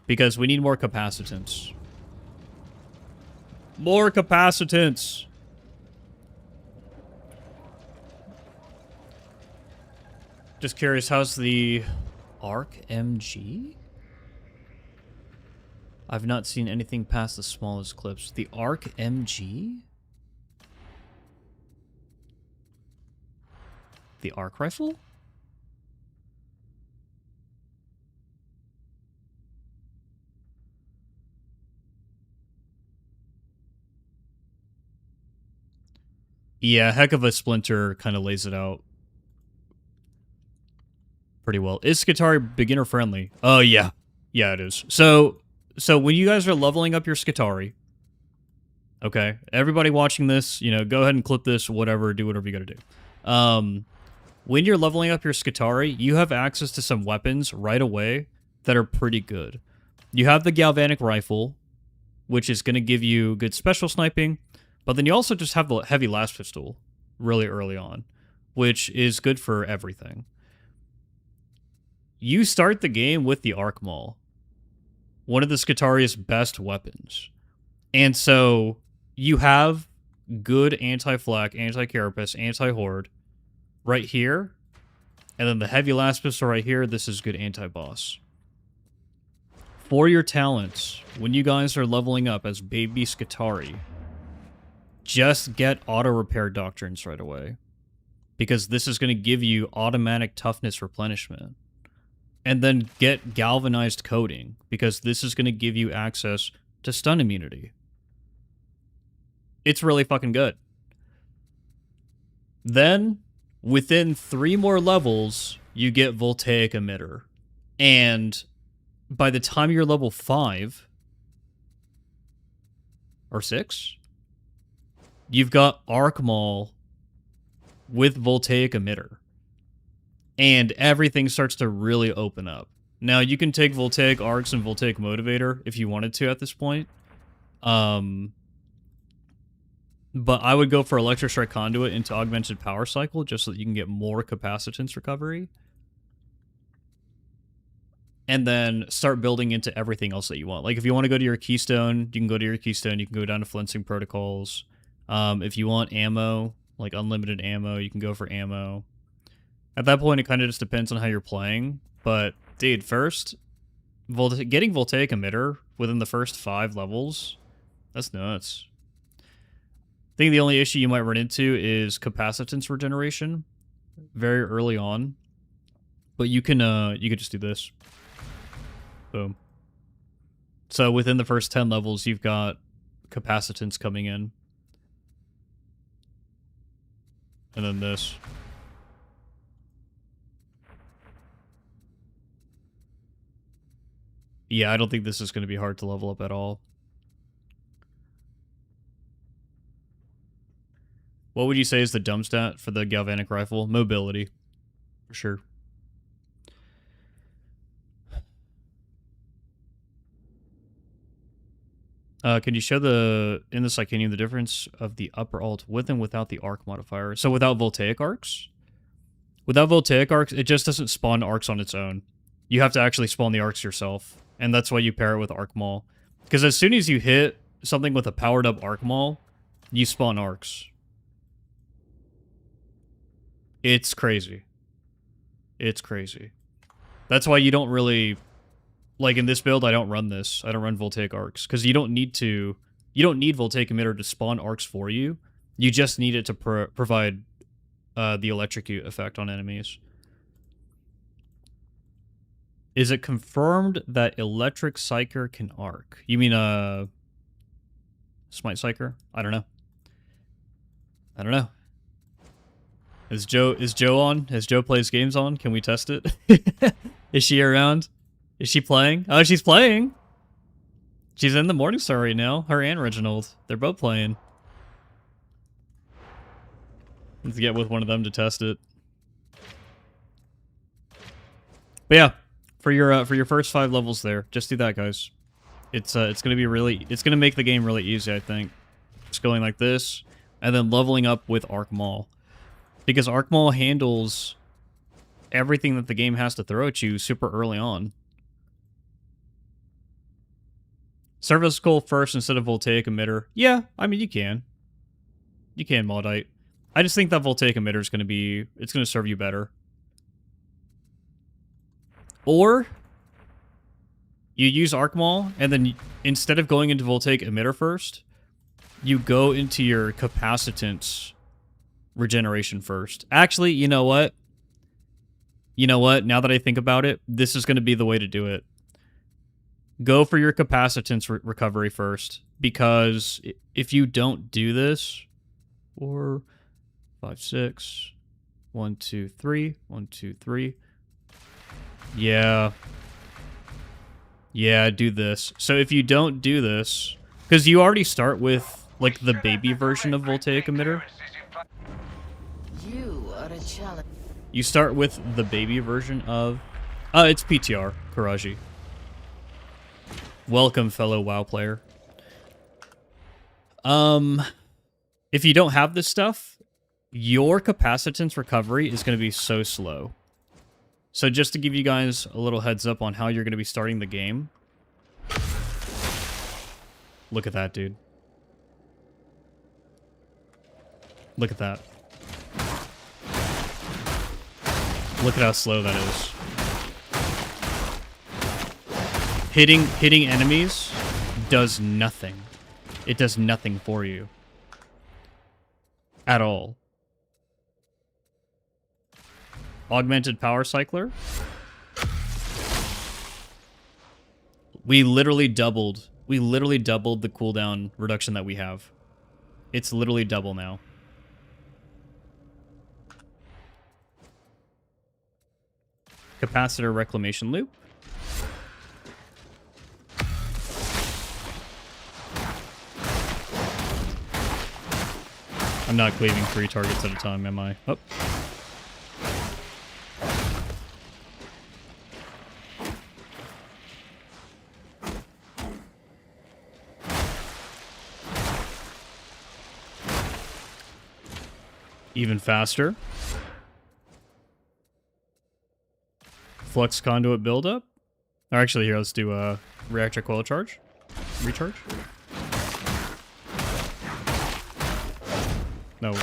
Because we need more capacitance. More capacitance! Just curious, how's the Arc MG? I've not seen anything past the smallest clips. The Arc MG? The Arc Rifle? Yeah, heck of a Splinter kind of lays it out pretty well. Is Skitarii beginner friendly? Oh, yeah. Yeah, it is. So when you guys are leveling up your Skitarii, okay, everybody watching this, you know, go ahead and clip this, whatever, do whatever you gotta do. When you're leveling up your Skitarii, you have access to some weapons right away that are pretty good. You have the Galvanic Rifle, which is going to give you good special sniping, but then you also just have the Heavy Last Pistol really early on, which is good for everything. You start the game with the Arc Maul, one of the Skitarii's best weapons. And so you have good anti-flak, anti-carapace, anti-horde right here, and then the Heavy Last Pistol right here. This is good anti-boss. For your talents, when you guys are leveling up as baby Skitarii, just get auto repair doctrines right away, because this is going to give you automatic toughness replenishment. And then get galvanized coating, because this is going to give you access to stun immunity. It's really fucking good. Then, within 3 more levels, you get Voltaic Emitter. And by the time you're level 5 or 6, you've got Arc Maul with Voltaic Emitter. And everything starts to really open up. Now, you can take Voltaic Arcs and Voltaic Motivator if you wanted to at this point. But I would go for Electric Strike Conduit into Augmented Power Cycle just so that you can get more capacitance recovery. And then start building into everything else that you want. Like, if you want to go to your Keystone, you can go to your Keystone. You can go down to Flensing Protocols. If you want ammo, like unlimited ammo, you can go for ammo. At that point, it kind of just depends on how you're playing. But, dude, first, getting Voltaic Emitter within the first 5 levels, that's nuts. I think the only issue you might run into is capacitance regeneration very early on. But you could just do this. Boom. So within the first 10 levels, you've got capacitance coming in. And then this. Yeah, I don't think this is going to be hard to level up at all. What would you say is the dumb stat for the Galvanic Rifle? Mobility. For sure. Can you show in the Psychanium the difference of the upper alt with and without the arc modifier? So without Voltaic Arcs? Without Voltaic Arcs, it just doesn't spawn arcs on its own. You have to actually spawn the arcs yourself. And that's why you pair it with Arc Maul. Because as soon as you hit something with a powered up Arc Maul, you spawn arcs. It's crazy. It's crazy. That's why you don't really... Like in this build, I don't run this. I don't run Voltaic Arcs. Because you don't need to... You don't need Voltaic Emitter to spawn arcs for you. You just need it to provide the electrocute effect on enemies. Is it confirmed that Electric Psyker can arc? You mean, Smite Psyker? I don't know. I don't know. Is Joe on? Has Joe plays games on? Can we test it? Is she around? Is she playing? Oh, she's playing! She's in the Morningstar right now. Her and Reginald. They're both playing. Let's get with one of them to test it. But yeah. For your first 5 levels there, just do that, guys. It's gonna make the game really easy, I think. Just going like this, and then leveling up with Arc Maul. Because Arc Maul handles everything that the game has to throw at you super early on. Service Skull first instead of Voltaic Emitter. Yeah, I mean, you can. You can, Maudite. I just think that Voltaic Emitter is it's gonna serve you better. Or, You use Arc Maul, and then instead of going into Voltaic Emitter first, you go into your Capacitance regeneration first. Actually, you know what? You know what? Now that I think about it, this is going to be the way to do it. Go for your Capacitance recovery first, because if you don't do this, 4, 5, 6, 1, 2, 3, 1, 2, 3. Yeah. Yeah, do this. So if you don't do this, because you already start with, like, the baby version of Voltaic Emitter. You are a challenge. You start with the baby version of... it's PTR, Karaji. Welcome, fellow WoW player. If you don't have this stuff, your Capacitance recovery is going to be so slow. So just to give you guys a little heads up on how you're going to be starting the game. Look at that, dude. Look at that. Look at how slow that is. Hitting enemies does nothing. It does nothing for you. At all. Augmented Power Cycler. We literally doubled the cooldown reduction that we have. It's literally double now. Capacitor Reclamation Loop. I'm not cleaving 3 targets at a time, am I? Oh. Even faster. Flux conduit buildup. Or actually, here, let's do a reactor coil charge. Recharge. No.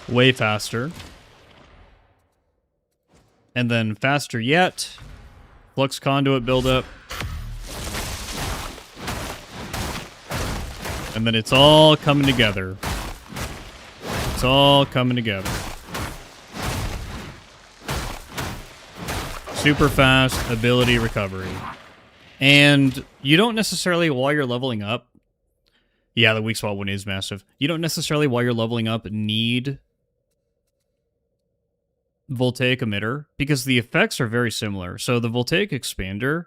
Way faster. And then faster yet. Flux conduit buildup. And then it's all coming together. It's all coming together. Super fast ability recovery. And you don't necessarily, while you're leveling up... Yeah, the weak spot one is massive. You don't necessarily, while you're leveling up, need Voltaic Emitter, because the effects are very similar. So the Voltaic Expander,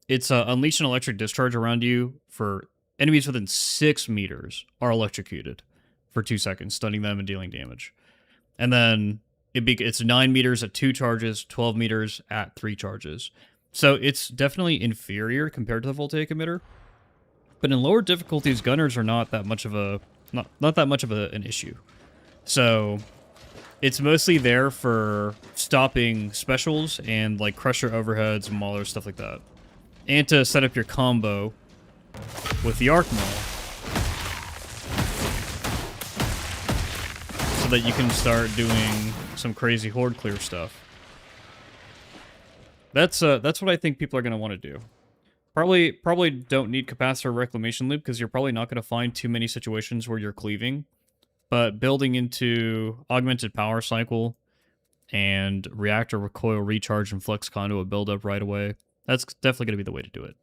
it's unleash an electric discharge around you for... Enemies within 6 meters are electrocuted for 2 seconds, stunning them and dealing damage. And then it's 9 meters at 2 charges, 12 meters at 3 charges. So it's definitely inferior compared to the Voltaic Emitter. But in lower difficulties, gunners are not that much of a not that much of an issue. So it's mostly there for stopping specials and like crusher overheads, maulers, stuff like that. And to set up your combo with the Arc Maul, so that you can start doing some crazy horde clear stuff. That's what I think people are going to want to do. Probably don't need Capacitor Reclamation Loop, because you're probably not going to find too many situations where you're cleaving. But building into Augmented Power Cycle and Reactor Recoil Recharge and Flux Conduit buildup right away, that's definitely going to be the way to do it.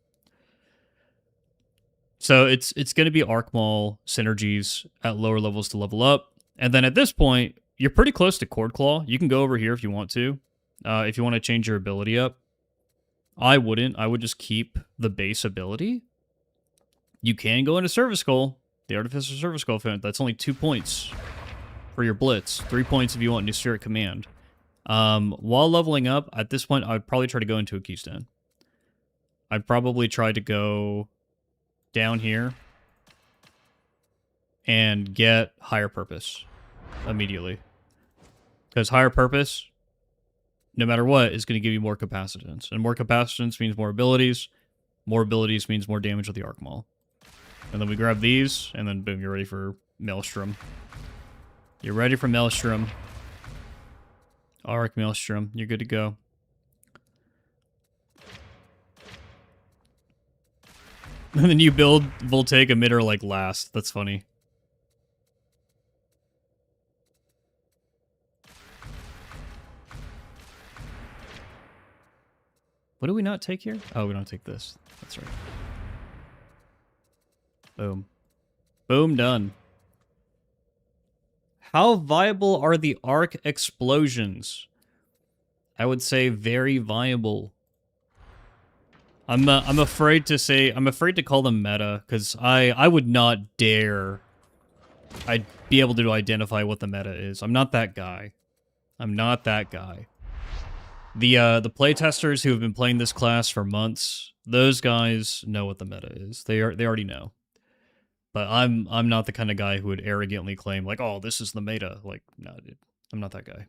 So it's going to be Arc Maul synergies at lower levels to level up. And then at this point, you're pretty close to Cord Claw. You can go over here if you want to. If you want to change your ability up. I wouldn't. I would just keep the base ability. You can go into Service Skull. The Artificer Service Skull event. That's only 2 points for your Blitz. 3 points if you want New Spirit Command. While leveling up, at this point, I'd probably try to go into a Keystone. I'd probably try to go down here and get Higher Purpose immediately. Because Higher Purpose, no matter what, is going to give you more capacitance. And more capacitance means more abilities. More abilities means more damage with the Arc Maul. And then we grab these, and then boom, you're ready for Maelstrom. You're ready for Maelstrom. Arc Maelstrom, you're good to go. And then you build Voltaic Emitter like last. That's funny. What do we not take here? Oh, we don't take this. That's right. Boom. Boom, done. How viable are the arc explosions? I would say very viable. I'm afraid to call them meta, because I would not dare I'd be able to identify what the meta is. I'm not that guy. I'm not that guy. The playtesters who have been playing this class for months, those guys know what the meta is. They already know. But I'm not the kind of guy who would arrogantly claim, like, oh, this is the meta. Like, no, dude. I'm not that guy.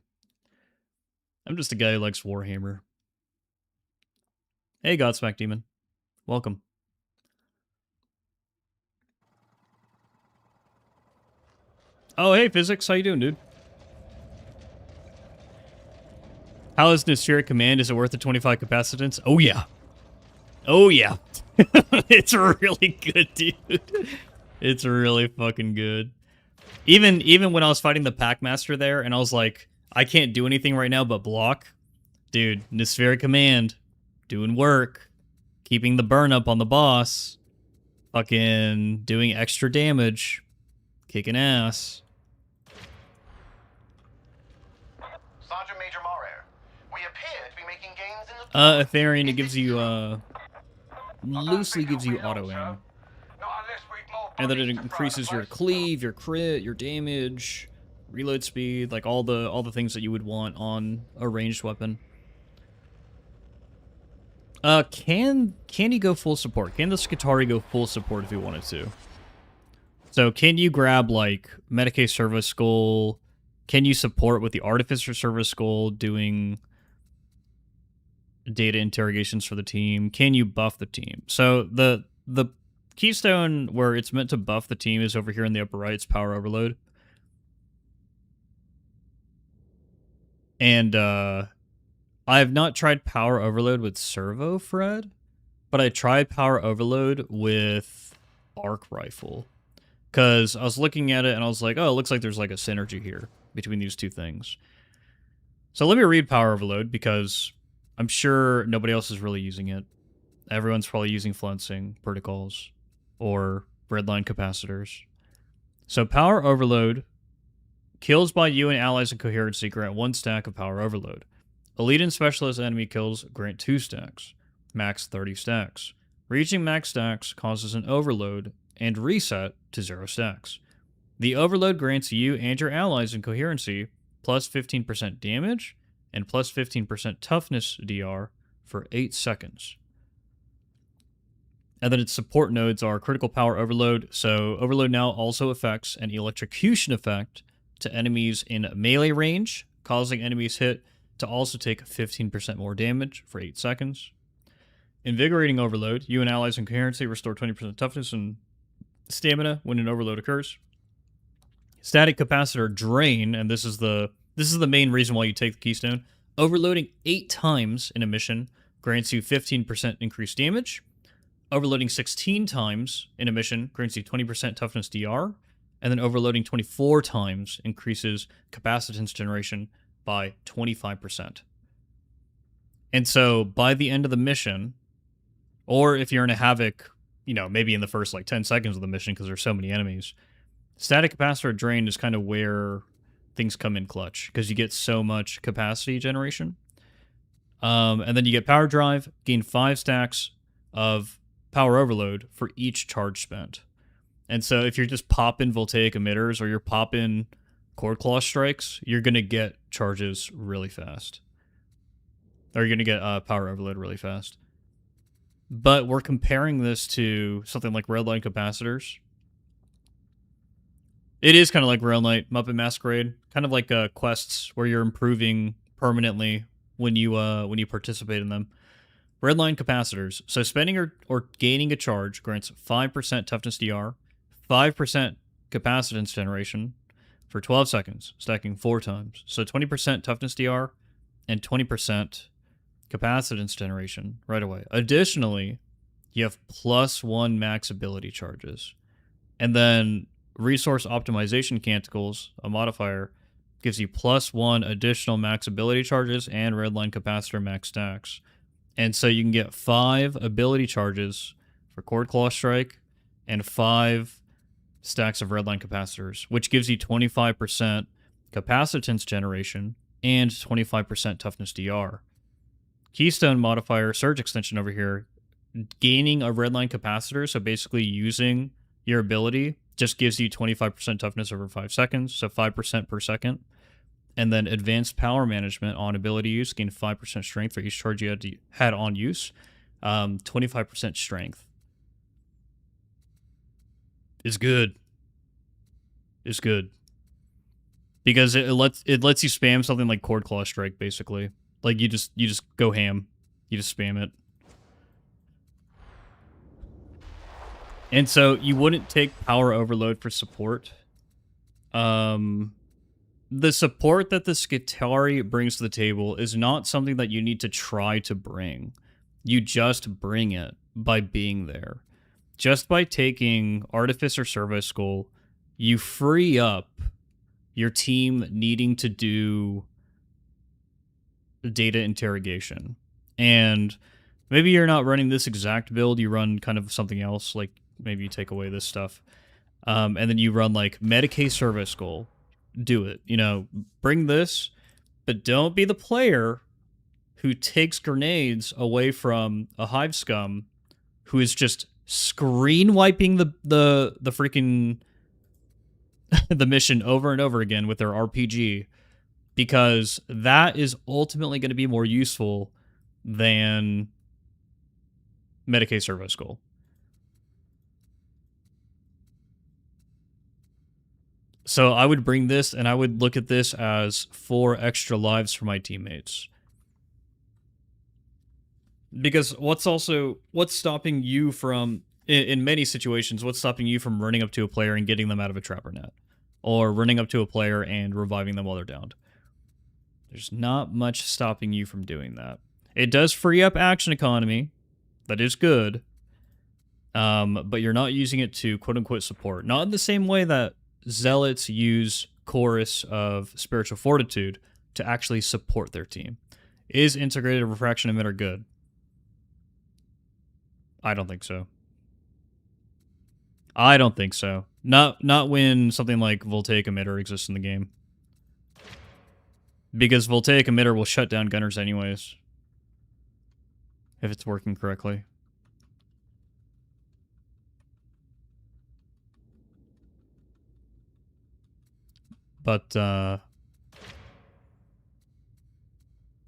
I'm just a guy who likes Warhammer. Hey, Godsmack Demon. Welcome. Oh, hey, Physics. How you doing, dude? How is Nospheric Command? Is it worth the 25 capacitance? Oh, yeah. Oh, yeah. It's really good, dude. It's really fucking good. Even when I was fighting the Packmaster there, and I was like, I can't do anything right now but block. Dude, Nospheric Command. Doing work. Keeping the burn up on the boss. Fucking doing extra damage. Kicking ass. Sergeant Major Morer, we appear to be making gains in the... Aetherian, it gives you, loosely gives you auto-aim. And then it increases your cleave, your crit, your damage, reload speed, like all the things that you would want on a ranged weapon. Can he go full support? Can the Skitarii go full support if he wanted to? So can you grab like Medicae Service Skull? Can you support with the Artificer Service Skull doing data interrogations for the team? Can you buff the team? So the keystone where it's meant to buff the team is over here in the upper right. It's Power Overload. And I have not tried Power Overload with Servo Fred, but I tried Power Overload with Arc Rifle. Because I was looking at it and I was like, oh, it looks like there's like a synergy here between these two things. So let me read Power Overload because I'm sure nobody else is really using it. Everyone's probably using Fluencing protocols or Redline capacitors. So Power Overload, kills by you and allies in Coherency grant 1 stack of Power Overload. Elite and Specialist enemy kills grant 2 stacks. Max 30 stacks. Reaching max stacks causes an overload and reset to 0 stacks. The overload grants you and your allies in Coherency plus 15% damage and plus 15% toughness DR for 8 seconds. And then its support nodes are Critical Power Overload, so Overload now also affects an electrocution effect to enemies in melee range, causing enemies hit to also take 15% more damage for 8 seconds. Invigorating Overload, you and allies in Coherency restore 20% toughness and stamina when an overload occurs. Static Capacitor Drain, and this is the main reason why you take the Keystone. Overloading 8 times in a mission grants you 15% increased damage. Overloading 16 times in a mission grants you 20% toughness DR. And then overloading 24 times increases capacitance generation by 25%. And so by the end of the mission, or if you're in a Havoc, you know, maybe in the first like 10 seconds of the mission because there's so many enemies, Static Capacitor Drain is kind of where things come in clutch because you get so much capacity generation. And then you get Power Drive, gain 5 stacks of Power Overload for each charge spent. And so if you're just popping Voltaic Emitters or you're popping Cord Claw Strikes, you're going to get charges really fast. Or you're going to get Power Overload really fast. But we're comparing this to something like Redline Capacitors. It is kind of like Rail Knight, Muppet Masquerade. Kind of like quests where you're improving permanently when you participate in them. Redline capacitors. So spending or gaining a charge grants 5% toughness DR, 5% capacitance generation for 12 seconds, stacking 4 times. So 20% toughness DR and 20% capacitance generation right away. Additionally, you have +1 max ability charges. And then resource optimization canticles, a modifier, gives you +1 additional max ability charges and redline capacitor max stacks. And so you can get 5 ability charges for Cord Claw Strike and 5 stacks of redline capacitors, which gives you 25% capacitance generation and 25% toughness DR. Keystone modifier, surge extension over here, gaining a redline capacitor, so basically using your ability, just gives you 25% toughness over 5 seconds, so 5% per second. And then advanced power management on ability use, gain 5% strength for each charge you had on use, 25% strength. Is good. Is good. Because it lets you spam something like Cord Claw Strike, basically. Like you just go ham. You just spam it. And so you wouldn't take power overload for support. The support that the Skitarii brings to the table is not something that you need to try to bring. You just bring it by being there. Just by taking Artificer Servo Skull, you free up your team needing to do data interrogation. And maybe you're not running this exact build, you run kind of something else, like maybe you take away this stuff. And then you run like Medicae Servo Skull. Do it. You know, bring this, but don't be the player who takes grenades away from a Hive Scum who is just screen wiping the freaking the mission over and over again with their RPG, because that is ultimately going to be more useful than Medicae Servo Skull. So I would bring this, and I would look at this as 4 extra lives for my teammates. Because what's stopping you from, in many situations, what's stopping you from running up to a player and getting them out of a trapper net? Or running up to a player and reviving them while they're downed? There's not much stopping you from doing that. It does free up action economy. That is good. But you're not using it to quote-unquote support. Not in the same way that Zealots use Chorus of Spiritual Fortitude to actually support their team. Is Integrated Refraction Emitter good? I don't think so. I don't think so. Not when something like Voltaic Emitter exists in the game. Because Voltaic Emitter will shut down gunners anyways. If it's working correctly. But,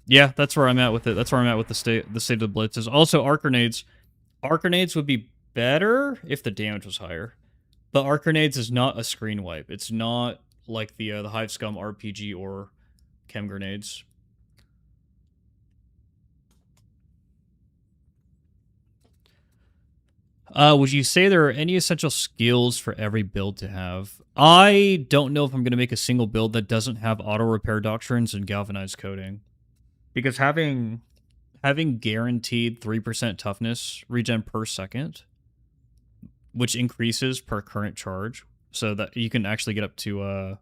yeah, that's where I'm at with it. That's where I'm at with the state of the blitzes. Also, arc grenades. Arc grenades would be better if the damage was higher. But arc grenades is not a screen wipe. It's not like the Hive Scum RPG or chem grenades. Would you say there are any essential skills for every build to have? I don't know if I'm going to make a single build that doesn't have auto repair doctrines and galvanized coating. Because having guaranteed 3% toughness regen per second, which increases per current charge, so that you can actually get up to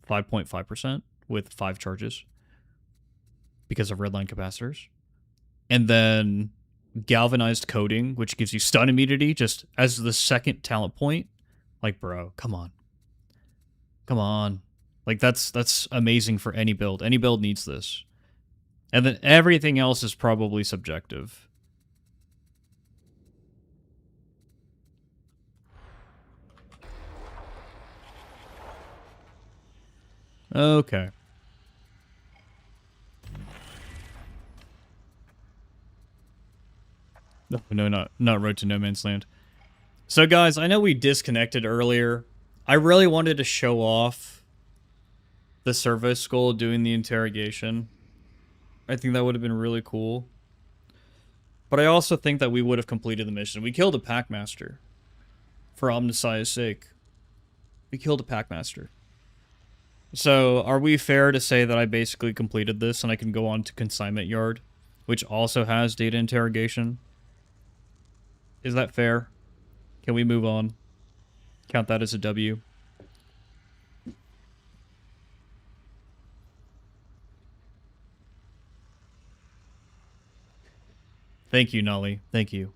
5.5% with 5 charges because of redline capacitors. And then galvanized coating, which gives you stun immunity just as the second talent point. Like, bro, come on. Come on. Like, that's amazing for any build. Any build needs this. And then everything else is probably subjective. Okay. No, not Road to No Man's Land. So, guys, I know we disconnected earlier. I really wanted to show off the Servo Skull doing the interrogation. I think that would have been really cool. But I also think that we would have completed the mission. We killed a Packmaster. For Omnisci's sake. We killed a Packmaster. So, are we fair to say that I basically completed this and I can go on to Consignment Yard, which also has data interrogation? Is that fair? Can we move on? Count that as a W. Thank you, Nolly. Thank you.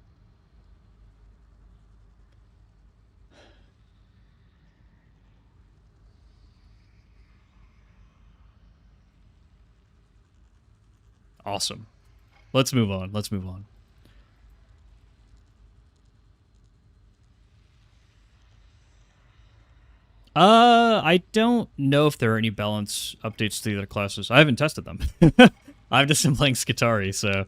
Awesome. Let's move on. Let's move on. I don't know if there are any balance updates to the other classes. I haven't tested them. I've just been playing Skitarii, so...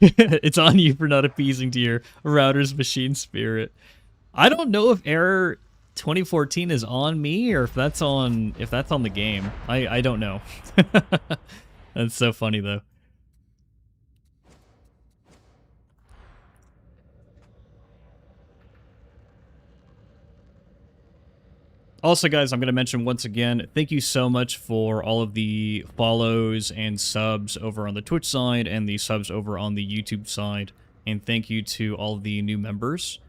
It's on you for not appeasing to your router's machine spirit. I don't know if error 2014 is on me or if that's on the game. I don't know. That's so funny though. Also, guys, I'm going to mention once again, thank you so much for all of the follows and subs over on the Twitch side and the subs over on the YouTube side. And thank you to all of the new members.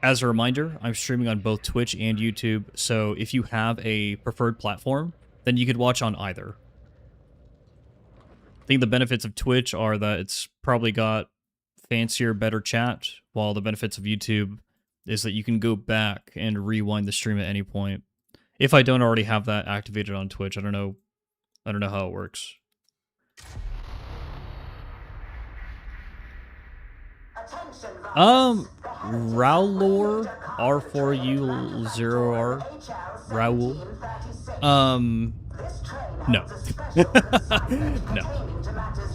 As a reminder, I'm streaming on both Twitch and YouTube, so if you have a preferred platform, then you could watch on either. I think the benefits of Twitch are that it's probably got fancier, better chat, while the benefits of YouTube is that you can go back and rewind the stream at any point. If I don't already have that activated on Twitch, I don't know how it works. Raulor R4U0R Raul. No. No.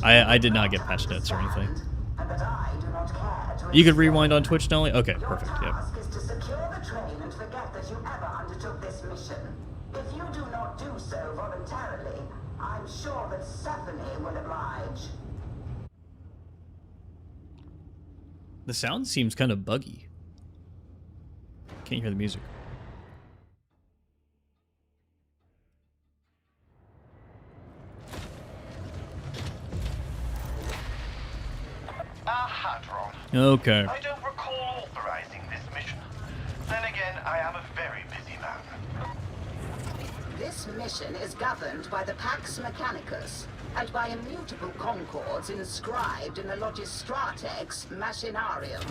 I did not get patch notes or anything. You could rewind on Twitch, Nolly? Okay, perfect, yep. If you do not do so voluntarily, I'm sure that Stephanie will oblige. The sound seems kind of buggy. Can't hear the music. Hadron. Okay. I don't recall authorizing this mission. Then again, I am a very busy man. This mission is governed by the Pax Mechanicus and by immutable concords inscribed in the Logistratex Machinarium.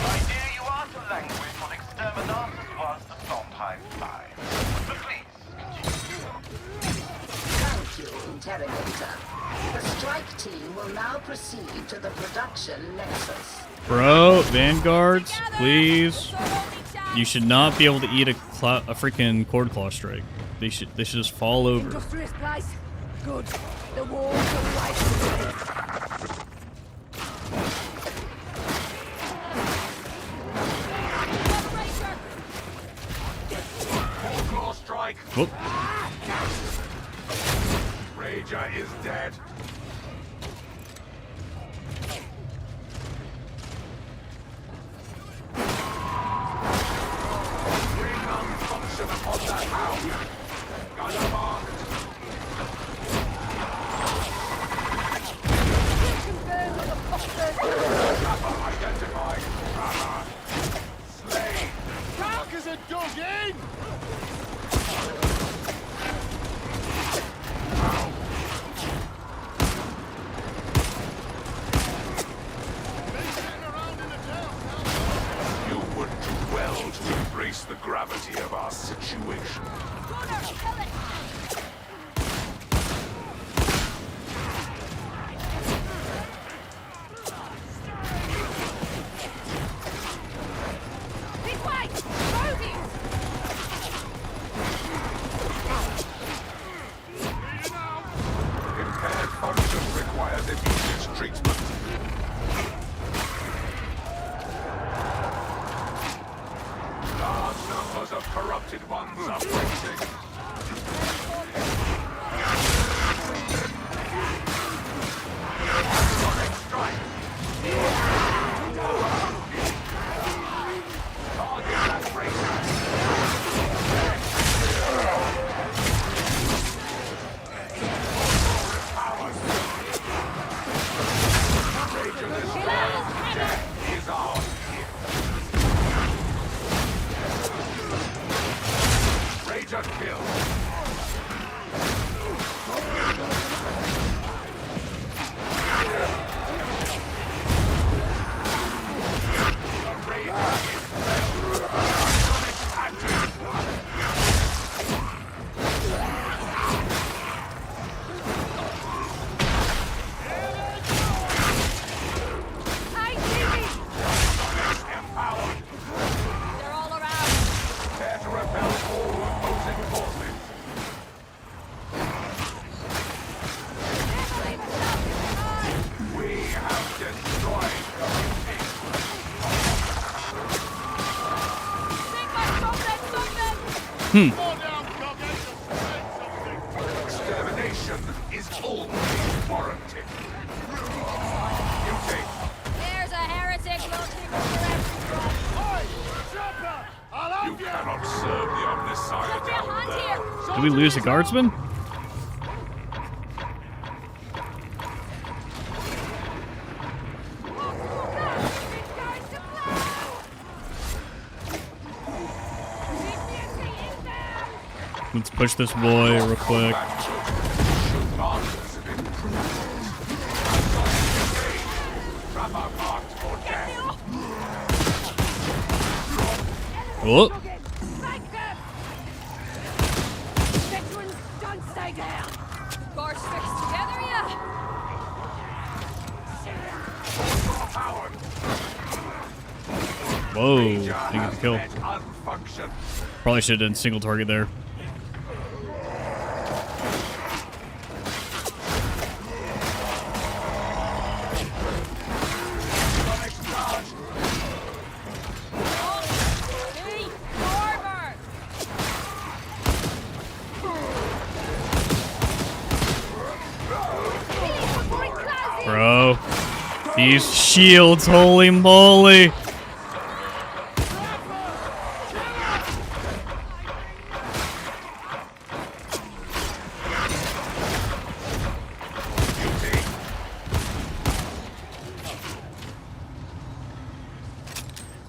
My dear, you are to language what exterminatus was to Sondheim 5. But please, continue. Thank you, Interrogator. The strike team will now proceed to the production nexus. Bro, Vanguards, please. You should not be able to eat a freaking cord claw strike. They should just fall over. Industrious place. Good. The walls are right. Claw strike. Whoop. Rager is dead. Function upon that hound. Got a mark. Identified. Slain. Carcass are dug in! You would do well to embrace the gravity of our situation. Extermination is always warranted. You take There's a heretic looking for You cannot serve the Omnissiah down there. Did we lose a guardsman? Let's push this boy real quick. Oh. Don't stay down. Guards fixed together, yeah. Whoa, didn't get the kill. Probably should have done single target there. Bro, these shields, holy moly.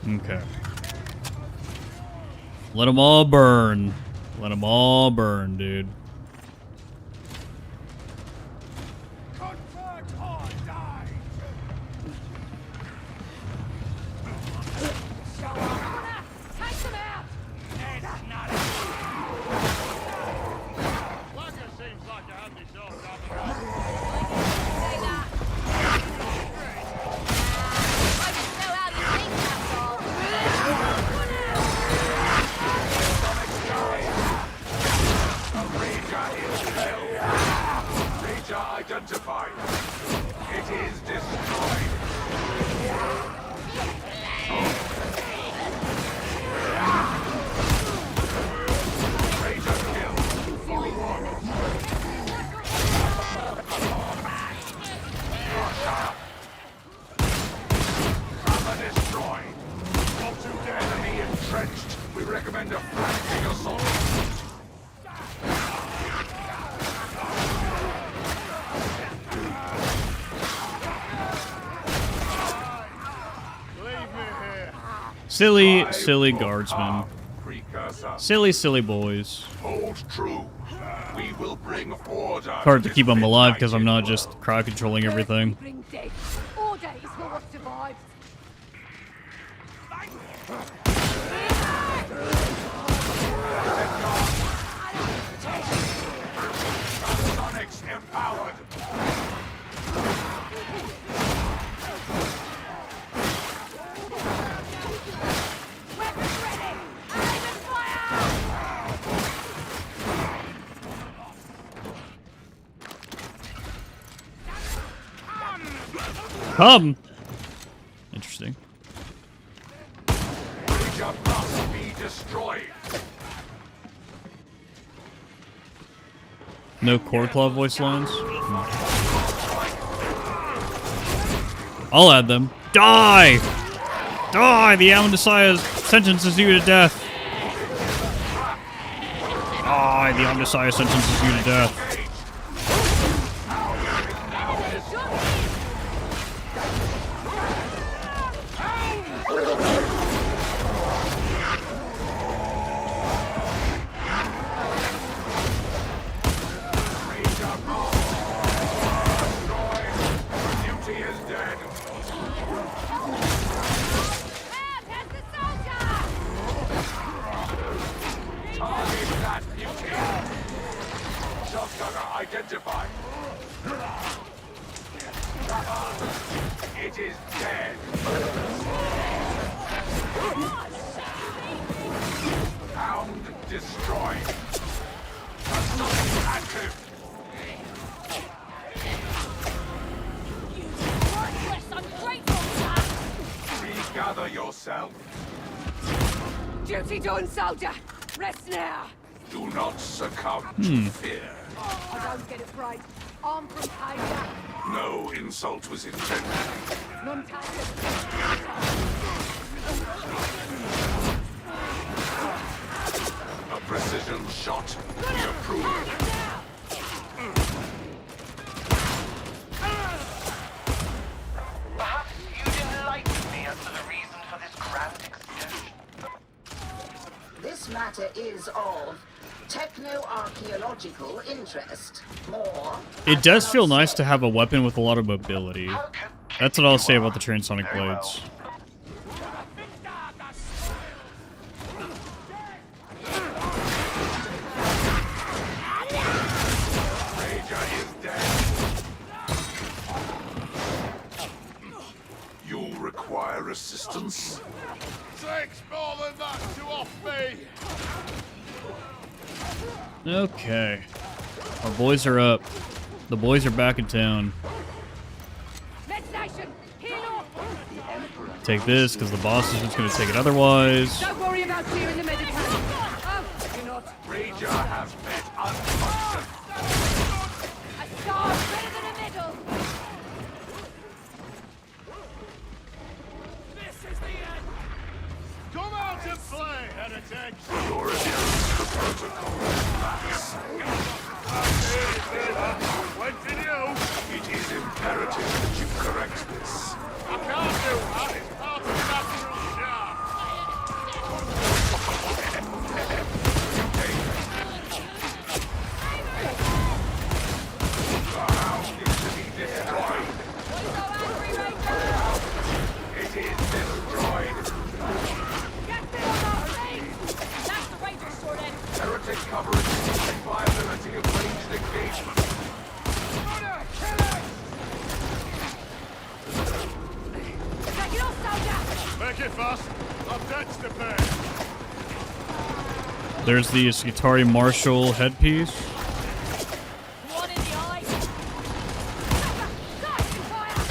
Okay. Let them all burn. Let them all burn, dude. Identified. It is destroyed. Traitor kill. Cover destroyed. Enemy entrenched. We recommend a flanking assault. Silly, silly guardsmen. Silly, silly boys. Hold true. We will bring order. Hard to keep them alive because I'm not just crowd controlling everything. Bring death. Order is for what survives. Sonics empowered. Come. Interesting. Creature must be destroyed. No core claw voice lines. I'll add them. Die! Die! The Omnissiah sentences you to death. Die! The Omnissiah sentences you to death. Identified. It is dead. Hound destroyed. Active. Regather yourself. Duty done, soldier. Rest now. Do not succumb to fear. I don't get it right. I'm from Asia. No insult was intended. None taken. A precision shot. We approve. Perhaps you'd enlighten me as to the reason for this grand excursion. This matter is of techno-archaeological interest. More. It does feel nice to have a weapon with a lot of mobility. That's what I'll say about the transonic blades. You require assistance? Takes more than that to off me. Okay. Our boys are up. The boys are back in town. Meditation. Heal up. Take this, because the boss is just going to take it otherwise. Don't worry about clearing the meditation. Oh, you're not. Ranger has met unfunction. A star's better than a medal. This is the end. Come out and play, heretics. Your adherence to protocol lacks. When did you? It is imperative that you correct this. I can't do that. It's part of natural charm. The house needs to be destroyed. It is destroyed. That's the ranger sorted. Heretic coverage and viability of ranged engagement. Take it off, soldier. Make it fast. I've debts to pay. There's the Skitarii Marshal headpiece. One in the eye. Starting fire.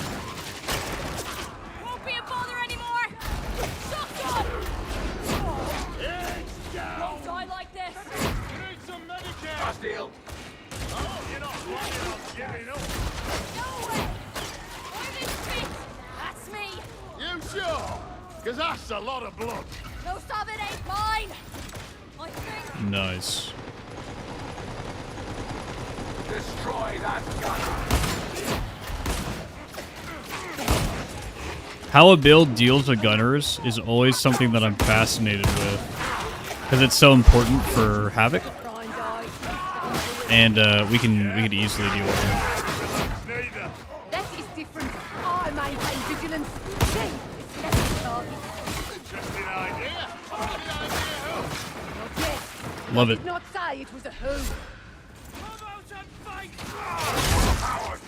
Won't be a bother anymore. Shotgun. It's down. Won't die like this. You need some Medicare. Bastille. Oh, you're not planning on giving up. No way. I'm in fit. That's me. You sure? Because that's a lot of blood. Most of it ain't mine. I think. Nice. Destroy that gunner. How a build deals with gunners is always something that I'm fascinated with. Because it's so important for Havoc. And we could easily deal with it. Neither. That is different. I maintain vigilance. See, it's less target. Interesting idea. What idea who? Not yet. Love it. Did not say it was a who. Come out and fight. Howard.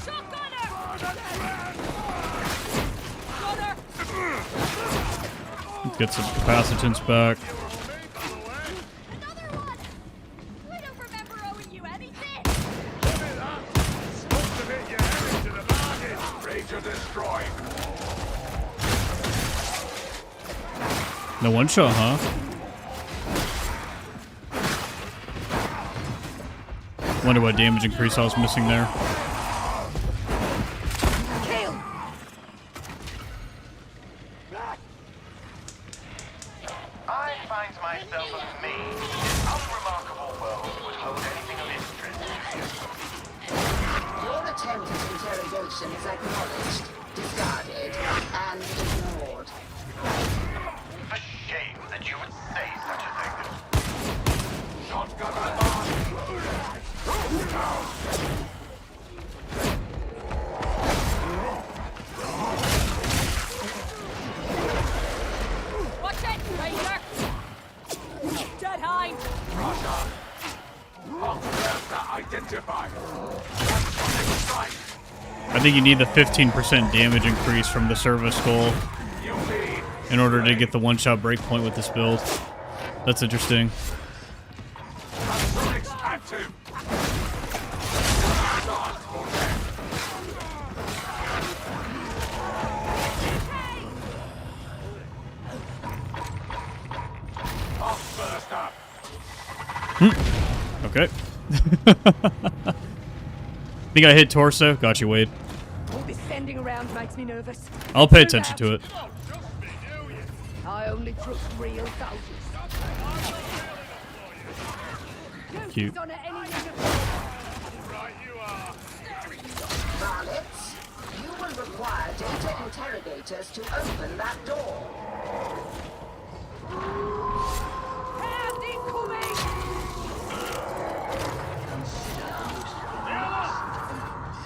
Shotgunner! Gunner! Get some capacitance back. Another one! I don't remember owing you anything. Look at that. Supposed to hit your head into the bargain. Ranger destroyed. No one shot, huh? Wonder what damage increase I was missing there. Kill! I find myself amazed this unremarkable world would hold anything of interest to you. Your attempt at interrogation is acknowledged, discarded, and ignored. For shame that you would say such a thing. Shotgun advance. Watch it, Ranger! Dead hind! Russia. Observer identified. Transonic strike. I think you need the 15% damage increase from the service goal You lead. in order to get the one-shot breakpoint with this build. That's interesting. Transonics active. Okay. Think I hit torso? Got you, Wade. All this sending around makes me nervous. I'll pay attention to it. I only trust real soldiers. Cute. Varlets, you will require data interrogators to open that door. Hand incoming!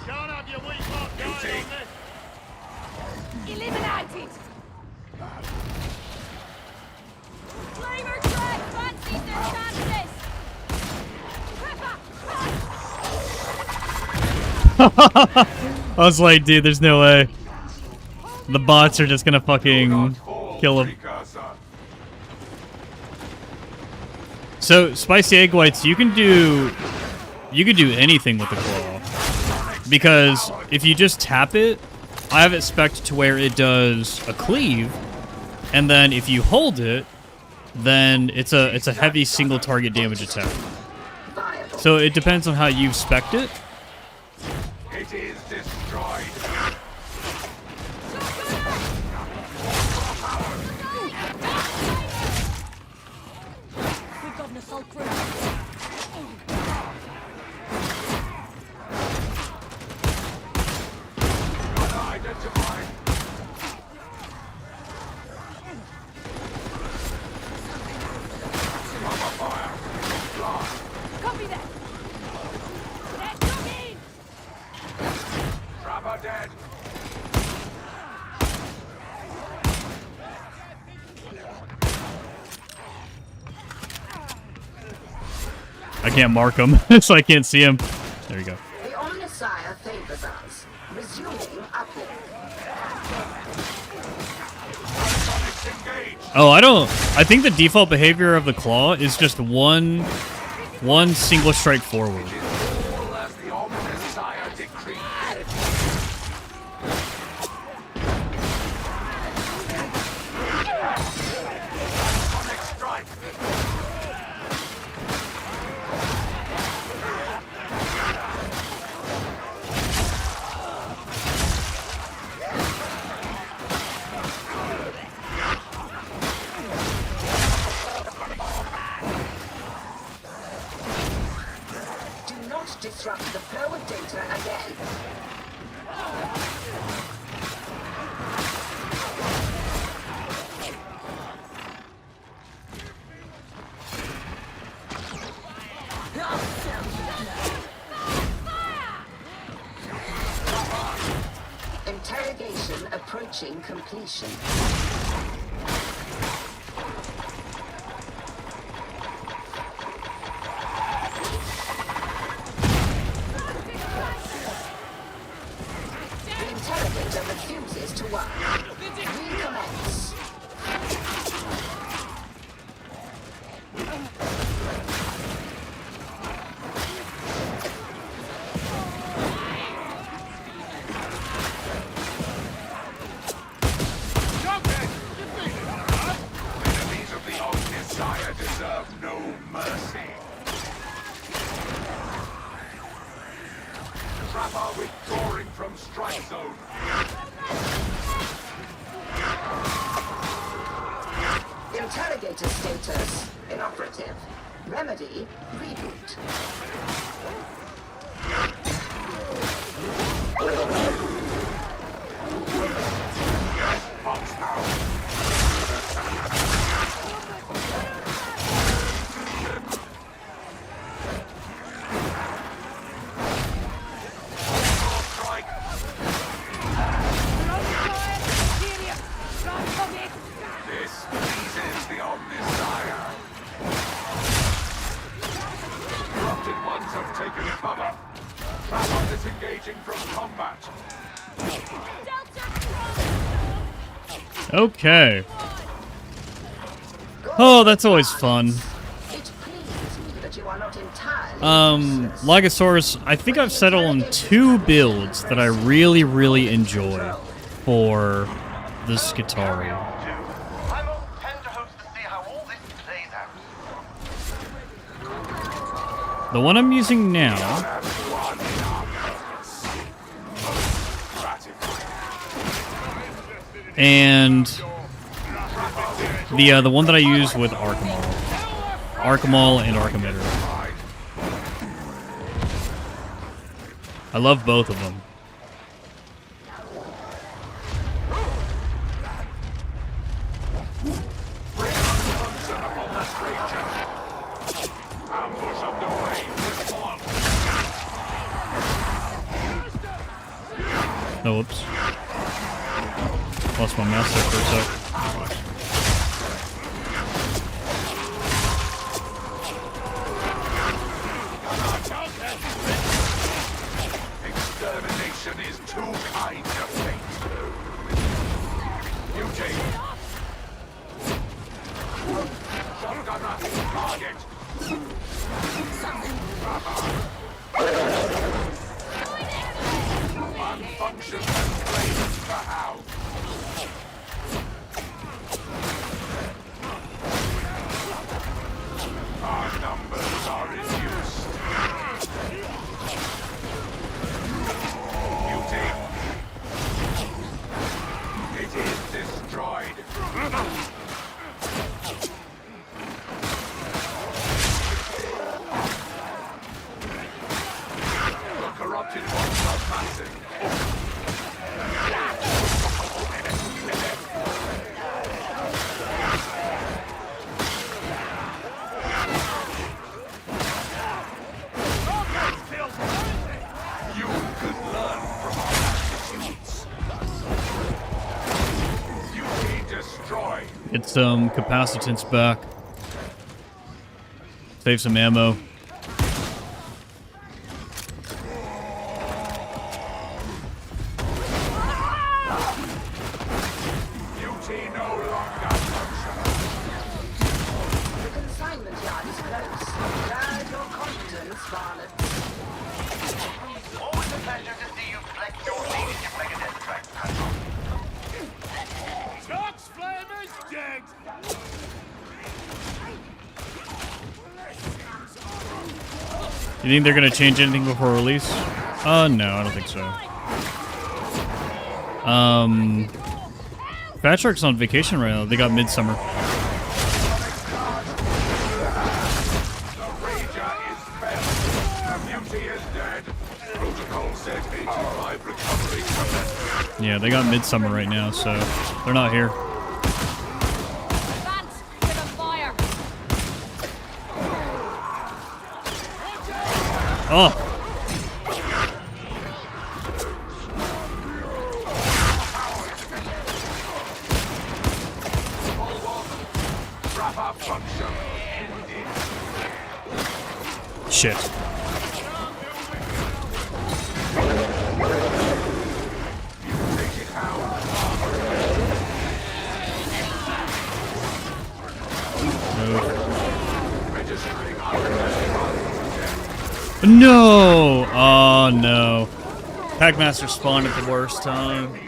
Can't have your weak mark going on this. Eliminated! Flamer track fancies their chances! I was like, dude, there's no way. The bots are just gonna fucking kill him. So, spicy egg whites, you can do anything with the claw. Because if you just tap it, I have it spec'd to where it does a cleave, and then if you hold it, then it's a heavy single target damage attack. So it depends on how you've spec'd it. It is destroyed. We've got an assault crew. Identified. Copy that! Let's go in! Trapper dead. I can't mark him, so I can't see him. There you go. The Omnissiah favors us. Resuming upward. Oh, I think the default behavior of the claw is just one single strike forward. All as the Omnissiah decreed. Sonic strike. Do not disrupt the flow of data again. Interrogation approaching completion. The interrogator refuses to work. Recommence. Enemies of the Omnissiah deserve no mercy. Trapper withdrawing from strike zone. Interrogator status inoperative. Remedy reboot. Box now. Strike. This pleases the Omnissiah. Corrupted ones have taken cover. Trapper disengaging from combat. Okay. Oh, that's always fun. It pleases me that you are not entirely Logosaurus, I think I've settled on 2 builds that I really, really enjoy for the Skitarii. I'm on tenterhooks to see how all this plays out. The one I'm using now. And the one that I use with Archimol and Archimeter. I love both of them. Oh, whoops. Lost my mouse there for a sec. Extermination is too kind of fate. You take shotgunner target. Function and flames the house. Our numbers are reduced. Beauty. It is destroyed. The corrupted ones are massive. Get some capacitance back. Save some ammo. The consignment yard is close. Glad your confidence, Varlet. Always a pleasure to see you flex your leadership Megadeth track, Patrick. Chuck's flame is dead! You think they're gonna change anything before release? No, I don't think so. Fat Shark's on vacation right now. They got Midsummer. Yeah, they got Midsummer right now, so they're not here. Advance, give them fire. Oh! Shit. No! Oh no. Packmaster spawned at the worst time.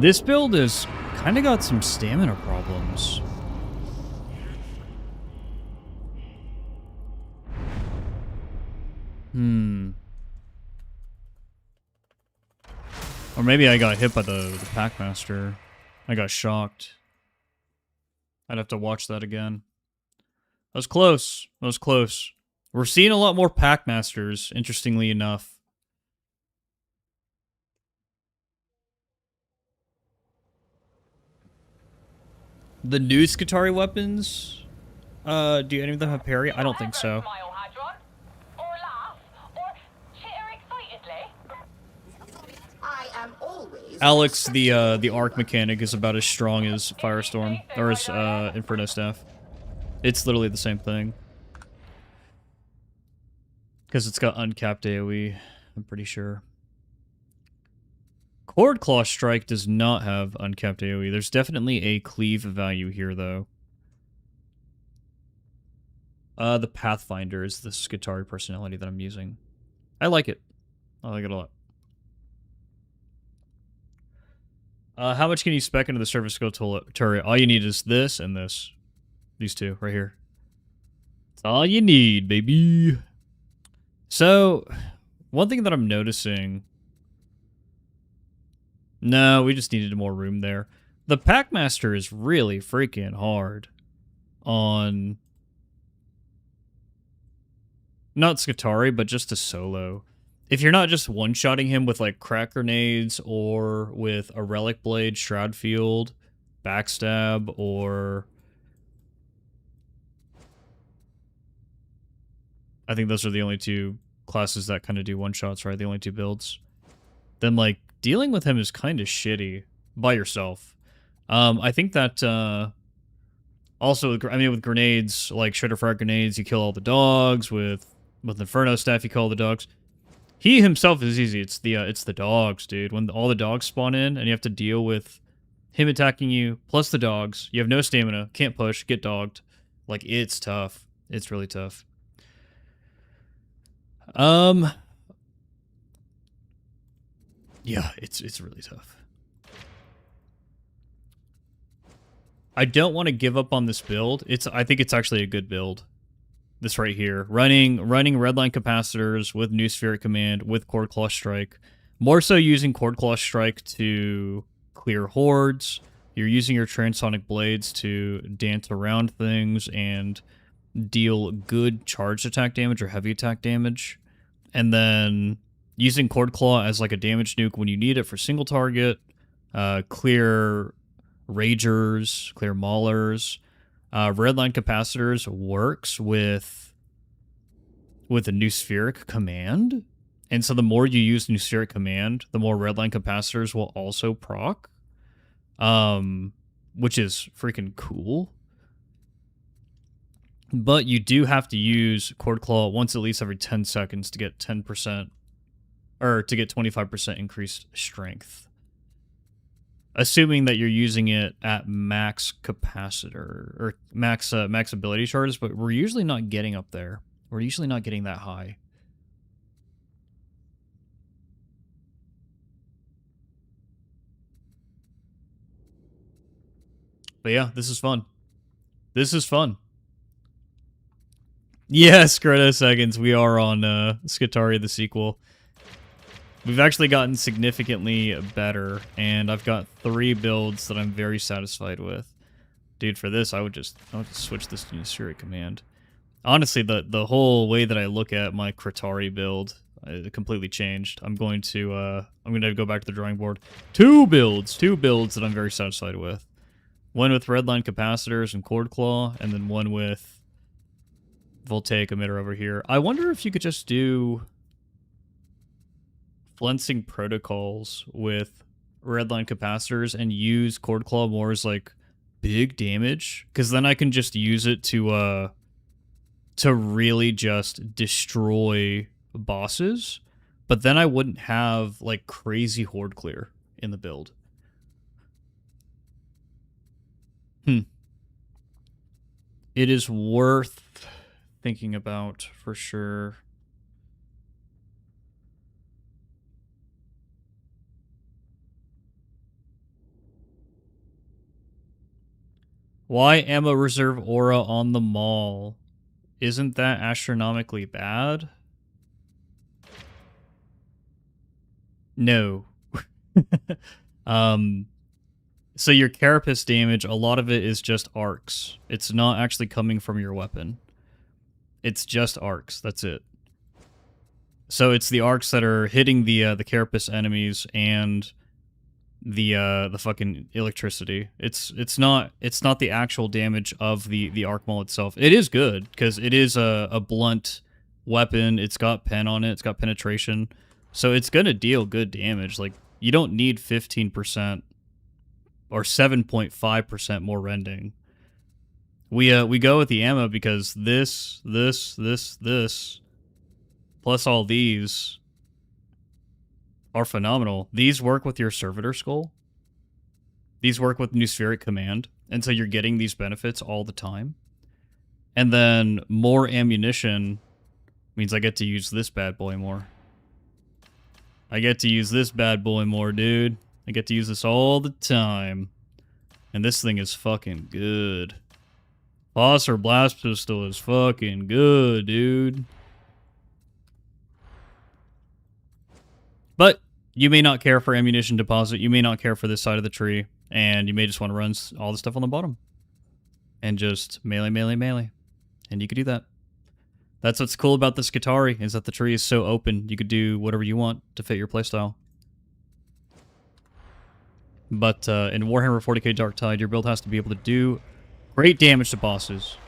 This build has kind of got some stamina problems. Or maybe I got hit by the Packmaster. I got shocked. I'd have to watch that again. That was close. That was close. We're seeing a lot more Packmasters, interestingly enough. The new Skitarii weapons? Do any of them have parry? I don't think so. Alex, the arc mechanic, is about as strong as Firestorm, or as Inferno Staff. It's literally the same thing. Because it's got uncapped AoE, I'm pretty sure. Cord Claw Strike does not have uncapped AoE. There's definitely a cleave value here, though. The Pathfinder is the Skitarii personality that I'm using. I like it. I like it a lot. How much can you spec into the surface scope turret? All you need is this and this. These two right here. It's all you need, baby. So, one thing that I'm noticing... No, we just needed more room there. The Packmaster is really freaking hard on... Not Skitarii, but just a solo. If you're not just one-shotting him with, like, crack grenades or with a Relic Blade, Shroud Field, Backstab, or... I think those are the only two classes that kind of do one-shots, right? The only two builds. Then, like, dealing with him is kind of shitty by yourself. I think that, also, I mean, with grenades, like Shredder Frag grenades, you kill all the dogs. With Inferno Staff, you kill all the dogs. He himself is easy. It's the dogs, dude. When all the dogs spawn in and you have to deal with him attacking you, plus the dogs. You have no stamina, can't push, get dogged. Like, it's tough. It's really tough. Yeah, it's really tough. I don't want to give up on this build. I think it's actually a good build. This right here. Running Redline Capacitors with New Spheric Command with Cord Claw Strike. More so using Cord Claw Strike to clear hordes. You're using your Transonic Blades to dance around things and deal good charged attack damage or heavy attack damage. And then using Cord Claw as like a damage nuke when you need it for single target. Clear Ragers, clear Maulers. Redline Capacitors works with a New Spheric Command. And so the more you use New Spheric Command, the more Redline Capacitors will also proc. Which is freaking cool. But you do have to use Cord Claw once at least every 10 seconds to get 10%, or to get 25% increased strength. Assuming that you're using it at max capacitor, or max ability charges, but we're usually not getting up there. We're usually not getting that high. But yeah, this is fun. This is fun. Yes, Greta Seconds, we are on Skitarii the sequel. We've actually gotten significantly better, and I've got 3 builds that I'm very satisfied with. Dude, for this, I would just switch this to New Spheric Command. Honestly, the whole way that I look at my Skitarii build completely changed. I'm going to go back to the drawing board. 2 builds that I'm very satisfied with. One with Redline Capacitors and Cord Claw, and then one with Voltaic Emitter over here. I wonder if you could just do Flensing Protocols with Redline Capacitors and use Cord Claw more as like big damage, because then I can just use it to really just destroy bosses, but then I wouldn't have like crazy horde clear in the build. It is worth thinking about for sure. Why Emma Reserve Aura on the mall? Isn't that astronomically bad? No. So your carapace damage, a lot of it is just arcs. It's not actually coming from your weapon. It's just arcs, that's it. So it's the arcs that are hitting the carapace enemies and the fucking electricity. It's not the actual damage of the arc maul itself. It is good because it is a blunt weapon. It's got pen on it. It's got penetration, so it's gonna deal good damage. Like, you don't need 15% or 7.5% more rending. We go with the ammo because this plus all these are phenomenal. These work with your Servitor Skull. These work with New Spheric Command, and so you're getting these benefits all the time. And then more ammunition means I get to use this bad boy more. I get to use this bad boy more, dude. I get to use this all the time. And this thing is fucking good. Phosphor blast pistol is fucking good, dude. But you may not care for ammunition deposit. You may not care for this side of the tree. And you may just want to run all the stuff on the bottom. And just melee, melee, melee. And you could do that. That's what's cool about the Skitarii, is that the tree is so open. You could do whatever you want to fit your playstyle. But in Warhammer 40k Dark Tide, your build has to be able to do great damage to bosses,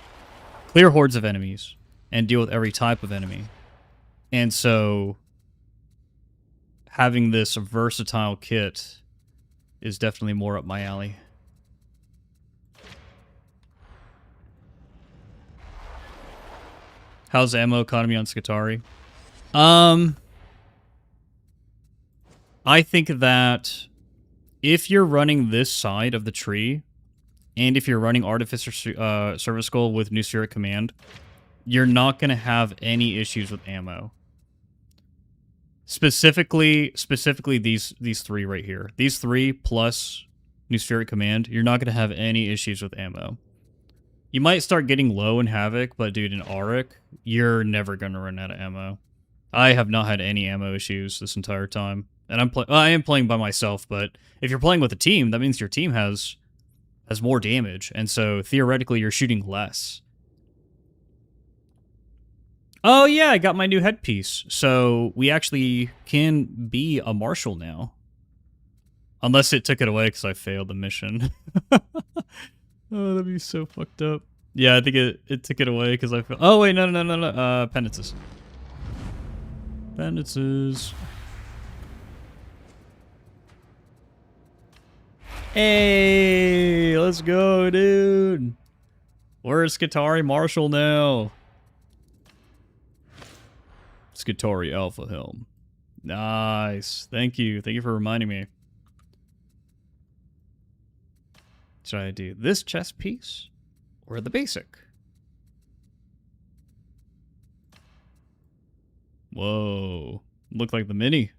clear hordes of enemies, and deal with every type of enemy. And so, having this versatile kit is definitely more up my alley. How's the ammo economy on Skitarii? I think that if you're running this side of the tree, and if you're running Artificer Service Skull with New Spirit Command, you're not going to have any issues with ammo. Specifically these three right here. These three plus New Spirit Command, you're not going to have any issues with ammo. You might start getting low in Havoc, but dude, in Auric, you're never going to run out of ammo. I have not had any ammo issues this entire time. And I am playing by myself, but if you're playing with a team, that means your team has more damage, and so theoretically you're shooting less. Oh yeah, I got my new headpiece, so we actually can be a marshal now. Unless it took it away because I failed the mission. Oh, that'd be so fucked up. Yeah, I think it took it away because I failed. Oh wait, no. Penances. Penances. Hey, let's go, dude. We're Skitarii Marshal now. Skitarii Alpha Helm. Nice. Thank you. Thank you for reminding me. Should I do this chest piece or the basic? Whoa. Look like the mini.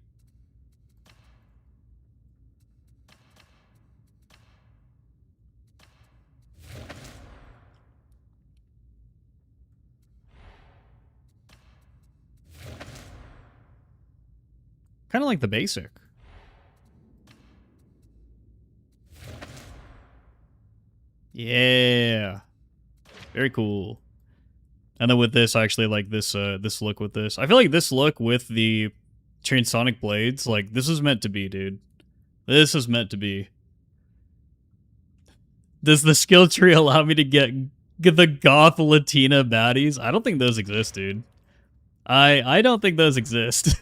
Kind of like the basic. Yeah. Very cool. And then with this, I actually like this this look with this. I feel like this look with the transonic blades, like, this is meant to be, dude. This is meant to be. Does the skill tree allow me to get the goth Latina baddies? I don't think those exist, dude. I don't think those exist.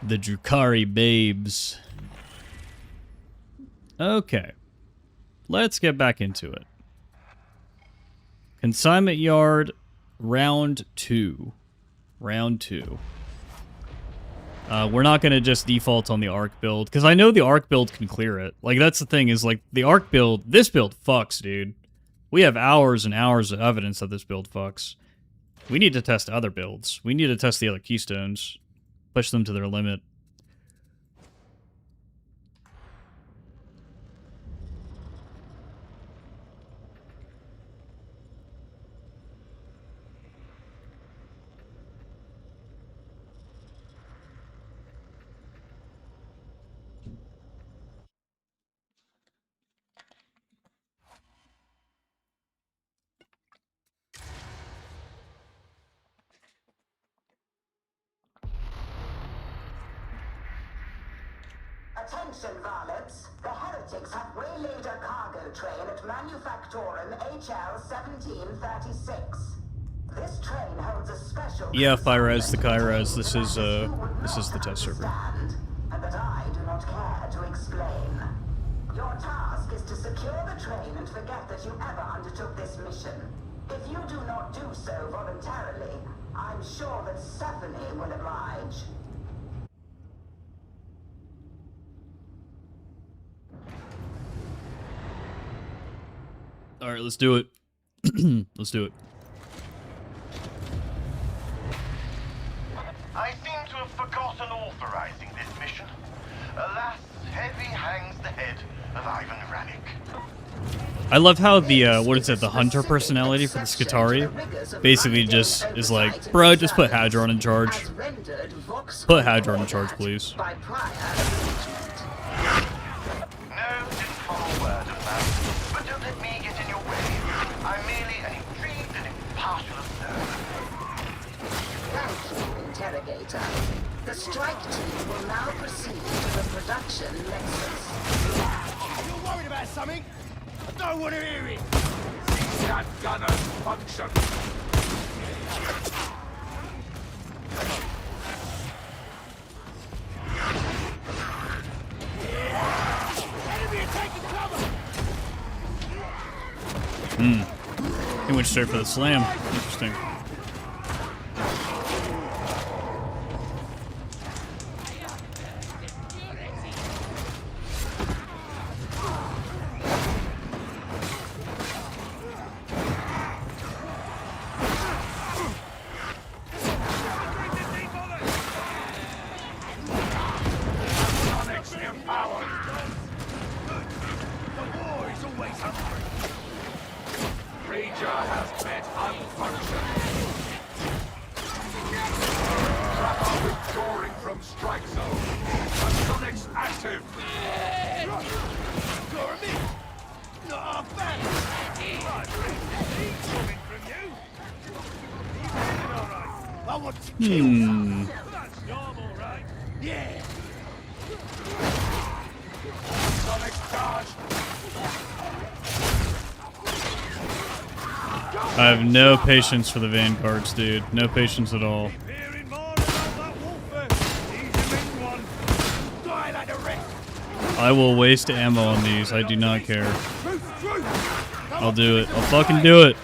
The Drukhari babes. Okay. Let's get back into it. Consignment Yard, round 2. Round 2. We're not going to just default on the Arc build, because I know the Arc build can clear it. Like, that's the thing, is like, the Arc build, this build fucks, dude. We have hours and hours of evidence that this build fucks. We need to test other builds. We need to test the other keystones. Push them to their limit. Attention, varlets. The heretics have waylaid a cargo train at Manufactorum HL 1736. This train holds a special... Yeah, Fires, the Kairas, this is the test server. And that I do not care to explain. Your task is to secure the train and forget that you ever undertook this mission. If you do not do so voluntarily, I'm sure that Stephanie will oblige. Alright, let's do it. Let's do it. I seem to have forgotten authorizing this mission. Alas, Heavy hangs the head of Ivan Rannick. I love how the, what is it, the hunter personality for the Skitarii basically just is like, bro, just put Hadron in charge. Put Hadron in charge, please. No, didn't follow word of that. But don't let me get in your way. I'm merely an intrigued and impartial observer. Thank you, interrogator. The strike team will now proceed to the production nexus. You're worried about something? I don't want to hear it. That gunner's function. Enemy are taking cover. He went straight for the slam. Interesting. Ranger has met unfunction. Trapper withdrawing from strike zone. Electronics active. Not half bad. He's coming from you. You feeling all right? I want to kill. That's normal, right? Yeah. Electronics charged. I have no patience for the Vanguards, dude. No patience at all. Hearing more about that Wolfer. He's a big one. Die like the rest. I will waste ammo on these. I do not care. I'll do it. I'll fucking do it.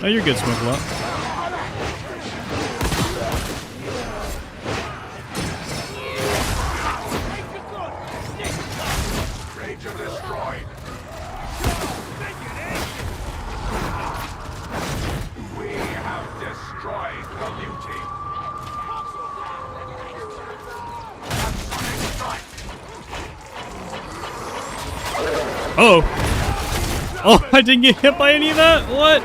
Oh, you're good, Smoke-a-Lot. Ranger destroyed. We have destroyed the beauty. Oh! Oh, I didn't get hit by any of that? What?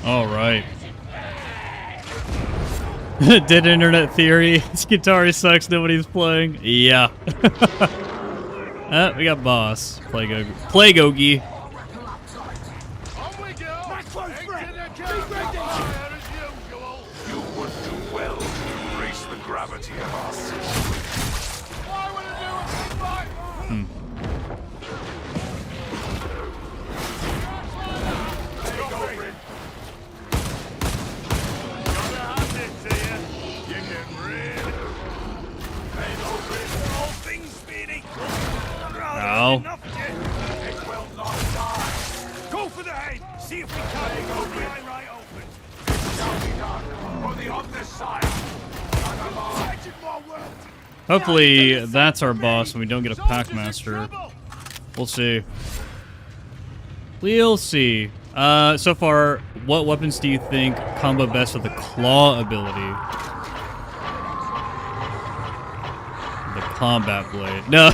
All right. Dead internet theory. Skitarii sucks. Nobody's playing. Yeah. We got boss. Plague-Ogie. You would do well to embrace the gravity of our situation. Ow. Go for the head. See if we can't go behind right open. For the on this side. Hopefully that's our boss and we don't get a Packmaster. We'll see. We'll see. So far, what weapons do you think combo best with the claw ability? combat blade. No,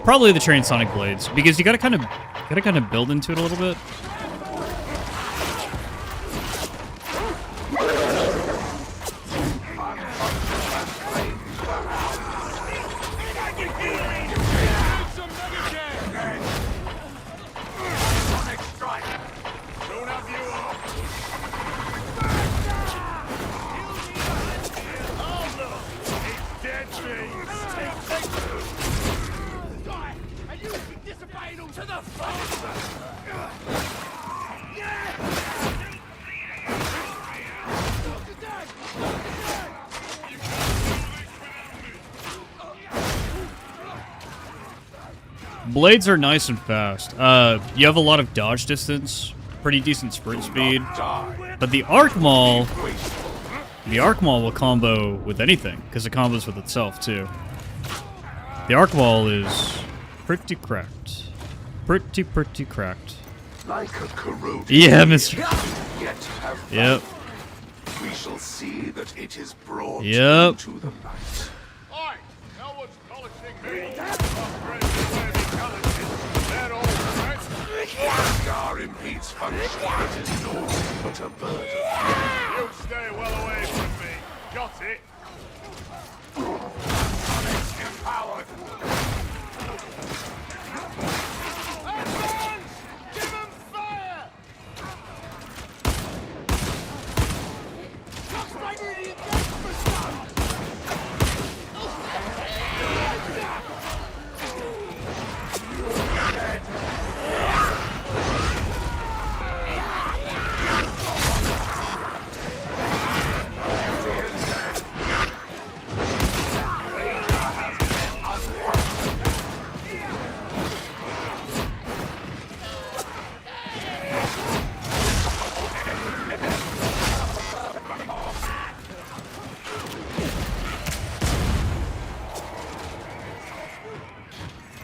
probably the transonic blades because you gotta kind of build into it a little bit. Blades are nice and fast. You have a lot of dodge distance, pretty decent sprint speed, but the Arc Maul will combo with anything because it combos with itself too. The Arc Maul is pretty cracked, pretty cracked. Like a corroded Yeah, Mr. Yep. We shall see that it is brought Yep. into the light. Oi! No one's polishing me! They're all right. Scar impedes function. It is naught but a burden. You stay well away from me. Got it? Empowered. Advance! Give 'em fire! Looks like we're in for some!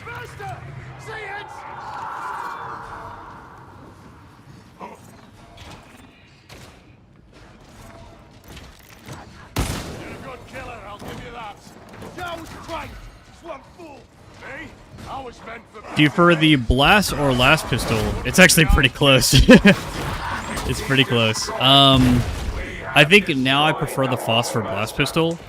Master! See it! You're a good killer, I'll give you that. That was great! Swamp fool! Me? I was meant for... Do you prefer the blast or last pistol? It's actually pretty close. It's pretty close. I think now I prefer the phosphor blast pistol,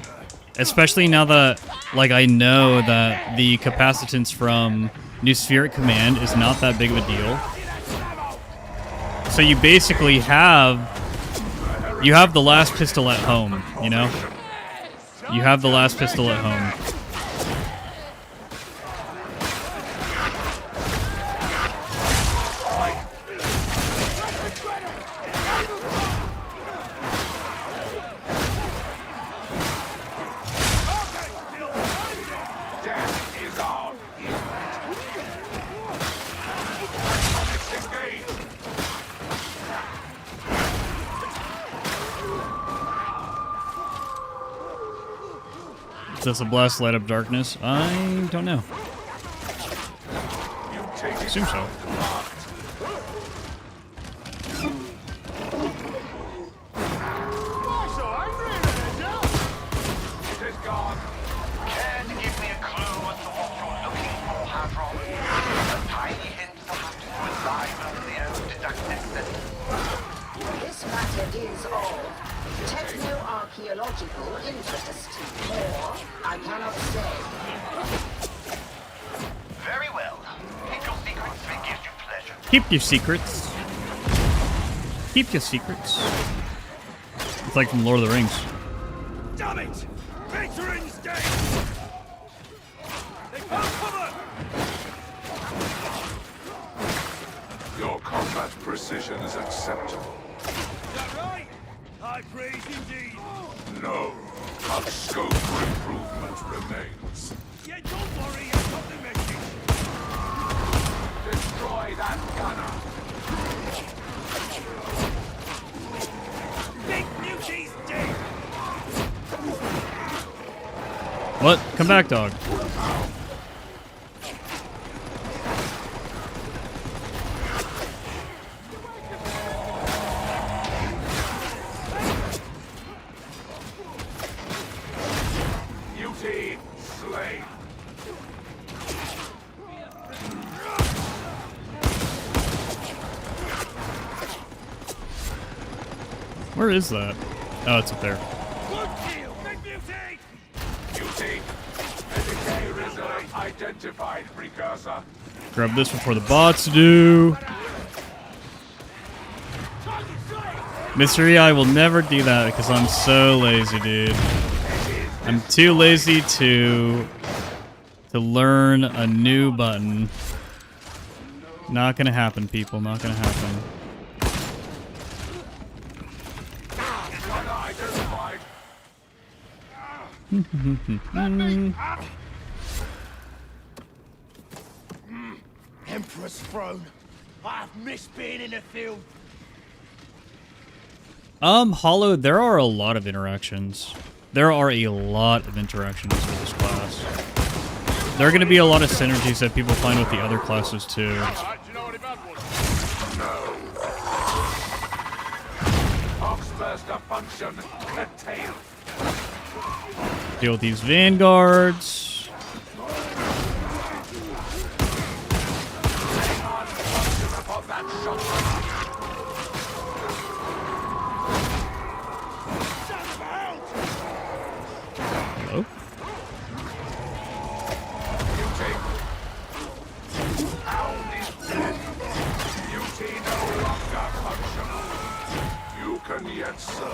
especially now that, like, I know that the capacitance from New Spheric Command is not that big of a deal. So you basically have the last pistol at home, you know? You have the last pistol at home. Does a blast light up darkness? I don't know. I assume so. Care to give me a clue as to what you're looking for, Hadron? A tiny hint perhaps to enliven the old-didactic setting. This matter is of techno-archaeological interest. More, I cannot say. Very well. Keep your secrets if it gives you pleasure. Keep your secrets. Keep your secrets. It's like from Lord of the Rings. Damn it! Veterans Day! They can't cover! Your combat precision is acceptable. Is that right? High praise indeed. No, but scope for improvement remains. Yeah, don't worry, I've got the message. Destroy that gunner. Big Beauty's dead! What? Come back, dog. Beauty slain. Where is that? Oh, it's up there. Good kill! Big beauty! Beauty. Decay reserve identified, precursor. Grab this before the bots do. Mystery, I will never do that because I'm so lazy, dude. I'm too lazy to learn a new button. Not gonna happen, people. Not gonna happen. Emperor's throne. I've missed being in the field. Hollow, there are a lot of interactions. There are a lot of interactions with this class. There are going to be a lot of synergies that people find with the other classes too. Deal with these vanguards. Hello? You can yet serve.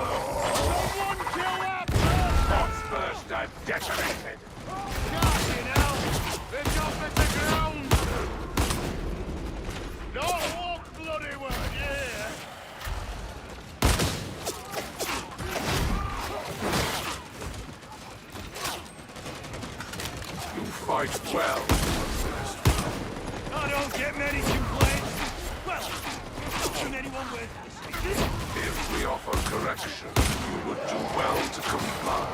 Bots burst and detonated. Don't walk bloody word, yeah! You fight well. I don't get many complaints. Well, not from anyone with. If we offer correction, you would do well to comply.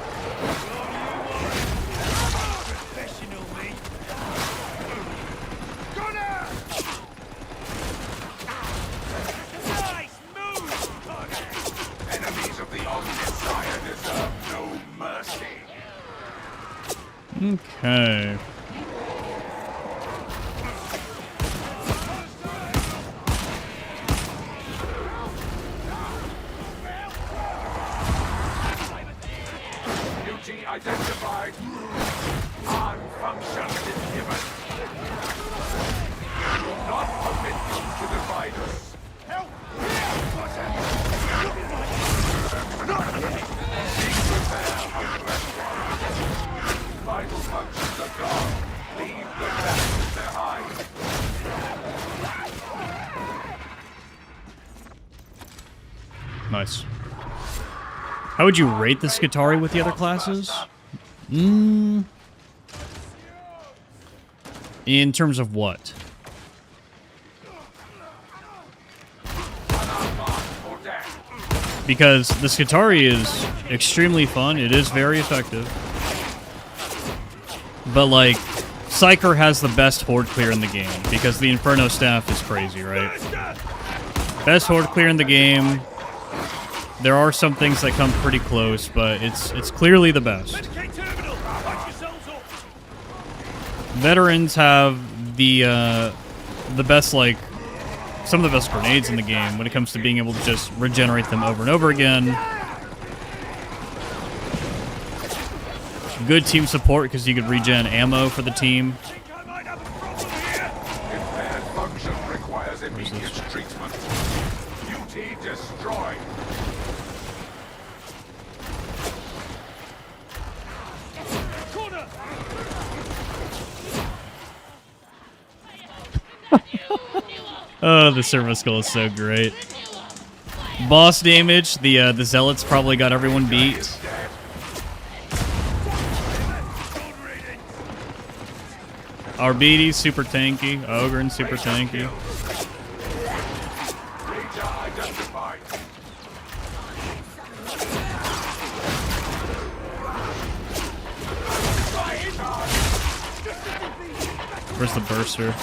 Professional, me. Gunner! Nice move, Connor! Enemies of the Omnissiah deserve no mercy. Okay. Beauty identified. On-function is given. Do not permit them to divide us. Help! Vital functions are gone. Leave the rest behind. Nice. How would you rate the Skitarii with the other classes? In terms of what? Because the Skitarii is extremely fun. It is very effective. But, like, Psyker has the best horde clear in the game. Because the Inferno staff is crazy, right? Best horde clear in the game. There are some things that come pretty close, but it's clearly the best. Veterans have the best, like, some of the best grenades in the game when it comes to being able to just regenerate them over and over again. Good team support because you could regen ammo for the team. Impaired function requires immediate treatment. Beauty destroyed. Oh, the Servo Skull is so great. Boss damage, the Zealots probably got everyone beat. Arbides, super tanky. Ogren, super tanky. Where's the Burster?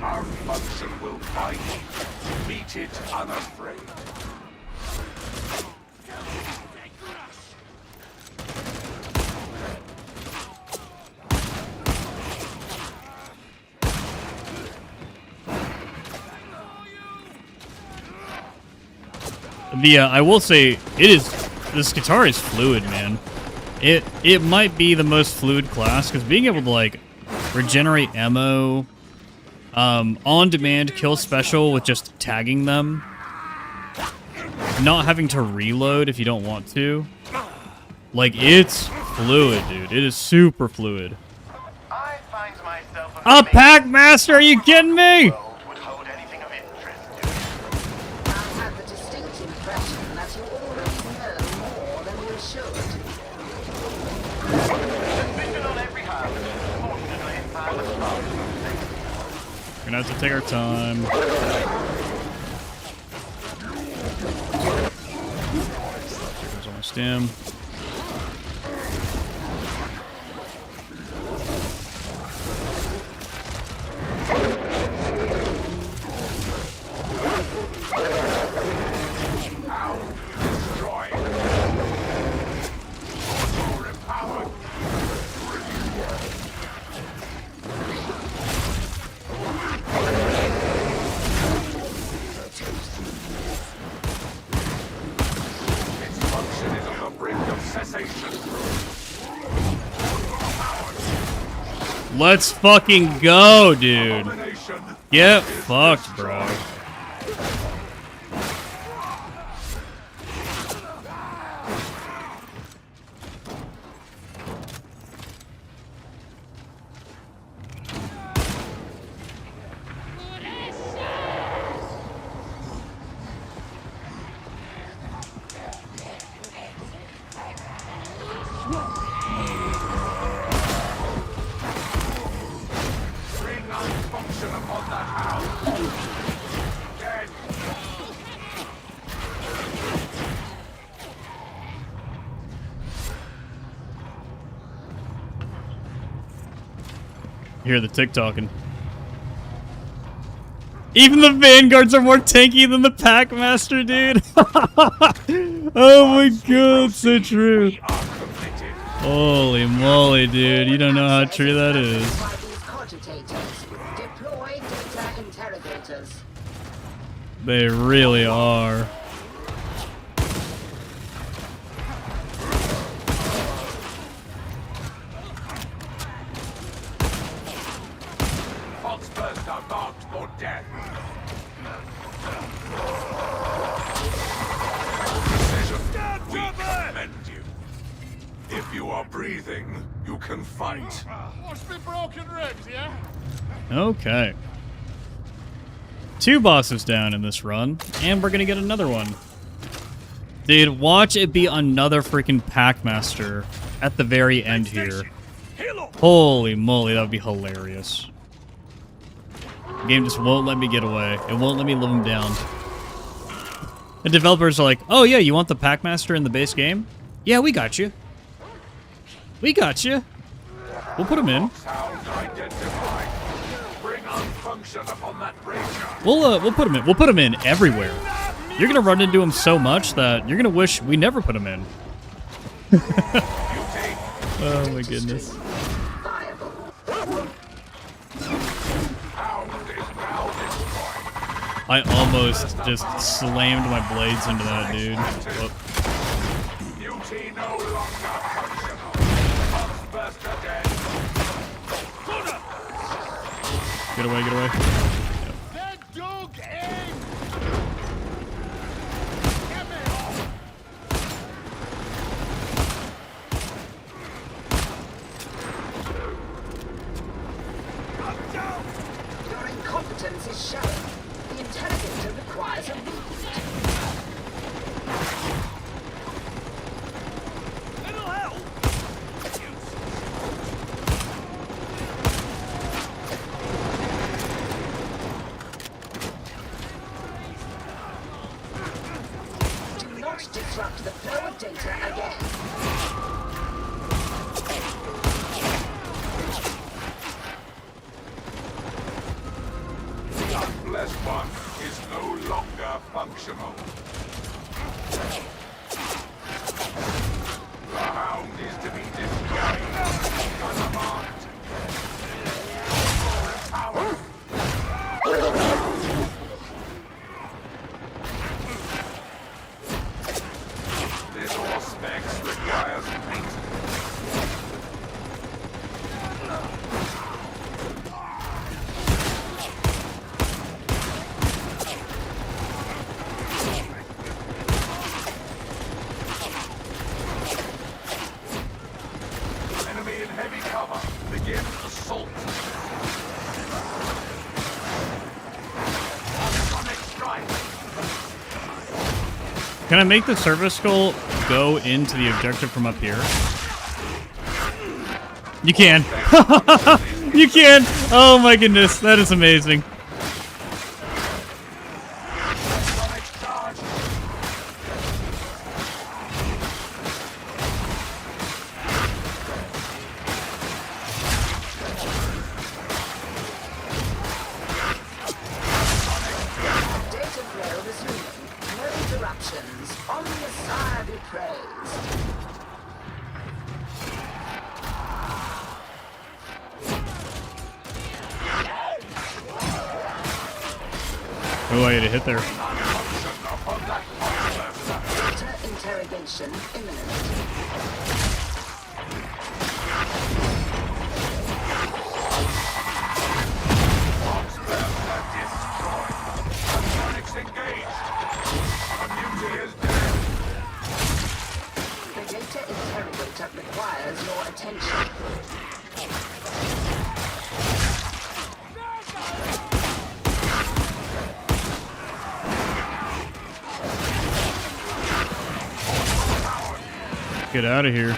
Our function will it unafraid. I will say the Skitarii is fluid, man. It might be the most fluid class because being able to like regenerate ammo, on demand kill special with just tagging them, not having to reload if you don't want to. Like, it's fluid, dude. It is super fluid. I find myself A pack master? Are you kidding me? would hold anything of interest to I have the distinct impression that you already know more than you should. Suspicion on every hand. Fortunately, I'm a smart. We're gonna have to take our time. There's all my stem. Let's fucking go, dude. Get fucked, bro. Hear the tick-tocking. Even the vanguards are more tanky than the packmaster, dude. Oh my god, so true. Holy moly, dude. You don't know how true that is. Deploy data interrogators. They really are. Hotspurs are marked for death. We commend you. If you are breathing, you can fight. What's the broken ribs, yeah? Okay. 2 bosses down in this run, and we're gonna get another one. Dude, watch it be another freaking Packmaster at the very end here. Holy moly, that would be hilarious. The game just won't let me get away. It won't let me live him down. The developers are like, oh yeah, you want the Packmaster in the base game? Yeah, we got you. We got you. We'll put him in. We'll put him in. We'll put him in everywhere. You're gonna run into him so much that you're gonna wish we never put him in. Oh my goodness. I almost just slammed my blades into that dude. Whoop. Get away, get away. Your incompetence is showing. The interrogator requires a reboot. Little help! Do not disrupt the flow of data again. The unblessed one is no longer heavy cover. Begin assault. Sonic strike. Can I make the service skull go into the objective from up here? You can. You can. Oh my goodness, that is amazing. Oh, I had a hit there. Interrogation imminent. The data interrogator requires your attention. Get out of here.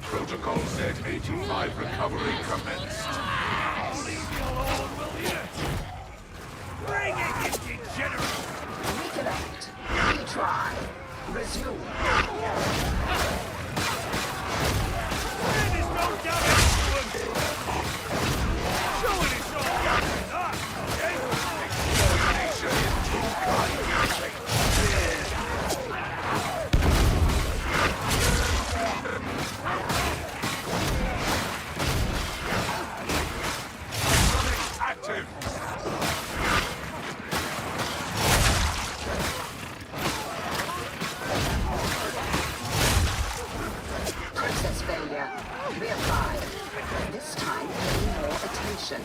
Protocol set 85 recovery commenced. Leave me alone, will you? Bring it, you degenerate! Reconnect. Retry. Resume. There's no damage to him! Surely it's not damage to that, okay? Extermination is too kind. Active. Process failure. Reapply. This time, pay more attention.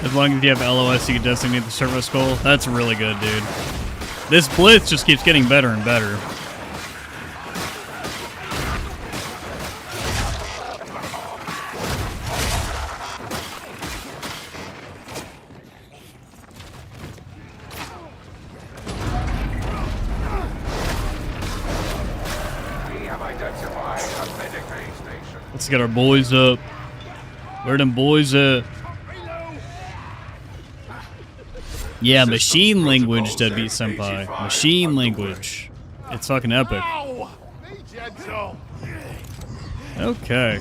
As long as you have LOS, you can designate the servo skull. That's really good, dude. This blitz just keeps getting better and better. We have identified a medical station. Let's get our boys up. Where them boys at? Yeah, machine language, Deadbeat Senpai. Machine language. It's fucking epic. Ow! Be gentle! Okay.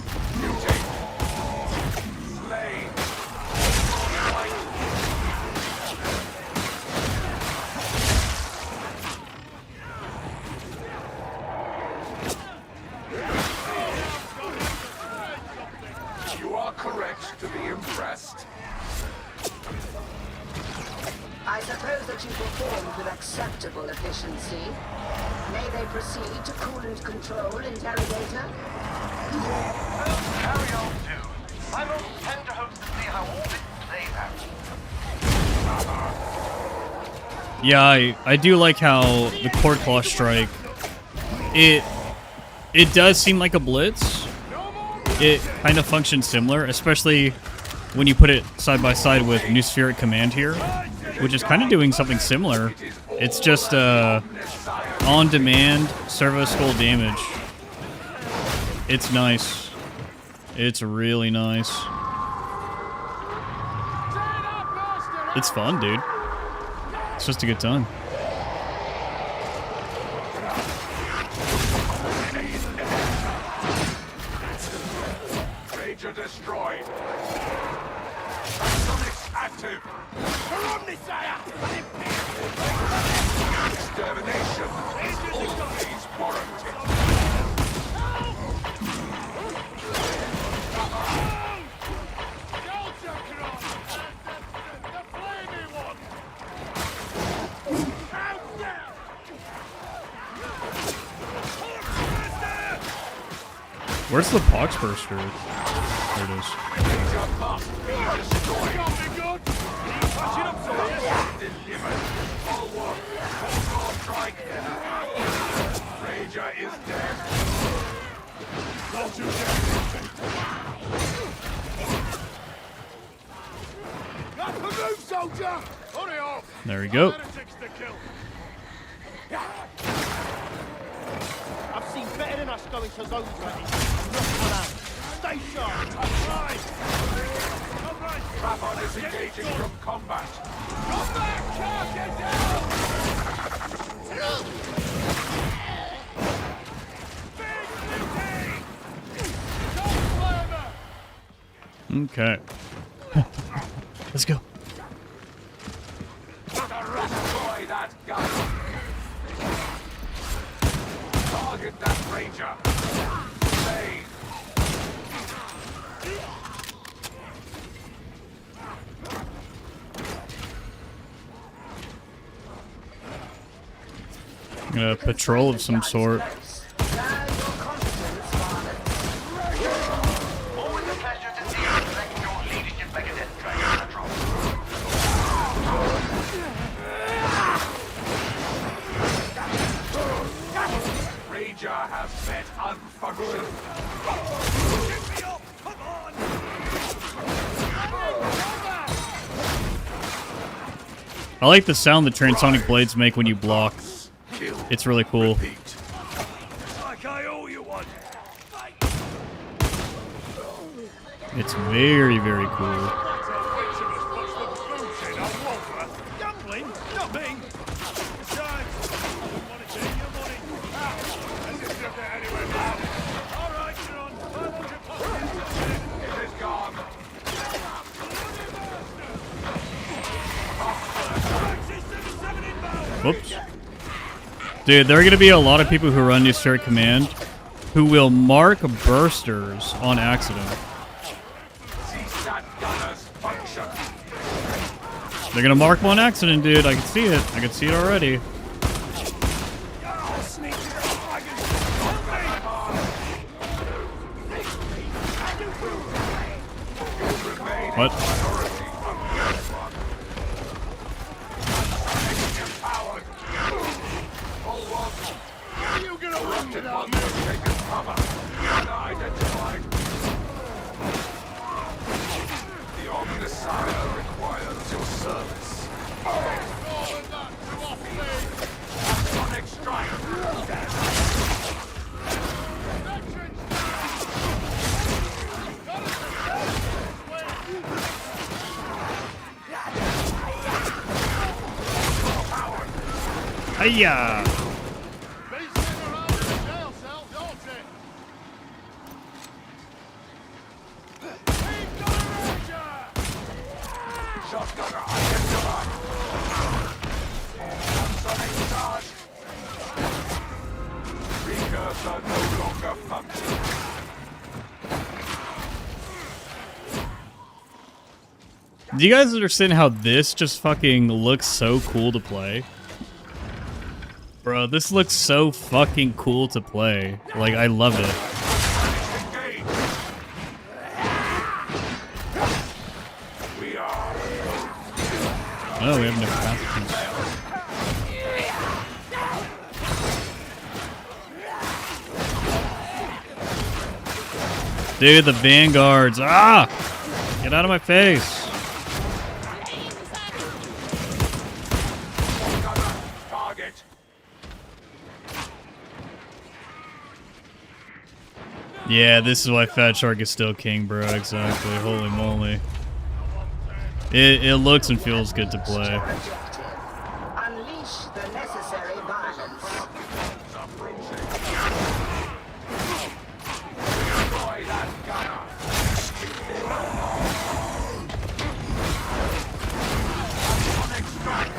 You are correct to be impressed. I suppose that you performed with acceptable efficiency. May they proceed to coolant control, interrogator? Carry on, too. I'm on tenterhooks to see how all this plays out. Yeah, I do like how the cord claw strike, it does seem like a blitz. It kind of functions similar, especially when you put it side by side with New Spheric Command here, which is kind of doing something similar. It's just on-demand servo skull damage. It's nice. It's really nice. It's fun, dude. It's just a good time. Major destroyed. Sonics active. Extermination is always warranted. Where's the pox burster? There it is. Ranger is dead. Don't you dare! Got the move, soldier! Hurry up! There we go. Heretics to kill. I've seen better than us going to zone 20. Not one out. Stay sharp. Right. Come right. Rabon is engaging from combat. Come back, Carl! Get down! Okay. Let's go. Destroy that gun. Target that Ranger. Save. A patrol of some sort. Always a pleasure to see you reflect your leadership mechanism, Patrol. Ranger has met unfunction. Get me up! Come on! I like the sound the transonic blades make when you block. Kill. It's really cool. Repeat. Like I owe you one. It's very, very cool. Gambling? Not me. Besides, you want to take your money. Let's just get there anyway, man. All right, you're on. 500 pounds. It is gone. Whoops. Dude, there are going to be a lot of people who run the Start Command who will mark bursters on accident. CSAT gunners function. They're going to mark them on accident, dude. I can see it. I can see it already. What? The Omnissiah requires your service. Sonic strike. Hiya! Shotgunner identified. Sonic charge. Precursor no longer functions. Do you guys understand how this just fucking looks so cool to play? Bro, this looks so fucking cool to play. Like, I love it. Oh, we have no capacitance. Dude, the vanguards. Ah! Get out of my face. Target. Yeah, this is why Fat Shark is still king, bro. Exactly. Holy moly. It looks and feels good to play. Unleash the necessary violence. Destroy that gunner. Sonic strike.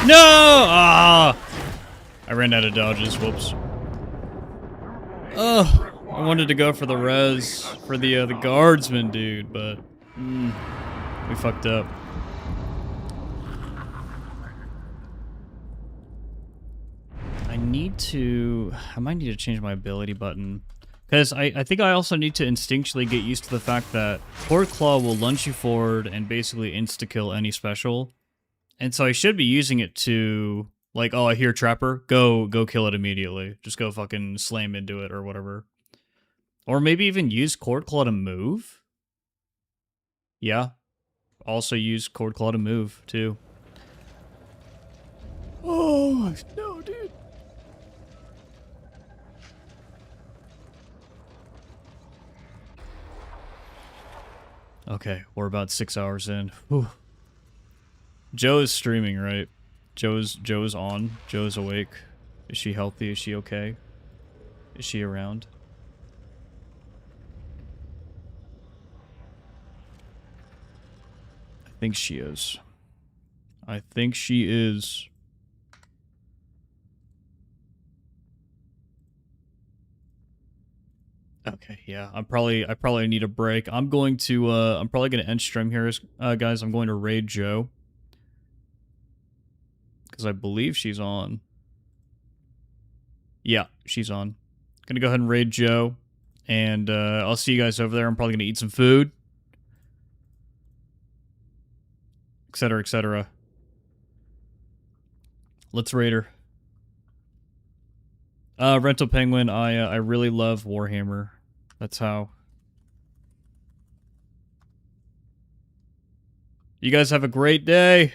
No! Ah! I ran out of dodges. Whoops. Ugh. I wanted to go for the res for the guardsman dude, but we fucked up. I might need to change my ability button. Because I think I also need to instinctually get used to the fact that Horde Claw will lunge you forward and basically insta-kill any special. And so I should be using it to, like, oh, I hear Trapper, go kill it immediately. Just go fucking slam into it or whatever. Or maybe even use Cord Claw to move? Yeah. Also use Cord Claw to move, too. Oh, no, dude. Okay, we're about 6 hours in. Whew. Joe is streaming, right? Joe's on. Joe's awake. Is she healthy? Is she okay? Is she around? I think she is. I think she is. Okay, yeah. I probably need a break. I'm probably gonna end stream here, guys. I'm going to raid Joe. Because I believe she's on. Yeah, she's on. Gonna go ahead and raid Joe. And I'll see you guys over there. I'm probably gonna eat some food. Etc, etc. Let's raid her. Rental Penguin, I really love Warhammer. That's how. You guys have a great day.